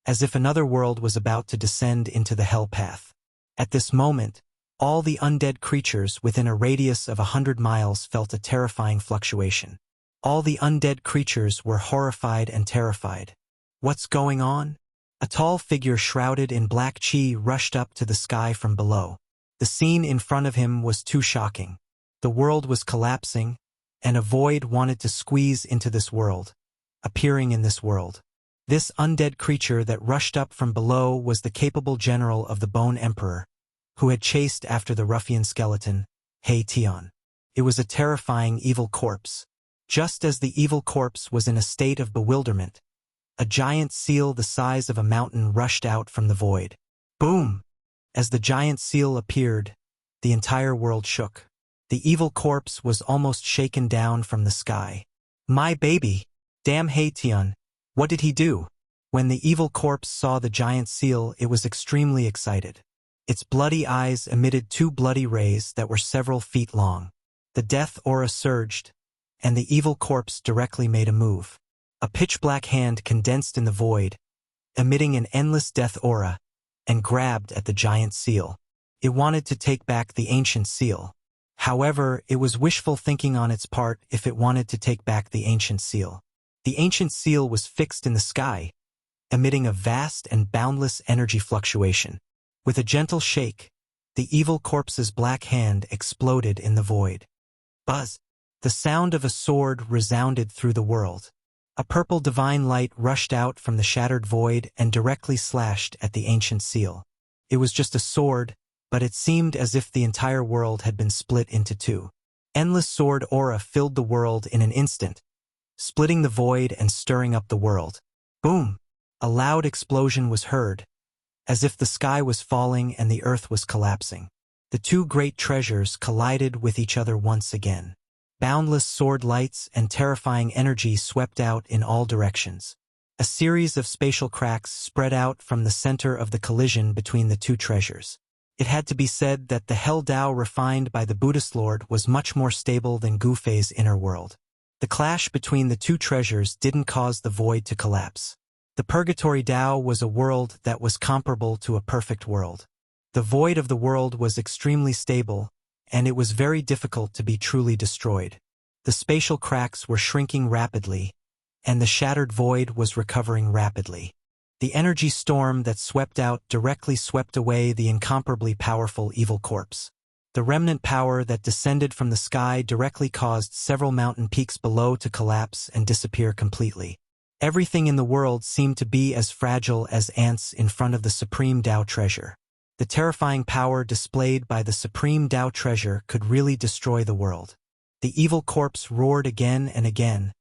as if another world was about to descend into the hell path. At this moment, all the undead creatures within a radius of 100 miles felt a terrifying fluctuation. All the undead creatures were horrified and terrified. What's going on? A tall figure shrouded in black chi rushed up to the sky from below. The scene in front of him was too shocking. The world was collapsing, and a void wanted to squeeze into this world, appearing in this world. This undead creature that rushed up from below was the capable general of the Bone Emperor, who had chased after the ruffian skeleton, He Tian. It was a terrifying evil corpse. Just as the evil corpse was in a state of bewilderment, a giant seal the size of a mountain rushed out from the void. Boom! As the giant seal appeared, the entire world shook. The evil corpse was almost shaken down from the sky. My baby! Damn He Tian! What did he do? When the evil corpse saw the giant seal, it was extremely excited. Its bloody eyes emitted two bloody rays that were several feet long. The death aura surged, and the evil corpse directly made a move. A pitch-black hand condensed in the void, emitting an endless death aura, and grabbed at the giant seal. It wanted to take back the ancient seal. However, it was wishful thinking on its part if it wanted to take back the ancient seal. The ancient seal was fixed in the sky, emitting a vast and boundless energy fluctuation. With a gentle shake, the evil corpse's black hand exploded in the void. Buzz! The sound of a sword resounded through the world. A purple divine light rushed out from the shattered void and directly slashed at the ancient seal. It was just a sword, but it seemed as if the entire world had been split into two. Endless sword aura filled the world in an instant, splitting the void and stirring up the world. Boom! A loud explosion was heard, as if the sky was falling and the earth was collapsing. The two great treasures collided with each other once again. Boundless sword lights and terrifying energy swept out in all directions. A series of spatial cracks spread out from the center of the collision between the two treasures. It had to be said that the Hell Dao refined by the Buddhist Lord was much more stable than Gu Fei's inner world. The clash between the two treasures didn't cause the void to collapse. The Purgatory Dao was a world that was comparable to a perfect world. The void of the world was extremely stable, and it was very difficult to be truly destroyed. The spatial cracks were shrinking rapidly, and the shattered void was recovering rapidly. The energy storm that swept out directly swept away the incomparably powerful evil corpse. The remnant power that descended from the sky directly caused several mountain peaks below to collapse and disappear completely. Everything in the world seemed to be as fragile as ants in front of the supreme Tao treasure. The terrifying power displayed by the supreme Tao treasure could really destroy the world. The evil corpse roared again and again,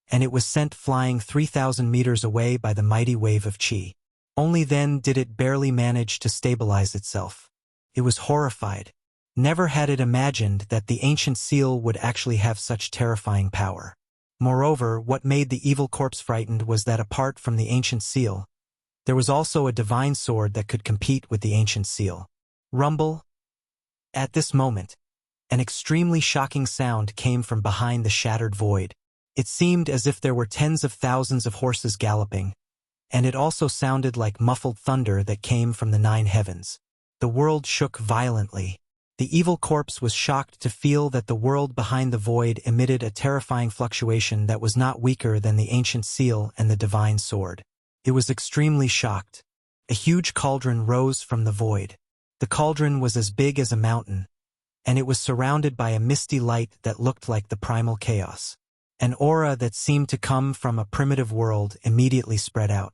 and it was sent flying 3,000 meters away by the mighty wave of qi. Only then did it barely manage to stabilize itself. It was horrified. Never had it imagined that the ancient seal would actually have such terrifying power. Moreover, what made the evil corpse frightened was that apart from the ancient seal, there was also a divine sword that could compete with the ancient seal. Rumble. At this moment, an extremely shocking sound came from behind the shattered void. It seemed as if there were tens of thousands of horses galloping, and it also sounded like muffled thunder that came from the 9 heavens. The world shook violently. The evil corpse was shocked to feel that the world behind the void emitted a terrifying fluctuation that was not weaker than the ancient seal and the divine sword. It was extremely shocked. A huge cauldron rose from the void. The cauldron was as big as a mountain, and it was surrounded by a misty light that looked like the primal chaos. An aura that seemed to come from a primitive world immediately spread out.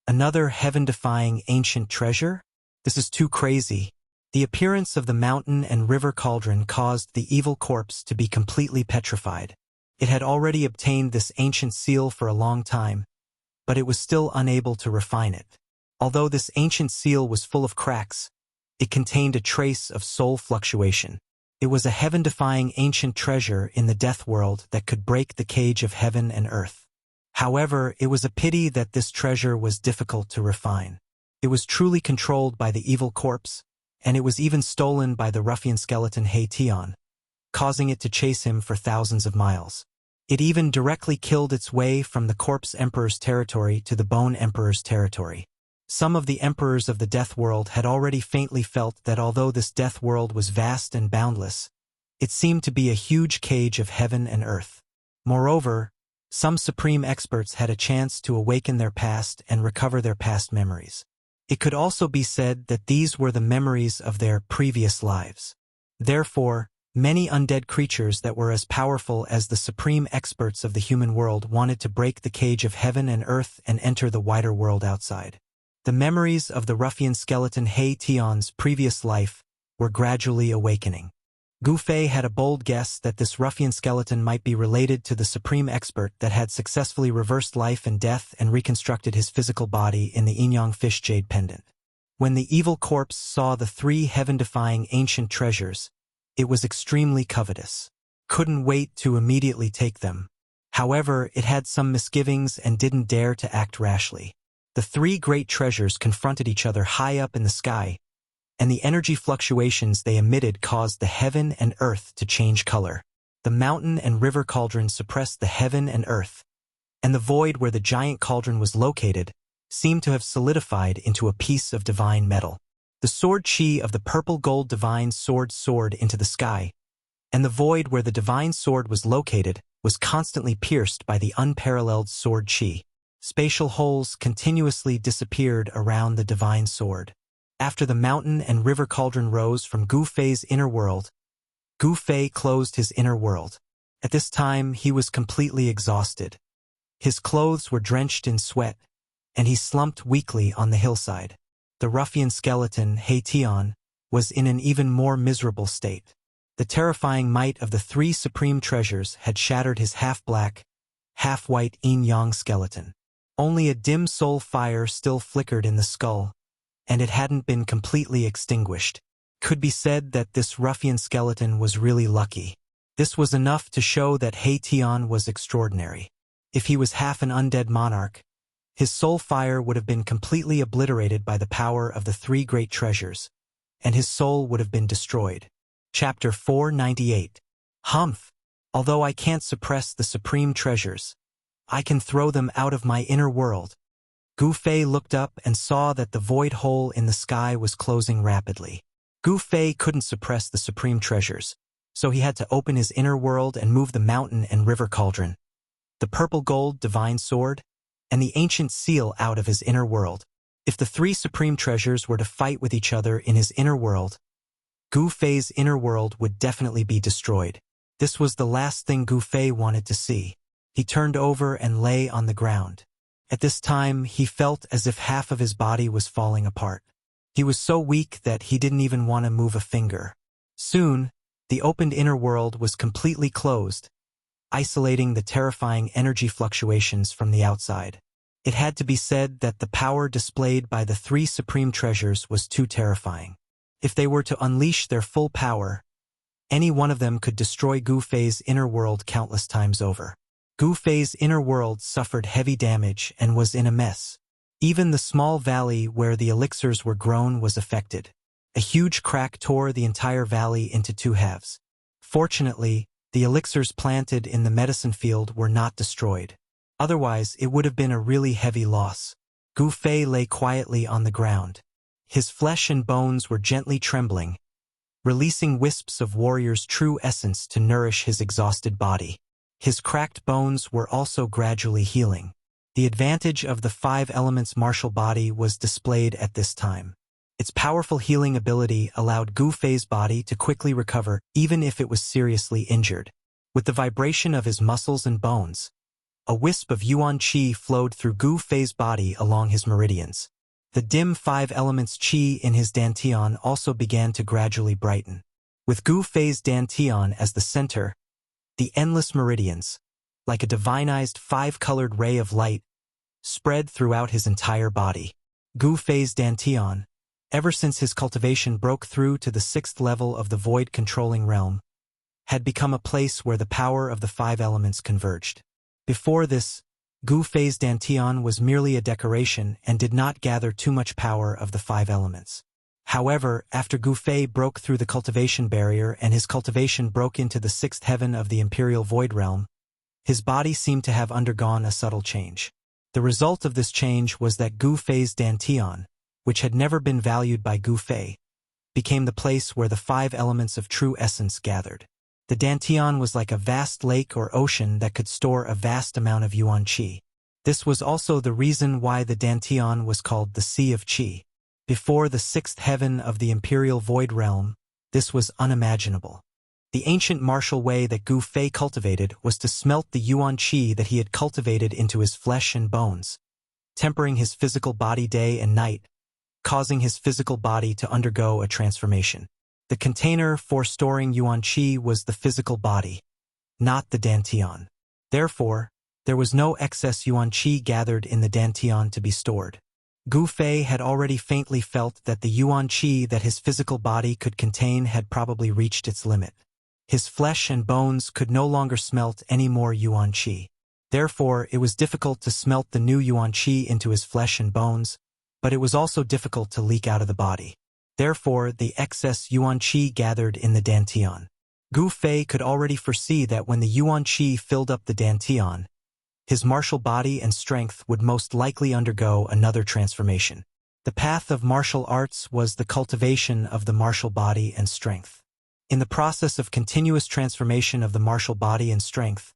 Another heaven-defying ancient treasure? This is too crazy. The appearance of the mountain and river cauldron caused the evil corpse to be completely petrified. It had already obtained this ancient seal for a long time, but it was still unable to refine it. Although this ancient seal was full of cracks, it contained a trace of soul fluctuation. It was a heaven-defying ancient treasure in the death world that could break the cage of heaven and earth. However, it was a pity that this treasure was difficult to refine. It was truly controlled by the evil corpse, and it was even stolen by the ruffian skeleton He-Tion, causing it to chase him for thousands of miles. It even directly killed its way from the Corpse Emperor's territory to the Bone Emperor's territory. Some of the emperors of the death world had already faintly felt that although this death world was vast and boundless, it seemed to be a huge cage of heaven and earth. Moreover, some supreme experts had a chance to awaken their past and recover their past memories. It could also be said that these were the memories of their previous lives. Therefore, many undead creatures that were as powerful as the supreme experts of the human world wanted to break the cage of heaven and earth and enter the wider world outside. The memories of the ruffian skeleton He-Tion's previous life were gradually awakening. Gu Fei had a bold guess that this ruffian skeleton might be related to the supreme expert that had successfully reversed life and death and reconstructed his physical body in the Yin-Yang fish jade pendant. When the evil corpse saw the 3 heaven-defying ancient treasures, it was extremely covetous. Couldn't wait to immediately take them. However, it had some misgivings and didn't dare to act rashly. The 3 great treasures confronted each other high up in the sky, and the energy fluctuations they emitted caused the heaven and earth to change color. The mountain and river cauldron suppressed the heaven and earth, and the void where the giant cauldron was located seemed to have solidified into a piece of divine metal. The sword chi of the purple gold divine sword soared into the sky, and the void where the divine sword was located was constantly pierced by the unparalleled sword chi. Spatial holes continuously disappeared around the divine sword. After the mountain and river cauldron rose from Gu Fei's inner world, Gu Fei closed his inner world. At this time, he was completely exhausted. His clothes were drenched in sweat, and he slumped weakly on the hillside. The ruffian skeleton, He-Tion, was in an even more miserable state. The terrifying might of the 3 supreme treasures had shattered his half-black, half-white yin-yang skeleton. Only a dim soul fire still flickered in the skull, and it hadn't been completely extinguished. Could be said that this ruffian skeleton was really lucky. This was enough to show that He-Tion was extraordinary. If he was half an undead monarch, his soul fire would have been completely obliterated by the power of the 3 great treasures, and his soul would have been destroyed. Chapter 498. Humph! Although I can't suppress the supreme treasures, I can throw them out of my inner world. Gu Fei looked up and saw that the void hole in the sky was closing rapidly. Gu Fei couldn't suppress the supreme treasures, so he had to open his inner world and move the mountain and river cauldron, the purple gold divine sword, and the ancient seal out of his inner world. If the three supreme treasures were to fight with each other in his inner world, Gu Fei's inner world would definitely be destroyed. This was the last thing Gu Fei wanted to see. He turned over and lay on the ground. At this time, he felt as if half of his body was falling apart. He was so weak that he didn't even want to move a finger. Soon, the opened inner world was completely closed, isolating the terrifying energy fluctuations from the outside. It had to be said that the power displayed by the three supreme treasures was too terrifying. If they were to unleash their full power, any one of them could destroy Gu Fei's inner world countless times over. Gu Fei's inner world suffered heavy damage and was in a mess. Even the small valley where the elixirs were grown was affected. A huge crack tore the entire valley into two halves. Fortunately, the elixirs planted in the medicine field were not destroyed. Otherwise, it would have been a really heavy loss. Gu Fei lay quietly on the ground. His flesh and bones were gently trembling, releasing wisps of warrior's true essence to nourish his exhausted body. His cracked bones were also gradually healing. The advantage of the five elements martial body was displayed at this time. Its powerful healing ability allowed Gu Fei's body to quickly recover even if it was seriously injured. With the vibration of his muscles and bones, a wisp of Yuan Qi flowed through Gu Fei's body along his meridians. The dim five elements Qi in his dantian also began to gradually brighten. With Gu Fei's dantian as the center, the endless meridians, like a divinized five-colored ray of light, spread throughout his entire body. Gu Fei's dantian, ever since his cultivation broke through to the 6th level of the void-controlling realm, had become a place where the power of the five elements converged. Before this, Gu Fei's dantian was merely a decoration and did not gather too much power of the five elements. However, after Gu Fei broke through the cultivation barrier and his cultivation broke into the 6th heaven of the imperial void realm, his body seemed to have undergone a subtle change. The result of this change was that Gu Fei's dantian, which had never been valued by Gu Fei, became the place where the five elements of true essence gathered. The dantian was like a vast lake or ocean that could store a vast amount of Yuan Qi. This was also the reason why the dantian was called the Sea of Qi. Before the 6th heaven of the imperial void realm, this was unimaginable. The ancient martial way that Gu Fei cultivated was to smelt the Yuan Qi that he had cultivated into his flesh and bones, tempering his physical body day and night, causing his physical body to undergo a transformation. The container for storing Yuan Qi was the physical body, not the dantian. Therefore, there was no excess Yuan Qi gathered in the dantian to be stored. Gu Fei had already faintly felt that the Yuan Qi that his physical body could contain had probably reached its limit. His flesh and bones could no longer smelt any more Yuan Qi. Therefore, it was difficult to smelt the new Yuan Qi into his flesh and bones, but it was also difficult to leak out of the body. Therefore, the excess Yuan Qi gathered in the dantian. Gu Fei could already foresee that when the Yuan Qi filled up the dantian, his martial body and strength would most likely undergo another transformation. The path of martial arts was the cultivation of the martial body and strength. In the process of continuous transformation of the martial body and strength,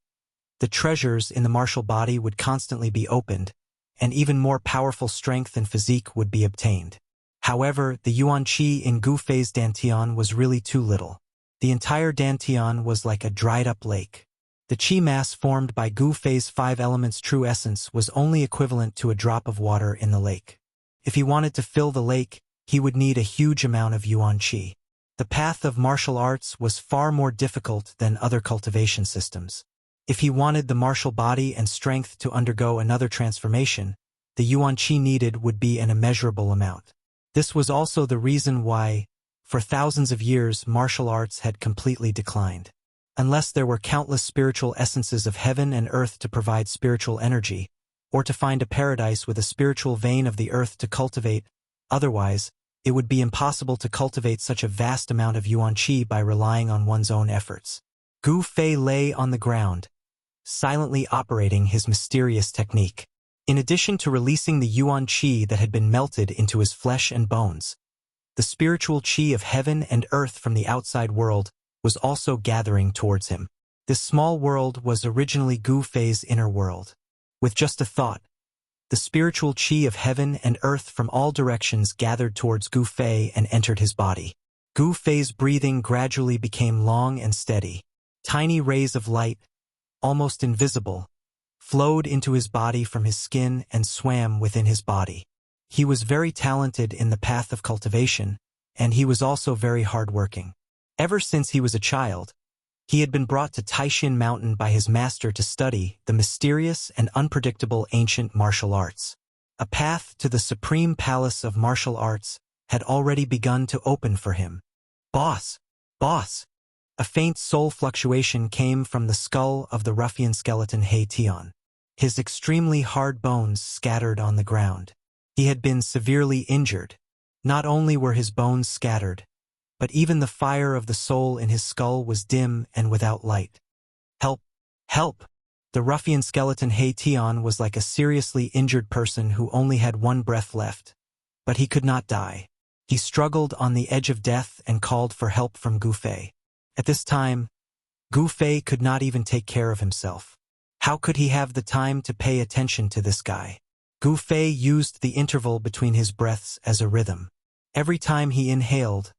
the treasures in the martial body would constantly be opened, and even more powerful strength and physique would be obtained. However, the Yuan Qi in Gu Fei's dantian was really too little. The entire dantian was like a dried-up lake. The Qi mass formed by Gu Fei's five elements true essence was only equivalent to a drop of water in the lake. If he wanted to fill the lake, he would need a huge amount of Yuan Qi. The path of martial arts was far more difficult than other cultivation systems. If he wanted the martial body and strength to undergo another transformation, the Yuan Qi needed would be an immeasurable amount. This was also the reason why, for thousands of years, martial arts had completely declined. Unless there were countless spiritual essences of heaven and earth to provide spiritual energy, or to find a paradise with a spiritual vein of the earth to cultivate, otherwise, it would be impossible to cultivate such a vast amount of Yuan Qi by relying on one's own efforts. Gu Fei lay on the ground, silently operating his mysterious technique. In addition to releasing the Yuan Qi that had been melted into his flesh and bones, the spiritual Qi of heaven and earth from the outside world was also gathering towards him. This small world was originally Gu Fei's inner world. With just a thought, the spiritual qi of heaven and earth from all directions gathered towards Gu Fei and entered his body. Gu Fei's breathing gradually became long and steady. Tiny rays of light, almost invisible, flowed into his body from his skin and swam within his body. He was very talented in the path of cultivation, and he was also very hardworking. Ever since he was a child, he had been brought to Taishin Mountain by his master to study the mysterious and unpredictable ancient martial arts. A path to the supreme palace of martial arts had already begun to open for him. Boss! Boss! A faint soul fluctuation came from the skull of the ruffian skeleton He Tian. His extremely hard bones scattered on the ground. He had been severely injured. Not only were his bones scattered, but even the fire of the soul in his skull was dim and without light. Help! Help! The ruffian skeleton He Tian was like a seriously injured person who only had one breath left. But he could not die. He struggled on the edge of death and called for help from Gu Fei. At this time, Gu Fei could not even take care of himself. How could he have the time to pay attention to this guy? Gu Fei used the interval between his breaths as a rhythm. Every time he inhaled,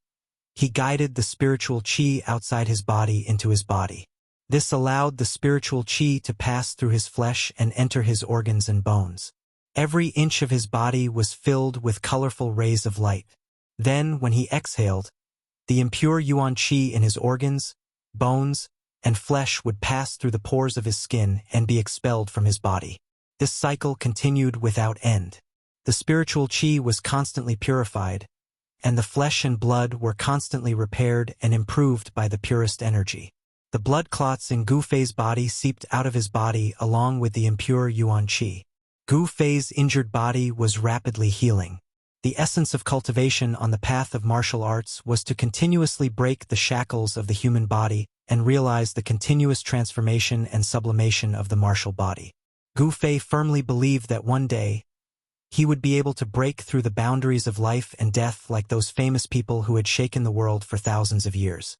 he guided the spiritual qi outside his body into his body. This allowed the spiritual qi to pass through his flesh and enter his organs and bones. Every inch of his body was filled with colorful rays of light. Then, when he exhaled, the impure yuan qi in his organs, bones, and flesh would pass through the pores of his skin and be expelled from his body. This cycle continued without end. The spiritual qi was constantly purified, and the flesh and blood were constantly repaired and improved by the purest energy. The blood clots in Gu Fei's body seeped out of his body along with the impure yuan qi. Gu Fei's injured body was rapidly healing. The essence of cultivation on the path of martial arts was to continuously break the shackles of the human body and realize the continuous transformation and sublimation of the martial body. Gu Fei firmly believed that one day, he would be able to break through the boundaries of life and death like those famous people who had shaken the world for thousands of years.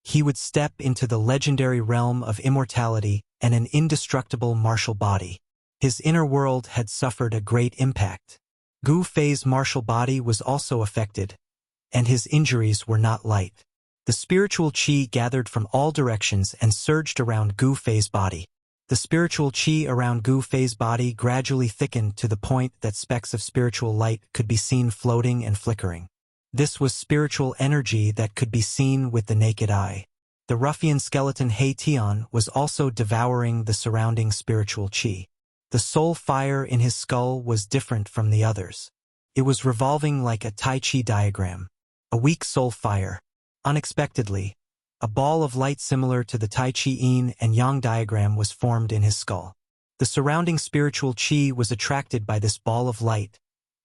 He would step into the legendary realm of immortality and an indestructible martial body. His inner world had suffered a great impact. Gu Fei's martial body was also affected, and his injuries were not light. The spiritual qi gathered from all directions and surged around Gu Fei's body. The spiritual qi around Gu Fei's body gradually thickened to the point that specks of spiritual light could be seen floating and flickering. This was spiritual energy that could be seen with the naked eye. The ruffian skeleton He Tian was also devouring the surrounding spiritual qi. The soul fire in his skull was different from the others. It was revolving like a Tai Chi diagram. A weak soul fire. Unexpectedly, a ball of light similar to the Tai Chi Yin and Yang diagram was formed in his skull. The surrounding spiritual qi was attracted by this ball of light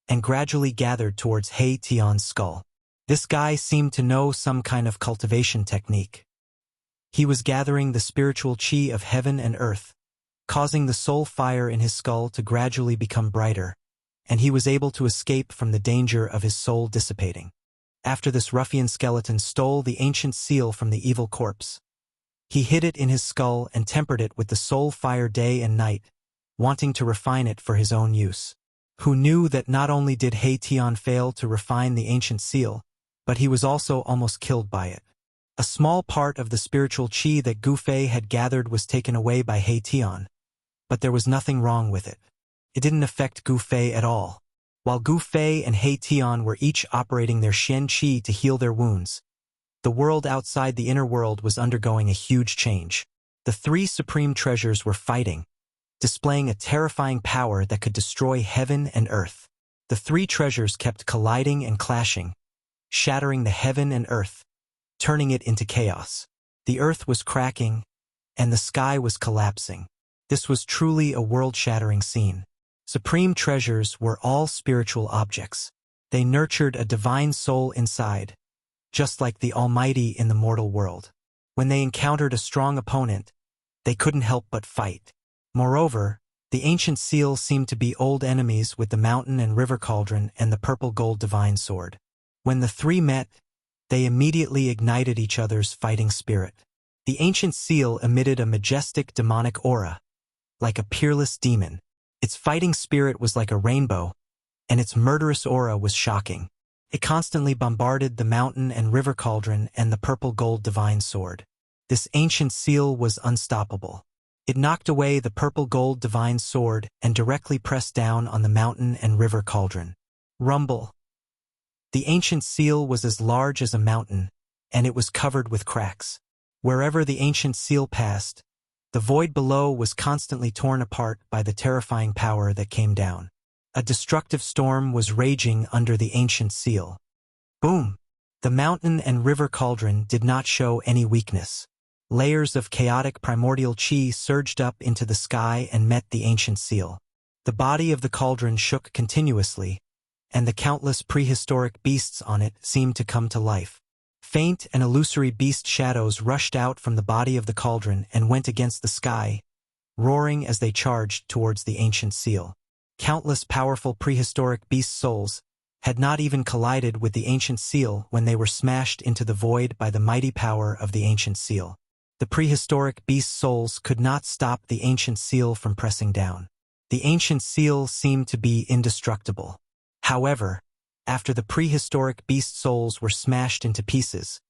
and gradually gathered towards He Tian's skull. This guy seemed to know some kind of cultivation technique. He was gathering the spiritual qi of heaven and earth, causing the soul fire in his skull to gradually become brighter, and he was able to escape from the danger of his soul dissipating. After this ruffian skeleton stole the ancient seal from the evil corpse, he hid it in his skull and tempered it with the soul fire day and night, wanting to refine it for his own use. Who knew that not only did He Tian fail to refine the ancient seal, but he was also almost killed by it. A small part of the spiritual qi that Gu Fei had gathered was taken away by He Tian, but there was nothing wrong with it. It didn't affect Gu Fei at all. While Gu Fei and He Tian were each operating their Shen Qi to heal their wounds, the world outside the inner world was undergoing a huge change. The three supreme treasures were fighting, displaying a terrifying power that could destroy heaven and earth. The three treasures kept colliding and clashing, shattering the heaven and earth, turning it into chaos. The earth was cracking, and the sky was collapsing. This was truly a world-shattering scene. Supreme treasures were all spiritual objects. They nurtured a divine soul inside, just like the Almighty in the mortal world. When they encountered a strong opponent, they couldn't help but fight. Moreover, the ancient seal seemed to be old enemies with the mountain and river cauldron and the purple gold divine sword. When the three met, They immediately ignited each other's fighting spirit. The ancient seal emitted a majestic demonic aura, like a peerless demon. Its fighting spirit was like a rainbow, and its murderous aura was shocking. It constantly bombarded the mountain and river cauldron and the purple gold divine sword. This ancient seal was unstoppable. It knocked away the purple gold divine sword and directly pressed down on the mountain and river cauldron. Rumble. The ancient seal was as large as a mountain, and it was covered with cracks. Wherever the ancient seal passed, the void below was constantly torn apart by the terrifying power that came down. A destructive storm was raging under the ancient seal. Boom! The mountain and river cauldron did not show any weakness. Layers of chaotic primordial chi surged up into the sky and met the ancient seal. The body of the cauldron shook continuously, and the countless prehistoric beasts on it seemed to come to life. Faint and illusory beast shadows rushed out from the body of the cauldron and went against the sky, roaring as they charged towards the ancient seal. Countless powerful prehistoric beast souls had not even collided with the ancient seal when they were smashed into the void by the mighty power of the ancient seal. The prehistoric beast souls could not stop the ancient seal from pressing down. The ancient seal seemed to be indestructible. However, after the prehistoric beast souls were smashed into pieces,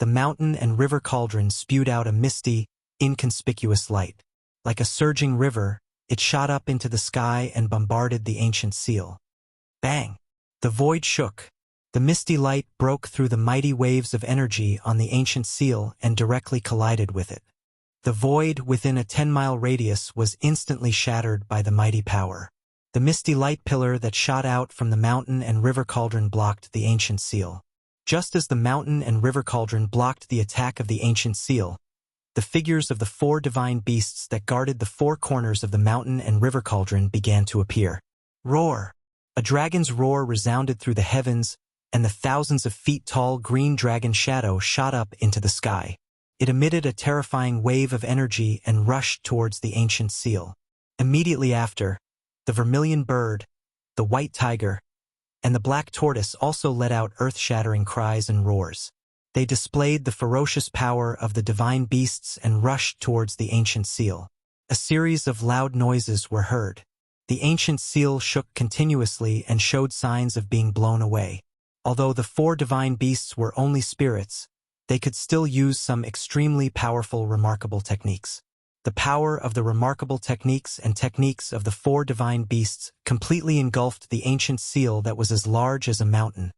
the mountain and river cauldron spewed out a misty, inconspicuous light. Like a surging river, it shot up into the sky and bombarded the ancient seal. Bang! The void shook. The misty light broke through the mighty waves of energy on the ancient seal and directly collided with it. The void within a 10-mile radius was instantly shattered by the mighty power. The misty light pillar that shot out from the mountain and river cauldron blocked the ancient seal. Just as the mountain and river cauldron blocked the attack of the ancient seal, the figures of the 4 divine beasts that guarded the 4 corners of the mountain and river cauldron began to appear. Roar! A dragon's roar resounded through the heavens, and the thousands of feet tall green dragon shadow shot up into the sky. It emitted a terrifying wave of energy and rushed towards the ancient seal. Immediately after, the vermilion bird, the white tiger, and the black tortoise also let out earth-shattering cries and roars. They displayed the ferocious power of the divine beasts and rushed towards the ancient seal. A series of loud noises were heard. The ancient seal shook continuously and showed signs of being blown away. Although the 4 divine beasts were only spirits, they could still use some extremely powerful, remarkable techniques. The power of the remarkable techniques and techniques of the 4 divine beasts completely engulfed the ancient seal that was as large as a mountain,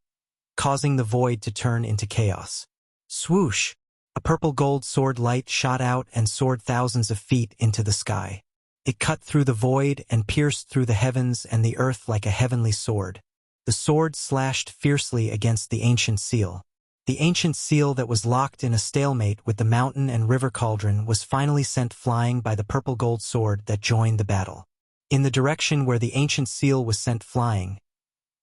causing the void to turn into chaos. Swoosh! A purple gold sword light shot out and soared thousands of feet into the sky. It cut through the void and pierced through the heavens and the earth like a heavenly sword. The sword slashed fiercely against the ancient seal. The ancient seal that was locked in a stalemate with the mountain and river cauldron was finally sent flying by the purple gold sword that joined the battle. In the direction where the ancient seal was sent flying,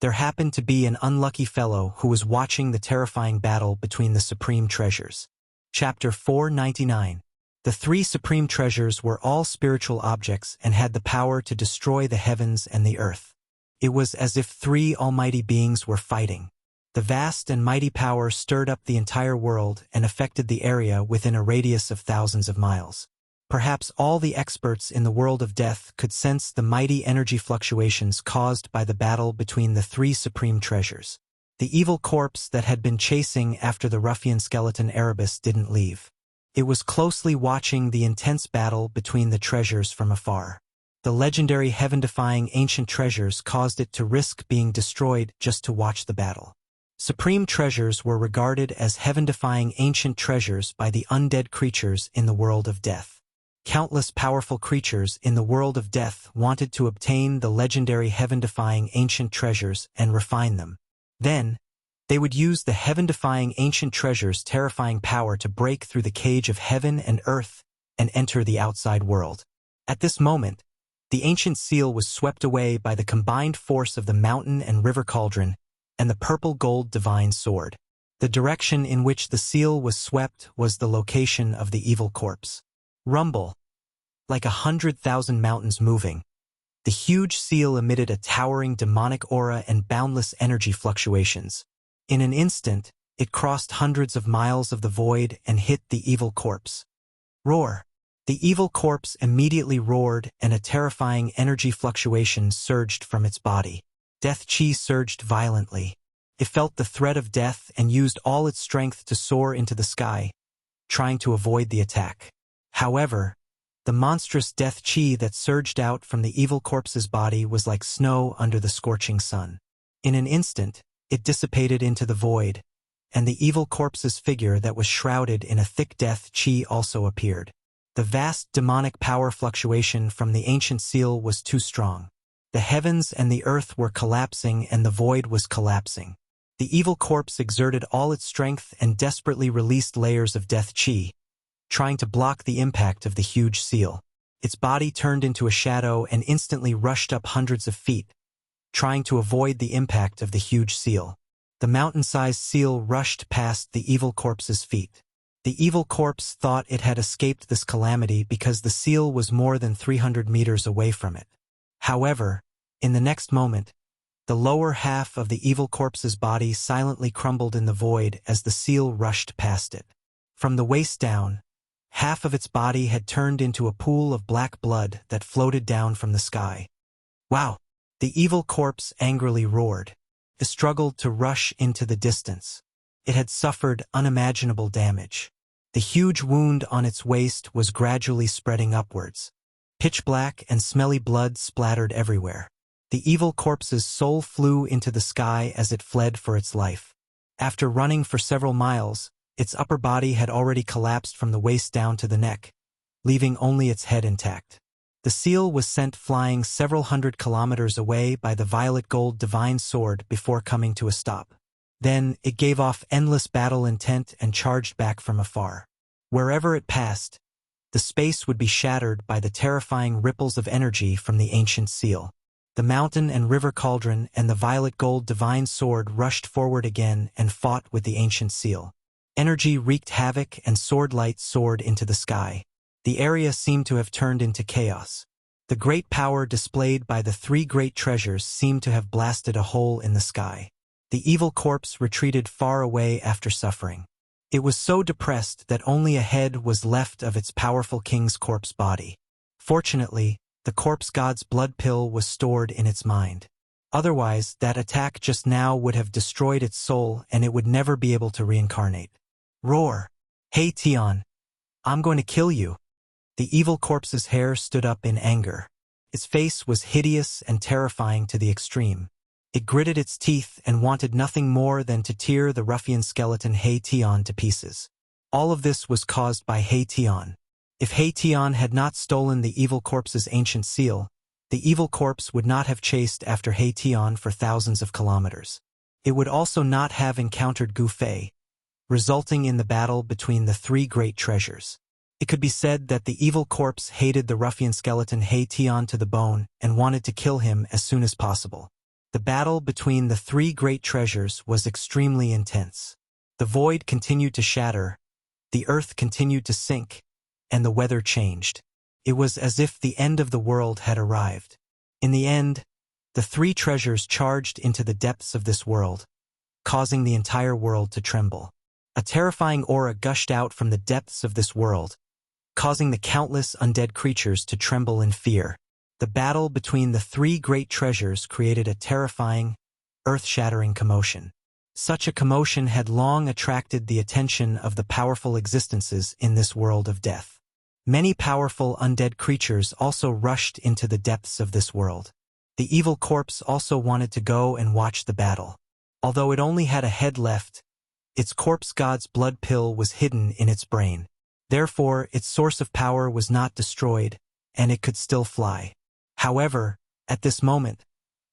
there happened to be an unlucky fellow who was watching the terrifying battle between the supreme treasures. Chapter 499. The 3 supreme treasures were all spiritual objects and had the power to destroy the heavens and the earth. It was as if 3 almighty beings were fighting. The vast and mighty power stirred up the entire world and affected the area within a radius of thousands of miles. Perhaps all the experts in the world of death could sense the mighty energy fluctuations caused by the battle between the 3 supreme treasures. The evil corpse that had been chasing after the ruffian skeleton Erebus didn't leave. It was closely watching the intense battle between the treasures from afar. The legendary heaven-defying ancient treasures caused it to risk being destroyed just to watch the battle. Supreme treasures were regarded as heaven-defying ancient treasures by the undead creatures in the world of death. Countless powerful creatures in the world of death wanted to obtain the legendary heaven-defying ancient treasures and refine them. Then, they would use the heaven-defying ancient treasures' terrifying power to break through the cage of heaven and earth and enter the outside world. At this moment, the ancient seal was swept away by the combined force of the mountain and river cauldron and the purple gold divine sword. The direction in which the seal was swept was the location of the evil corpse. Rumble. Like 100,000 mountains moving, the huge seal emitted a towering demonic aura and boundless energy fluctuations. In an instant, It crossed hundreds of miles of the void and hit the evil corpse. Roar! The evil corpse immediately roared, and a terrifying energy fluctuation surged from its body. Death chi surged violently. It felt the threat of death and used all its strength to soar into the sky, trying to avoid the attack. However, the monstrous death chi that surged out from the evil corpse's body was like snow under the scorching sun. In an instant, it dissipated into the void, and the evil corpse's figure that was shrouded in a thick death chi also appeared. The vast demonic power fluctuation from the ancient seal was too strong. The heavens and the earth were collapsing, and the void was collapsing. The evil corpse exerted all its strength and desperately released layers of death chi, trying to block the impact of the huge seal. Its body turned into a shadow and instantly rushed up hundreds of feet, trying to avoid the impact of the huge seal. The mountain-sized seal rushed past the evil corpse's feet. The evil corpse thought it had escaped this calamity because the seal was more than 300 meters away from it. However, in the next moment, the lower half of the evil corpse's body silently crumbled in the void as the seal rushed past it. From the waist down, half of its body had turned into a pool of black blood that floated down from the sky. Wow! The evil corpse angrily roared. It struggled to rush into the distance. It had suffered unimaginable damage. The huge wound on its waist was gradually spreading upwards. Pitch black and smelly blood splattered everywhere. The evil corpse's soul flew into the sky as it fled for its life. After running for several miles, its upper body had already collapsed from the waist down to the neck, leaving only its head intact. The seal was sent flying several hundred kilometers away by the violet gold divine sword before coming to a stop. Then, it gave off endless battle intent and charged back from afar. Wherever it passed, the space would be shattered by the terrifying ripples of energy from the ancient seal. The mountain and river cauldron and the violet gold divine sword rushed forward again and fought with the ancient seal. Energy wreaked havoc and sword light soared into the sky. The area seemed to have turned into chaos. The great power displayed by the three great treasures seemed to have blasted a hole in the sky. The evil corpse retreated far away after suffering. It was so depressed that only a head was left of its powerful king's corpse body. Fortunately, the corpse god's blood pill was stored in its mind. Otherwise, that attack just now would have destroyed its soul and it would never be able to reincarnate. Roar! Hey Tian! I'm going to kill you! The evil corpse's hair stood up in anger. Its face was hideous and terrifying to the extreme. It gritted its teeth and wanted nothing more than to tear the ruffian skeleton He Tian to pieces. All of this was caused by He Tian. If He Tian had not stolen the evil corpse's ancient seal, the evil corpse would not have chased after He Tian for thousands of kilometers. It would also not have encountered Gu Fei, resulting in the battle between the three great treasures. It could be said that the evil corpse hated the ruffian skeleton He Tian to the bone and wanted to kill him as soon as possible. The battle between the three great treasures was extremely intense. The void continued to shatter, the earth continued to sink, and the weather changed. It was as if the end of the world had arrived. In the end, the three treasures charged into the depths of this world, causing the entire world to tremble. A terrifying aura gushed out from the depths of this world, causing the countless undead creatures to tremble in fear. The battle between the three great treasures created a terrifying, earth-shattering commotion. Such a commotion had long attracted the attention of the powerful existences in this world of death. Many powerful undead creatures also rushed into the depths of this world. The evil corpse also wanted to go and watch the battle. Although it only had a head left, its corpse god's blood pill was hidden in its brain. Therefore, its source of power was not destroyed, and it could still fly. However, at this moment,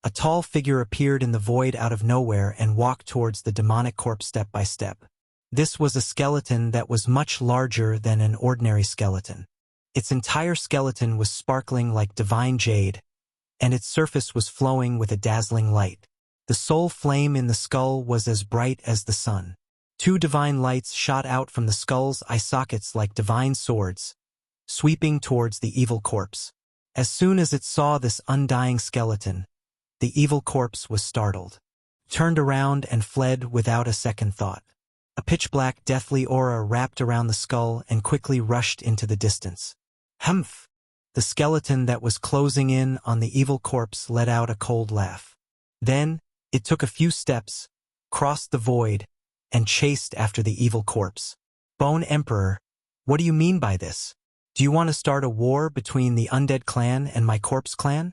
a tall figure appeared in the void out of nowhere and walked towards the demonic corpse step by step. This was a skeleton that was much larger than an ordinary skeleton. Its entire skeleton was sparkling like divine jade, and its surface was flowing with a dazzling light. The soul flame in the skull was as bright as the sun. Two divine lights shot out from the skull's eye sockets like divine swords, sweeping towards the evil corpse. As soon as it saw this undying skeleton, the evil corpse was startled, turned around and fled without a second thought. A pitch-black, deathly aura wrapped around the skull and quickly rushed into the distance. Humph! The skeleton that was closing in on the evil corpse let out a cold laugh. Then, it took a few steps, crossed the void, and chased after the evil corpse. Bone Emperor, what do you mean by this? Do you want to start a war between the undead clan and my corpse clan?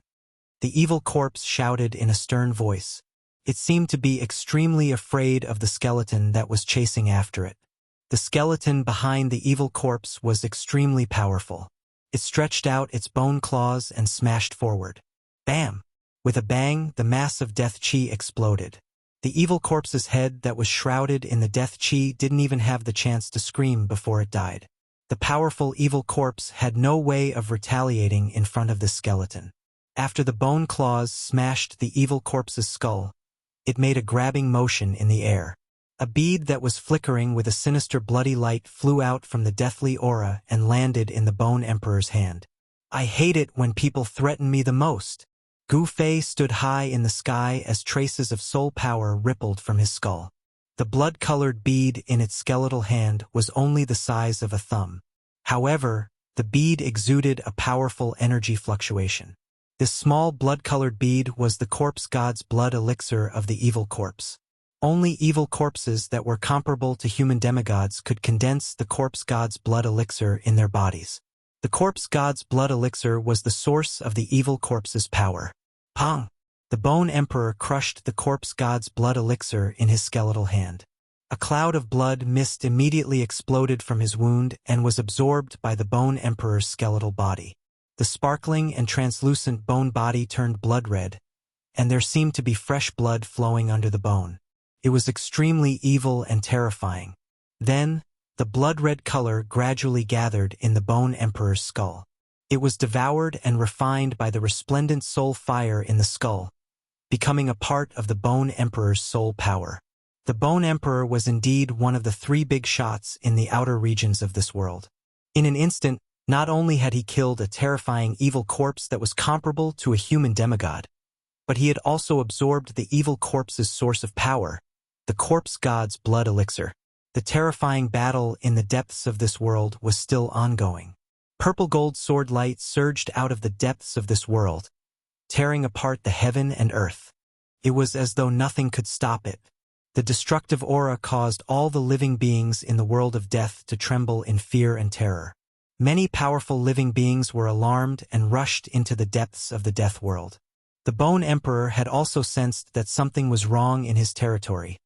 The evil corpse shouted in a stern voice. It seemed to be extremely afraid of the skeleton that was chasing after it. The skeleton behind the evil corpse was extremely powerful. It stretched out its bone claws and smashed forward. Bam! With a bang, the mass of death chi exploded. The evil corpse's head that was shrouded in the death chi didn't even have the chance to scream before it died. The powerful evil corpse had no way of retaliating in front of the skeleton. After the bone claws smashed the evil corpse's skull, it made a grabbing motion in the air. A bead that was flickering with a sinister bloody light flew out from the deathly aura and landed in the Bone Emperor's hand. I hate it when people threaten me the most. Gu Fei stood high in the sky as traces of soul power rippled from his skull. The blood-colored bead in its skeletal hand was only the size of a thumb. However, the bead exuded a powerful energy fluctuation. This small blood-colored bead was the corpse god's blood elixir of the evil corpse. Only evil corpses that were comparable to human demigods could condense the corpse god's blood elixir in their bodies. The corpse god's blood elixir was the source of the evil corpse's power. Pong! The Bone Emperor crushed the corpse god's blood elixir in his skeletal hand. A cloud of blood mist immediately exploded from his wound and was absorbed by the Bone Emperor's skeletal body. The sparkling and translucent bone body turned blood-red, and there seemed to be fresh blood flowing under the bone. It was extremely evil and terrifying. Then, the blood-red color gradually gathered in the Bone Emperor's skull. It was devoured and refined by the resplendent soul fire in the skull, becoming a part of the Bone Emperor's soul power. The Bone Emperor was indeed one of the three big shots in the outer regions of this world. In an instant, not only had he killed a terrifying evil corpse that was comparable to a human demigod, but he had also absorbed the evil corpse's source of power, the corpse god's blood elixir. The terrifying battle in the depths of this world was still ongoing. Purple-gold sword light surged out of the depths of this world, tearing apart the heaven and earth. It was as though nothing could stop it. The destructive aura caused all the living beings in the world of death to tremble in fear and terror. Many powerful living beings were alarmed and rushed into the depths of the death world. The Bone Emperor had also sensed that something was wrong in his territory,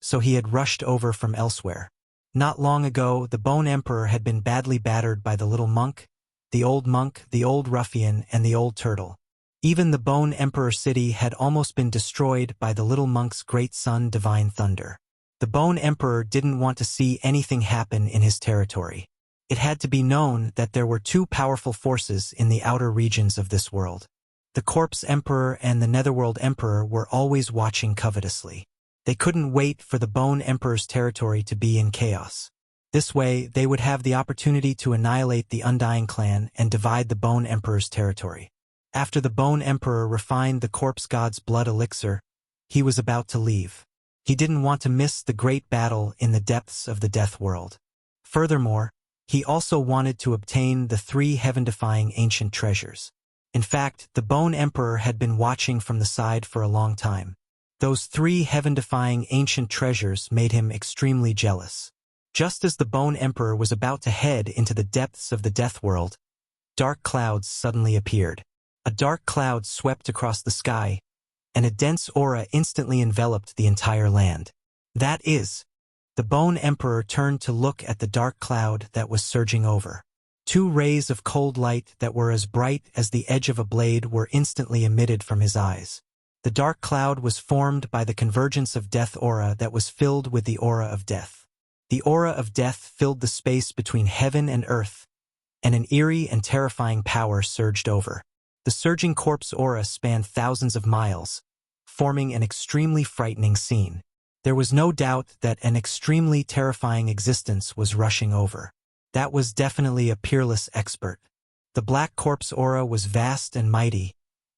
so he had rushed over from elsewhere. Not long ago, the Bone Emperor had been badly battered by the little monk, the old ruffian, and the old turtle. Even the Bone Emperor city had almost been destroyed by the little monk's great son, Divine Thunder. The Bone Emperor didn't want to see anything happen in his territory. It had to be known that there were two powerful forces in the outer regions of this world. The Corpse Emperor and the Netherworld Emperor were always watching covetously. They couldn't wait for the Bone Emperor's territory to be in chaos. This way, they would have the opportunity to annihilate the Undying clan and divide the Bone Emperor's territory. After the Bone Emperor refined the corpse god's blood elixir, he was about to leave. He didn't want to miss the great battle in the depths of the death world. Furthermore, he also wanted to obtain the three heaven-defying ancient treasures. In fact, the Bone Emperor had been watching from the side for a long time. Those three heaven-defying ancient treasures made him extremely jealous. Just as the Bone Emperor was about to head into the depths of the death world, dark clouds suddenly appeared. A dark cloud swept across the sky, and a dense aura instantly enveloped the entire land. That is, the Bone Emperor turned to look at the dark cloud that was surging over. Two rays of cold light that were as bright as the edge of a blade were instantly emitted from his eyes. The dark cloud was formed by the convergence of death aura that was filled with the aura of death. The aura of death filled the space between heaven and earth, and an eerie and terrifying power surged over. The surging corpse aura spanned thousands of miles, forming an extremely frightening scene. There was no doubt that an extremely terrifying existence was rushing over. That was definitely a peerless expert. The black corpse aura was vast and mighty,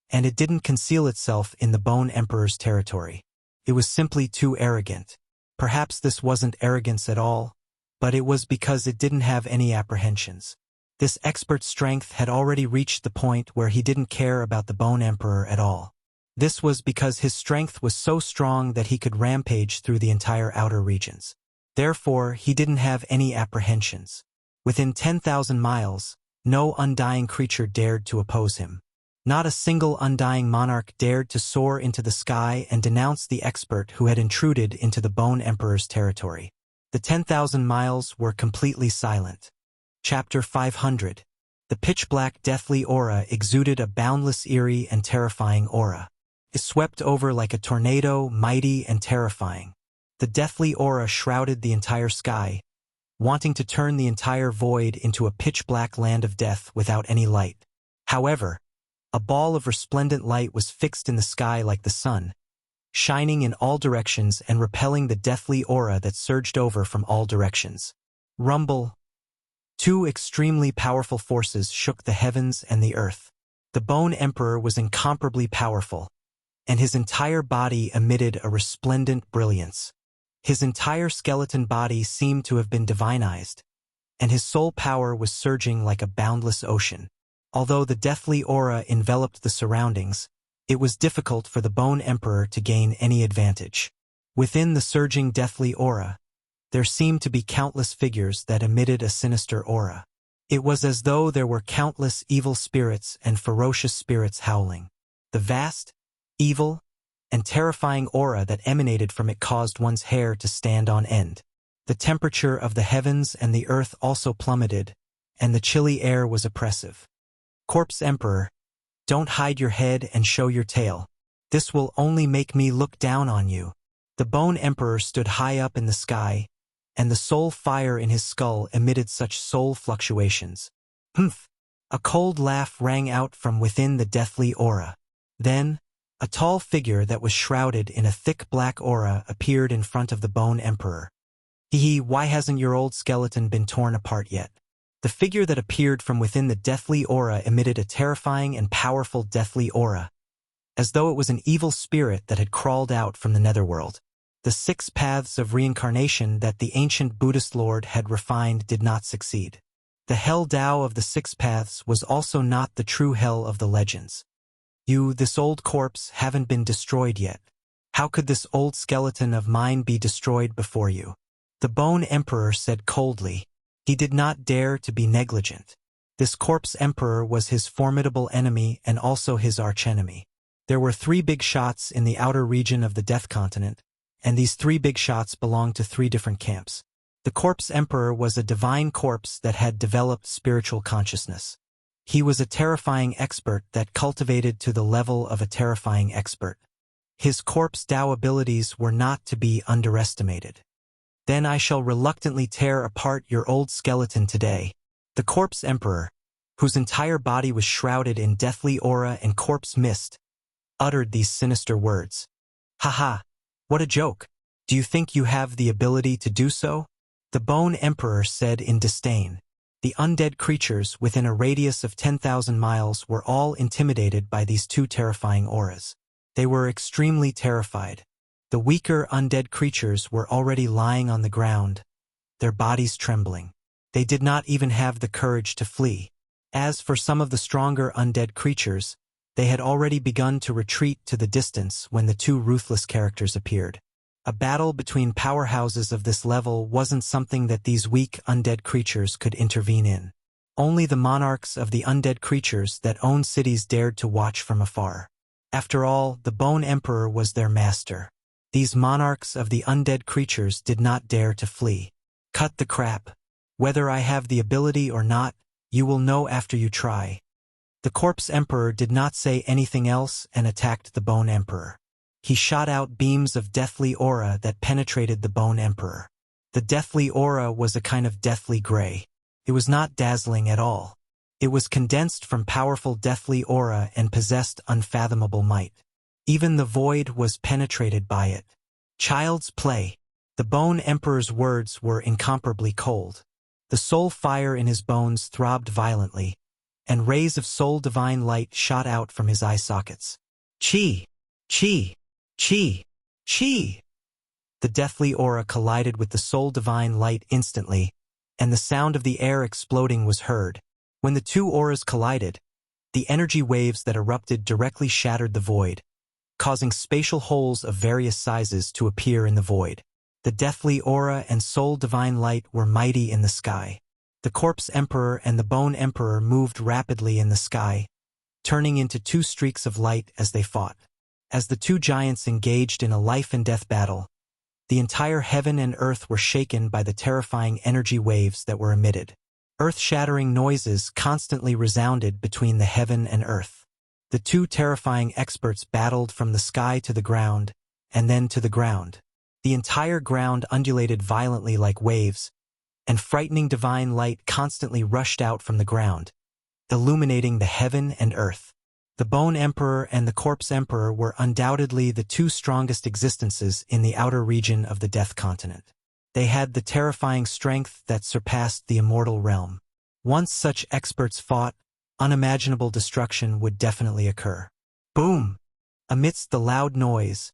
and it didn't conceal itself in the Bone Emperor's territory. It was simply too arrogant. Perhaps this wasn't arrogance at all, but it was because it didn't have any apprehensions. This expert strength had already reached the point where he didn't care about the Bone Emperor at all. This was because his strength was so strong that he could rampage through the entire outer regions. Therefore, he didn't have any apprehensions. Within 10,000 miles, no undying creature dared to oppose him. Not a single undying monarch dared to soar into the sky and denounce the expert who had intruded into the Bone Emperor's territory. The 10,000 miles were completely silent. Chapter 500. The pitch-black deathly aura exuded a boundless, eerie, and terrifying aura. It swept over like a tornado, mighty and terrifying. The deathly aura shrouded the entire sky, wanting to turn the entire void into a pitch-black land of death without any light. However, a ball of resplendent light was fixed in the sky like the sun, shining in all directions and repelling the deathly aura that surged over from all directions. Rumble. Two extremely powerful forces shook the heavens and the earth. The Bone Emperor was incomparably powerful, and his entire body emitted a resplendent brilliance. His entire skeleton body seemed to have been divinized, and his soul power was surging like a boundless ocean. Although the deathly aura enveloped the surroundings, it was difficult for the Bone Emperor to gain any advantage. Within the surging deathly aura, there seemed to be countless figures that emitted a sinister aura. It was as though there were countless evil spirits and ferocious spirits howling. The vast, evil, and terrifying aura that emanated from it caused one's hair to stand on end. The temperature of the heavens and the earth also plummeted, and the chilly air was oppressive. Corpse Emperor, don't hide your head and show your tail. This will only make me look down on you. The Bone Emperor stood high up in the sky, and the soul fire in his skull emitted such soul fluctuations. Humph! A cold laugh rang out from within the deathly aura. Then, a tall figure that was shrouded in a thick black aura appeared in front of the Bone Emperor. Hee, why hasn't your old skeleton been torn apart yet? The figure that appeared from within the deathly aura emitted a terrifying and powerful deathly aura, as though it was an evil spirit that had crawled out from the netherworld. The 6 paths of reincarnation that the ancient Buddhist lord had refined did not succeed. The hell Tao of the 6 paths was also not the true hell of the legends. You, this old corpse, haven't been destroyed yet. How could this old skeleton of mine be destroyed before you? The Bone Emperor said coldly. He did not dare to be negligent. This Corpse Emperor was his formidable enemy and also his archenemy. There were 3 big shots in the outer region of the Death Continent, and these 3 big shots belonged to 3 different camps. The Corpse Emperor was a divine corpse that had developed spiritual consciousness. He was a terrifying expert that cultivated to the level of a terrifying expert. His Corpse Tao abilities were not to be underestimated. Then I shall reluctantly tear apart your old skeleton today. The Corpse Emperor, whose entire body was shrouded in deathly aura and corpse mist, uttered these sinister words. Ha! What a joke! Do you think you have the ability to do so? The Bone Emperor said in disdain. The undead creatures within a radius of 10,000 miles were all intimidated by these 2 terrifying auras. They were extremely terrified. The weaker undead creatures were already lying on the ground, their bodies trembling. They did not even have the courage to flee. As for some of the stronger undead creatures, they had already begun to retreat to the distance when the 2 ruthless characters appeared. A battle between powerhouses of this level wasn't something that these weak undead creatures could intervene in. Only the monarchs of the undead creatures that owned cities dared to watch from afar. After all, the Bone Emperor was their master. These monarchs of the undead creatures did not dare to flee. Cut the crap. Whether I have the ability or not, you will know after you try. The Corpse Emperor did not say anything else and attacked the Bone Emperor. He shot out beams of deathly aura that penetrated the Bone Emperor. The deathly aura was a kind of deathly gray. It was not dazzling at all. It was condensed from powerful deathly aura and possessed unfathomable might. Even the void was penetrated by it. Child's play. The Bone Emperor's words were incomparably cold. The soul fire in his bones throbbed violently, and rays of soul divine light shot out from his eye sockets. Chi! Chi! Chi! Chi! The deathly aura collided with the soul divine light instantly, and the sound of the air exploding was heard. When the two auras collided, the energy waves that erupted directly shattered the void, causing spatial holes of various sizes to appear in the void. The deathly aura and soul divine light were mighty in the sky. The corpse emperor and the bone emperor moved rapidly in the sky, turning into two streaks of light as they fought. As the two giants engaged in a life-and-death battle, the entire heaven and earth were shaken by the terrifying energy waves that were emitted. Earth-shattering noises constantly resounded between the heaven and earth. The two terrifying experts battled from the sky to the ground, and then to the ground. The entire ground undulated violently like waves, and frightening divine light constantly rushed out from the ground, illuminating the heaven and earth. The Bone Emperor and the Corpse Emperor were undoubtedly the two strongest existences in the outer region of the Death Continent. They had the terrifying strength that surpassed the immortal realm. Once such experts fought, unimaginable destruction would definitely occur. Boom! Amidst the loud noise,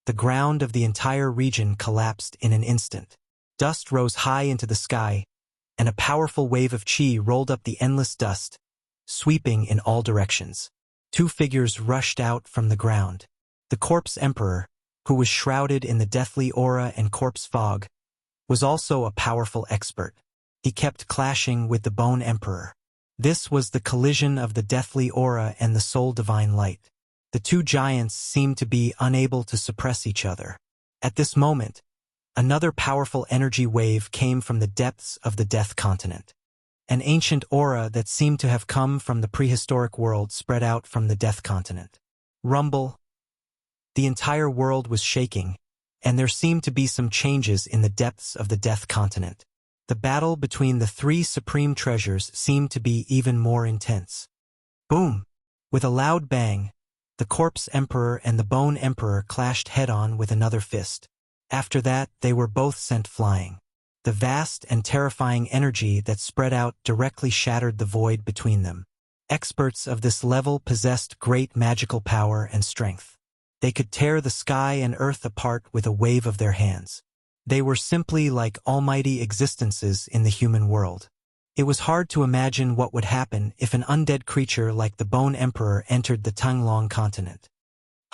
the ground of the entire region collapsed in an instant. Dust rose high into the sky, and a powerful wave of chi rolled up the endless dust, sweeping in all directions. Two figures rushed out from the ground. The Corpse Emperor, who was shrouded in the deathly aura and corpse fog, was also a powerful expert. He kept clashing with the Bone Emperor. This was the collision of the deathly aura and the soul divine light. The two giants seemed to be unable to suppress each other. At this moment, another powerful energy wave came from the depths of the Death Continent. An ancient aura that seemed to have come from the prehistoric world spread out from the Death Continent. Rumble. The entire world was shaking, and there seemed to be some changes in the depths of the Death Continent. The battle between the three supreme treasures seemed to be even more intense. Boom! With a loud bang, the Corpse Emperor and the Bone Emperor clashed head-on with another fist. After that, they were both sent flying. The vast and terrifying energy that spread out directly shattered the void between them. Experts of this level possessed great magical power and strength. They could tear the sky and earth apart with a wave of their hands. They were simply like almighty existences in the human world. It was hard to imagine what would happen if an undead creature like the Bone Emperor entered the Tanglong continent.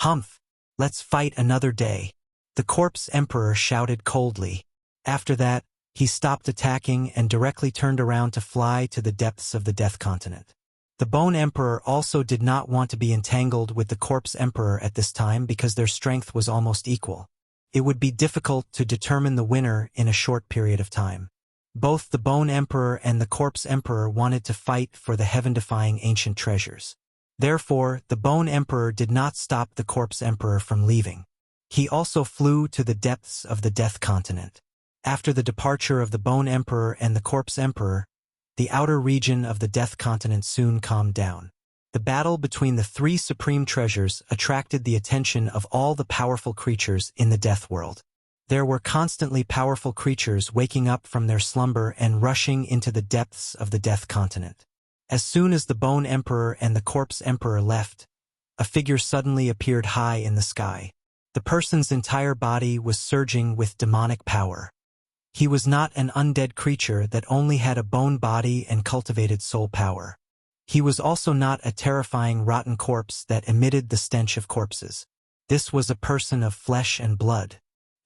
Humph! Let's fight another day, the Corpse Emperor shouted coldly. After that, he stopped attacking and directly turned around to fly to the depths of the Death Continent. The Bone Emperor also did not want to be entangled with the Corpse Emperor at this time because their strength was almost equal. It would be difficult to determine the winner in a short period of time. Both the Bone Emperor and the Corpse Emperor wanted to fight for the heaven-defying ancient treasures. Therefore, the Bone Emperor did not stop the Corpse Emperor from leaving. He also flew to the depths of the Death Continent. After the departure of the Bone Emperor and the Corpse Emperor, the outer region of the Death Continent soon calmed down. The battle between the three supreme treasures attracted the attention of all the powerful creatures in the Death World. There were constantly powerful creatures waking up from their slumber and rushing into the depths of the Death Continent. As soon as the Bone Emperor and the Corpse Emperor left, a figure suddenly appeared high in the sky. The person's entire body was surging with demonic power. He was not an undead creature that only had a bone body and cultivated soul power. He was also not a terrifying rotten corpse that emitted the stench of corpses. This was a person of flesh and blood.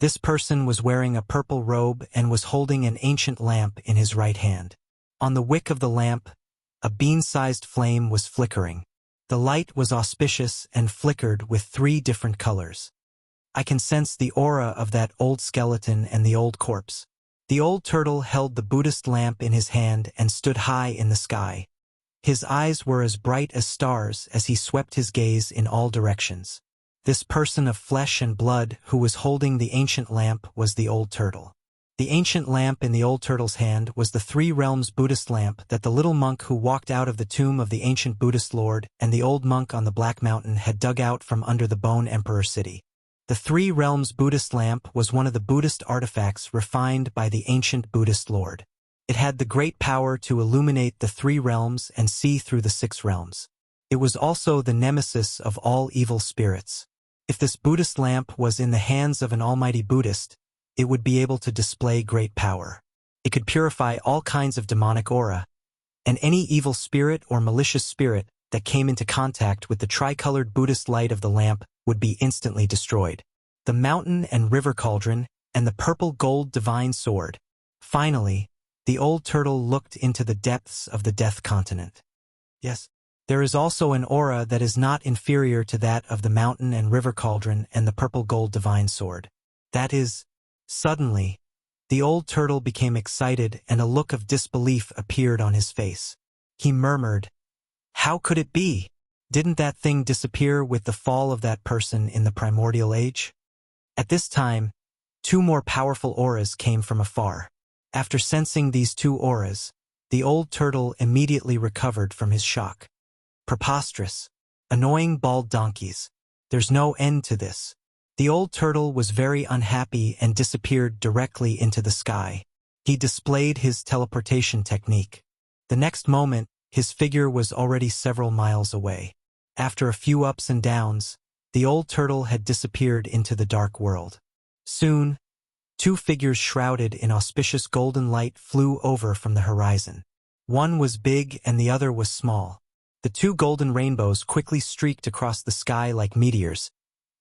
This person was wearing a purple robe and was holding an ancient lamp in his right hand. On the wick of the lamp, a bean-sized flame was flickering. The light was auspicious and flickered with 3 different colors. I can sense the aura of that old skeleton and the old corpse. The old turtle held the Buddhist lamp in his hand and stood high in the sky. His eyes were as bright as stars as he swept his gaze in all directions. This person of flesh and blood who was holding the ancient lamp was the old turtle. The ancient lamp in the old turtle's hand was the 3 realms Buddhist lamp that the little monk who walked out of the tomb of the ancient Buddhist lord and the old monk on the Black Mountain had dug out from under the Bone Emperor city. The 3 realms Buddhist lamp was one of the Buddhist artifacts refined by the ancient Buddhist lord. It had the great power to illuminate the 3 realms and see through the 6 realms. It was also the nemesis of all evil spirits. If this Buddhist lamp was in the hands of an almighty Buddhist, it would be able to display great power. It could purify all kinds of demonic aura, and any evil spirit or malicious spirit that came into contact with the tricolored Buddhist light of the lamp would be instantly destroyed. The mountain and river cauldron and the purple gold divine sword. Finally, the old turtle looked into the depths of the death continent. Yes, there is also an aura that is not inferior to that of the mountain and river cauldron and the purple gold divine sword. That is, suddenly, the old turtle became excited and a look of disbelief appeared on his face. He murmured, "How could it be? Didn't that thing disappear with the fall of that person in the primordial age?" At this time, two more powerful auras came from afar. After sensing these two auras, the old turtle immediately recovered from his shock. Preposterous. Annoying bald donkeys. There's no end to this. The old turtle was very unhappy and disappeared directly into the sky. He displayed his teleportation technique. The next moment, his figure was already several miles away. After a few ups and downs, the old turtle had disappeared into the dark world. Soon, two figures shrouded in auspicious golden light flew over from the horizon. One was big and the other was small. The two golden rainbows quickly streaked across the sky like meteors,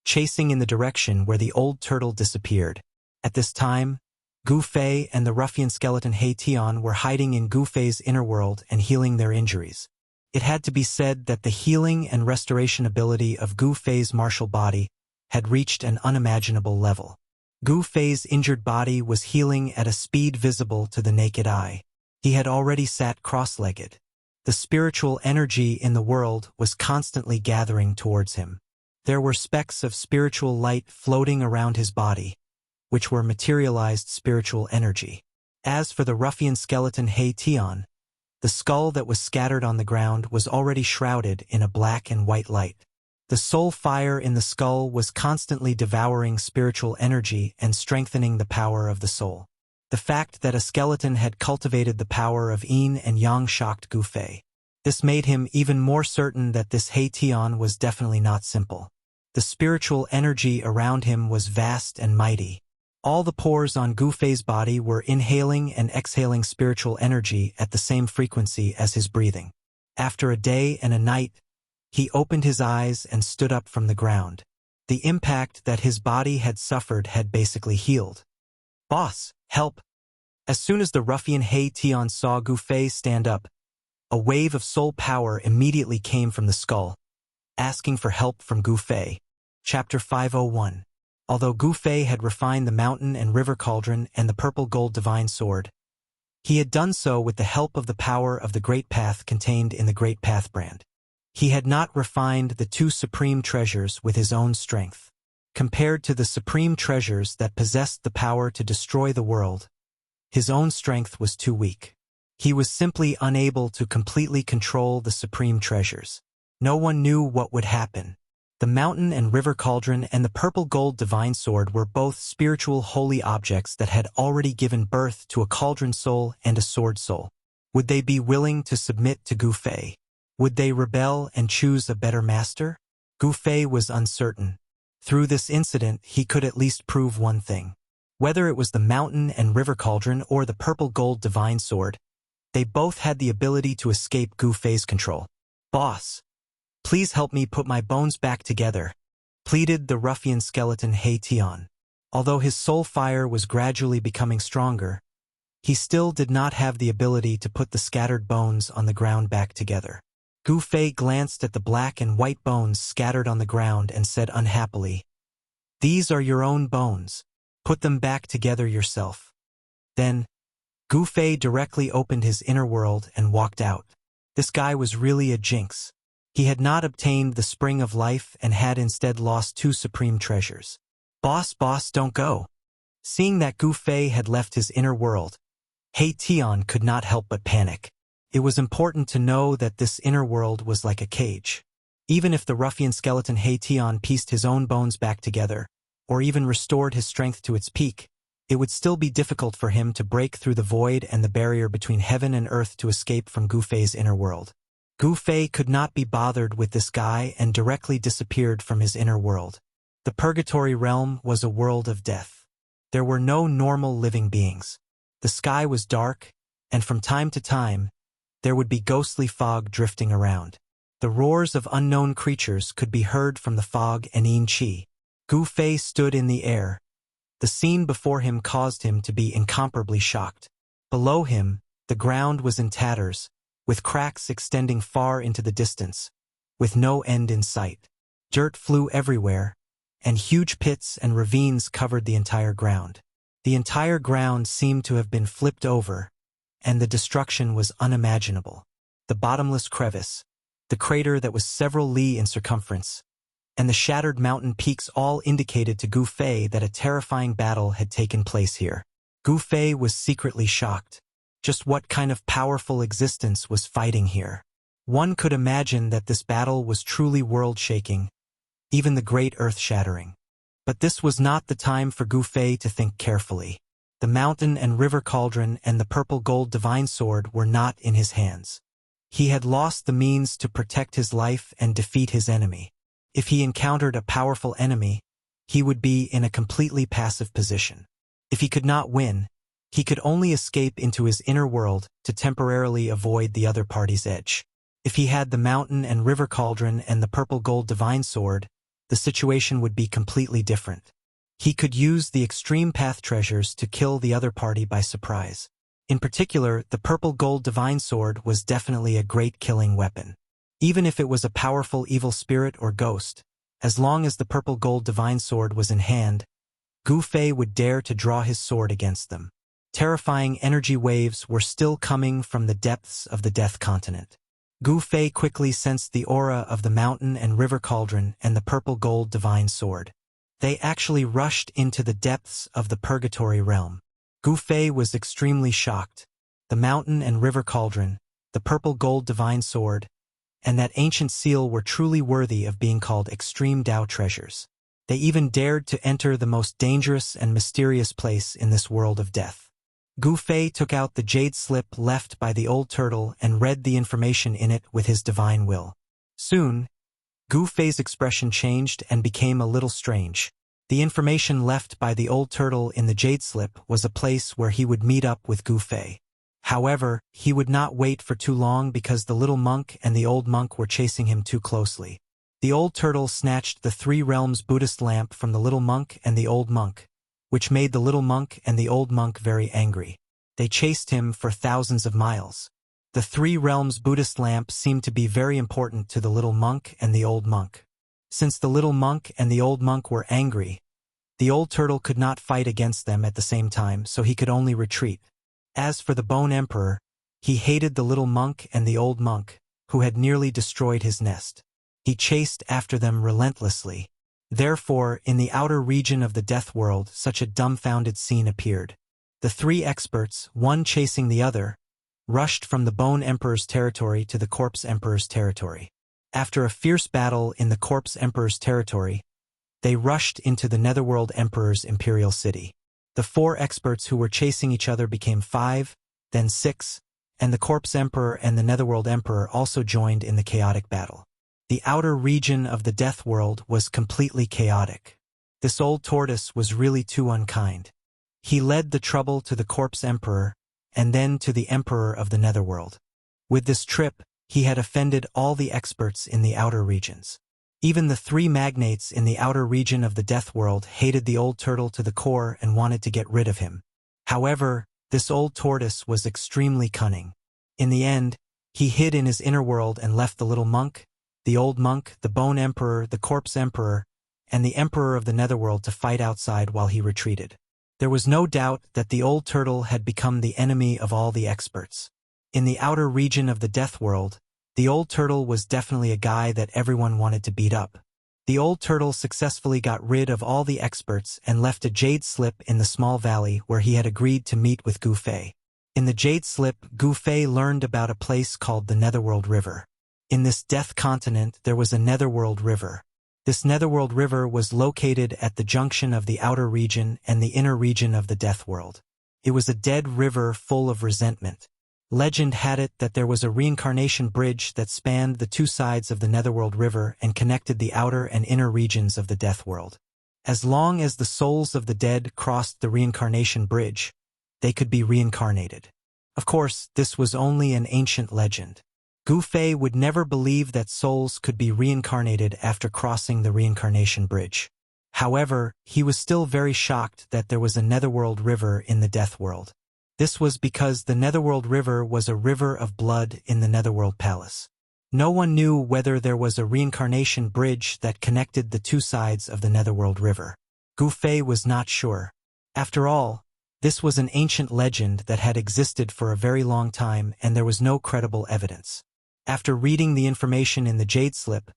chasing in the direction where the old turtle disappeared. At this time, Gu Fei and the ruffian skeleton He Tian were hiding in Gu Fei's inner world and healing their injuries. It had to be said that the healing and restoration ability of Gu Fei's martial body had reached an unimaginable level. Gu Fei's injured body was healing at a speed visible to the naked eye. He had already sat cross-legged. The spiritual energy in the world was constantly gathering towards him. There were specks of spiritual light floating around his body, which were materialized spiritual energy. As for the ruffian skeleton He Tian, the skull that was scattered on the ground was already shrouded in a black and white light. The soul fire in the skull was constantly devouring spiritual energy and strengthening the power of the soul. The fact that a skeleton had cultivated the power of yin and yang shocked Gu Fei. This made him even more certain that this He Tian was definitely not simple. The spiritual energy around him was vast and mighty. All the pores on Gu Fei's body were inhaling and exhaling spiritual energy at the same frequency as his breathing. After a day and a night, he opened his eyes and stood up from the ground. The impact that his body had suffered had basically healed. "Boss, help!" As soon as the ruffian He Tian saw Gu Fei stand up, a wave of soul power immediately came from the skull, asking for help from Gu Fei. Chapter 501. Although Gu Fei had refined the mountain and river cauldron and the purple gold divine sword, he had done so with the help of the power of the Great Path contained in the Great Path brand. He had not refined the two supreme treasures with his own strength. Compared to the supreme treasures that possessed the power to destroy the world, his own strength was too weak. He was simply unable to completely control the supreme treasures. No one knew what would happen. The mountain and river cauldron and the purple gold divine sword were both spiritual holy objects that had already given birth to a cauldron soul and a sword soul. Would they be willing to submit to Gu Fei? Would they rebel and choose a better master? Gu Fei was uncertain. Through this incident, he could at least prove one thing. Whether it was the mountain and river cauldron or the purple gold divine sword, they both had the ability to escape Gu Fei's control. "Boss, please help me put my bones back together," pleaded the ruffian skeleton He Tian. Although his soul fire was gradually becoming stronger, he still did not have the ability to put the scattered bones on the ground back together. Gu Fei glanced at the black and white bones scattered on the ground and said unhappily, "These are your own bones. Put them back together yourself." Then, Gu Fei directly opened his inner world and walked out. This guy was really a jinx. He had not obtained the spring of life and had instead lost two supreme treasures. Boss, don't go." Seeing that Gu Fei had left his inner world, He Tian could not help but panic. It was important to know that this inner world was like a cage. Even if the ruffian skeleton He Tian pieced his own bones back together, or even restored his strength to its peak, it would still be difficult for him to break through the void and the barrier between heaven and earth to escape from Gu Fei's inner world. Gu Fei could not be bothered with this guy and directly disappeared from his inner world. The purgatory realm was a world of death. There were no normal living beings. The sky was dark, and from time to time, there would be ghostly fog drifting around. The roars of unknown creatures could be heard from the fog and Yin Qi. Gu Fei stood in the air. The scene before him caused him to be incomparably shocked. Below him, the ground was in tatters, with cracks extending far into the distance, with no end in sight. Dirt flew everywhere, and huge pits and ravines covered the entire ground. The entire ground seemed to have been flipped over, and the destruction was unimaginable. The bottomless crevice, the crater that was several li in circumference, and the shattered mountain peaks all indicated to Gu Fei that a terrifying battle had taken place here. Gu Fei was secretly shocked. Just what kind of powerful existence was fighting here? One could imagine that this battle was truly world-shaking, even the great earth-shattering. But this was not the time for Gu Fei to think carefully. The mountain and river cauldron and the purple gold divine sword were not in his hands. He had lost the means to protect his life and defeat his enemy. If he encountered a powerful enemy, he would be in a completely passive position. If he could not win, he could only escape into his inner world to temporarily avoid the other party's edge. If he had the mountain and river cauldron and the purple gold divine sword, the situation would be completely different. He could use the extreme path treasures to kill the other party by surprise. In particular, the purple gold divine sword was definitely a great killing weapon. Even if it was a powerful evil spirit or ghost, as long as the purple gold divine sword was in hand, Gu Fei would dare to draw his sword against them. Terrifying energy waves were still coming from the depths of the Death Continent. Gu Fei quickly sensed the aura of the mountain and river cauldron and the purple gold divine sword. They actually rushed into the depths of the purgatory realm. Gu Fei was extremely shocked. The mountain and river cauldron, the purple gold divine sword, and that ancient seal were truly worthy of being called extreme Dao treasures. They even dared to enter the most dangerous and mysterious place in this world of death. Gu Fei took out the jade slip left by the old turtle and read the information in it with his divine will. Soon, Gu Fei's expression changed and became a little strange. The information left by the old turtle in the jade slip was a place where he would meet up with Gu Fei. However, he would not wait for too long because the little monk and the old monk were chasing him too closely. The old turtle snatched the Three Realms Buddhist lamp from the little monk and the old monk, which made the little monk and the old monk very angry. They chased him for thousands of miles. The Three Realms Buddhist lamp seemed to be very important to the little monk and the old monk. Since the little monk and the old monk were angry, the old turtle could not fight against them at the same time, so he could only retreat. As for the Bone Emperor, he hated the little monk and the old monk, who had nearly destroyed his nest. He chased after them relentlessly. Therefore, in the outer region of the death world, such a dumbfounded scene appeared. The three experts, one chasing the other, rushed from the Bone Emperor's territory to the Corpse Emperor's territory. After a fierce battle in the Corpse Emperor's territory, they rushed into the Netherworld Emperor's imperial city. The four experts who were chasing each other became 5, then 6, and the Corpse Emperor and the Netherworld Emperor also joined in the chaotic battle. The outer region of the death world was completely chaotic. This old tortoise was really too unkind. He led the trouble to the Corpse Emperor, and then to the Emperor of the Netherworld. With this trip, he had offended all the experts in the outer regions. Even the three magnates in the outer region of the death world hated the old turtle to the core and wanted to get rid of him. However, this old tortoise was extremely cunning. In the end, he hid in his inner world and left the little monk, the old monk, the Bone Emperor, the Corpse Emperor, and the Emperor of the Netherworld to fight outside while he retreated. There was no doubt that the old turtle had become the enemy of all the experts. In the outer region of the death world, the old turtle was definitely a guy that everyone wanted to beat up. The old turtle successfully got rid of all the experts and left a jade slip in the small valley where he had agreed to meet with Gu Fei. In the jade slip, Gu Fei learned about a place called the Netherworld River. In this death continent, there was a Netherworld River. This Netherworld River was located at the junction of the outer region and the inner region of the death world. It was a dead river full of resentment. Legend had it that there was a reincarnation bridge that spanned the two sides of the Netherworld River and connected the outer and inner regions of the death world. As long as the souls of the dead crossed the reincarnation bridge, they could be reincarnated. Of course, this was only an ancient legend. Gu Fei would never believe that souls could be reincarnated after crossing the reincarnation bridge. However, he was still very shocked that there was a netherworld river in the death world. This was because the netherworld river was a river of blood in the netherworld palace. No one knew whether there was a reincarnation bridge that connected the two sides of the netherworld river. Gu Fei was not sure. After all, this was an ancient legend that had existed for a very long time and there was no credible evidence. After reading the information in the jade slip,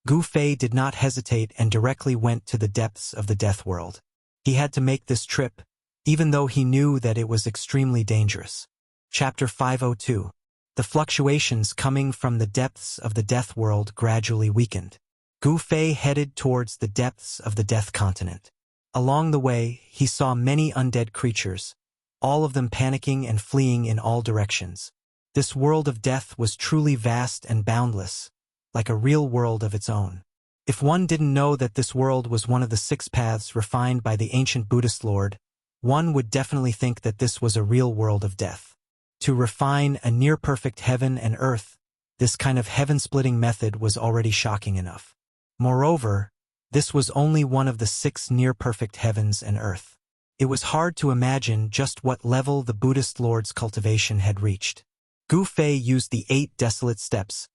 Gu Fei did not hesitate and directly went to the depths of the death world. He had to make this trip, even though he knew that it was extremely dangerous. Chapter 502. The fluctuations coming from the depths of the death world gradually weakened. Gu Fei headed towards the depths of the death continent. Along the way, he saw many undead creatures, all of them panicking and fleeing in all directions. This world of death was truly vast and boundless, like a real world of its own. If one didn't know that this world was one of the 6 paths refined by the ancient Buddhist Lord, one would definitely think that this was a real world of death. To refine a near-perfect heaven and earth, this kind of heaven-splitting method was already shocking enough. Moreover, this was only one of the 6 near-perfect heavens and earth. It was hard to imagine just what level the Buddhist Lord's cultivation had reached. Gu Fei used the 8 desolate steps,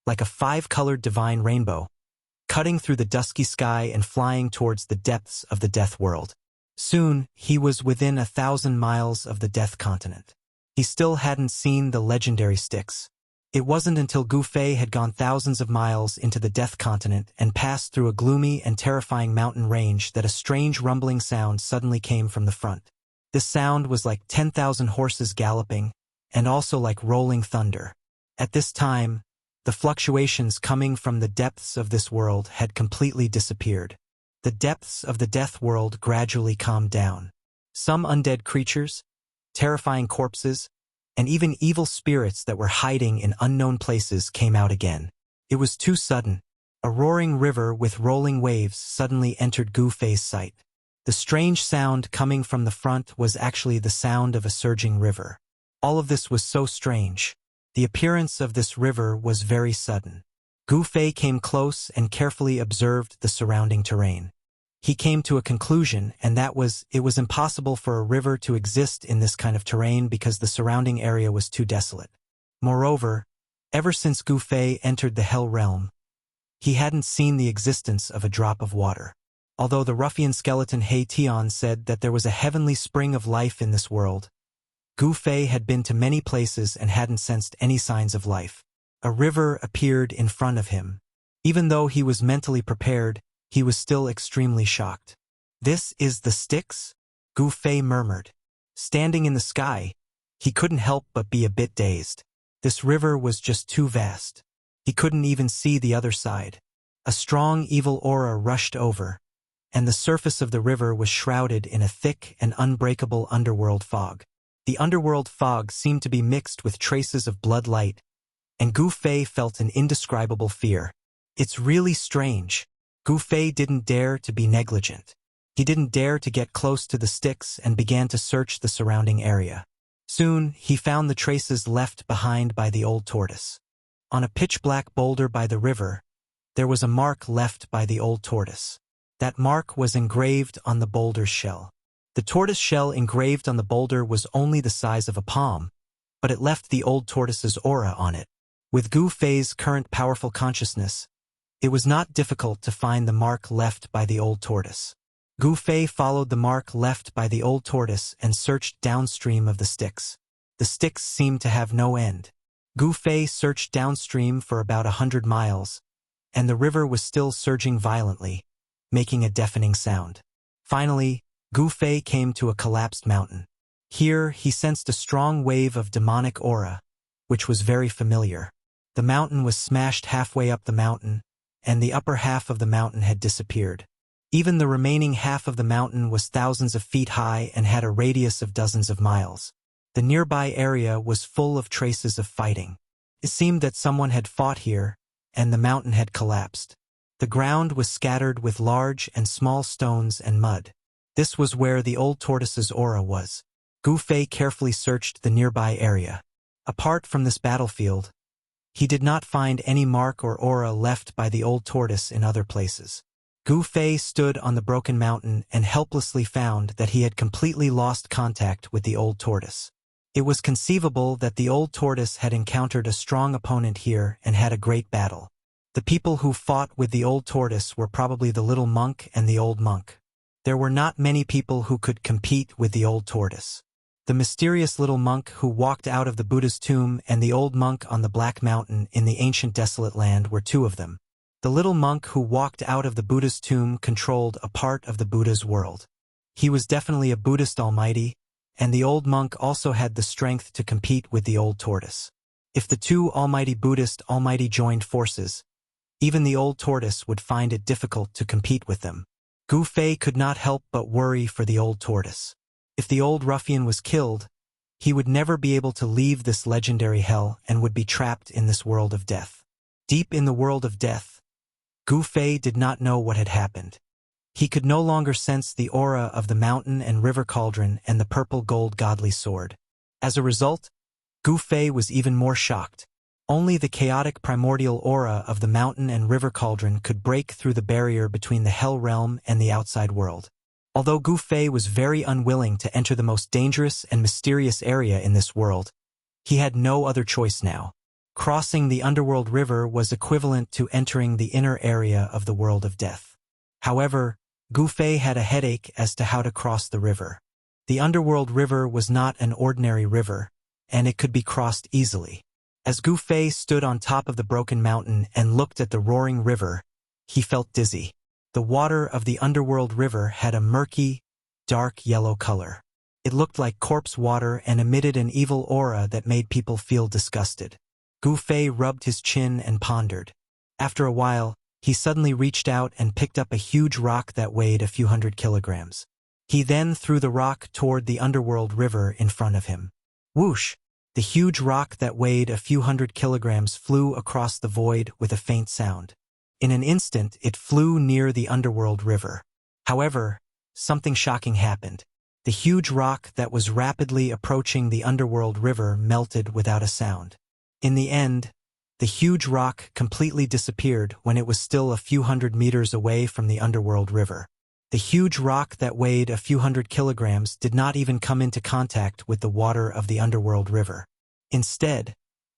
like a 5-colored divine rainbow, cutting through the dusky sky and flying towards the depths of the death world. Soon, he was within 1,000 miles of the death continent. He still hadn't seen the legendary Styx. It wasn't until Gu Fei had gone thousands of miles into the death continent and passed through a gloomy and terrifying mountain range that a strange rumbling sound suddenly came from the front. This sound was like 10,000 horses galloping, and also like rolling thunder. At this time, the fluctuations coming from the depths of this world had completely disappeared. The depths of the death world gradually calmed down. Some undead creatures, terrifying corpses, and even evil spirits that were hiding in unknown places came out again. It was too sudden. A roaring river with rolling waves suddenly entered Gu Fei's sight. The strange sound coming from the front was actually the sound of a surging river. All of this was so strange. The appearance of this river was very sudden. Gu Fei came close and carefully observed the surrounding terrain. He came to a conclusion, and that was, it was impossible for a river to exist in this kind of terrain because the surrounding area was too desolate. Moreover, ever since Gu Fei entered the Hell Realm, he hadn't seen the existence of a drop of water. Although the ruffian skeleton He Tian said that there was a heavenly spring of life in this world, Gu Fei had been to many places and hadn't sensed any signs of life. A river appeared in front of him. Even though he was mentally prepared, he was still extremely shocked. "This is the Styx?" Gu Fei murmured. Standing in the sky, he couldn't help but be a bit dazed. This river was just too vast. He couldn't even see the other side. A strong evil aura rushed over, and the surface of the river was shrouded in a thick and unbreakable underworld fog. The underworld fog seemed to be mixed with traces of blood light, and Gu Fei felt an indescribable fear. It's really strange. Gu Fei didn't dare to be negligent. He didn't dare to get close to the Styx and began to search the surrounding area. Soon, he found the traces left behind by the old tortoise. On a pitch-black boulder by the river, there was a mark left by the old tortoise. That mark was engraved on the boulder's shell. The tortoise shell engraved on the boulder was only the size of a palm, but it left the old tortoise's aura on it. With Gu Fei's current powerful consciousness, it was not difficult to find the mark left by the old tortoise. Gu Fei followed the mark left by the old tortoise and searched downstream of the Styx. The Styx seemed to have no end. Gu Fei searched downstream for about 100 miles, and the river was still surging violently, making a deafening sound. Finally, Gu Fei came to a collapsed mountain. Here, he sensed a strong wave of demonic aura, which was very familiar. The mountain was smashed halfway up the mountain, and the upper half of the mountain had disappeared. Even the remaining half of the mountain was thousands of feet high and had a radius of dozens of miles. The nearby area was full of traces of fighting. It seemed that someone had fought here, and the mountain had collapsed. The ground was scattered with large and small stones and mud. This was where the old tortoise's aura was. Gu Fei carefully searched the nearby area. Apart from this battlefield, he did not find any mark or aura left by the old tortoise in other places. Gu Fei stood on the broken mountain and helplessly found that he had completely lost contact with the old tortoise. It was conceivable that the old tortoise had encountered a strong opponent here and had a great battle. The people who fought with the old tortoise were probably the little monk and the old monk. There were not many people who could compete with the old tortoise. The mysterious little monk who walked out of the Buddha's tomb and the old monk on the Black Mountain in the ancient desolate land were two of them. The little monk who walked out of the Buddha's tomb controlled a part of the Buddha's world. He was definitely a Buddhist almighty, and the old monk also had the strength to compete with the old tortoise. If the two almighty Buddhist almighty joined forces, even the old tortoise would find it difficult to compete with them. Gu Fei could not help but worry for the old tortoise. If the old ruffian was killed, he would never be able to leave this legendary hell and would be trapped in this world of death. Deep in the world of death, Gu Fei did not know what had happened. He could no longer sense the aura of the mountain and river cauldron and the purple gold godly sword. As a result, Gu Fei was even more shocked. Only the chaotic primordial aura of the mountain and river cauldron could break through the barrier between the hell realm and the outside world. Although Gu Fei was very unwilling to enter the most dangerous and mysterious area in this world, he had no other choice now. Crossing the underworld river was equivalent to entering the inner area of the world of death. However, Gu Fei had a headache as to how to cross the river. The underworld river was not an ordinary river, and it could be crossed easily. As Gu Fei stood on top of the broken mountain and looked at the roaring river, he felt dizzy. The water of the underworld river had a murky, dark yellow color. It looked like corpse water and emitted an evil aura that made people feel disgusted. Gu Fei rubbed his chin and pondered. After a while, he suddenly reached out and picked up a huge rock that weighed a few hundred kilograms. He then threw the rock toward the underworld river in front of him. Whoosh! The huge rock that weighed a few hundred kilograms flew across the void with a faint sound. In an instant, it flew near the underworld river. However, something shocking happened. The huge rock that was rapidly approaching the underworld river melted without a sound. In the end, the huge rock completely disappeared when it was still a few hundred meters away from the underworld river. The huge rock that weighed a few hundred kilograms did not even come into contact with the water of the underworld river. Instead,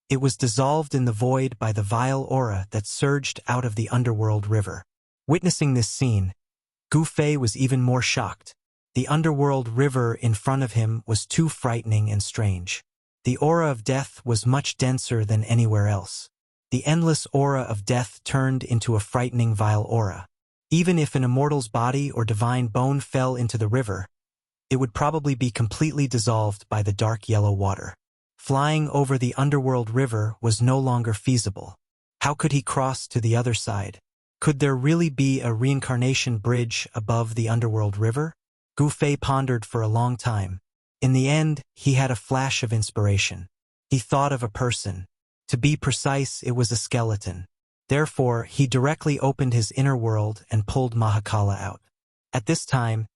it was dissolved in the void by the vile aura that surged out of the underworld river. Witnessing this scene, Gu Fei was even more shocked. The underworld river in front of him was too frightening and strange. The aura of death was much denser than anywhere else. The endless aura of death turned into a frightening vile aura. Even if an immortal's body or divine bone fell into the river, it would probably be completely dissolved by the dark yellow water. Flying over the underworld river was no longer feasible. How could he cross to the other side? Could there really be a reincarnation bridge above the underworld river? Gu Fei pondered for a long time. In the end, he had a flash of inspiration. He thought of a person. To be precise, it was a skeleton. Therefore, he directly opened his inner world and pulled Mahakala out. At this time,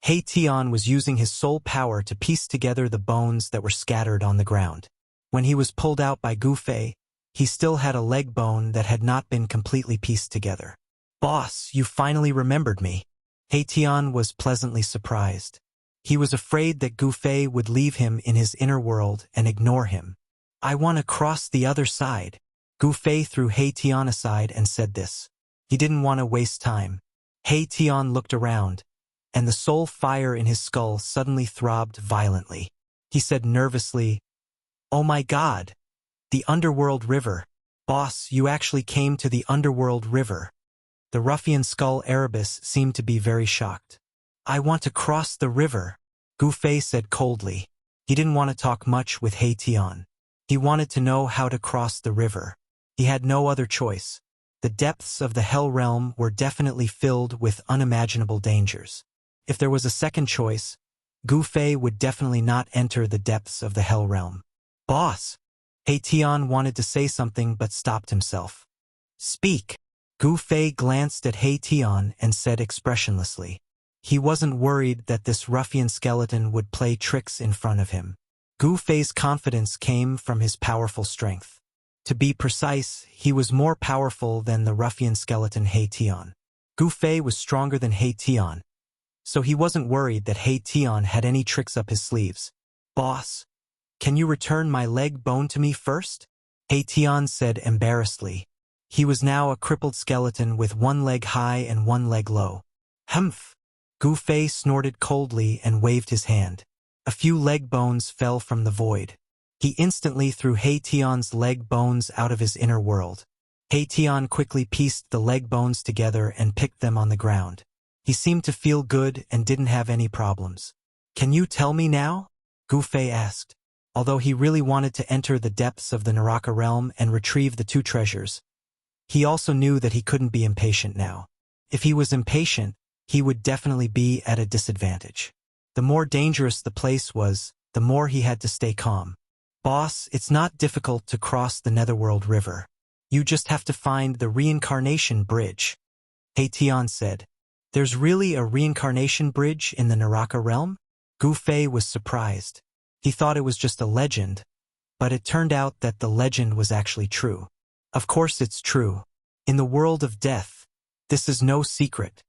He Tian was using his soul power to piece together the bones that were scattered on the ground. When he was pulled out by Gu Fei, he still had a leg bone that had not been completely pieced together. "Boss, you finally remembered me." He Tian was pleasantly surprised. He was afraid that Gu Fei would leave him in his inner world and ignore him. "I want to cross the other side." Gu Fei threw He Tian aside and said this. He didn't want to waste time. He Tian looked around, and the soul fire in his skull suddenly throbbed violently. He said nervously, "Oh my God! The underworld river. Boss, you actually came to the underworld river." The ruffian skull Erebus seemed to be very shocked. "I want to cross the river," Gu Fei said coldly. He didn't want to talk much with He Tian. He wanted to know how to cross the river. He had no other choice. The depths of the Hell Realm were definitely filled with unimaginable dangers. If there was a second choice, Gu Fei would definitely not enter the depths of the Hell Realm. "Boss!" He Tian wanted to say something but stopped himself. "Speak!" Gu Fei glanced at He Tian and said expressionlessly. He wasn't worried that this ruffian skeleton would play tricks in front of him. Gu Fei's confidence came from his powerful strength. To be precise, he was more powerful than the ruffian skeleton He Tian. Gu Fei was stronger than He Tian, so he wasn't worried that He Tian had any tricks up his sleeves. "Boss, can you return my leg bone to me first?" He Tian said embarrassedly. He was now a crippled skeleton with one leg high and one leg low. "Humph!" Gu Fei snorted coldly and waved his hand. A few leg bones fell from the void. He instantly threw He Tian's leg bones out of his inner world. He Tian quickly pieced the leg bones together and picked them on the ground. He seemed to feel good and didn't have any problems. "Can you tell me now?" Gu Fei asked. Although he really wanted to enter the depths of the Naraka realm and retrieve the two treasures, he also knew that he couldn't be impatient now. If he was impatient, he would definitely be at a disadvantage. The more dangerous the place was, the more he had to stay calm. "Boss, it's not difficult to cross the Netherworld River. You just have to find the reincarnation bridge," He Tian said. "There's really a reincarnation bridge in the Naraka realm?" Gu Fei was surprised. He thought it was just a legend, but it turned out that the legend was actually true. Of course it's true. In the world of death, this is no secret.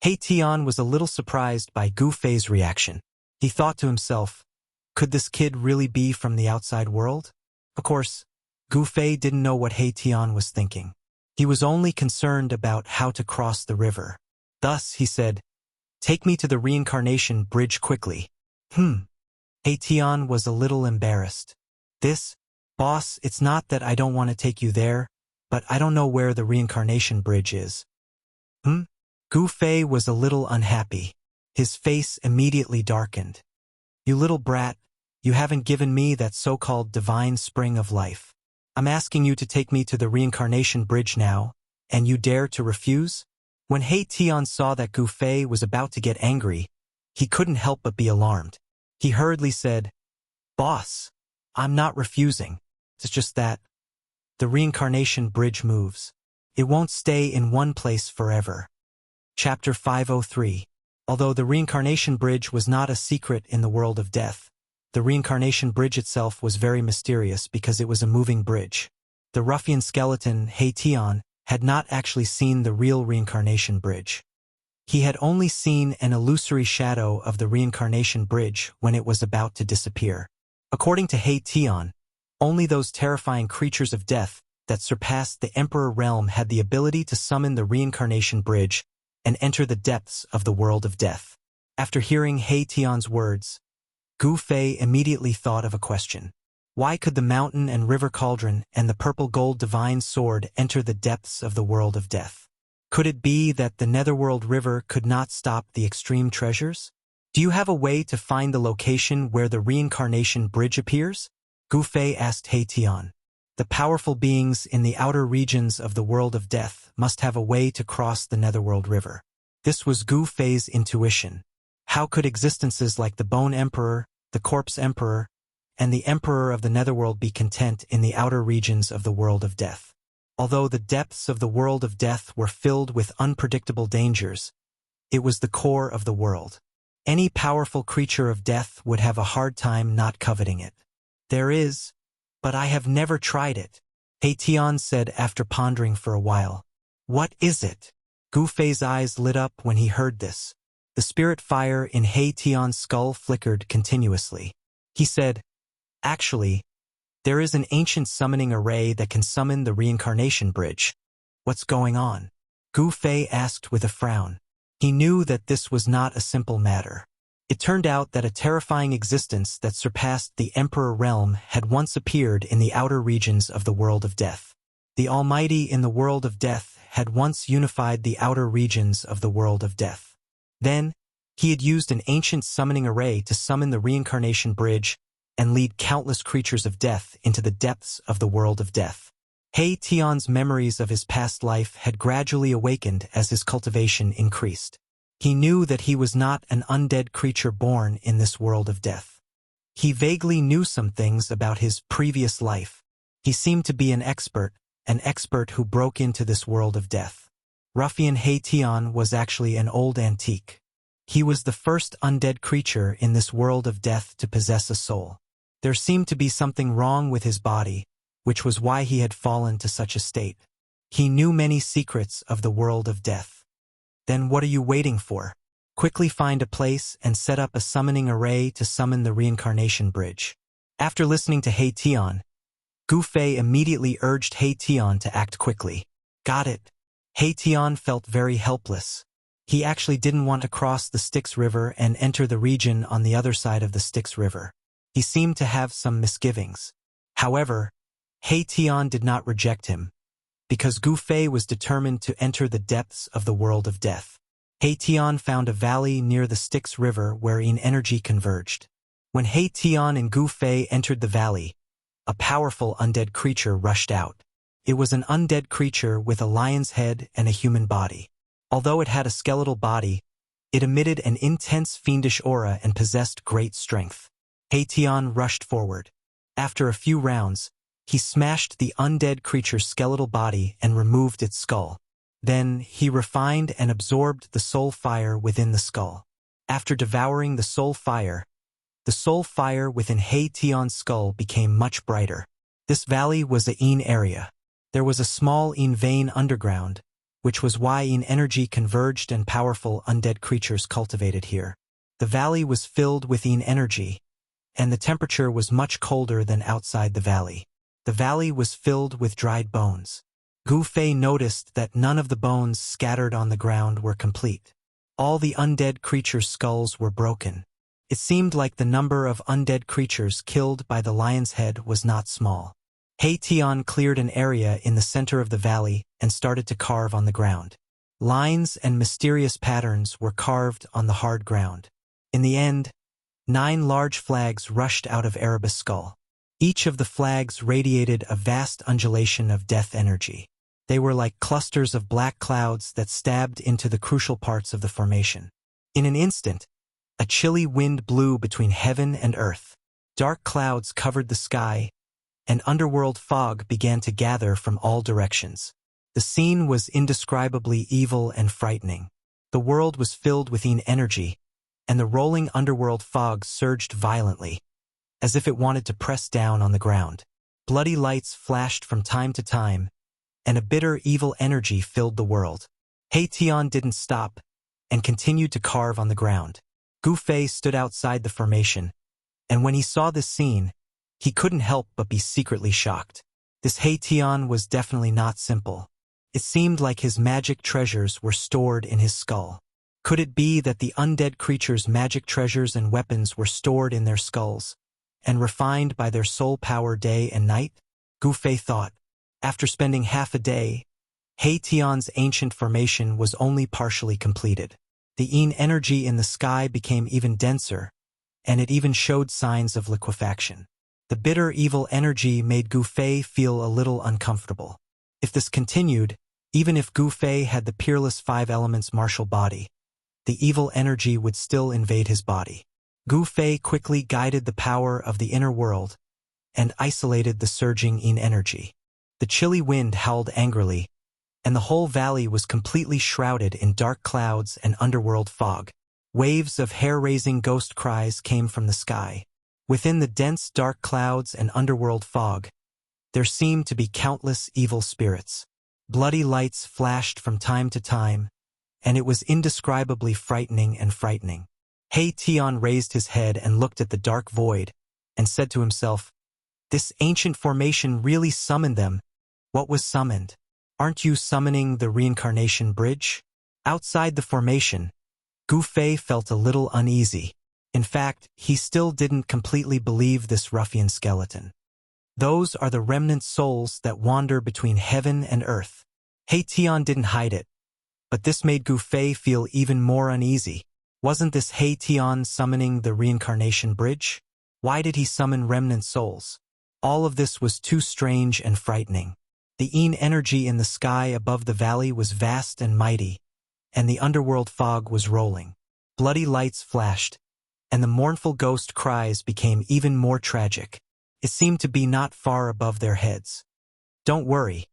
He Tian was a little surprised by Gu Fei's reaction. He thought to himself, could this kid really be from the outside world? Of course, Gu Fei didn't know what He Tian was thinking. He was only concerned about how to cross the river. Thus, he said, "Take me to the reincarnation bridge quickly." He Tian was a little embarrassed. "Boss, it's not that I don't want to take you there, but I don't know where the reincarnation bridge is." Gu Fei was a little unhappy. His face immediately darkened. "You little brat, you haven't given me that so-called divine spring of life. I'm asking you to take me to the reincarnation bridge now, and you dare to refuse?" When He Tian saw that Gu Fei was about to get angry, he couldn't help but be alarmed. He hurriedly said, "Boss, I'm not refusing. It's just that the reincarnation bridge moves. It won't stay in one place forever." Chapter 503. Although the reincarnation bridge was not a secret in the world of death, the reincarnation bridge itself was very mysterious because it was a moving bridge. The ruffian skeleton, He Tian, had not actually seen the real reincarnation bridge. He had only seen an illusory shadow of the reincarnation bridge when it was about to disappear. According to He Tian, only those terrifying creatures of death that surpassed the Emperor realm had the ability to summon the reincarnation bridge and enter the depths of the world of death. After hearing He Tian's words, Gu Fei immediately thought of a question. Why could the mountain and river cauldron and the purple gold divine sword enter the depths of the world of death? Could it be that the Netherworld River could not stop the extreme treasures? "Do you have a way to find the location where the reincarnation bridge appears?" Gu Fei asked He Tian. The powerful beings in the outer regions of the world of death must have a way to cross the Netherworld River. This was Gu Fei's intuition. How could existences like the Bone Emperor, the Corpse Emperor, and the Emperor of the Netherworld be content in the outer regions of the world of death? Although the depths of the world of death were filled with unpredictable dangers, it was the core of the world. Any powerful creature of death would have a hard time not coveting it. "There is, but I have never tried it," He Tian said after pondering for a while. "What is it?" Gu Fei's eyes lit up when he heard this. The spirit fire in He Tian's skull flickered continuously. He said, "Actually, there is an ancient summoning array that can summon the reincarnation bridge." "What's going on?" Gu Fei asked with a frown. He knew that this was not a simple matter. It turned out that a terrifying existence that surpassed the Emperor realm had once appeared in the outer regions of the world of death. The Almighty in the world of death had once unified the outer regions of the world of death. Then, he had used an ancient summoning array to summon the reincarnation bridge and lead countless creatures of death into the depths of the world of death. He Tian's memories of his past life had gradually awakened as his cultivation increased. He knew that he was not an undead creature born in this world of death. He vaguely knew some things about his previous life. He seemed to be an expert who broke into this world of death. Ruffian Hei-Tian was actually an old antique. He was the first undead creature in this world of death to possess a soul. There seemed to be something wrong with his body, which was why he had fallen to such a state. He knew many secrets of the world of death. Then what are you waiting for? Quickly find a place and set up a summoning array to summon the reincarnation bridge. After listening to Hei-Tian, Gu Fei immediately urged Hei-Tian to act quickly. Got it. Hei-Tian felt very helpless. He actually didn't want to cross the Styx River and enter the region on the other side of the Styx River. He seemed to have some misgivings. However, Hei-Tian did not reject him, because Gu Fei was determined to enter the depths of the world of death. Hei-Tian found a valley near the Styx River wherein energy converged. When Hei-Tian and Gu Fei entered the valley, a powerful undead creature rushed out. It was an undead creature with a lion's head and a human body. Although it had a skeletal body, it emitted an intense fiendish aura and possessed great strength. Hei-Tian rushed forward. After a few rounds, he smashed the undead creature's skeletal body and removed its skull. Then, he refined and absorbed the soul fire within the skull. After devouring the soul fire within Hei-Tian's skull became much brighter. This valley was a Yin area. There was a small Yin vein underground, which was why Yin energy converged and powerful undead creatures cultivated here. The valley was filled with Yin energy, and the temperature was much colder than outside the valley. The valley was filled with dried bones. Gu Fei noticed that none of the bones scattered on the ground were complete. All the undead creatures' skulls were broken. It seemed like the number of undead creatures killed by the lion's head was not small. Hei-Tian cleared an area in the center of the valley and started to carve on the ground. Lines and mysterious patterns were carved on the hard ground. In the end, 9 large flags rushed out of Erebus' skull. Each of the flags radiated a vast undulation of death energy. They were like clusters of black clouds that stabbed into the crucial parts of the formation. In an instant, a chilly wind blew between heaven and earth. Dark clouds covered the sky, and underworld fog began to gather from all directions. The scene was indescribably evil and frightening. The world was filled with Yin energy, and the rolling underworld fog surged violently, as if it wanted to press down on the ground. Bloody lights flashed from time to time, and a bitter evil energy filled the world. Hei-Tian didn't stop, and continued to carve on the ground. Gu Fei stood outside the formation, and when he saw this scene, he couldn't help but be secretly shocked. This Hei-Tian was definitely not simple. It seemed like his magic treasures were stored in his skull. Could it be that the undead creature's magic treasures and weapons were stored in their skulls, and refined by their soul power day and night? Gu Fei thought. After spending half a day, Hei-Tian's ancient formation was only partially completed. The Yin energy in the sky became even denser, and it even showed signs of liquefaction. The bitter evil energy made Gu Fei feel a little uncomfortable. If this continued, even if Gu Fei had the peerless 5 elements martial body, the evil energy would still invade his body. Gu Fei quickly guided the power of the inner world and isolated the surging Yin energy. The chilly wind howled angrily, and the whole valley was completely shrouded in dark clouds and underworld fog. Waves of hair-raising ghost cries came from the sky. Within the dense dark clouds and underworld fog, there seemed to be countless evil spirits. Bloody lights flashed from time to time, and it was indescribably frightening. Hei-Tian raised his head and looked at the dark void, and said to himself, "This ancient formation really summoned them." What was summoned? Aren't you summoning the reincarnation bridge? Outside the formation, Gu Fei felt a little uneasy. In fact, he still didn't completely believe this ruffian skeleton. Those are the remnant souls that wander between heaven and earth. Hei-Tian didn't hide it, but this made Gu Fei feel even more uneasy. Wasn't this Hei-Tian summoning the reincarnation bridge? Why did he summon remnant souls? All of this was too strange and frightening. The Yin energy in the sky above the valley was vast and mighty, and the underworld fog was rolling. Bloody lights flashed, and the mournful ghost cries became even more tragic. It seemed to be not far above their heads. "Don't worry.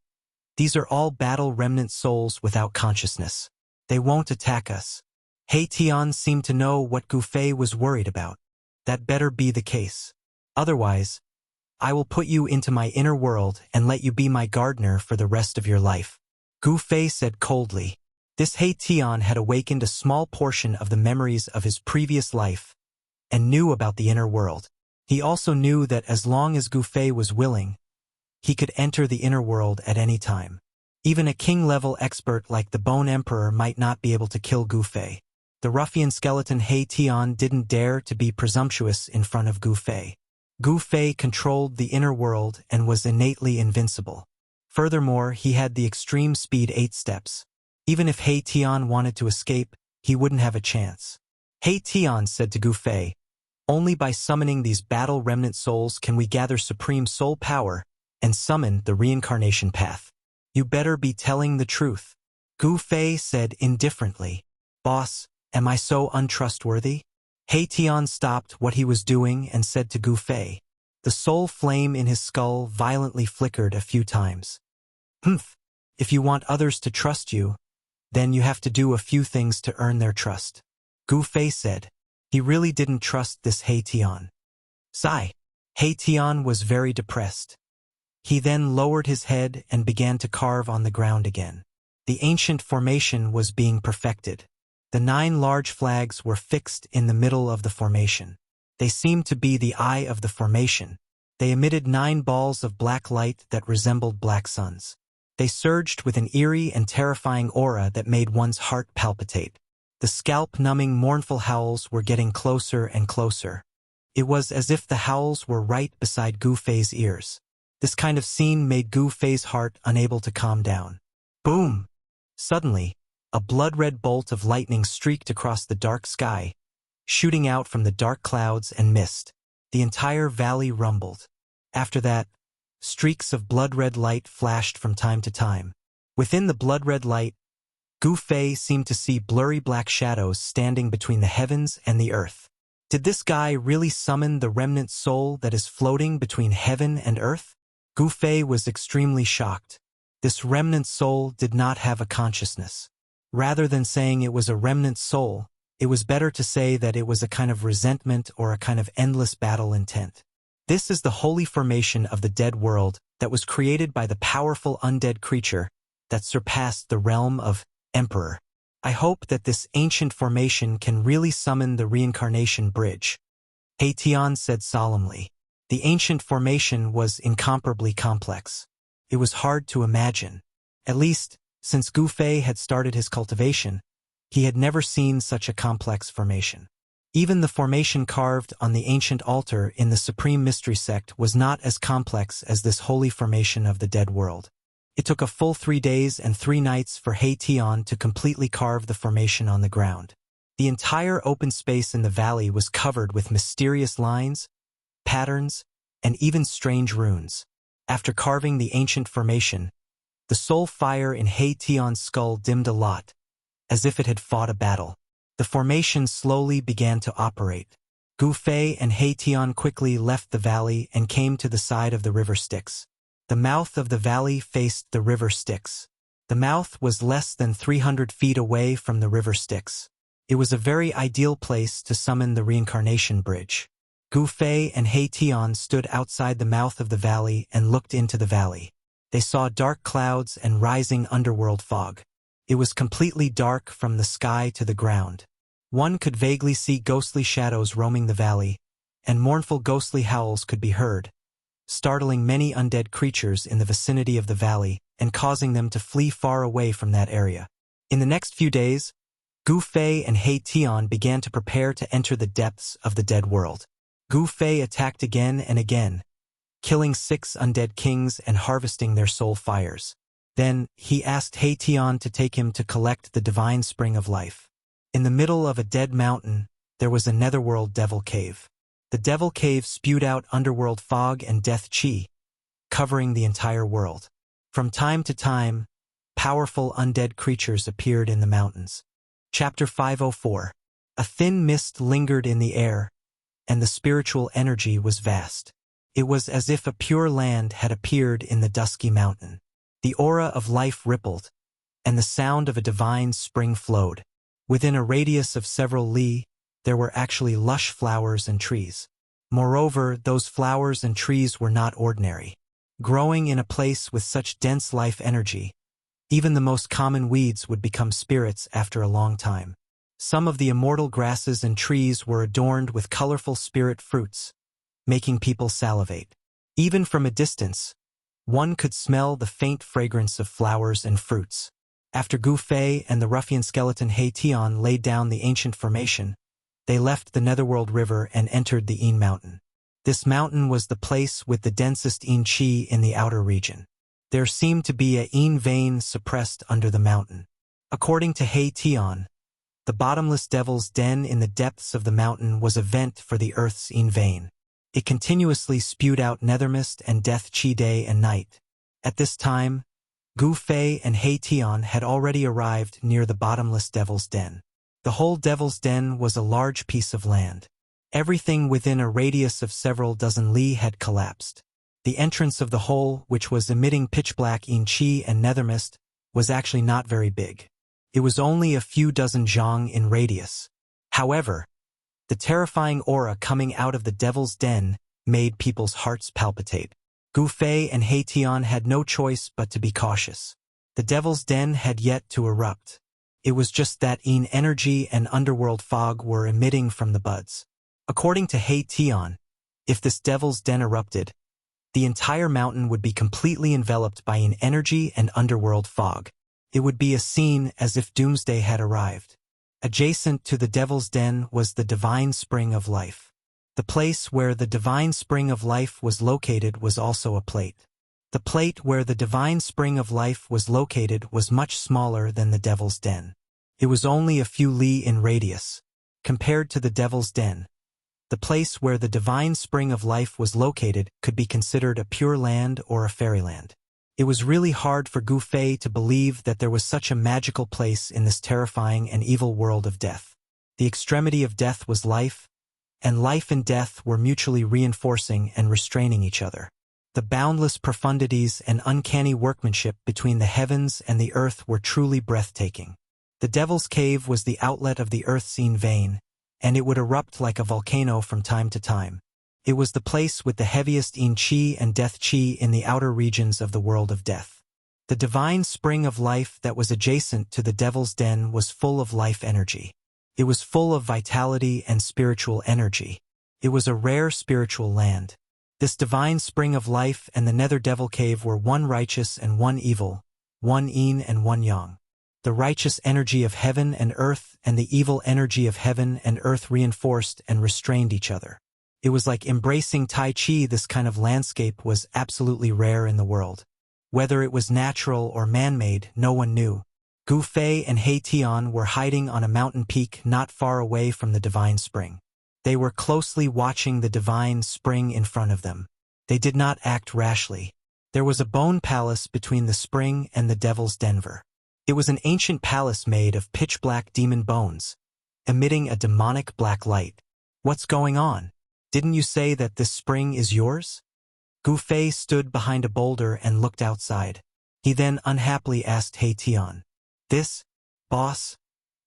These are all battle remnant souls without consciousness. They won't attack us. He Tian seemed to know what Gu Fei was worried about. That better be the case. Otherwise, I will put you into my inner world and let you be my gardener for the rest of your life. Gu Fei said coldly. This He Tian had awakened a small portion of the memories of his previous life and knew about the inner world. He also knew that as long as Gu Fei was willing, he could enter the inner world at any time. Even a king-level expert like the Bone Emperor might not be able to kill Gu Fei. The ruffian skeleton He Tian didn't dare to be presumptuous in front of Gu Fei. Gu Fei controlled the inner world and was innately invincible. Furthermore, he had the extreme speed 8 steps. Even if He Tian wanted to escape, he wouldn't have a chance. He Tian said to Gu Fei, "Only by summoning these battle remnant souls can we gather supreme soul power and summon the reincarnation path. You better be telling the truth." Gu Fei said indifferently, "Boss, am I so untrustworthy?" He Tian stopped what he was doing and said to Gu Fei. The soul flame in his skull violently flickered a few times. "Humph, if you want others to trust you, then you have to do a few things to earn their trust." Gu Fei said. He really didn't trust this He Tian. Sigh. He Tian was very depressed. He then lowered his head and began to carve on the ground again. The ancient formation was being perfected. The 9 large flags were fixed in the middle of the formation. They seemed to be the eye of the formation. They emitted 9 balls of black light that resembled black suns. They surged with an eerie and terrifying aura that made one's heart palpitate. The scalp-numbing mournful howls were getting closer and closer. It was as if the howls were right beside Gu Fei's ears. This kind of scene made Gu Fei's heart unable to calm down. Boom! Suddenly, a blood-red bolt of lightning streaked across the dark sky, shooting out from the dark clouds and mist. The entire valley rumbled. After that, streaks of blood-red light flashed from time to time. Within the blood-red light, Gu Fei seemed to see blurry black shadows standing between the heavens and the earth. Did this guy really summon the remnant soul that is floating between heaven and earth? Gu Fei was extremely shocked. This remnant soul did not have a consciousness. Rather than saying it was a remnant soul, it was better to say that it was a kind of resentment or a kind of endless battle intent. This is the holy formation of the dead world that was created by the powerful undead creature that surpassed the realm of Emperor. I hope that this ancient formation can really summon the reincarnation bridge. He Tian said solemnly. The ancient formation was incomparably complex. It was hard to imagine. At least, since Gu Fei had started his cultivation, he had never seen such a complex formation. Even the formation carved on the ancient altar in the Supreme Mystery Sect was not as complex as this holy formation of the dead world. It took a full 3 days and 3 nights for He Tian to completely carve the formation on the ground. The entire open space in the valley was covered with mysterious lines, patterns, and even strange runes. After carving the ancient formation, the soul fire in He Tian's skull dimmed a lot, as if it had fought a battle. The formation slowly began to operate. Gu Fei and He Tian quickly left the valley and came to the side of the river Styx. The mouth of the valley faced the river Styx. The mouth was less than 300 feet away from the river Styx. It was a very ideal place to summon the reincarnation bridge. Gu Fei and He Tian stood outside the mouth of the valley and looked into the valley. They saw dark clouds and rising underworld fog. It was completely dark from the sky to the ground. One could vaguely see ghostly shadows roaming the valley, and mournful ghostly howls could be heard, startling many undead creatures in the vicinity of the valley and causing them to flee far away from that area. In the next few days, Gu Fei and He Tian began to prepare to enter the depths of the dead world. Gu Fei attacked again and again, killing 6 undead kings and harvesting their soul fires. Then, he asked He Tian to take him to collect the divine spring of life. In the middle of a dead mountain, there was a netherworld devil cave. The devil cave spewed out underworld fog and death chi, covering the entire world. From time to time, powerful undead creatures appeared in the mountains. Chapter 504. A thin mist lingered in the air, and the spiritual energy was vast. It was as if a pure land had appeared in the dusky mountain. The aura of life rippled, and the sound of a divine spring flowed. Within a radius of several li, there were actually lush flowers and trees. Moreover, those flowers and trees were not ordinary. Growing in a place with such dense life energy, even the most common weeds would become spirits after a long time. Some of the immortal grasses and trees were adorned with colorful spirit fruits, making people salivate. Even from a distance, one could smell the faint fragrance of flowers and fruits. After Gu Fei and the ruffian skeleton He Tian laid down the ancient formation, they left the Netherworld River and entered the Yin Mountain. This mountain was the place with the densest Yin Qi in the outer region. There seemed to be a Yin vein suppressed under the mountain. According to He Tian, the bottomless devil's den in the depths of the mountain was a vent for the earth's Yin vein. It continuously spewed out nethermist and death Qi day and night. At this time, Gu Fei and He Tian had already arrived near the bottomless devil's den. The whole devil's den was a large piece of land. Everything within a radius of several dozen li had collapsed. The entrance of the hole, which was emitting pitch-black Yin Qi and nethermist, was actually not very big. It was only a few dozen zhang in radius. However, the terrifying aura coming out of the devil's den made people's hearts palpitate. Gu Fei and He Tian had no choice but to be cautious. The devil's den had yet to erupt. It was just that Yin energy and underworld fog were emitting from the buds. According to He Tian, if this devil's den erupted, the entire mountain would be completely enveloped by Yin energy and underworld fog. It would be a scene as if doomsday had arrived. Adjacent to the devil's den was the divine spring of life. The place where the divine spring of life was located was also a plate. The plate where the divine spring of life was located was much smaller than the devil's den. It was only a few li in radius. Compared to the devil's den, the place where the divine spring of life was located could be considered a pure land or a fairyland. It was really hard for Gu Fei to believe that there was such a magical place in this terrifying and evil world of death. The extremity of death was life, and life and death were mutually reinforcing and restraining each other. The boundless profundities and uncanny workmanship between the heavens and the earth were truly breathtaking. The Devil's Cave was the outlet of the earth's Yin vein, and it would erupt like a volcano from time to time. It was the place with the heaviest Yin Qi and death Qi in the outer regions of the world of death. The divine spring of life that was adjacent to the Devil's Den was full of life energy. It was full of vitality and spiritual energy. It was a rare spiritual land. This divine spring of life and the Nether Devil Cave were one righteous and one evil, one yin and one yang. The righteous energy of heaven and earth and the evil energy of heaven and earth reinforced and restrained each other. It was like embracing Tai Chi. This kind of landscape was absolutely rare in the world. Whether it was natural or man-made, no one knew. Gu Fei and He Tian were hiding on a mountain peak not far away from the divine spring. They were closely watching the divine spring in front of them. They did not act rashly. There was a bone palace between the spring and the Devil's Denver. It was an ancient palace made of pitch-black demon bones, emitting a demonic black light. What's going on? Didn't you say that this spring is yours? Gu Fei stood behind a boulder and looked outside. He then unhappily asked He Tian, "This, boss?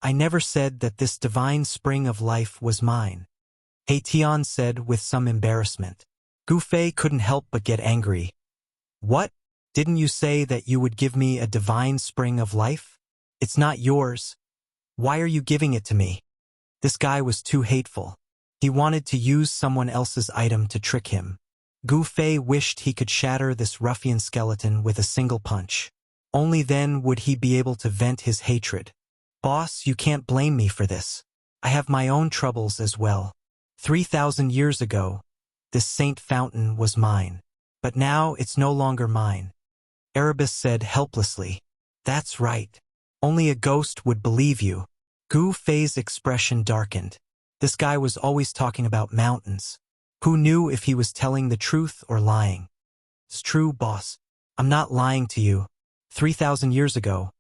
I never said that this divine spring of life was mine." He Tian said with some embarrassment. Gu Fei couldn't help but get angry. "What? Didn't you say that you would give me a divine spring of life? It's not yours. Why are you giving it to me?" This guy was too hateful. He wanted to use someone else's item to trick him. Gu Fei wished he could shatter this ruffian skeleton with a single punch. Only then would he be able to vent his hatred. "Boss, you can't blame me for this. I have my own troubles as well. 3,000 years ago, this saint fountain was mine. But now it's no longer mine." Erebus said helplessly. "That's right. Only a ghost would believe you." Gu Fei's expression darkened. This guy was always talking about mountains. Who knew if he was telling the truth or lying? "It's true, boss. I'm not lying to you. 3,000 years ago,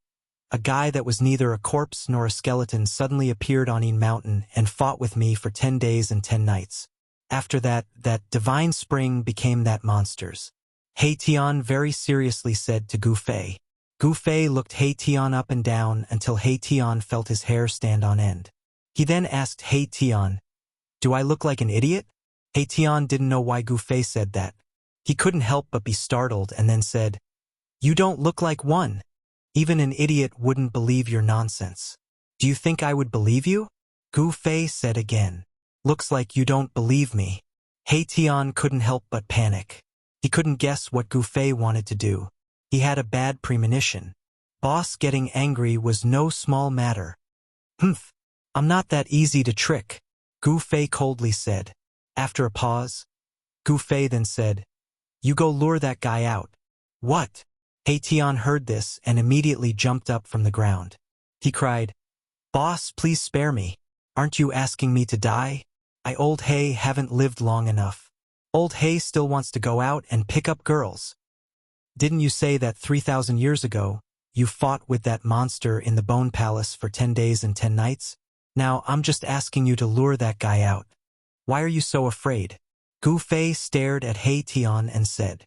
a guy that was neither a corpse nor a skeleton suddenly appeared on Yin Mountain and fought with me for 10 days and 10 nights. After that, that divine spring became that monster's. Tian very seriously said to Gu Fei. Gu Fei looked Tian up and down until Tian felt his hair stand on end. He then asked Tian, "Do I look like an idiot?" Tian didn't know why Gu Fei said that. He couldn't help but be startled and then said, "You don't look like one. Even an idiot wouldn't believe your nonsense." "Do you think I would believe you?" Gu Fei said again. "Looks like you don't believe me." Tian couldn't help but panic. He couldn't guess what Gu Fei wanted to do. He had a bad premonition. Boss getting angry was no small matter. "Humph, I'm not that easy to trick," Gu Fei coldly said. After a pause, Gu Fei then said, "You go lure that guy out." "What?" Tian heard this and immediately jumped up from the ground. He cried, "Boss, please spare me. Aren't you asking me to die? Old Hay haven't lived long enough. Old Hay still wants to go out and pick up girls. Didn't you say that 3,000 years ago, you fought with that monster in the Bone Palace for 10 days and 10 nights? Now I'm just asking you to lure that guy out. Why are you so afraid?" Gu Fei stared at Tian and said,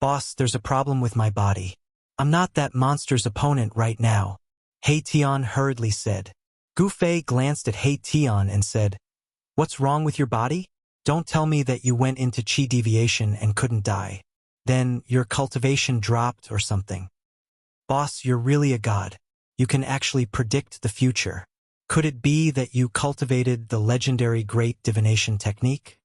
Boss, there's a problem with my body. I'm not that monster's opponent right now," Tian hurriedly said. Gu Fei glanced at Tian and said, "What's wrong with your body? Don't tell me that you went into chi deviation and couldn't die. Then your cultivation dropped or something. Boss, you're really a god. You can actually predict the future. Could it be that you cultivated the legendary great divination technique?"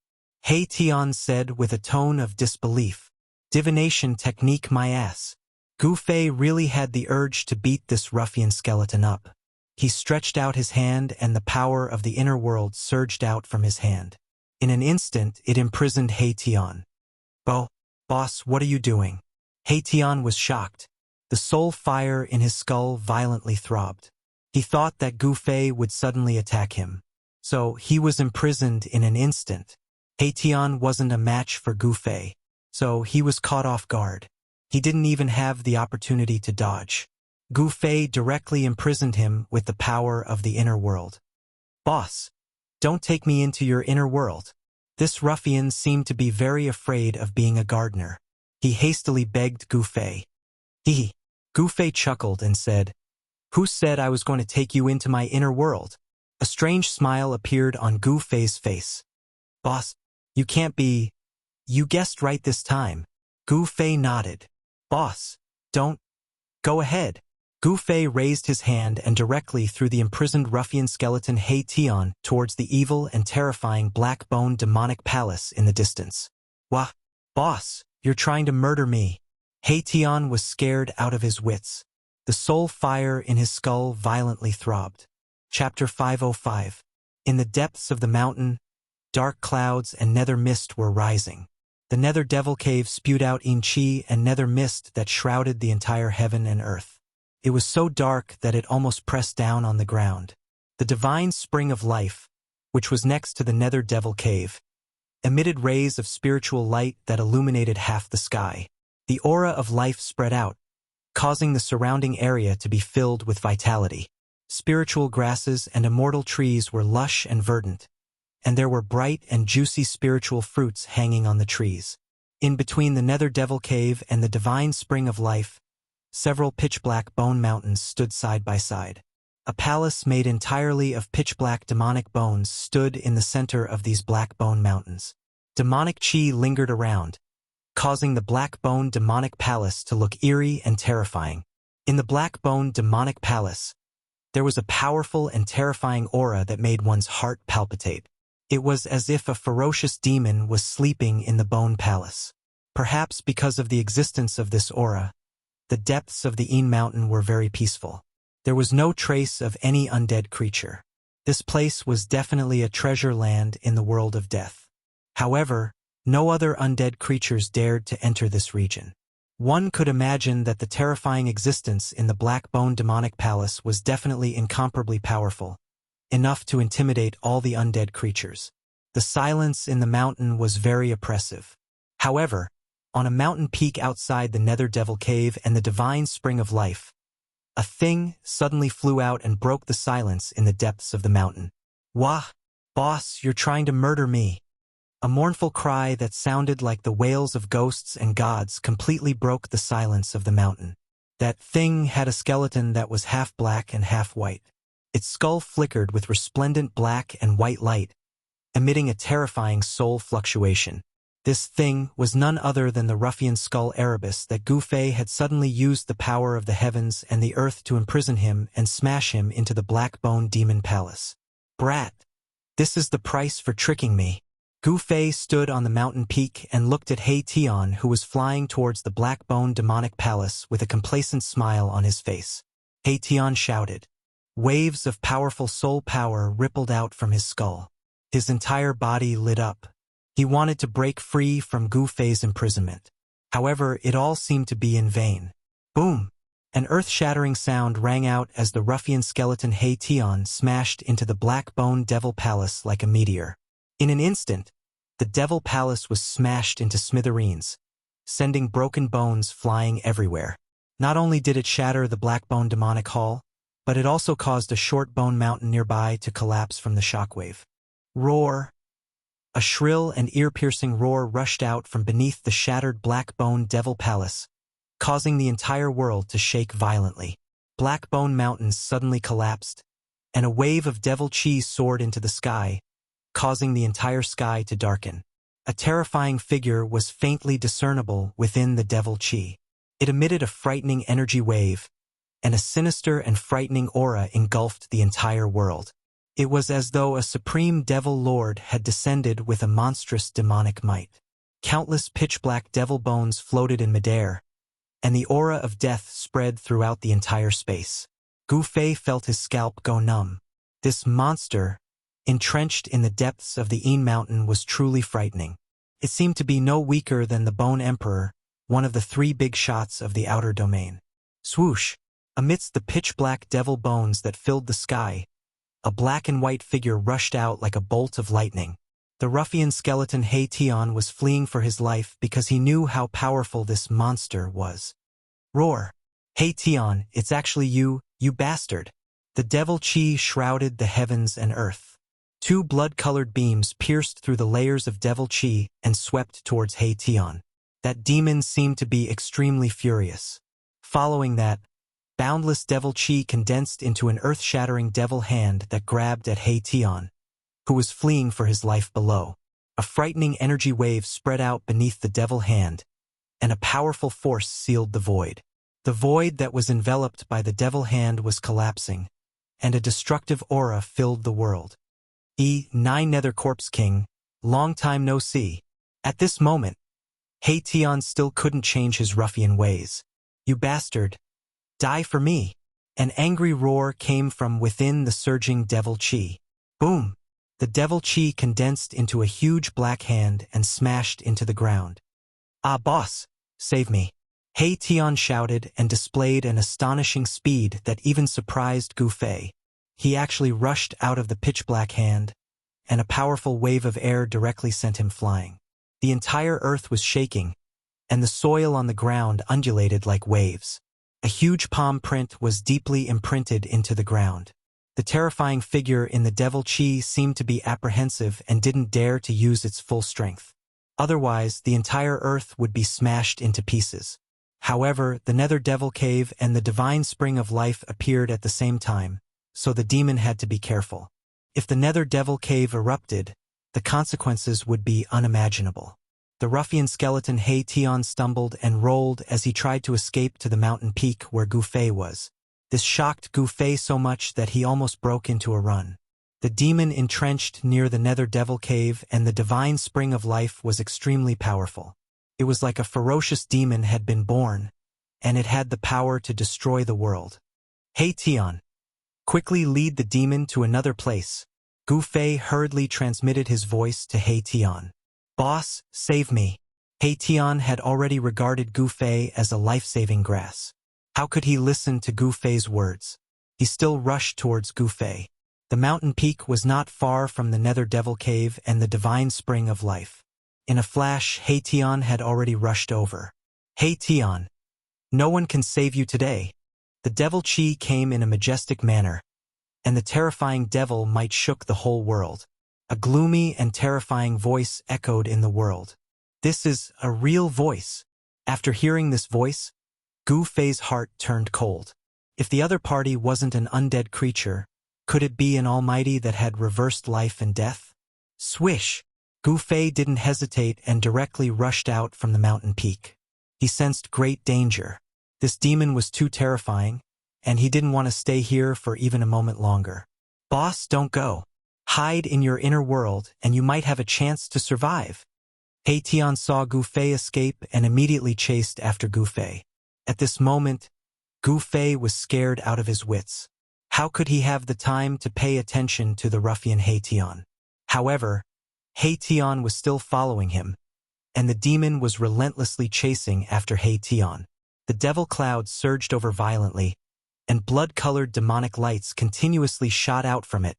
Tian said with a tone of disbelief. "Divination technique, my ass." Gu Fei really had the urge to beat this ruffian skeleton up. He stretched out his hand and the power of the inner world surged out from his hand. In an instant, it imprisoned Tian. Boss, what are you doing?" Tian was shocked. The soul fire in his skull violently throbbed. He thought that Gu Fei would suddenly attack him. So he was imprisoned in an instant. Tian wasn't a match for Gu Fei. So he was caught off guard. He didn't even have the opportunity to dodge. Gu Fei directly imprisoned him with the power of the inner world. "Boss, don't take me into your inner world." This ruffian seemed to be very afraid of being a gardener. He hastily begged Gu Fei. Gu Fei chuckled and said, "Who said I was going to take you into my inner world?" A strange smile appeared on Gu Fei's face. "Boss, you can't be... You guessed right this time." Gu Fei nodded. "Boss, don't... Go ahead." Gu Fei raised his hand and directly threw the imprisoned ruffian skeleton Tian towards the evil and terrifying black bone demonic palace in the distance. "Wah, boss, you're trying to murder me." Tian was scared out of his wits. The soul fire in his skull violently throbbed. Chapter 505. In the depths of the mountain, dark clouds and nether mist were rising. The nether devil cave spewed out chi and nether mist that shrouded the entire heaven and earth. It was so dark that it almost pressed down on the ground. The divine spring of life, which was next to the nether devil cave, emitted rays of spiritual light that illuminated half the sky. The aura of life spread out, causing the surrounding area to be filled with vitality. Spiritual grasses and immortal trees were lush and verdant, and there were bright and juicy spiritual fruits hanging on the trees. In between the nether devil cave and the divine spring of life, several pitch-black bone mountains stood side by side. A palace made entirely of pitch-black demonic bones stood in the center of these black bone mountains. Demonic chi lingered around, causing the black bone demonic palace to look eerie and terrifying. In the black bone demonic palace, there was a powerful and terrifying aura that made one's heart palpitate. It was as if a ferocious demon was sleeping in the bone palace. Perhaps because of the existence of this aura, the depths of the mountain were very peaceful. There was no trace of any undead creature. This place was definitely a treasure land in the world of death. However, no other undead creatures dared to enter this region. One could imagine that the terrifying existence in the black bone demonic palace was definitely incomparably powerful, enough to intimidate all the undead creatures. The silence in the mountain was very oppressive. However, on a mountain peak outside the nether devil cave and the divine spring of life, a thing suddenly flew out and broke the silence in the depths of the mountain. "Wah, boss, you're trying to murder me." A mournful cry that sounded like the wails of ghosts and gods completely broke the silence of the mountain. That thing had a skeleton that was half black and half white. Its skull flickered with resplendent black and white light, emitting a terrifying soul fluctuation. This thing was none other than the ruffian skull Erebus that Gu Fei had suddenly used the power of the heavens and the earth to imprison him and smash him into the Black Bone Demon Palace. Brat! This is the price for tricking me. Gu Fei stood on the mountain peak and looked at He Tian, who was flying towards the Black Bone Demonic Palace with a complacent smile on his face. He Tian shouted. Waves of powerful soul power rippled out from his skull. His entire body lit up. He wanted to break free from Gu Fei's imprisonment. However, it all seemed to be in vain. Boom! An earth-shattering sound rang out as the ruffian skeleton He Tian smashed into the Black Bone Devil Palace like a meteor. In an instant, the Devil Palace was smashed into smithereens, sending broken bones flying everywhere. Not only did it shatter the Black Bone Demonic Hall, but it also caused a short bone mountain nearby to collapse from the shockwave. Roar! A shrill and ear-piercing roar rushed out from beneath the shattered Black Bone Devil Palace, causing the entire world to shake violently. Black Bone Mountains suddenly collapsed, and a wave of devil chi soared into the sky, causing the entire sky to darken. A terrifying figure was faintly discernible within the devil chi. It emitted a frightening energy wave, and a sinister and frightening aura engulfed the entire world. It was as though a supreme devil lord had descended with a monstrous demonic might. Countless pitch-black devil bones floated in midair, and the aura of death spread throughout the entire space. Gu Fei felt his scalp go numb. This monster, entrenched in the depths of the Yin Mountain, was truly frightening. It seemed to be no weaker than the Bone Emperor, one of the three big shots of the outer domain. Swoosh! Amidst the pitch-black devil bones that filled the sky, a black and white figure rushed out like a bolt of lightning. The ruffian skeleton He Tian was fleeing for his life because he knew how powerful this monster was. Roar! He Tian, it's actually you, you bastard! The devil chi shrouded the heavens and earth. Two blood-colored beams pierced through the layers of devil chi and swept towards He Tian. That demon seemed to be extremely furious. Following that, boundless devil chi condensed into an earth-shattering devil hand that grabbed at He Tian, who was fleeing for his life below. A frightening energy wave spread out beneath the devil hand, and a powerful force sealed the void. The void that was enveloped by the devil hand was collapsing, and a destructive aura filled the world. Nine Nether Corpse King, long time no see. At this moment, He Tian still couldn't change his ruffian ways. You bastard! Die for me! An angry roar came from within the surging devil chi. Boom! The devil chi condensed into a huge black hand and smashed into the ground. Ah, boss! Save me! He Tian shouted and displayed an astonishing speed that even surprised Gu Fei. He actually rushed out of the pitch-black hand, and a powerful wave of air directly sent him flying. The entire earth was shaking, and the soil on the ground undulated like waves. A huge palm print was deeply imprinted into the ground. The terrifying figure in the devil chi seemed to be apprehensive and didn't dare to use its full strength. Otherwise, the entire earth would be smashed into pieces. However, the Nether Devil Cave and the Divine Spring of Life appeared at the same time, so the demon had to be careful. If the Nether Devil Cave erupted, the consequences would be unimaginable. The ruffian skeleton He Tian stumbled and rolled as he tried to escape to the mountain peak where Gu Fei was. This shocked Gu Fei so much that he almost broke into a run. The demon entrenched near the Nether Devil Cave and the Divine Spring of Life was extremely powerful. It was like a ferocious demon had been born, and it had the power to destroy the world. He Tian, quickly lead the demon to another place. Gu Fei hurriedly transmitted his voice to He Tian. Boss, save me. He Tian had already regarded Gu Fei as a life-saving grass. How could he listen to Gu Fei's words? He still rushed towards Gu Fei. The mountain peak was not far from the Nether Devil Cave and the Divine Spring of Life. In a flash, He Tian had already rushed over. He Tian, no one can save you today. The devil chi came in a majestic manner, and the terrifying devil might shook the whole world. A gloomy and terrifying voice echoed in the world. This is a real voice. After hearing this voice, Gu Fei's heart turned cold. If the other party wasn't an undead creature, could it be an almighty that had reversed life and death? Swish! Gu Fei didn't hesitate and directly rushed out from the mountain peak. He sensed great danger. This demon was too terrifying, and he didn't want to stay here for even a moment longer. Boss, don't go. Hide in your inner world and you might have a chance to survive. He Tian saw Gu Fei escape and immediately chased after Gu Fei. At this moment, Gu Fei was scared out of his wits. How could he have the time to pay attention to the ruffian He Tian? However, He Tian was still following him, and the demon was relentlessly chasing after He Tian. The devil cloud surged over violently, and blood-colored demonic lights continuously shot out from it,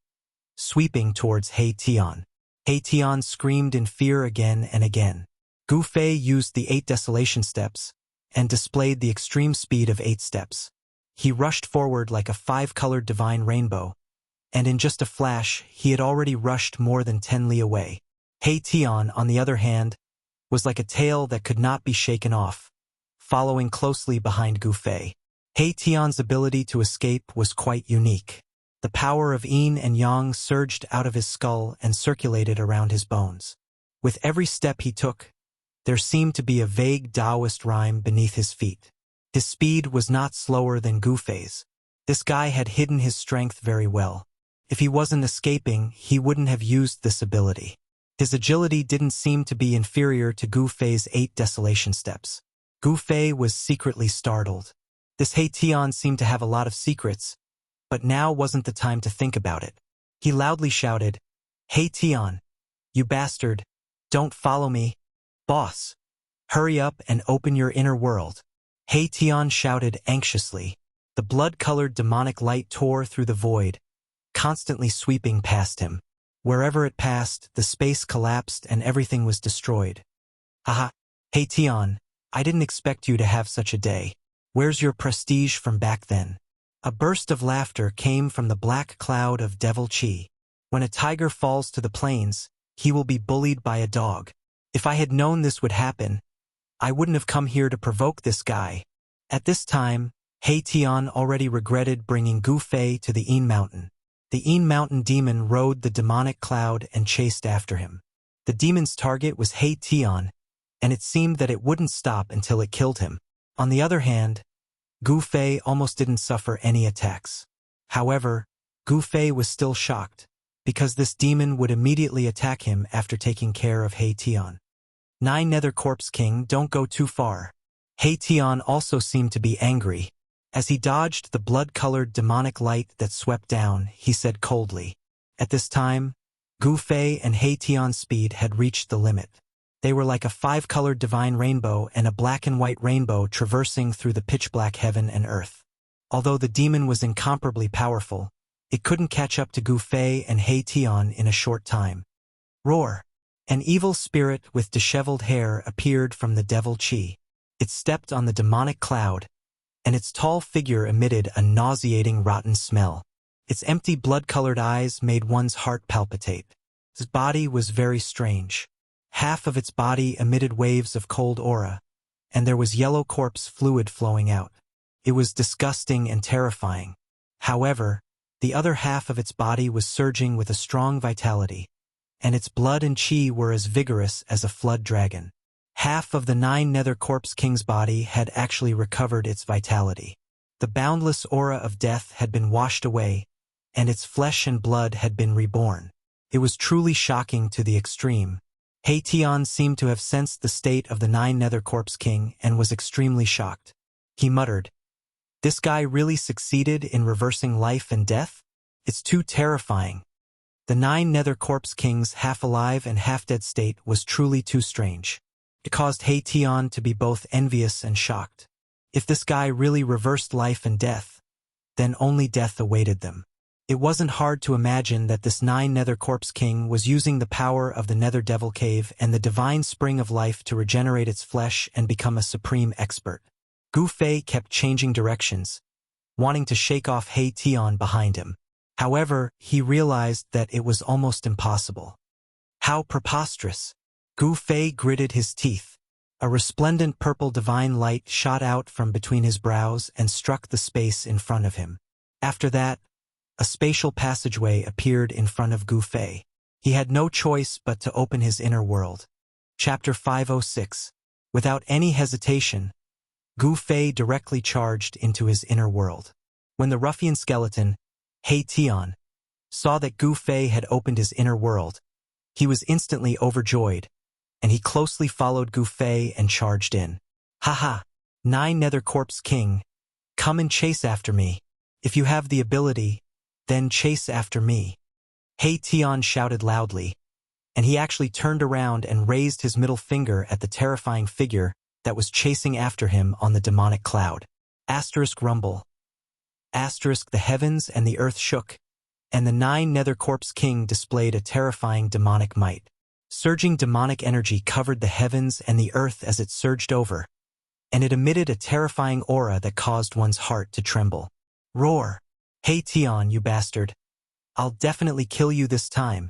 sweeping towards He Tian. He Tian screamed in fear again and again. Gu Fei used the 8 desolation steps and displayed the extreme speed of 8 steps. He rushed forward like a 5-colored divine rainbow, and in just a flash he had already rushed more than 10 li away. He Tian, on the other hand, was like a tail that could not be shaken off, following closely behind Gu Fei. He Tian's ability to escape was quite unique. The power of yin and yang surged out of his skull and circulated around his bones. With every step he took, there seemed to be a vague Taoist rhyme beneath his feet. His speed was not slower than Gu Fei's. This guy had hidden his strength very well. If he wasn't escaping, he wouldn't have used this ability. His agility didn't seem to be inferior to Gu Fei's 8 desolation steps. Gu Fei was secretly startled. This He Tian seemed to have a lot of secrets, but now wasn't the time to think about it. He loudly shouted, "He Tian, you bastard, don't follow me. Boss, hurry up and open your inner world." He Tian shouted anxiously. The blood-colored demonic light tore through the void, constantly sweeping past him. Wherever it passed, the space collapsed and everything was destroyed. Haha, He Tian, I didn't expect you to have such a day. Where's your prestige from back then? A burst of laughter came from the black cloud of devil chi. When a tiger falls to the plains, he will be bullied by a dog. If I had known this would happen, I wouldn't have come here to provoke this guy. At this time, He Tian already regretted bringing Gu Fei to the Yin Mountain. The Yin Mountain demon rode the demonic cloud and chased after him. The demon's target was He Tian, and it seemed that it wouldn't stop until it killed him. On the other hand, Gu Fei almost didn't suffer any attacks. However, Gu Fei was still shocked, because this demon would immediately attack him after taking care of He Tian. 9 Nether Corpse King, don't go too far. He Tian also seemed to be angry. As he dodged the blood-colored demonic light that swept down, he said coldly. At this time, Gu Fei and He Tian's speed had reached the limit. They were like a 5-colored divine rainbow and a black and white rainbow traversing through the pitch-black heaven and earth. Although the demon was incomparably powerful, it couldn't catch up to Gu Fei and He Tian in a short time. Roar! An evil spirit with disheveled hair appeared from the devil chi. It stepped on the demonic cloud, and its tall figure emitted a nauseating rotten smell. Its empty blood-colored eyes made one's heart palpitate. Its body was very strange. Half of its body emitted waves of cold aura, and there was yellow corpse fluid flowing out. It was disgusting and terrifying. However, the other half of its body was surging with a strong vitality, and its blood and chi were as vigorous as a flood dragon. Half of the 9 Nether Corpse King's body had actually recovered its vitality. The boundless aura of death had been washed away, and its flesh and blood had been reborn. It was truly shocking to the extreme. He Tian seemed to have sensed the state of the 9 Nether Corpse King and was extremely shocked. He muttered, "This guy really succeeded in reversing life and death? It's too terrifying." The 9 Nether Corpse King's half-alive and half-dead state was truly too strange. It caused He Tian to be both envious and shocked. If this guy really reversed life and death, then only death awaited them. It wasn't hard to imagine that this 9 Nether Corpse King was using the power of the Nether Devil Cave and the divine spring of life to regenerate its flesh and become a supreme expert. Gu Fei kept changing directions, wanting to shake off He Tian behind him. However, he realized that it was almost impossible. How preposterous! Gu Fei gritted his teeth. A resplendent purple divine light shot out from between his brows and struck the space in front of him. After that, a spatial passageway appeared in front of Gu Fei. He had no choice but to open his inner world. Chapter 506. Without any hesitation, Gu Fei directly charged into his inner world. When the ruffian skeleton, He Tian, saw that Gu Fei had opened his inner world, he was instantly overjoyed, and he closely followed Gu Fei and charged in. Haha! 9 Nether Corpse King, come and chase after me. If you have the ability, then chase after me. He Tian shouted loudly, and he actually turned around and raised his middle finger at the terrifying figure that was chasing after him on the demonic cloud. Asterisk rumble. Asterisk the heavens and the earth shook, and the 9 Nether Corpse King displayed a terrifying demonic might. Surging demonic energy covered the heavens and the earth as it surged over, and it emitted a terrifying aura that caused one's heart to tremble. Roar! He Tian, you bastard! I'll definitely kill you this time.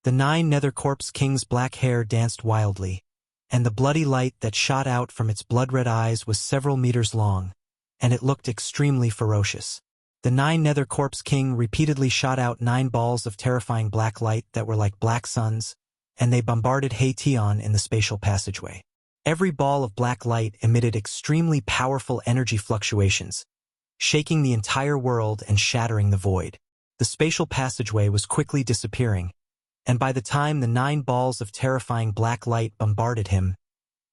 The 9 Nether Corpse King's black hair danced wildly, and the bloody light that shot out from its blood-red eyes was several meters long, and it looked extremely ferocious. The 9 Nether Corpse King repeatedly shot out 9 balls of terrifying black light that were like black suns, and they bombarded He Tian in the spatial passageway. Every ball of black light emitted extremely powerful energy fluctuations, shaking the entire world and shattering the void. The spatial passageway was quickly disappearing, and by the time the 9 balls of terrifying black light bombarded him,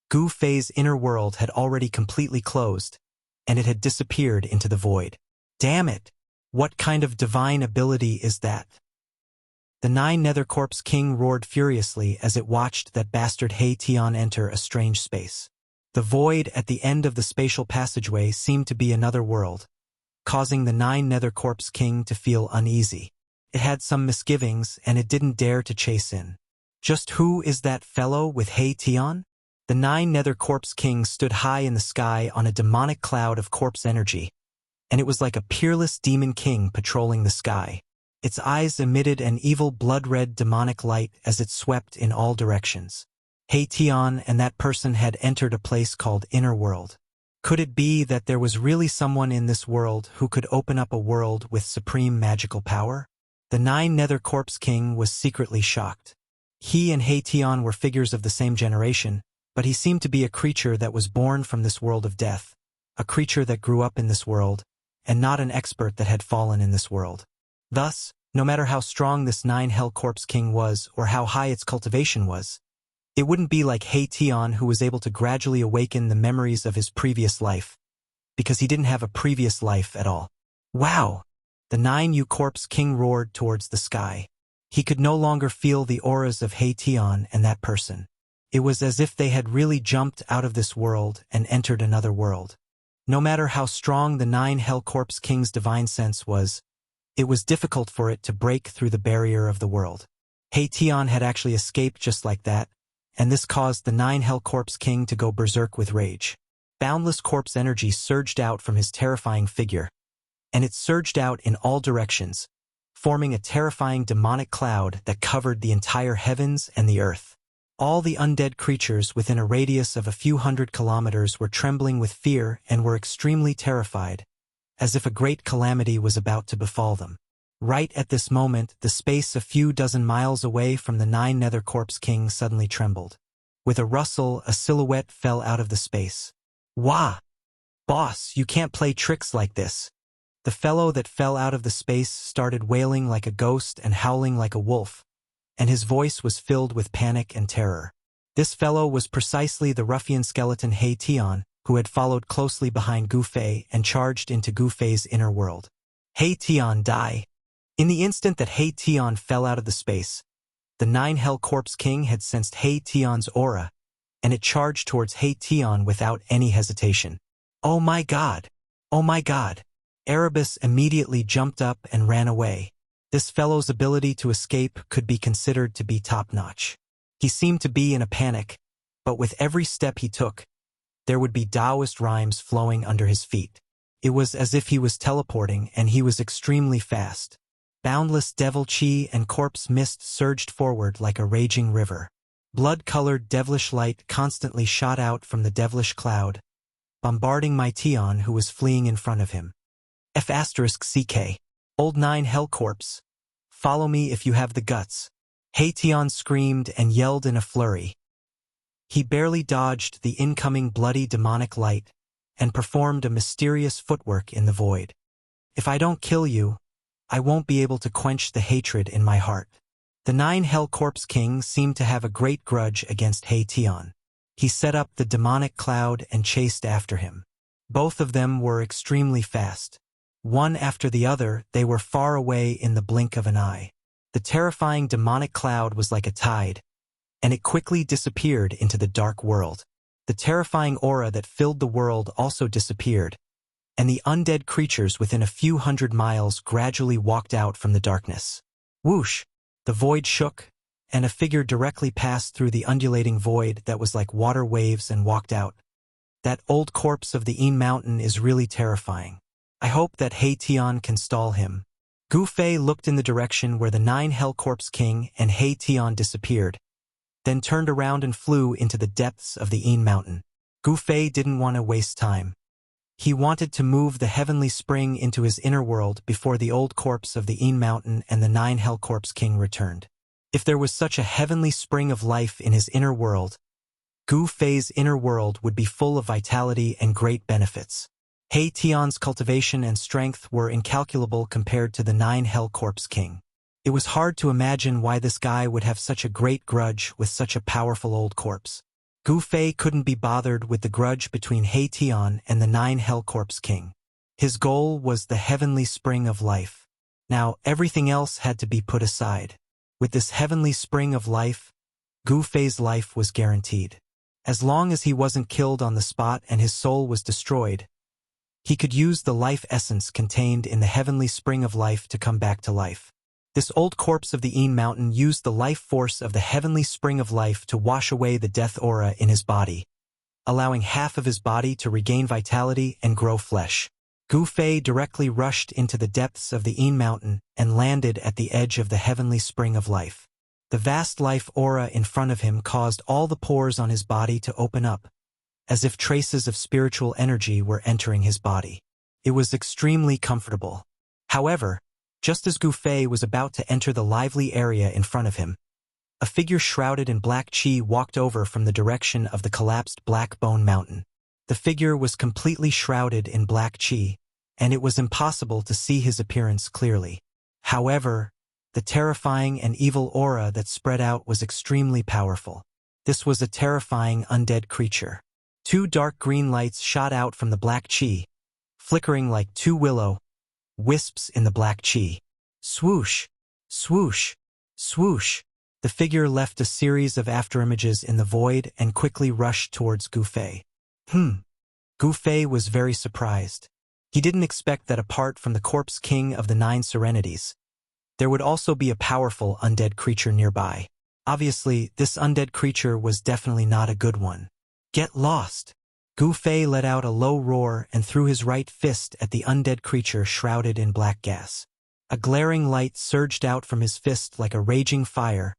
Gu Fei's inner world had already completely closed, and it had disappeared into the void. Damn it! What kind of divine ability is that? The 9 Nether Corpse King roared furiously as it watched that bastard He Tian enter a strange space. The void at the end of the spatial passageway seemed to be another world, causing the 9 Nether Corpse King to feel uneasy. It had some misgivings, and it didn't dare to chase in. Just who is that fellow with He Tian? The 9 Nether Corpse King stood high in the sky on a demonic cloud of corpse energy, and it was like a peerless demon king patrolling the sky. Its eyes emitted an evil blood-red demonic light as it swept in all directions. He Tian and that person had entered a place called Inner World. Could it be that there was really someone in this world who could open up a world with supreme magical power? The 9 Nether Corpse King was secretly shocked. He and He Tian were figures of the same generation, but he seemed to be a creature that was born from this world of death, a creature that grew up in this world, and not an expert that had fallen in this world. Thus, no matter how strong this 9 Hell Corpse King was or how high its cultivation was, it wouldn't be like He Tian, who was able to gradually awaken the memories of his previous life, because he didn't have a previous life at all. Wow! The 9 Corpse King roared towards the sky. He could no longer feel the auras of He Tian and that person. It was as if they had really jumped out of this world and entered another world. No matter how strong the 9 Hell Corpse King's divine sense was, it was difficult for it to break through the barrier of the world. He Tian had actually escaped just like that, and this caused the 9 Hell Corpse King to go berserk with rage. Boundless corpse energy surged out from his terrifying figure, and it surged out in all directions, forming a terrifying demonic cloud that covered the entire heavens and the earth. All the undead creatures within a radius of a few hundred kilometers were trembling with fear and were extremely terrified, as if a great calamity was about to befall them. Right at this moment, the space a few dozen miles away from the 9 Nether Corpse King suddenly trembled. With a rustle, a silhouette fell out of the space. Wah! Boss, you can't play tricks like this. The fellow that fell out of the space started wailing like a ghost and howling like a wolf, and his voice was filled with panic and terror. This fellow was precisely the ruffian skeleton He Tian, who had followed closely behind Gu Fei and charged into Gu Fei's inner world. He Tian, die! In the instant that He Tian fell out of the space, the 9 Hell Corpse King had sensed He Tian's aura, and it charged towards He Tian without any hesitation. Oh my God! Oh my God! Erebus immediately jumped up and ran away. This fellow's ability to escape could be considered to be top-notch. He seemed to be in a panic, but with every step he took, there would be Taoist rhymes flowing under his feet. It was as if he was teleporting, and he was extremely fast. Boundless devil chi and corpse mist surged forward like a raging river. Blood-colored devilish light constantly shot out from the devilish cloud, bombarding my Tion who was fleeing in front of him. F***CK. Old Nine Hell Corpse. Follow me if you have the guts. Tion screamed and yelled in a flurry. He barely dodged the incoming bloody demonic light and performed a mysterious footwork in the void. If I don't kill you, I won't be able to quench the hatred in my heart. The Nine Hell Corpse King seemed to have a great grudge against Tion. He set up the demonic cloud and chased after him. Both of them were extremely fast. One after the other, they were far away in the blink of an eye. The terrifying demonic cloud was like a tide, and it quickly disappeared into the dark world. The terrifying aura that filled the world also disappeared, and the undead creatures within a few hundred miles gradually walked out from the darkness. Whoosh! The void shook, and a figure directly passed through the undulating void that was like water waves and walked out. That old corpse of the Mountain is really terrifying. I hope that Tion can stall him. Gu Fei looked in the direction where the Nine Hell Corpse King and Tion disappeared, then turned around and flew into the depths of the Mountain. Gu Fei didn't want to waste time. He wanted to move the heavenly spring into his inner world before the old corpse of the Mountain and the Nine Hell Corpse King returned. If there was such a heavenly spring of life in his inner world, Gu Fei's inner world would be full of vitality and great benefits. Tion's cultivation and strength were incalculable compared to the Nine Hell Corpse King. It was hard to imagine why this guy would have such a great grudge with such a powerful old corpse. Gu Fei couldn't be bothered with the grudge between Tion and the Nine Hell Corpse King. His goal was the heavenly spring of life. Now, everything else had to be put aside. With this heavenly spring of life, Gu Fei's life was guaranteed. As long as he wasn't killed on the spot and his soul was destroyed, he could use the life essence contained in the heavenly spring of life to come back to life. This old corpse of the Mountain used the life force of the heavenly spring of life to wash away the death aura in his body, allowing half of his body to regain vitality and grow flesh. Gu Fei directly rushed into the depths of the Mountain and landed at the edge of the heavenly spring of life. The vast life aura in front of him caused all the pores on his body to open up, as if traces of spiritual energy were entering his body. It was extremely comfortable. However, just as Gu Fei was about to enter the lively area in front of him, a figure shrouded in black chi walked over from the direction of the collapsed Black Bone Mountain. The figure was completely shrouded in black chi, and it was impossible to see his appearance clearly. However, the terrifying and evil aura that spread out was extremely powerful. This was a terrifying undead creature. Two dark green lights shot out from the black chi, flickering like two wisps in the black chi. Swoosh, swoosh, swoosh. The figure left a series of afterimages in the void and quickly rushed towards Gu Fei. Gu Fei was very surprised. He didn't expect that apart from the Corpse King of the Nine Serenities, there would also be a powerful undead creature nearby. Obviously, this undead creature was definitely not a good one. Get lost! Gu Fei let out a low roar and threw his right fist at the undead creature shrouded in black gas. A glaring light surged out from his fist like a raging fire,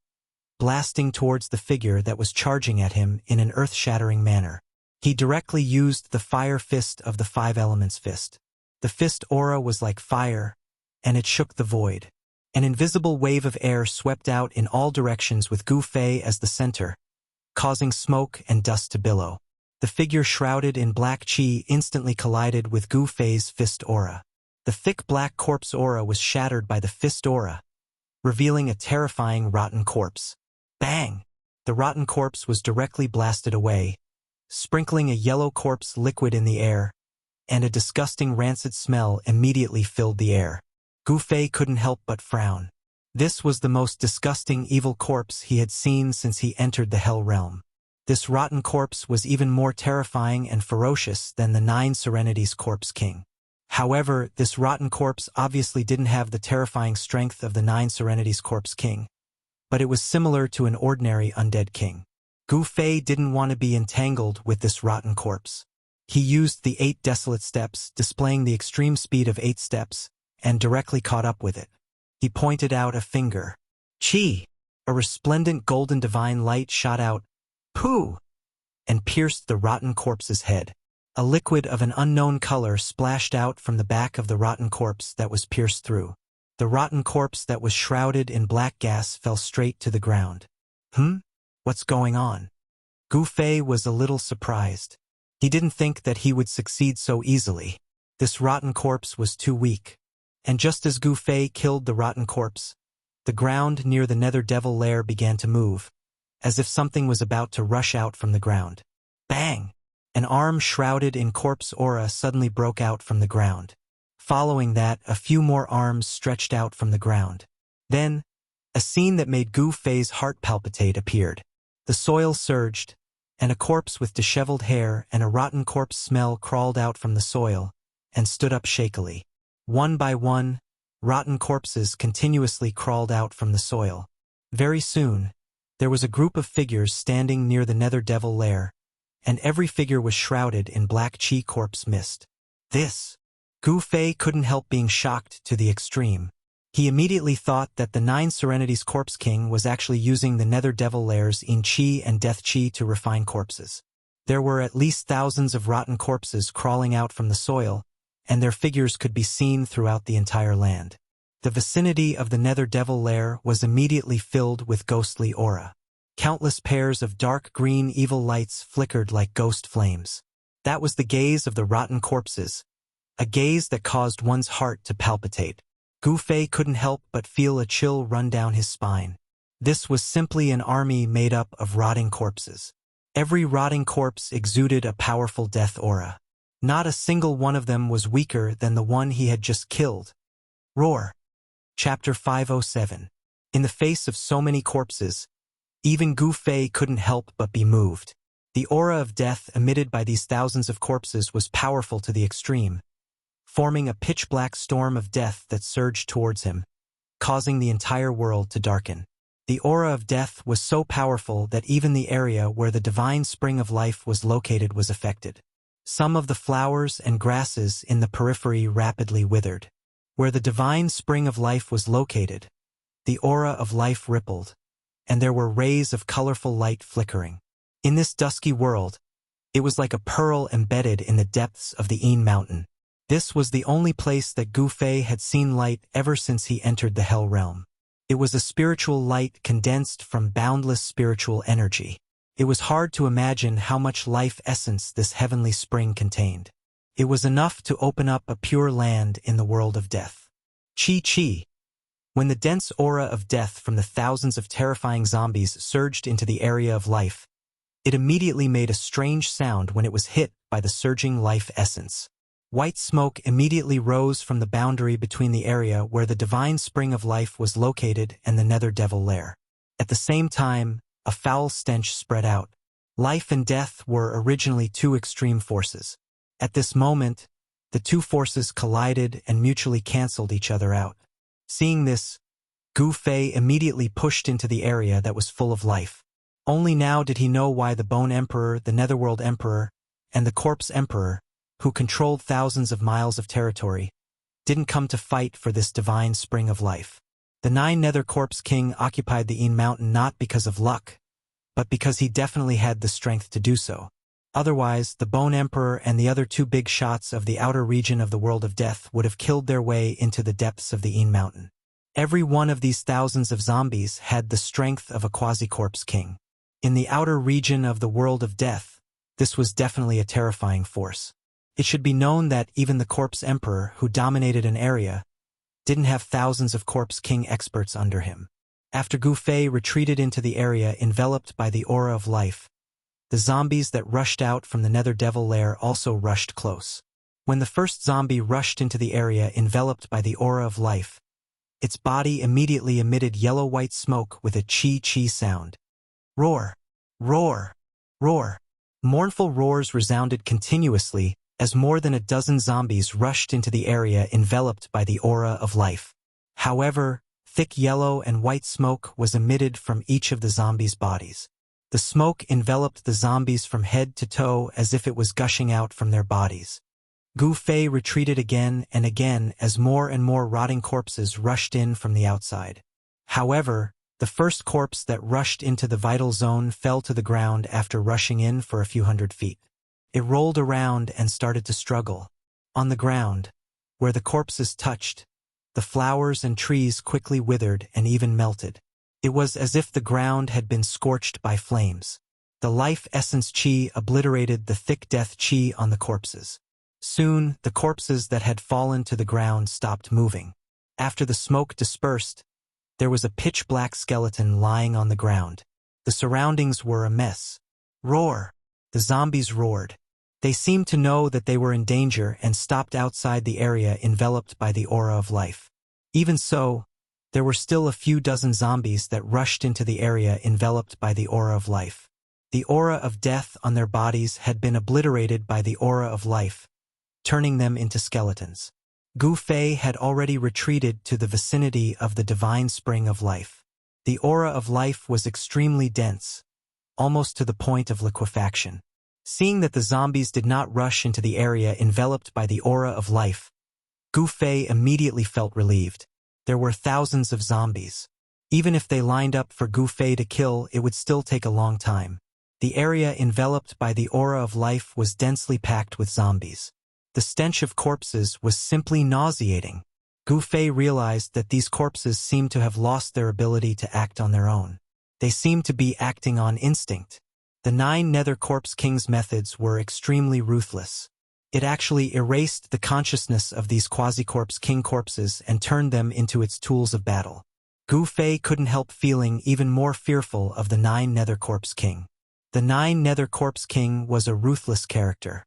blasting towards the figure that was charging at him in an earth-shattering manner. He directly used the fire fist of the Five Elements fist. The fist aura was like fire, and it shook the void. An invisible wave of air swept out in all directions with Gu Fei as the center, causing smoke and dust to billow. The figure shrouded in black chi instantly collided with Gu Fei's fist aura. The thick black corpse aura was shattered by the fist aura, revealing a terrifying rotten corpse. Bang! The rotten corpse was directly blasted away, sprinkling a yellow corpse liquid in the air, and a disgusting rancid smell immediately filled the air. Gu Fei couldn't help but frown. This was the most disgusting evil corpse he had seen since he entered the Hell Realm. This rotten corpse was even more terrifying and ferocious than the Nine Serenities Corpse King. However, this rotten corpse obviously didn't have the terrifying strength of the Nine Serenities Corpse King, but it was similar to an ordinary undead king. Gu Fei didn't want to be entangled with this rotten corpse. He used the 8 desolate steps, displaying the extreme speed of 8 steps, and directly caught up with it. He pointed out a finger. Chi! A resplendent golden divine light shot out, pooh! And pierced the rotten corpse's head. A liquid of an unknown color splashed out from the back of the rotten corpse that was pierced through. The rotten corpse that was shrouded in black gas fell straight to the ground. What's going on? Gu Fei was a little surprised. He didn't think that he would succeed so easily. This rotten corpse was too weak. And just as Gu Fei killed the rotten corpse, the ground near the Nether Devil lair began to move, as if something was about to rush out from the ground. Bang! An arm shrouded in corpse aura suddenly broke out from the ground. Following that, a few more arms stretched out from the ground. Then, a scene that made Gu Fei's heart palpitate appeared. The soil surged, and a corpse with disheveled hair and a rotten corpse smell crawled out from the soil and stood up shakily. One by one, rotten corpses continuously crawled out from the soil. Very soon, there was a group of figures standing near the Nether Devil lair, and every figure was shrouded in black chi corpse mist. Gu Fei couldn't help being shocked to the extreme. He immediately thought that the Nine Serenities Corpse King was actually using the Nether Devil lairs in Chi and Death Chi to refine corpses. There were at least thousands of rotten corpses crawling out from the soil, and their figures could be seen throughout the entire land. The vicinity of the Nether Devil lair was immediately filled with ghostly aura. Countless pairs of dark green evil lights flickered like ghost flames. That was the gaze of the rotten corpses, a gaze that caused one's heart to palpitate. Gu Fei couldn't help but feel a chill run down his spine. This was simply an army made up of rotting corpses. Every rotting corpse exuded a powerful death aura. Not a single one of them was weaker than the one he had just killed. Roar. Chapter 507. In the face of so many corpses, even Gu Fei couldn't help but be moved. The aura of death emitted by these thousands of corpses was powerful to the extreme, forming a pitch-black storm of death that surged towards him, causing the entire world to darken. The aura of death was so powerful that even the area where the divine spring of life was located was affected. Some of the flowers and grasses in the periphery rapidly withered. Where the divine spring of life was located, the aura of life rippled, and there were rays of colorful light flickering. In this dusky world, it was like a pearl embedded in the depths of the Yin Mountain. This was the only place that Gu Fei had seen light ever since he entered the Hell Realm. It was a spiritual light condensed from boundless spiritual energy. It was hard to imagine how much life essence this heavenly spring contained. It was enough to open up a pure land in the world of death. Chi. When the dense aura of death from the thousands of terrifying zombies surged into the area of life, it immediately made a strange sound when it was hit by the surging life essence. White smoke immediately rose from the boundary between the area where the divine spring of life was located and the Nether Devil lair. At the same time, a foul stench spread out. Life and death were originally two extreme forces. At this moment, the two forces collided and mutually canceled each other out. Seeing this, Gu Fei immediately pushed into the area that was full of life. Only now did he know why the Bone Emperor, the Netherworld Emperor, and the Corpse Emperor, who controlled thousands of miles of territory, didn't come to fight for this divine spring of life. The 9 Nether Corpse King occupied the Yin Mountain not because of luck, but because he definitely had the strength to do so. Otherwise, the Bone Emperor and the other 2 big shots of the outer region of the world of death would have killed their way into the depths of the Yin Mountain. Every one of these thousands of zombies had the strength of a quasi-corpse king. In the outer region of the world of death, this was definitely a terrifying force. It should be known that even the Corpse Emperor, who dominated an area, didn't have thousands of Corpse King experts under him. After Gu Fei retreated into the area enveloped by the aura of life, the zombies that rushed out from the Nether Devil lair also rushed close. When the first zombie rushed into the area enveloped by the aura of life, its body immediately emitted yellow-white smoke with a chi-chi sound. Roar! Roar! Roar! Mournful roars resounded continuously as more than a dozen zombies rushed into the area enveloped by the aura of life. However, thick yellow and white smoke was emitted from each of the zombies' bodies. The smoke enveloped the zombies from head to toe as if it was gushing out from their bodies. Gu Fei retreated again and again as more and more rotting corpses rushed in from the outside. However, the first corpse that rushed into the vital zone fell to the ground after rushing in for a few hundred feet. It rolled around and started to struggle. On the ground, where the corpses touched, the flowers and trees quickly withered and even melted. It was as if the ground had been scorched by flames. The life essence chi obliterated the thick death chi on the corpses. Soon, the corpses that had fallen to the ground stopped moving. After the smoke dispersed, there was a pitch-black skeleton lying on the ground. The surroundings were a mess. Roar! The zombies roared. They seemed to know that they were in danger and stopped outside the area enveloped by the aura of life. Even so, there were still a few dozen zombies that rushed into the area enveloped by the aura of life. The aura of death on their bodies had been obliterated by the aura of life, turning them into skeletons. Gu Fei had already retreated to the vicinity of the divine spring of life. The aura of life was extremely dense, almost to the point of liquefaction. Seeing that the zombies did not rush into the area enveloped by the aura of life, Gu Fei immediately felt relieved. There were thousands of zombies. Even if they lined up for Gu Fei to kill, it would still take a long time. The area enveloped by the aura of life was densely packed with zombies. The stench of corpses was simply nauseating. Gu Fei realized that these corpses seemed to have lost their ability to act on their own. They seemed to be acting on instinct. The 9 Nether Corpse King's methods were extremely ruthless. It actually erased the consciousness of these quasi-corpse king corpses and turned them into its tools of battle. Gu Fei couldn't help feeling even more fearful of the 9 Nether Corpse King. The 9 Nether Corpse King was a ruthless character.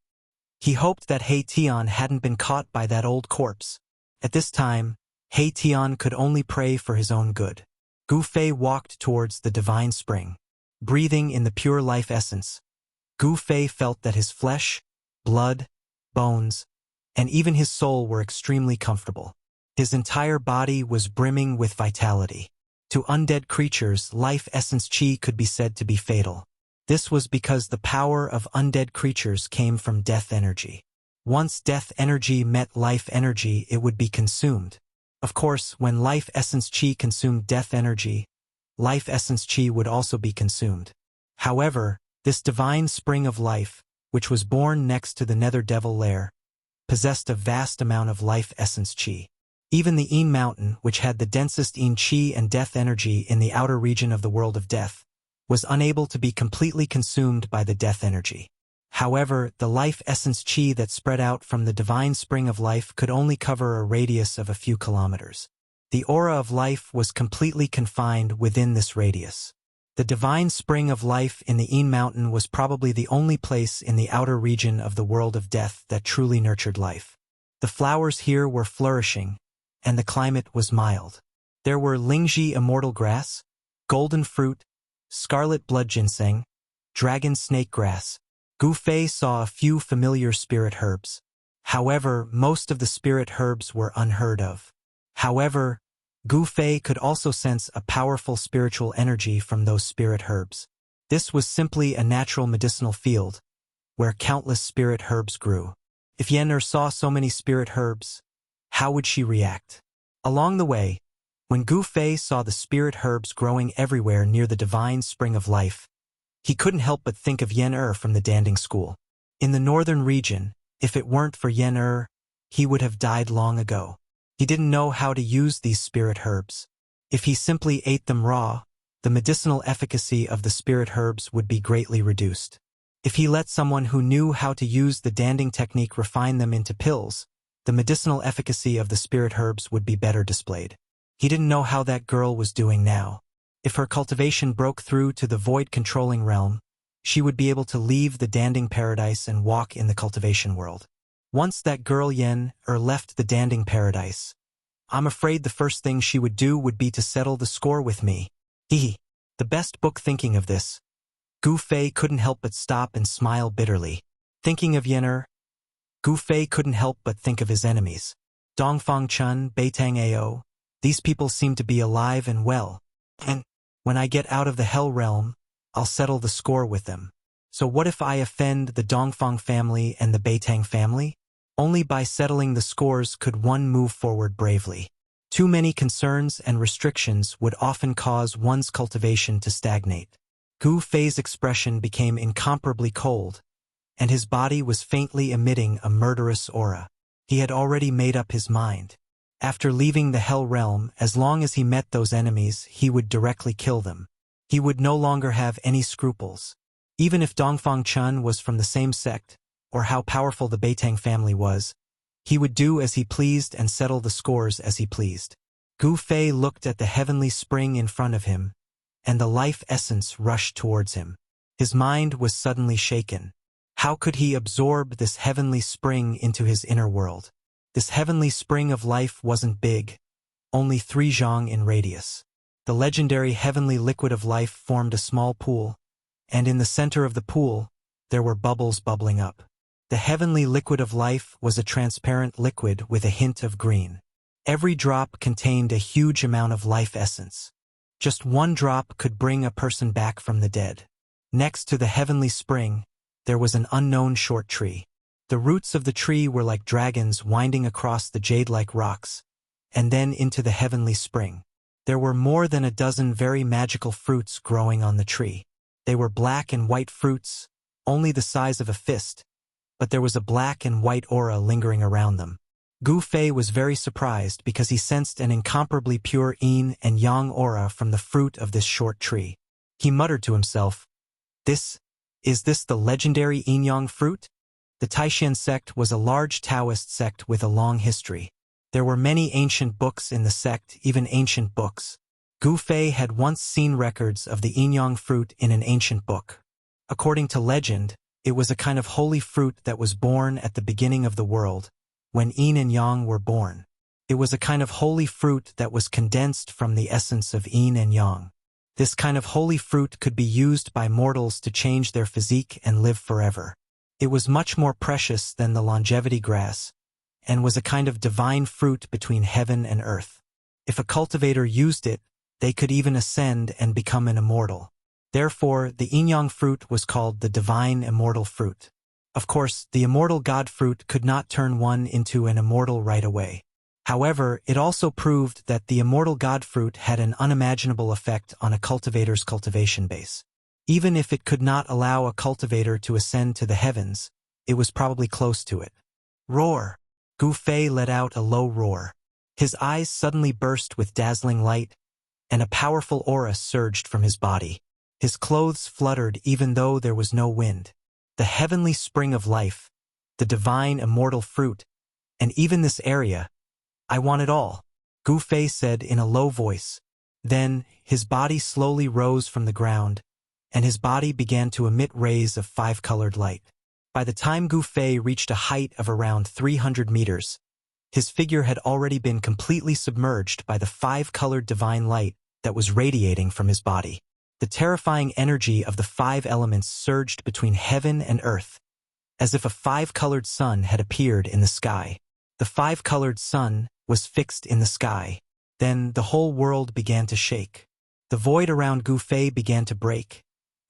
He hoped that He Tian hadn't been caught by that old corpse. At this time, He Tian could only pray for his own good. Gu Fei walked towards the divine spring. Breathing in the pure life essence, Gu Fei felt that his flesh, blood, bones, and even his soul were extremely comfortable. His entire body was brimming with vitality. To undead creatures, life essence chi could be said to be fatal. This was because the power of undead creatures came from death energy. Once death energy met life energy, it would be consumed. Of course, when life essence chi consumed death energy, life essence chi would also be consumed. However, this divine spring of life, which was born next to the Nether Devil lair, possessed a vast amount of life essence chi. Even the Een Mountain, which had the densest Een chi and death energy in the outer region of the world of death, was unable to be completely consumed by the death energy. However, the life essence chi that spread out from the divine spring of life could only cover a radius of a few kilometers. The aura of life was completely confined within this radius. The divine spring of life in the Een Mountain was probably the only place in the outer region of the world of death that truly nurtured life. The flowers here were flourishing, and the climate was mild. There were Lingji immortal grass, golden fruit, scarlet blood ginseng, dragon snake grass. Gu Fei saw a few familiar spirit herbs. However, most of the spirit herbs were unheard of. However, Gu Fei could also sense a powerful spiritual energy from those spirit herbs. This was simply a natural medicinal field, where countless spirit herbs grew. If Yen saw so many spirit herbs, how would she react? Along the way, when Gu Fei saw the spirit herbs growing everywhere near the divine spring of life, he couldn't help but think of Yen from the Danding School. In the northern region, if it weren't for Yen, he would have died long ago. He didn't know how to use these spirit herbs. If he simply ate them raw, the medicinal efficacy of the spirit herbs would be greatly reduced. If he let someone who knew how to use the Danding technique refine them into pills, the medicinal efficacy of the spirit herbs would be better displayed. He didn't know how that girl was doing now. If her cultivation broke through to the void-controlling realm, she would be able to leave the Danding paradise and walk in the cultivation world. Once that girl Yen left the Danding paradise, I'm afraid the first thing she would do would be to settle the score with me. The best book. Thinking of this, Gu Fei couldn't help but stop and smile bitterly. Thinking of Yen, Gu Fei couldn't help but think of his enemies. Dongfang Chun, Beitang Ao, these people seem to be alive and well. And when I get out of the Hell Realm, I'll settle the score with them. So what if I offend the Dongfang family and the Beitang family? Only by settling the scores could one move forward bravely. Too many concerns and restrictions would often cause one's cultivation to stagnate. Gu Fei's expression became incomparably cold, and his body was faintly emitting a murderous aura. He had already made up his mind. After leaving the Hell Realm, as long as he met those enemies, he would directly kill them. He would no longer have any scruples. Even if Dongfang Chun was from the same sect, or how powerful the Beitang family was, he would do as he pleased and settle the scores as he pleased. Gu Fei looked at the heavenly spring in front of him, and the life essence rushed towards him. His mind was suddenly shaken. How could he absorb this heavenly spring into his inner world? This heavenly spring of life wasn't big, only 3 zhang in radius. The legendary heavenly liquid of life formed a small pool, and in the center of the pool, there were bubbles bubbling up. The heavenly liquid of life was a transparent liquid with a hint of green. Every drop contained a huge amount of life essence. Just one drop could bring a person back from the dead. Next to the heavenly spring, there was an unknown short tree. The roots of the tree were like dragons winding across the jade-like rocks, and then into the heavenly spring. There were more than a dozen very magical fruits growing on the tree. They were black and white fruits, only the size of a fist, but there was a black and white aura lingering around them. Gu Fei was very surprised because he sensed an incomparably pure yin and yang aura from the fruit of this short tree. He muttered to himself, Is this the legendary yin-yang fruit? The Taishan sect was a large Taoist sect with a long history. There were many ancient books in the sect, even ancient books. Gu Fei had once seen records of the yin-yang fruit in an ancient book. According to legend, it was a kind of holy fruit that was born at the beginning of the world, when yin and yang were born. It was a kind of holy fruit that was condensed from the essence of yin and yang. This kind of holy fruit could be used by mortals to change their physique and live forever. It was much more precious than the longevity grass, and was a kind of divine fruit between heaven and earth. If a cultivator used it, they could even ascend and become an immortal. Therefore, the yin-yang fruit was called the divine immortal fruit. Of course, the immortal god fruit could not turn one into an immortal right away. However, it also proved that the immortal god fruit had an unimaginable effect on a cultivator's cultivation base. Even if it could not allow a cultivator to ascend to the heavens, it was probably close to it. Roar! Gu Fei let out a low roar. His eyes suddenly burst with dazzling light, and a powerful aura surged from his body. His clothes fluttered even though there was no wind. The heavenly spring of life, the divine immortal fruit, and even this area, I want it all, Gu Fei said in a low voice. Then, his body slowly rose from the ground, and his body began to emit rays of 5-colored light. By the time Gu Fei reached a height of around 300 meters, his figure had already been completely submerged by the 5-colored divine light that was radiating from his body. The terrifying energy of the 5 elements surged between heaven and earth, as if a 5-colored sun had appeared in the sky. The 5-colored sun was fixed in the sky. Then the whole world began to shake. The void around Gu Fei began to break,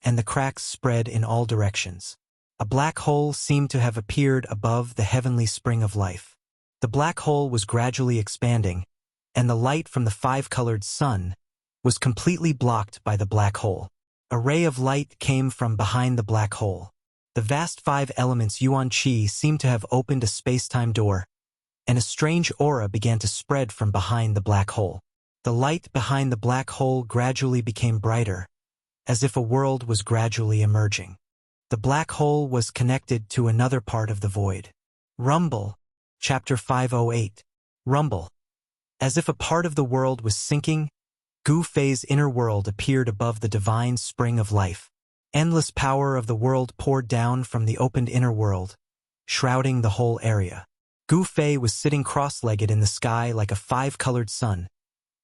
and the cracks spread in all directions. A black hole seemed to have appeared above the heavenly spring of life. The black hole was gradually expanding, and the light from the 5-colored sun was completely blocked by the black hole. A ray of light came from behind the black hole. The vast 5 elements Yuan Qi seemed to have opened a space-time door, and a strange aura began to spread from behind the black hole. The light behind the black hole gradually became brighter, as if a world was gradually emerging. The black hole was connected to another part of the void. Rumble. Chapter 508. Rumble. As if a part of the world was sinking, Gu Fei's inner world appeared above the divine spring of life. Endless power of the world poured down from the opened inner world, shrouding the whole area. Gu Fei was sitting cross-legged in the sky like a 5-colored sun,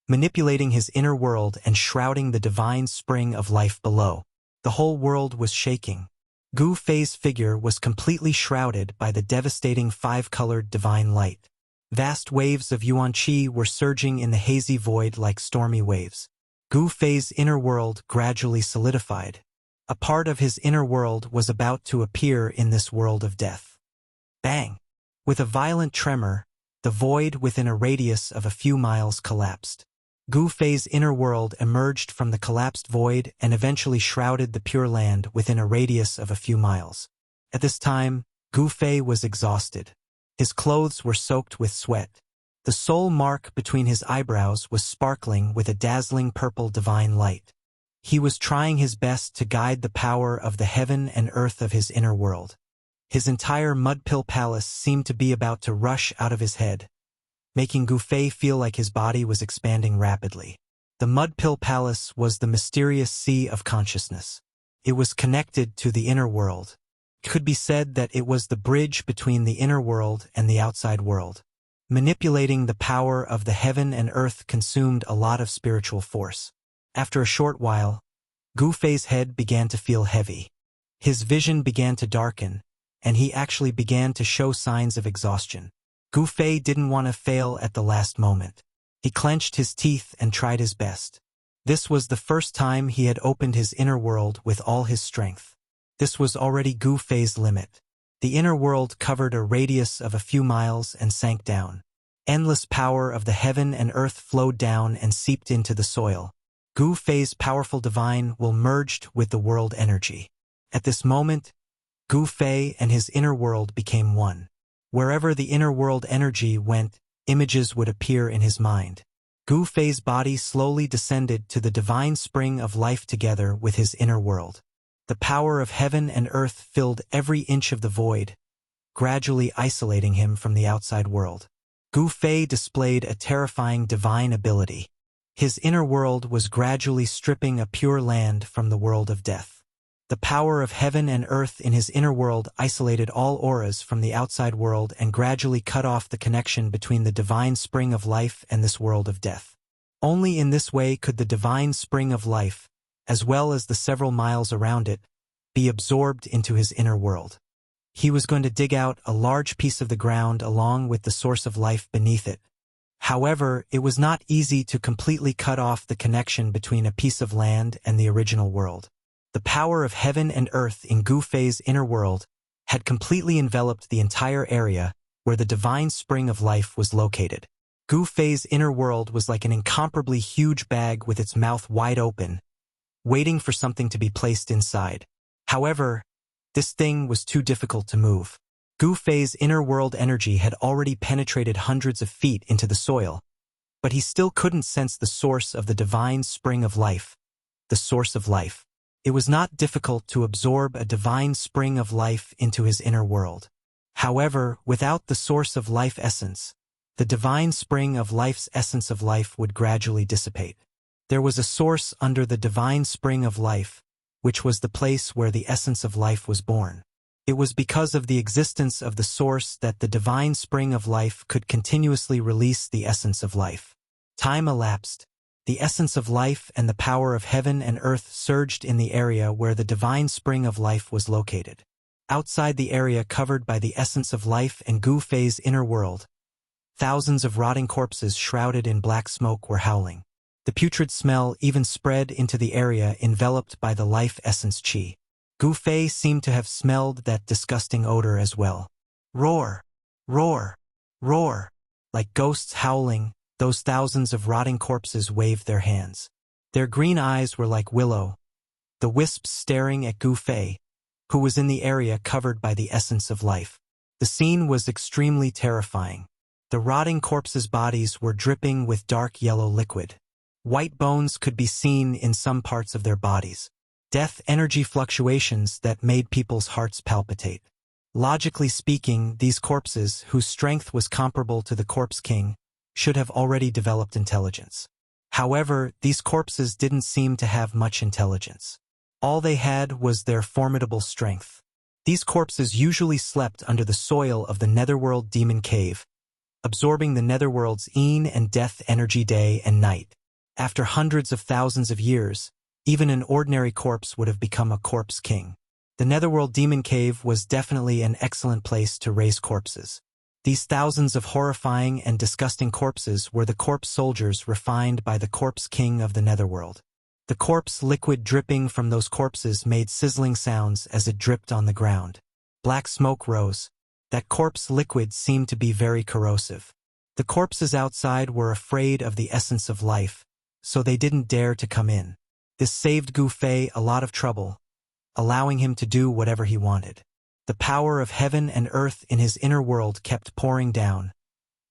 manipulating his inner world and shrouding the divine spring of life below. The whole world was shaking. Gu Fei's figure was completely shrouded by the devastating 5-colored divine light. Vast waves of Yuan Qi were surging in the hazy void like stormy waves. Gu Fei's inner world gradually solidified. A part of his inner world was about to appear in this world of death. Bang! With a violent tremor, the void within a radius of a few miles collapsed. Gu Fei's inner world emerged from the collapsed void and eventually shrouded the Pure Land within a radius of a few miles. At this time, Gu Fei was exhausted. His clothes were soaked with sweat. The sole mark between his eyebrows was sparkling with a dazzling purple divine light. He was trying his best to guide the power of the heaven and earth of his inner world. His entire mud-pill palace seemed to be about to rush out of his head, making Gu Fei feel like his body was expanding rapidly. The mud-pill palace was the mysterious sea of consciousness. It was connected to the inner world. It could be said that it was the bridge between the inner world and the outside world. Manipulating the power of the heaven and earth consumed a lot of spiritual force. After a short while, Gu Fei's head began to feel heavy. His vision began to darken, and he actually began to show signs of exhaustion. Gu Fei didn't want to fail at the last moment. He clenched his teeth and tried his best. This was the first time he had opened his inner world with all his strength. This was already Gu Fei's limit. The inner world covered a radius of a few miles and sank down. Endless power of the heaven and earth flowed down and seeped into the soil. Gu Fei's powerful divine will merged with the world energy. At this moment, Gu Fei and his inner world became one. Wherever the inner world energy went, images would appear in his mind. Gu Fei's body slowly descended to the divine spring of life together with his inner world. The power of heaven and earth filled every inch of the void, gradually isolating him from the outside world. Gu Fei displayed a terrifying divine ability. His inner world was gradually stripping a pure land from the world of death. The power of heaven and earth in his inner world isolated all auras from the outside world and gradually cut off the connection between the divine spring of life and this world of death. Only in this way could the divine spring of life, as well as the several miles around it, be absorbed into his inner world. He was going to dig out a large piece of the ground along with the source of life beneath it. However, it was not easy to completely cut off the connection between a piece of land and the original world. The power of heaven and earth in Gu Fei's inner world had completely enveloped the entire area where the divine spring of life was located. Gu Fei's inner world was like an incomparably huge bag with its mouth wide open, waiting for something to be placed inside. However, this thing was too difficult to move. Gu Fei's inner world energy had already penetrated hundreds of feet into the soil, but he still couldn't sense the source of the divine spring of life, the source of life. It was not difficult to absorb a divine spring of life into his inner world. However, without the source of life essence, the divine spring of life's essence of life would gradually dissipate. There was a source under the divine spring of life, which was the place where the essence of life was born. It was because of the existence of the source that the divine spring of life could continuously release the essence of life. Time elapsed. The essence of life and the power of heaven and earth surged in the area where the divine spring of life was located. Outside the area covered by the essence of life and Gu Fei's inner world, thousands of rotting corpses shrouded in black smoke were howling. The putrid smell even spread into the area enveloped by the life essence qi. Gu Fei seemed to have smelled that disgusting odor as well. Roar! Roar! Roar! Like ghosts howling, those thousands of rotting corpses waved their hands. Their green eyes were like willow, the wisps staring at Gu Fei, who was in the area covered by the essence of life. The scene was extremely terrifying. The rotting corpses' bodies were dripping with dark yellow liquid. White bones could be seen in some parts of their bodies. Death energy fluctuations that made people's hearts palpitate. Logically speaking, these corpses, whose strength was comparable to the Corpse King, should have already developed intelligence. However, these corpses didn't seem to have much intelligence. All they had was their formidable strength. These corpses usually slept under the soil of the Netherworld Demon Cave, absorbing the Netherworld's yin and death energy day and night. After hundreds of thousands of years, even an ordinary corpse would have become a Corpse King. The Netherworld Demon Cave was definitely an excellent place to raise corpses. These thousands of horrifying and disgusting corpses were the corpse soldiers refined by the Corpse King of the Netherworld. The corpse liquid dripping from those corpses made sizzling sounds as it dripped on the ground. Black smoke rose, That corpse liquid seemed to be very corrosive. The corpses outside were afraid of the essence of life, so they didn't dare to come in. This saved Gu Fei a lot of trouble, allowing him to do whatever he wanted. The power of heaven and earth in his inner world kept pouring down,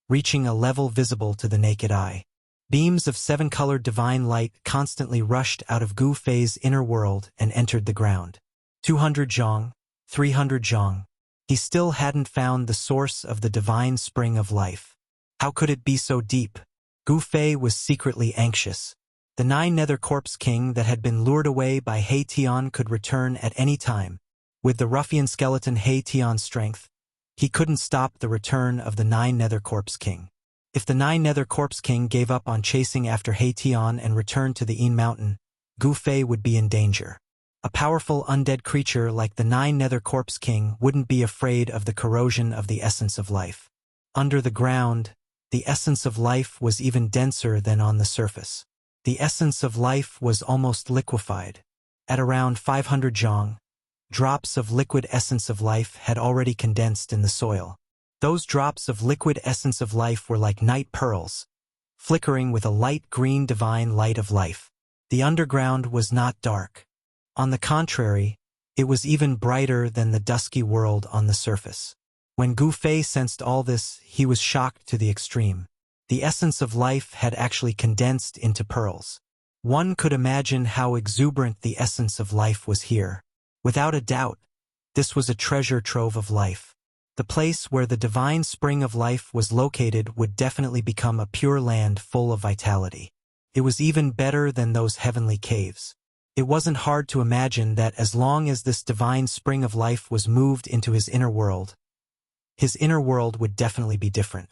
reaching a level visible to the naked eye. Beams of seven-colored divine light constantly rushed out of Gu Fei's inner world and entered the ground. 200 zhang, 300 zhang. He still hadn't found the source of the divine spring of life. How could it be so deep? Gu Fei was secretly anxious. The 9 Nether Corpse King that had been lured away by He Tian could return at any time. With the ruffian skeleton He Tian's strength, he couldn't stop the return of the 9 Nether Corpse King. If the 9 Nether Corpse King gave up on chasing after He Tian and returned to the Yin Mountain, Gu Fei would be in danger. A powerful undead creature like the 9 Nether Corpse King wouldn't be afraid of the corrosion of the essence of life. Under the ground, the essence of life was even denser than on the surface. The essence of life was almost liquefied. At around 500 zhang, drops of liquid essence of life had already condensed in the soil. Those drops of liquid essence of life were like night pearls, flickering with a light green divine light of life. The underground was not dark. On the contrary, it was even brighter than the dusky world on the surface. When Gu Fei sensed all this, he was shocked to the extreme. The essence of life had actually condensed into pearls. One could imagine how exuberant the essence of life was here. Without a doubt, this was a treasure trove of life. The place where the divine spring of life was located would definitely become a pure land full of vitality. It was even better than those heavenly caves. It wasn't hard to imagine that as long as this divine spring of life was moved into his inner world would definitely be different.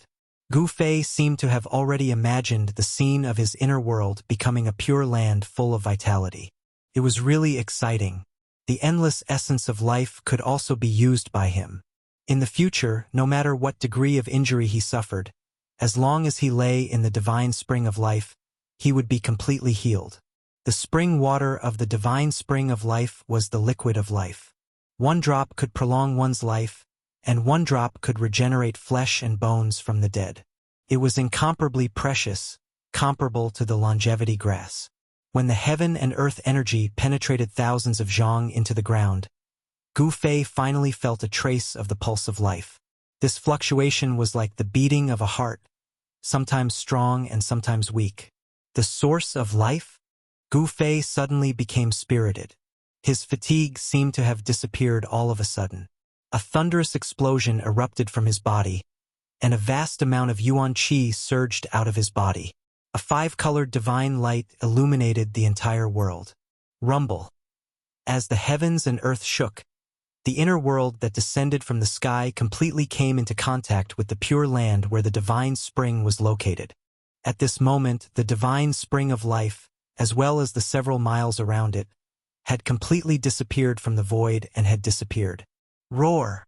Gu Fei seemed to have already imagined the scene of his inner world becoming a pure land full of vitality. It was really exciting. The endless essence of life could also be used by him. In the future, no matter what degree of injury he suffered, as long as he lay in the divine spring of life, he would be completely healed. The spring water of the divine spring of life was the liquid of life. 1 drop could prolong one's life, and 1 drop could regenerate flesh and bones from the dead. It was incomparably precious, comparable to the longevity grass. When the heaven and earth energy penetrated thousands of zhang into the ground, Gu Fei finally felt a trace of the pulse of life. This fluctuation was like the beating of a heart, sometimes strong and sometimes weak. The source of life? Gu Fei suddenly became spirited. His fatigue seemed to have disappeared all of a sudden. A thunderous explosion erupted from his body, and a vast amount of yuan qi surged out of his body. A 5-colored divine light illuminated the entire world. Rumble. As the heavens and earth shook, the inner world that descended from the sky completely came into contact with the pure land where the divine spring was located. At this moment, the divine spring of life, as well as the several miles around it, had completely disappeared from the void and had disappeared. Roar!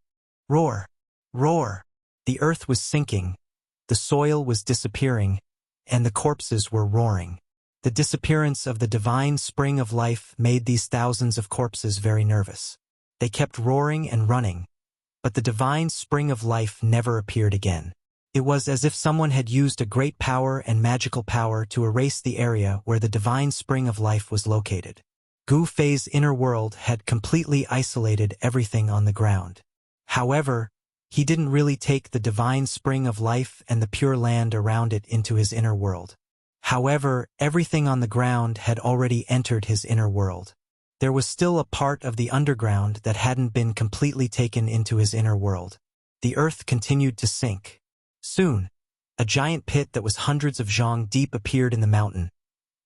Roar! Roar! The earth was sinking, the soil was disappearing, and the corpses were roaring. The disappearance of the divine spring of life made these thousands of corpses very nervous. They kept roaring and running, but the divine spring of life never appeared again. It was as if someone had used a great power and magical power to erase the area where the divine spring of life was located. Gu Fei's inner world had completely isolated everything on the ground. However, he didn't really take the divine spring of life and the pure land around it into his inner world. However, everything on the ground had already entered his inner world. There was still a part of the underground that hadn't been completely taken into his inner world. The earth continued to sink. Soon, a giant pit that was hundreds of zhang deep appeared in the mountain,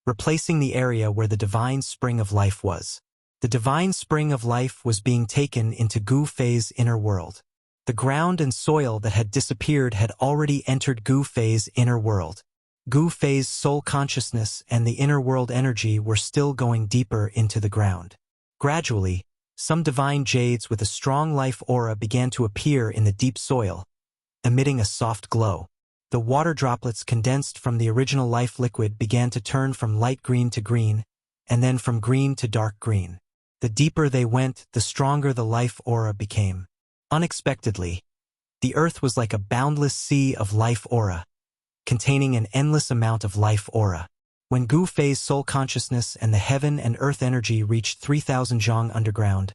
replacing the area where the divine spring of life was. The divine spring of life was being taken into Gu Fei's inner world. The ground and soil that had disappeared had already entered Gu Fei's inner world. Gu Fei's soul consciousness and the inner world energy were still going deeper into the ground. Gradually, some divine jades with a strong life aura began to appear in the deep soil, emitting a soft glow. The water droplets condensed from the original life liquid began to turn from light green to green, and then from green to dark green. The deeper they went, the stronger the life aura became. Unexpectedly, The earth was like a boundless sea of life aura, containing an endless amount of life aura. When Gu Fei's soul consciousness and the heaven and earth energy reached 3,000 zhang underground,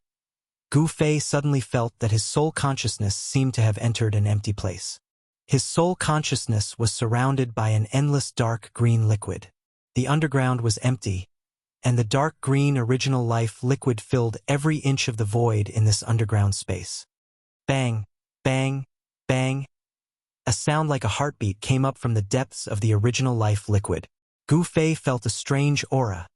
Gu Fei suddenly felt that his soul consciousness seemed to have entered an empty place. His soul consciousness was surrounded by an endless dark green liquid. The underground was empty, and the dark green original life liquid filled every inch of the void in this underground space. Bang, bang, bang. A sound like a heartbeat came up from the depths of the original life liquid. Gu Fei felt a strange aura,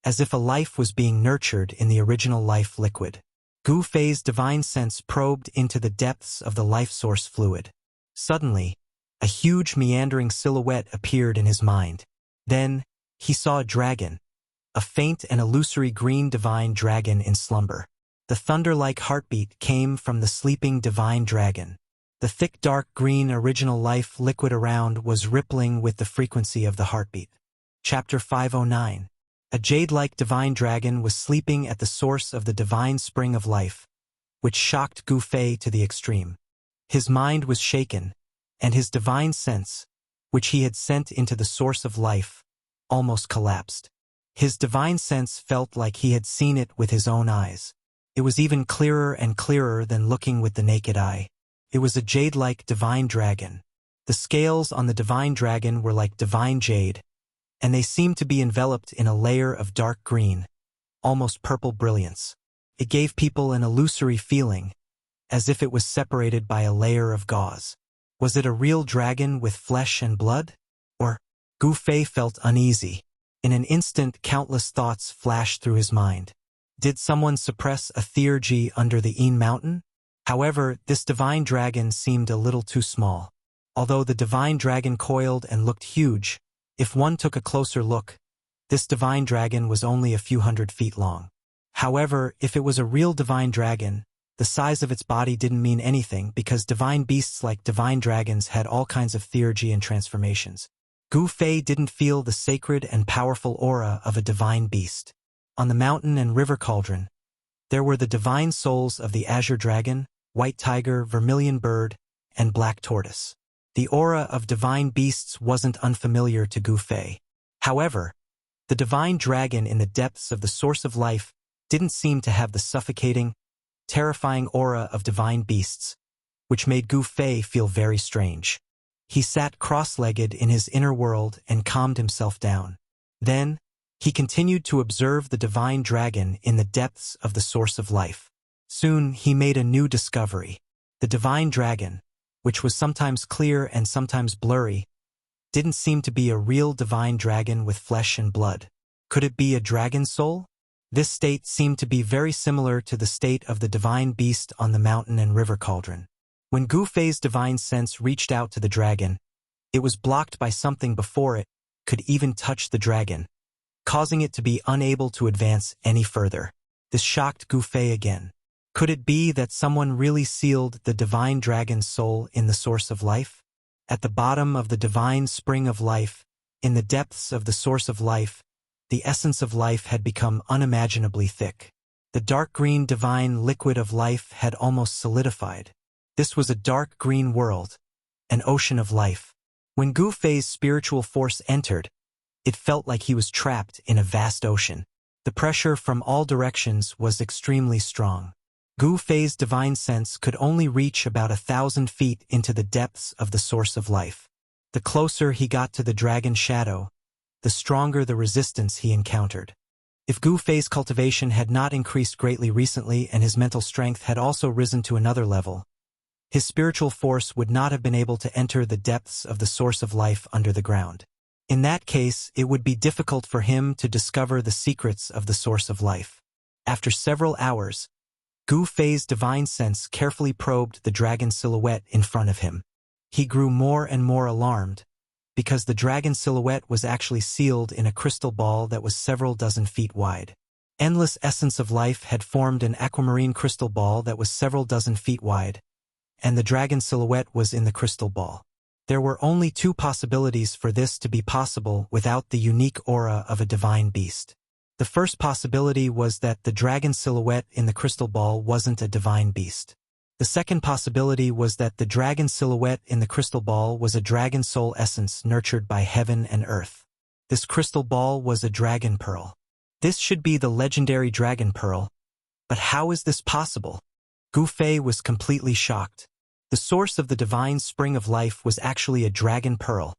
as if a life was being nurtured in the original life liquid. Gu Fei's divine sense probed into the depths of the life source fluid. Suddenly, a huge meandering silhouette appeared in his mind. Then, he saw a dragon, a faint and illusory green divine dragon in slumber. The thunder-like heartbeat came from the sleeping divine dragon. The thick dark green original life liquid around was rippling with the frequency of the heartbeat. Chapter 509. A jade-like divine dragon was sleeping at the source of the divine spring of life, which shocked Gu Fei to the extreme. His mind was shaken, and his divine sense, which he had sent into the source of life, almost collapsed. His divine sense felt like he had seen it with his own eyes. It was even clearer and clearer than looking with the naked eye. It was a jade-like divine dragon. The scales on the divine dragon were like divine jade, and they seemed to be enveloped in a layer of dark green, almost purple brilliance. It gave people an illusory feeling, as if it was separated by a layer of gauze. Was it a real dragon with flesh and blood? Or, Gu Fei felt uneasy. In an instant, countless thoughts flashed through his mind. Did someone suppress a theurgy under the Yin Mountain? However, this divine dragon seemed a little too small. Although the divine dragon coiled and looked huge, if one took a closer look, this divine dragon was only a few hundred feet long. However, if it was a real divine dragon, the size of its body didn't mean anything because divine beasts like divine dragons had all kinds of theurgy and transformations. Gu Fei didn't feel the sacred and powerful aura of a divine beast. On the mountain and river cauldron, there were the divine souls of the azure dragon, white tiger, vermilion bird, and black tortoise. The aura of divine beasts wasn't unfamiliar to Gu Fei. However, the divine dragon in the depths of the source of life didn't seem to have the suffocating, terrifying aura of divine beasts, which made Gu Fei feel very strange. He sat cross-legged in his inner world and calmed himself down. Then, he continued to observe the divine dragon in the depths of the source of life. Soon, he made a new discovery. The divine dragon, which was sometimes clear and sometimes blurry, didn't seem to be a real divine dragon with flesh and blood. Could it be a dragon soul? This state seemed to be very similar to the state of the divine beast on the mountain and river cauldron. When Gu Fei's divine sense reached out to the dragon, it was blocked by something before it could even touch the dragon, causing it to be unable to advance any further. This shocked Gu Fei again. Could it be that someone really sealed the divine dragon's soul in the source of life? At the bottom of the divine spring of life, in the depths of the source of life, the essence of life had become unimaginably thick. The dark green divine liquid of life had almost solidified. This was a dark green world, an ocean of life. When Gu Fei's spiritual force entered, it felt like he was trapped in a vast ocean. The pressure from all directions was extremely strong. Gu Fei's divine sense could only reach about 1,000 feet into the depths of the source of life. The closer he got to the dragon shadow, the stronger the resistance he encountered. If Gu Fei's cultivation had not increased greatly recently and his mental strength had also risen to another level, his spiritual force would not have been able to enter the depths of the source of life under the ground. In that case, it would be difficult for him to discover the secrets of the source of life. After several hours, Gu Fei's divine sense carefully probed the dragon silhouette in front of him. He grew more and more alarmed, because the dragon silhouette was actually sealed in a crystal ball that was several dozen feet wide. Endless essence of life had formed an aquamarine crystal ball that was several dozen feet wide, and the dragon silhouette was in the crystal ball. There were only two possibilities for this to be possible without the unique aura of a divine beast. The first possibility was that the dragon silhouette in the crystal ball wasn't a divine beast. The second possibility was that the dragon silhouette in the crystal ball was a dragon soul essence nurtured by heaven and earth. This crystal ball was a dragon pearl. This should be the legendary dragon pearl. But how is this possible? Gu Fei was completely shocked. The source of the divine spring of life was actually a dragon pearl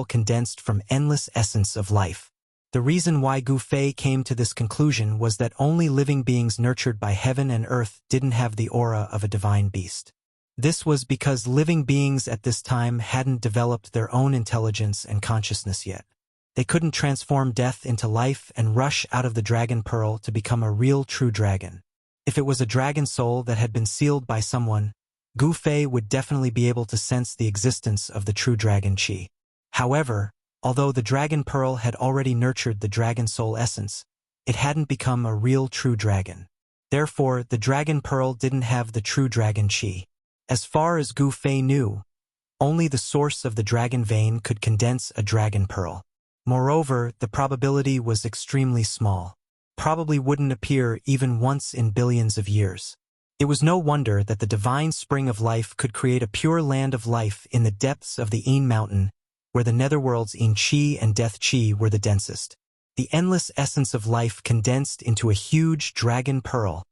condensed from endless essence of life. The reason why Gu Fei came to this conclusion was that only living beings nurtured by heaven and earth didn't have the aura of a divine beast. This was because living beings at this time hadn't developed their own intelligence and consciousness yet. They couldn't transform death into life and rush out of the dragon pearl to become a real true dragon. If it was a dragon soul that had been sealed by someone, Gu Fei would definitely be able to sense the existence of the true dragon qi. However, although the dragon pearl had already nurtured the dragon soul essence, it hadn't become a real true dragon. Therefore, the dragon pearl didn't have the true dragon qi. As far as Gu Fei knew, only the source of the dragon vein could condense a dragon pearl. Moreover, the probability was extremely small. Probably wouldn't appear even once in billions of years. It was no wonder that the divine spring of life could create a pure land of life in the depths of the Yin Mountain, where the netherworld's Yin Qi and Death Qi were the densest. The endless essence of life condensed into a huge dragon pearl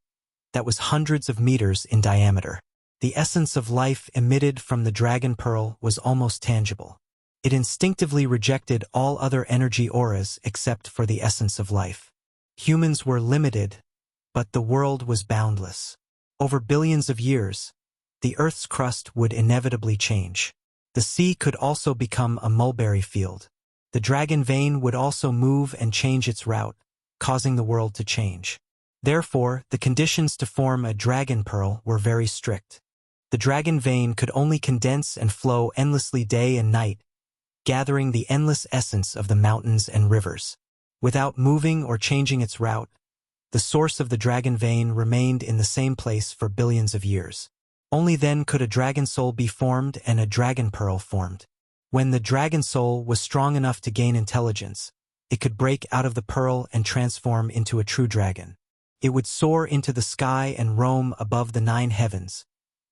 that was hundreds of meters in diameter. The essence of life emitted from the dragon pearl was almost tangible. It instinctively rejected all other energy auras except for the essence of life. Humans were limited, but the world was boundless. Over billions of years, the Earth's crust would inevitably change. The sea could also become a mulberry field. The dragon vein would also move and change its route, causing the world to change. Therefore, the conditions to form a dragon pearl were very strict. The dragon vein could only condense and flow endlessly day and night, gathering the endless essence of the mountains and rivers. Without moving or changing its route, the source of the dragon vein remained in the same place for billions of years. Only then could a dragon soul be formed and a dragon pearl formed. When the dragon soul was strong enough to gain intelligence, it could break out of the pearl and transform into a true dragon. It would soar into the sky and roam above the 9 heavens,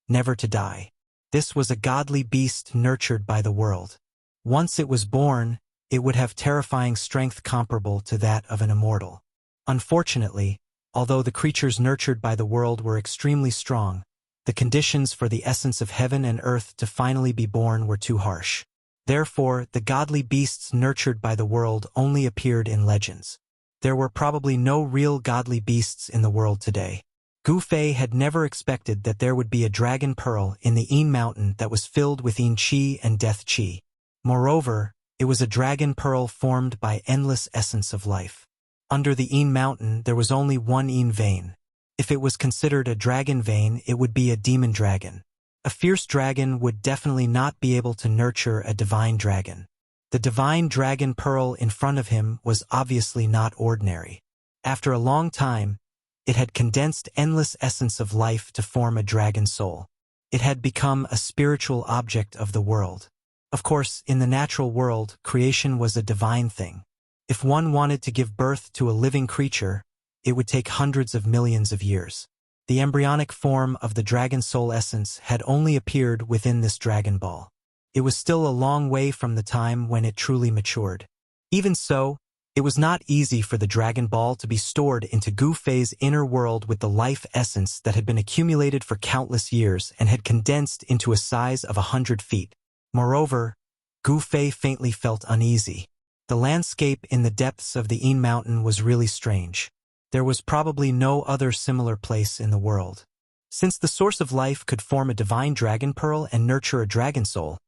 never to die. This was a godly beast nurtured by the world. Once it was born, it would have terrifying strength comparable to that of an immortal. Unfortunately, although the creatures nurtured by the world were extremely strong, the conditions for the essence of heaven and earth to finally be born were too harsh. Therefore, the godly beasts nurtured by the world only appeared in legends. There were probably no real godly beasts in the world today. Gu Fei had never expected that there would be a dragon pearl in the Yin Mountain that was filled with Yin Qi and Death Qi. Moreover, it was a dragon pearl formed by endless essence of life. Under the Yin Mountain, there was only one Yin vein. If it was considered a dragon vein, it would be a demon dragon. A fierce dragon would definitely not be able to nurture a divine dragon. The divine dragon pearl in front of him was obviously not ordinary. After a long time, it had condensed endless essence of life to form a dragon soul. It had become a spiritual object of the world. Of course, in the natural world, creation was a divine thing. If one wanted to give birth to a living creature, it would take hundreds of millions of years. The embryonic form of the dragon soul essence had only appeared within this dragon ball. It was still a long way from the time when it truly matured. Even so, it was not easy for the dragon ball to be stored into Gu Fei's inner world with the life essence that had been accumulated for countless years and had condensed into a size of 100 feet. Moreover, Gu Fei faintly felt uneasy. The landscape in the depths of the Yin Mountain was really strange. There was probably no other similar place in the world. Since the source of life could form a divine dragon pearl and nurture a dragon soul,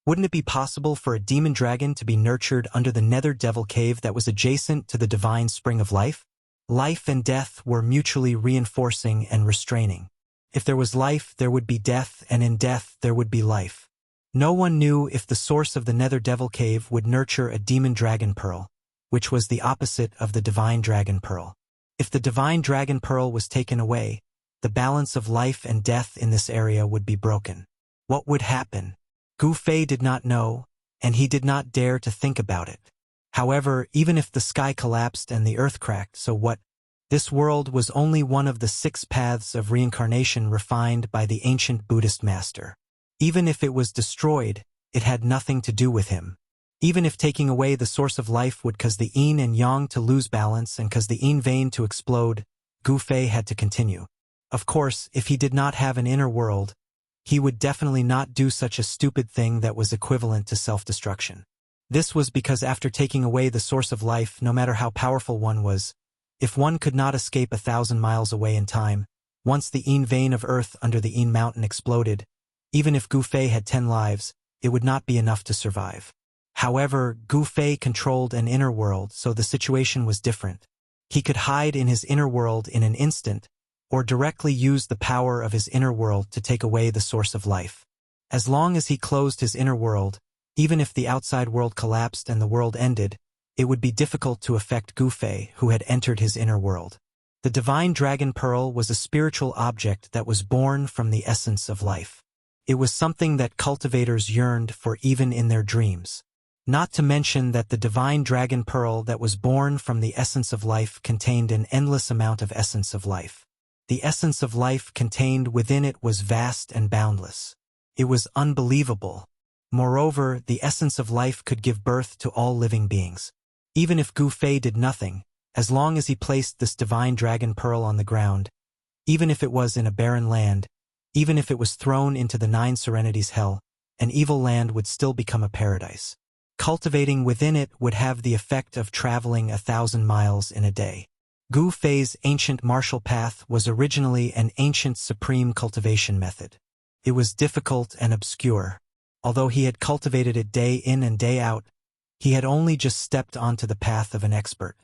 wouldn't it be possible for a demon dragon to be nurtured under the nether devil cave that was adjacent to the divine spring of life? Life and death were mutually reinforcing and restraining. If there was life, there would be death, and in death, there would be life. No one knew if the source of the nether devil cave would nurture a demon dragon pearl, which was the opposite of the divine dragon pearl. If the divine dragon pearl was taken away, the balance of life and death in this area would be broken. What would happen? Gu Fei did not know, and he did not dare to think about it. However, even if the sky collapsed and the earth cracked, so what? This world was only one of the 6 paths of reincarnation refined by the ancient Buddhist master. Even if it was destroyed, it had nothing to do with him. Even if taking away the source of life would cause the yin and yang to lose balance and cause the yin vein to explode, Gu Fei had to continue. Of course, if he did not have an inner world, he would definitely not do such a stupid thing that was equivalent to self-destruction. This was because after taking away the source of life, no matter how powerful one was, if one could not escape 1,000 miles away in time, once the yin vein of earth under the yin mountain exploded, even if Gu Fei had 10 lives, it would not be enough to survive. However, Gu Fei controlled an inner world, so the situation was different. He could hide in his inner world in an instant, or directly use the power of his inner world to take away the source of life. As long as he closed his inner world, even if the outside world collapsed and the world ended, it would be difficult to affect Gu Fei, who had entered his inner world. The divine dragon pearl was a spiritual object that was born from the essence of life. It was something that cultivators yearned for even in their dreams. Not to mention that the divine dragon pearl that was born from the essence of life contained an endless amount of essence of life. The essence of life contained within it was vast and boundless. It was unbelievable. Moreover, the essence of life could give birth to all living beings. Even if Gu Fei did nothing, as long as he placed this divine dragon pearl on the ground, even if it was in a barren land, even if it was thrown into the 9 serenities hell, an evil land would still become a paradise. Cultivating within it would have the effect of traveling 1,000 miles in a day. Gu Fei's ancient martial path was originally an ancient supreme cultivation method. It was difficult and obscure. Although he had cultivated it day in and day out, he had only just stepped onto the path of an expert.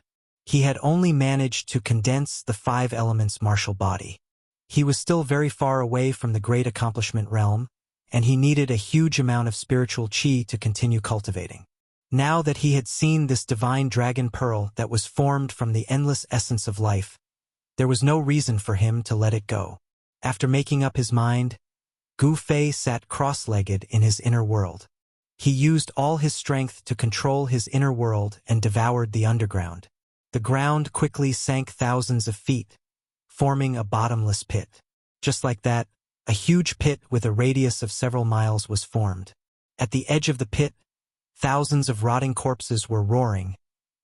He had only managed to condense the 5 elements martial body. He was still very far away from the great accomplishment realm, and he needed a huge amount of spiritual qi to continue cultivating. Now that he had seen this divine dragon pearl that was formed from the endless essence of life, there was no reason for him to let it go. After making up his mind, Gu Fei sat cross-legged in his inner world. He used all his strength to control his inner world and devoured the underground. The ground quickly sank thousands of feet, forming a bottomless pit. Just like that, a huge pit with a radius of several miles was formed. At the edge of the pit, thousands of rotting corpses were roaring,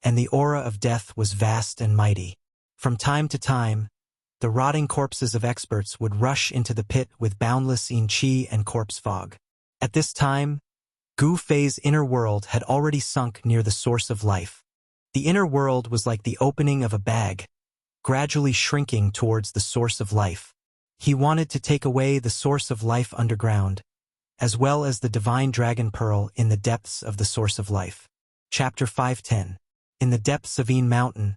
and the aura of death was vast and mighty. From time to time, the rotting corpses of experts would rush into the pit with boundless yin qi and corpse fog. At this time, Gu Fei's inner world had already sunk near the source of life. The inner world was like the opening of a bag, gradually shrinking towards the source of life. He wanted to take away the source of life underground, as well as the divine dragon pearl in the depths of the source of life. Chapter 510. In the depths of Yin Mountain,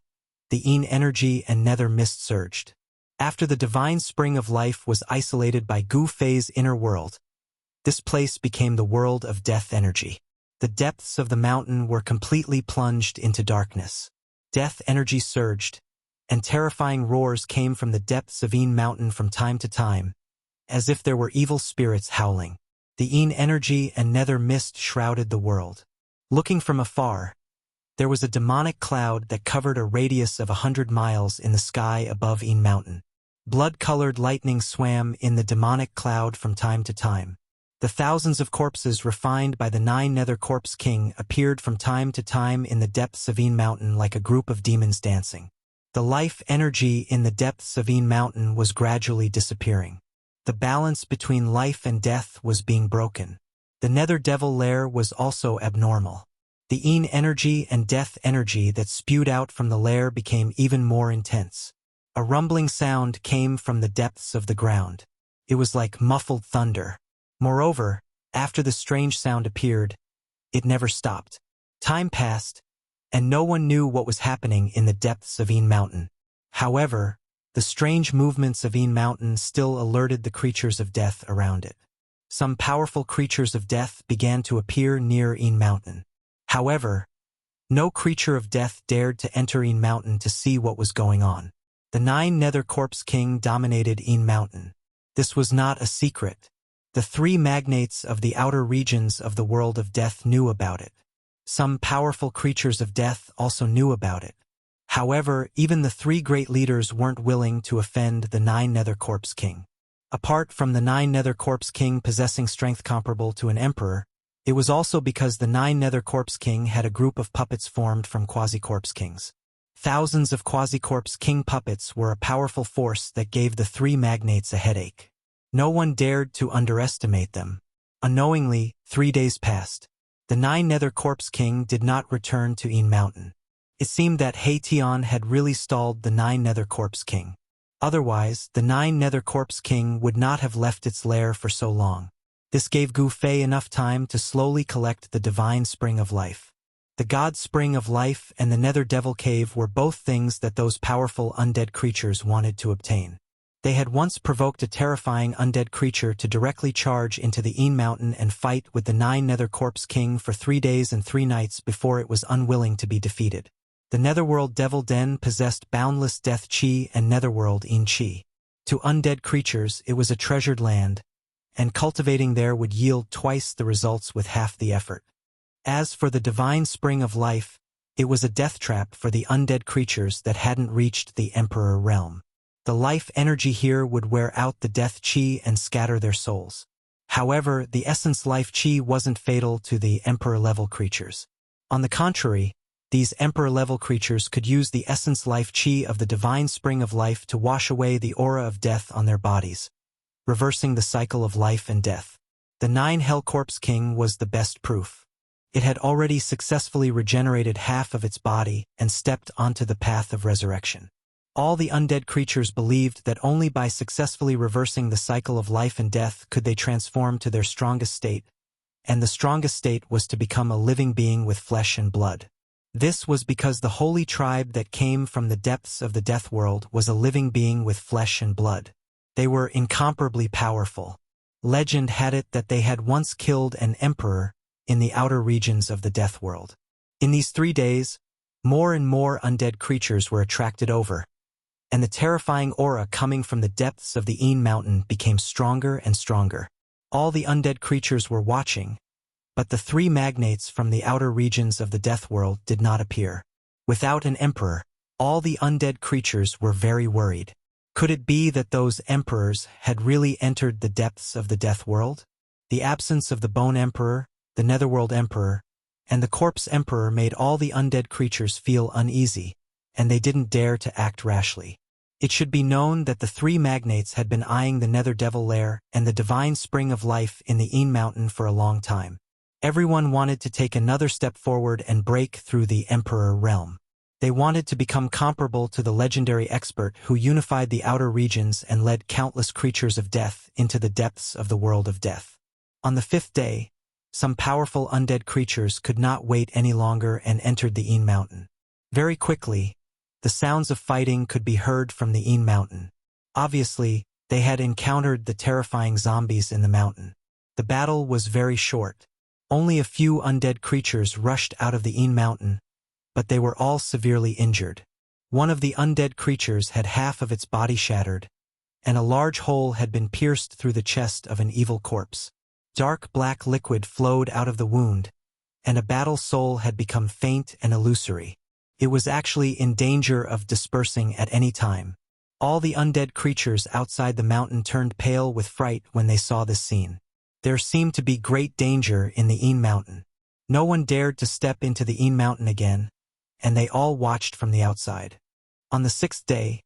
the Yin energy and nether mist surged. After the divine spring of life was isolated by Gu Fei's inner world, this place became the world of death energy. The depths of the mountain were completely plunged into darkness. Death energy surged, and terrifying roars came from the depths of Yin Mountain from time to time, as if there were evil spirits howling. The Yin energy and nether mist shrouded the world. Looking from afar, there was a demonic cloud that covered a radius of 100 miles in the sky above Yin Mountain. Blood-colored lightning swam in the demonic cloud from time to time. The thousands of corpses refined by the 9 Nether Corpse King appeared from time to time in the depths of Yin Mountain like a group of demons dancing. The life energy in the depths of Yin Mountain was gradually disappearing. The balance between life and death was being broken. The Nether Devil lair was also abnormal. The Yin energy and death energy that spewed out from the lair became even more intense. A rumbling sound came from the depths of the ground. It was like muffled thunder. Moreover, after the strange sound appeared, it never stopped. Time passed, and no one knew what was happening in the depths of Yin Mountain. However, the strange movements of Yin Mountain still alerted the creatures of death around it. Some powerful creatures of death began to appear near Yin Mountain. However, no creature of death dared to enter Yin Mountain to see what was going on. The 9 Nether Corpse King dominated Yin Mountain. This was not a secret. The 3 magnates of the outer regions of the world of death knew about it. Some powerful creatures of death also knew about it. However, even the three great leaders weren't willing to offend the Nine Nether Corpse King. Apart from the Nine Nether Corpse King possessing strength comparable to an emperor, it was also because the Nine Nether Corpse King had a group of puppets formed from Quasi-Corpse Kings. Thousands of Quasi-Corpse King puppets were a powerful force that gave the three magnates a headache. No one dared to underestimate them. Unknowingly, 3 days passed. The Nine Nether Corpse King did not return to Een Mountain. It seemed that Haetion had really stalled the Nine Nether Corpse King. Otherwise, the Nine Nether Corpse King would not have left its lair for so long. This gave Gu Fei enough time to slowly collect the divine spring of life. The god spring of life and the Nether Devil Cave were both things that those powerful undead creatures wanted to obtain. They had once provoked a terrifying undead creature to directly charge into the Een Mountain and fight with the Nine Nether Corpse King for 3 days and 3 nights before it was unwilling to be defeated. The Netherworld Devil Den possessed boundless death chi and Netherworld Een Chi. To undead creatures, it was a treasured land, and cultivating there would yield twice the results with half the effort. As for the divine spring of life, it was a death trap for the undead creatures that hadn't reached the Emperor realm. The life energy here would wear out the death chi and scatter their souls. However, the essence life chi wasn't fatal to the Emperor-level creatures. On the contrary, these Emperor-level creatures could use the essence life chi of the divine spring of life to wash away the aura of death on their bodies, reversing the cycle of life and death. The Nine Hell Corpse King was the best proof. It had already successfully regenerated half of its body and stepped onto the path of resurrection. All the undead creatures believed that only by successfully reversing the cycle of life and death could they transform to their strongest state, and the strongest state was to become a living being with flesh and blood. This was because the holy tribe that came from the depths of the death world was a living being with flesh and blood. They were incomparably powerful. Legend had it that they had once killed an emperor in the outer regions of the death world. In these 3 days, more and more undead creatures were attracted over, and the terrifying aura coming from the depths of the Een Mountain became stronger and stronger. All the undead creatures were watching, but the 3 magnates from the outer regions of the death world did not appear. Without an emperor, all the undead creatures were very worried. Could it be that those emperors had really entered the depths of the death world? The absence of the Bone Emperor, the Netherworld Emperor, and the Corpse Emperor made all the undead creatures feel uneasy, and they didn't dare to act rashly. It should be known that the 3 magnates had been eyeing the Nether Devil Lair and the divine spring of life in the Een Mountain for a long time. Everyone wanted to take another step forward and break through the Emperor realm. They wanted to become comparable to the legendary expert who unified the outer regions and led countless creatures of death into the depths of the world of death. On the 5th day, some powerful undead creatures could not wait any longer and entered the Een Mountain. Very quickly, the sounds of fighting could be heard from the Een Mountain. Obviously, they had encountered the terrifying zombies in the mountain. The battle was very short. Only a few undead creatures rushed out of the Een Mountain, but they were all severely injured. One of the undead creatures had half of its body shattered, and a large hole had been pierced through the chest of an evil corpse. Dark black liquid flowed out of the wound, and a battle soul had become faint and illusory. It was actually in danger of dispersing at any time. All the undead creatures outside the mountain turned pale with fright when they saw this scene. There seemed to be great danger in the Een Mountain. No one dared to step into the Een Mountain again, and they all watched from the outside. On the 6th day,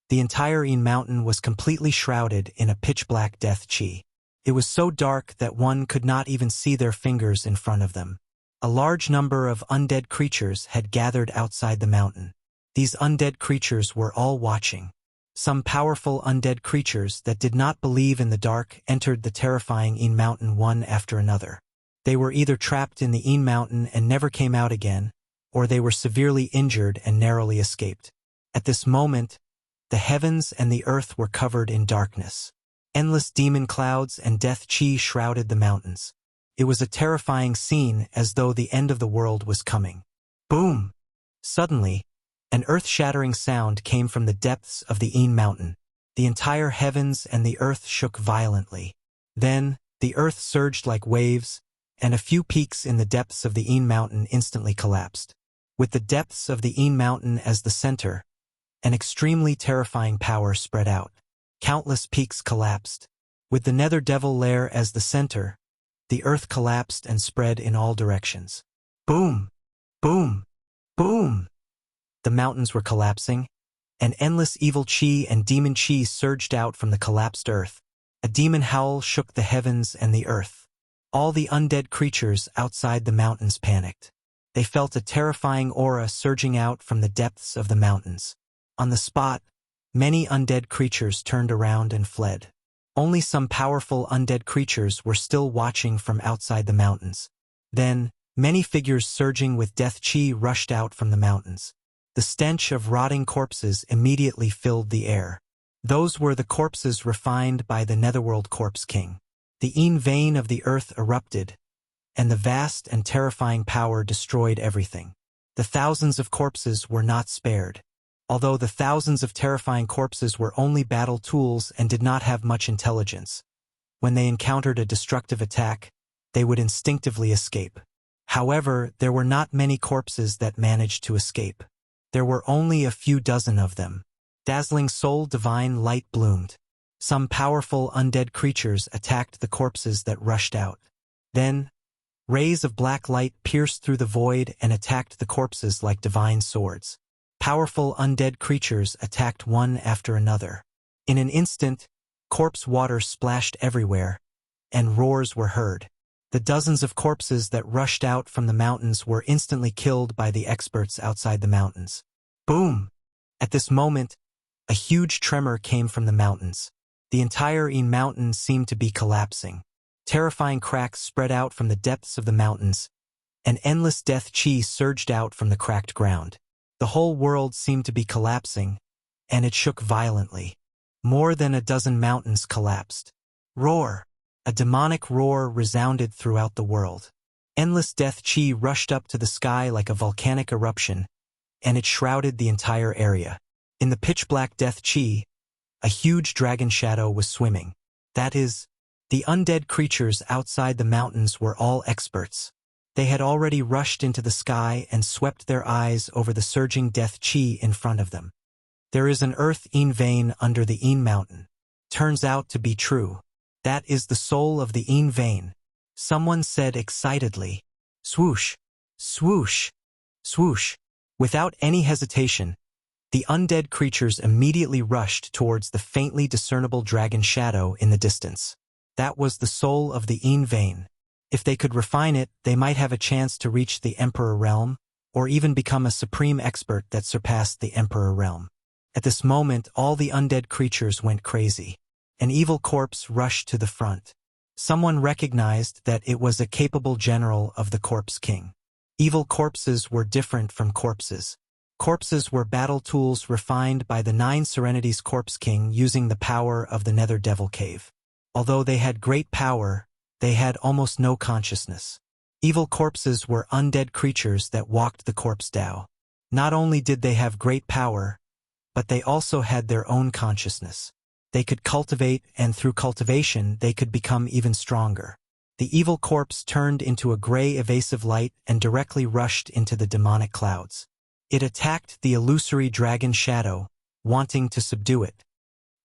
the entire Een Mountain was completely shrouded in a pitch-black death chi. It was so dark that one could not even see their fingers in front of them. A large number of undead creatures had gathered outside the mountain. These undead creatures were all watching. Some powerful undead creatures that did not believe in the dark entered the terrifying Een Mountain one after another. They were either trapped in the Een Mountain and never came out again, or they were severely injured and narrowly escaped. At this moment, the heavens and the earth were covered in darkness. Endless demon clouds and death chi shrouded the mountains. It was a terrifying scene, as though the end of the world was coming. Boom! Suddenly, an earth-shattering sound came from the depths of the Een Mountain. The entire heavens and the earth shook violently. Then, the earth surged like waves, and a few peaks in the depths of the Een Mountain instantly collapsed. With the depths of the Een Mountain as the center, an extremely terrifying power spread out. Countless peaks collapsed. With the Nether Devil Lair as the center, the earth collapsed and spread in all directions. Boom! Boom! Boom! The mountains were collapsing, and endless evil chi and demon chi surged out from the collapsed earth. A demon howl shook the heavens and the earth. All the undead creatures outside the mountains panicked. They felt a terrifying aura surging out from the depths of the mountains. On the spot, many undead creatures turned around and fled. Only some powerful undead creatures were still watching from outside the mountains. Then, many figures surging with death chi rushed out from the mountains. The stench of rotting corpses immediately filled the air. Those were the corpses refined by the Netherworld Corpse King. The Een vein of the earth erupted, and the vast and terrifying power destroyed everything. The thousands of corpses were not spared. Although the thousands of terrifying corpses were only battle tools and did not have much intelligence, when they encountered a destructive attack, they would instinctively escape. However, there were not many corpses that managed to escape. There were only a few dozen of them. Dazzling soul divine light bloomed. Some powerful undead creatures attacked the corpses that rushed out. Then, rays of black light pierced through the void and attacked the corpses like divine swords. Powerful undead creatures attacked one after another. In an instant, corpse water splashed everywhere, and roars were heard. The dozens of corpses that rushed out from the mountains were instantly killed by the experts outside the mountains. Boom! At this moment, a huge tremor came from the mountains. The entire Een Mountain seemed to be collapsing. Terrifying cracks spread out from the depths of the mountains, and endless death chi surged out from the cracked ground. The whole world seemed to be collapsing, and it shook violently. More than a dozen mountains collapsed. Roar! A demonic roar resounded throughout the world. Endless death chi rushed up to the sky like a volcanic eruption, and it shrouded the entire area. In the pitch-black death chi, a huge dragon shadow was swimming. That is, the undead creatures outside the mountains were all experts. They had already rushed into the sky and swept their eyes over the surging death chi in front of them. There is an earth Een vein under the Een Mountain. Turns out to be true. That is the soul of the Een vein. Someone said excitedly. Swoosh! Swoosh! Swoosh! Without any hesitation, the undead creatures immediately rushed towards the faintly discernible dragon shadow in the distance. That was the soul of the Een vein. If they could refine it, they might have a chance to reach the Emperor realm, or even become a supreme expert that surpassed the Emperor realm. At this moment, all the undead creatures went crazy. An evil corpse rushed to the front. Someone recognized that it was a capable general of the Corpse King. Evil corpses were different from corpses. Corpses were battle tools refined by the 9 Serenities Corpse King using the power of the Nether Devil Cave. Although they had great power, they had almost no consciousness. Evil corpses were undead creatures that walked the corpse Tao. Not only did they have great power, but they also had their own consciousness. They could cultivate, and through cultivation they could become even stronger. The evil corpse turned into a gray evasive light and directly rushed into the demonic clouds. It attacked the illusory dragon shadow, wanting to subdue it.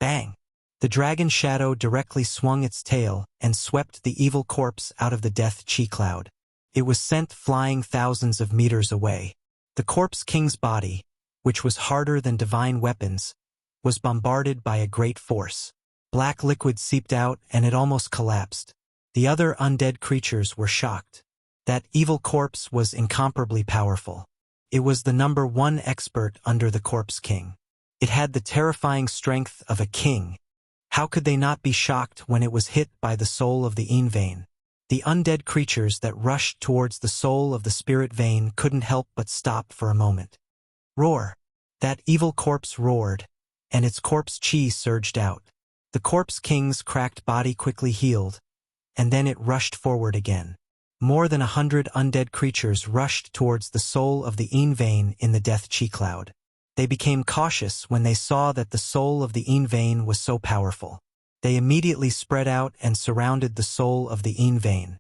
Bang! The dragon shadow directly swung its tail and swept the evil corpse out of the death chi cloud. It was sent flying thousands of meters away. The Corpse King's body, which was harder than divine weapons, was bombarded by a great force. Black liquid seeped out and it almost collapsed. The other undead creatures were shocked. That evil corpse was incomparably powerful. It was the #1 expert under the Corpse King. It had the terrifying strength of a king. How could they not be shocked when it was hit by the soul of the Een vein? The undead creatures that rushed towards the soul of the spirit vein couldn't help but stop for a moment. Roar! That evil corpse roared, and its corpse chi surged out. The Corpse King's cracked body quickly healed, and then it rushed forward again. More than 100 undead creatures rushed towards the soul of the Een vein in the death chi cloud. They became cautious when they saw that the soul of the Een vein was so powerful. They immediately spread out and surrounded the soul of the Een vein.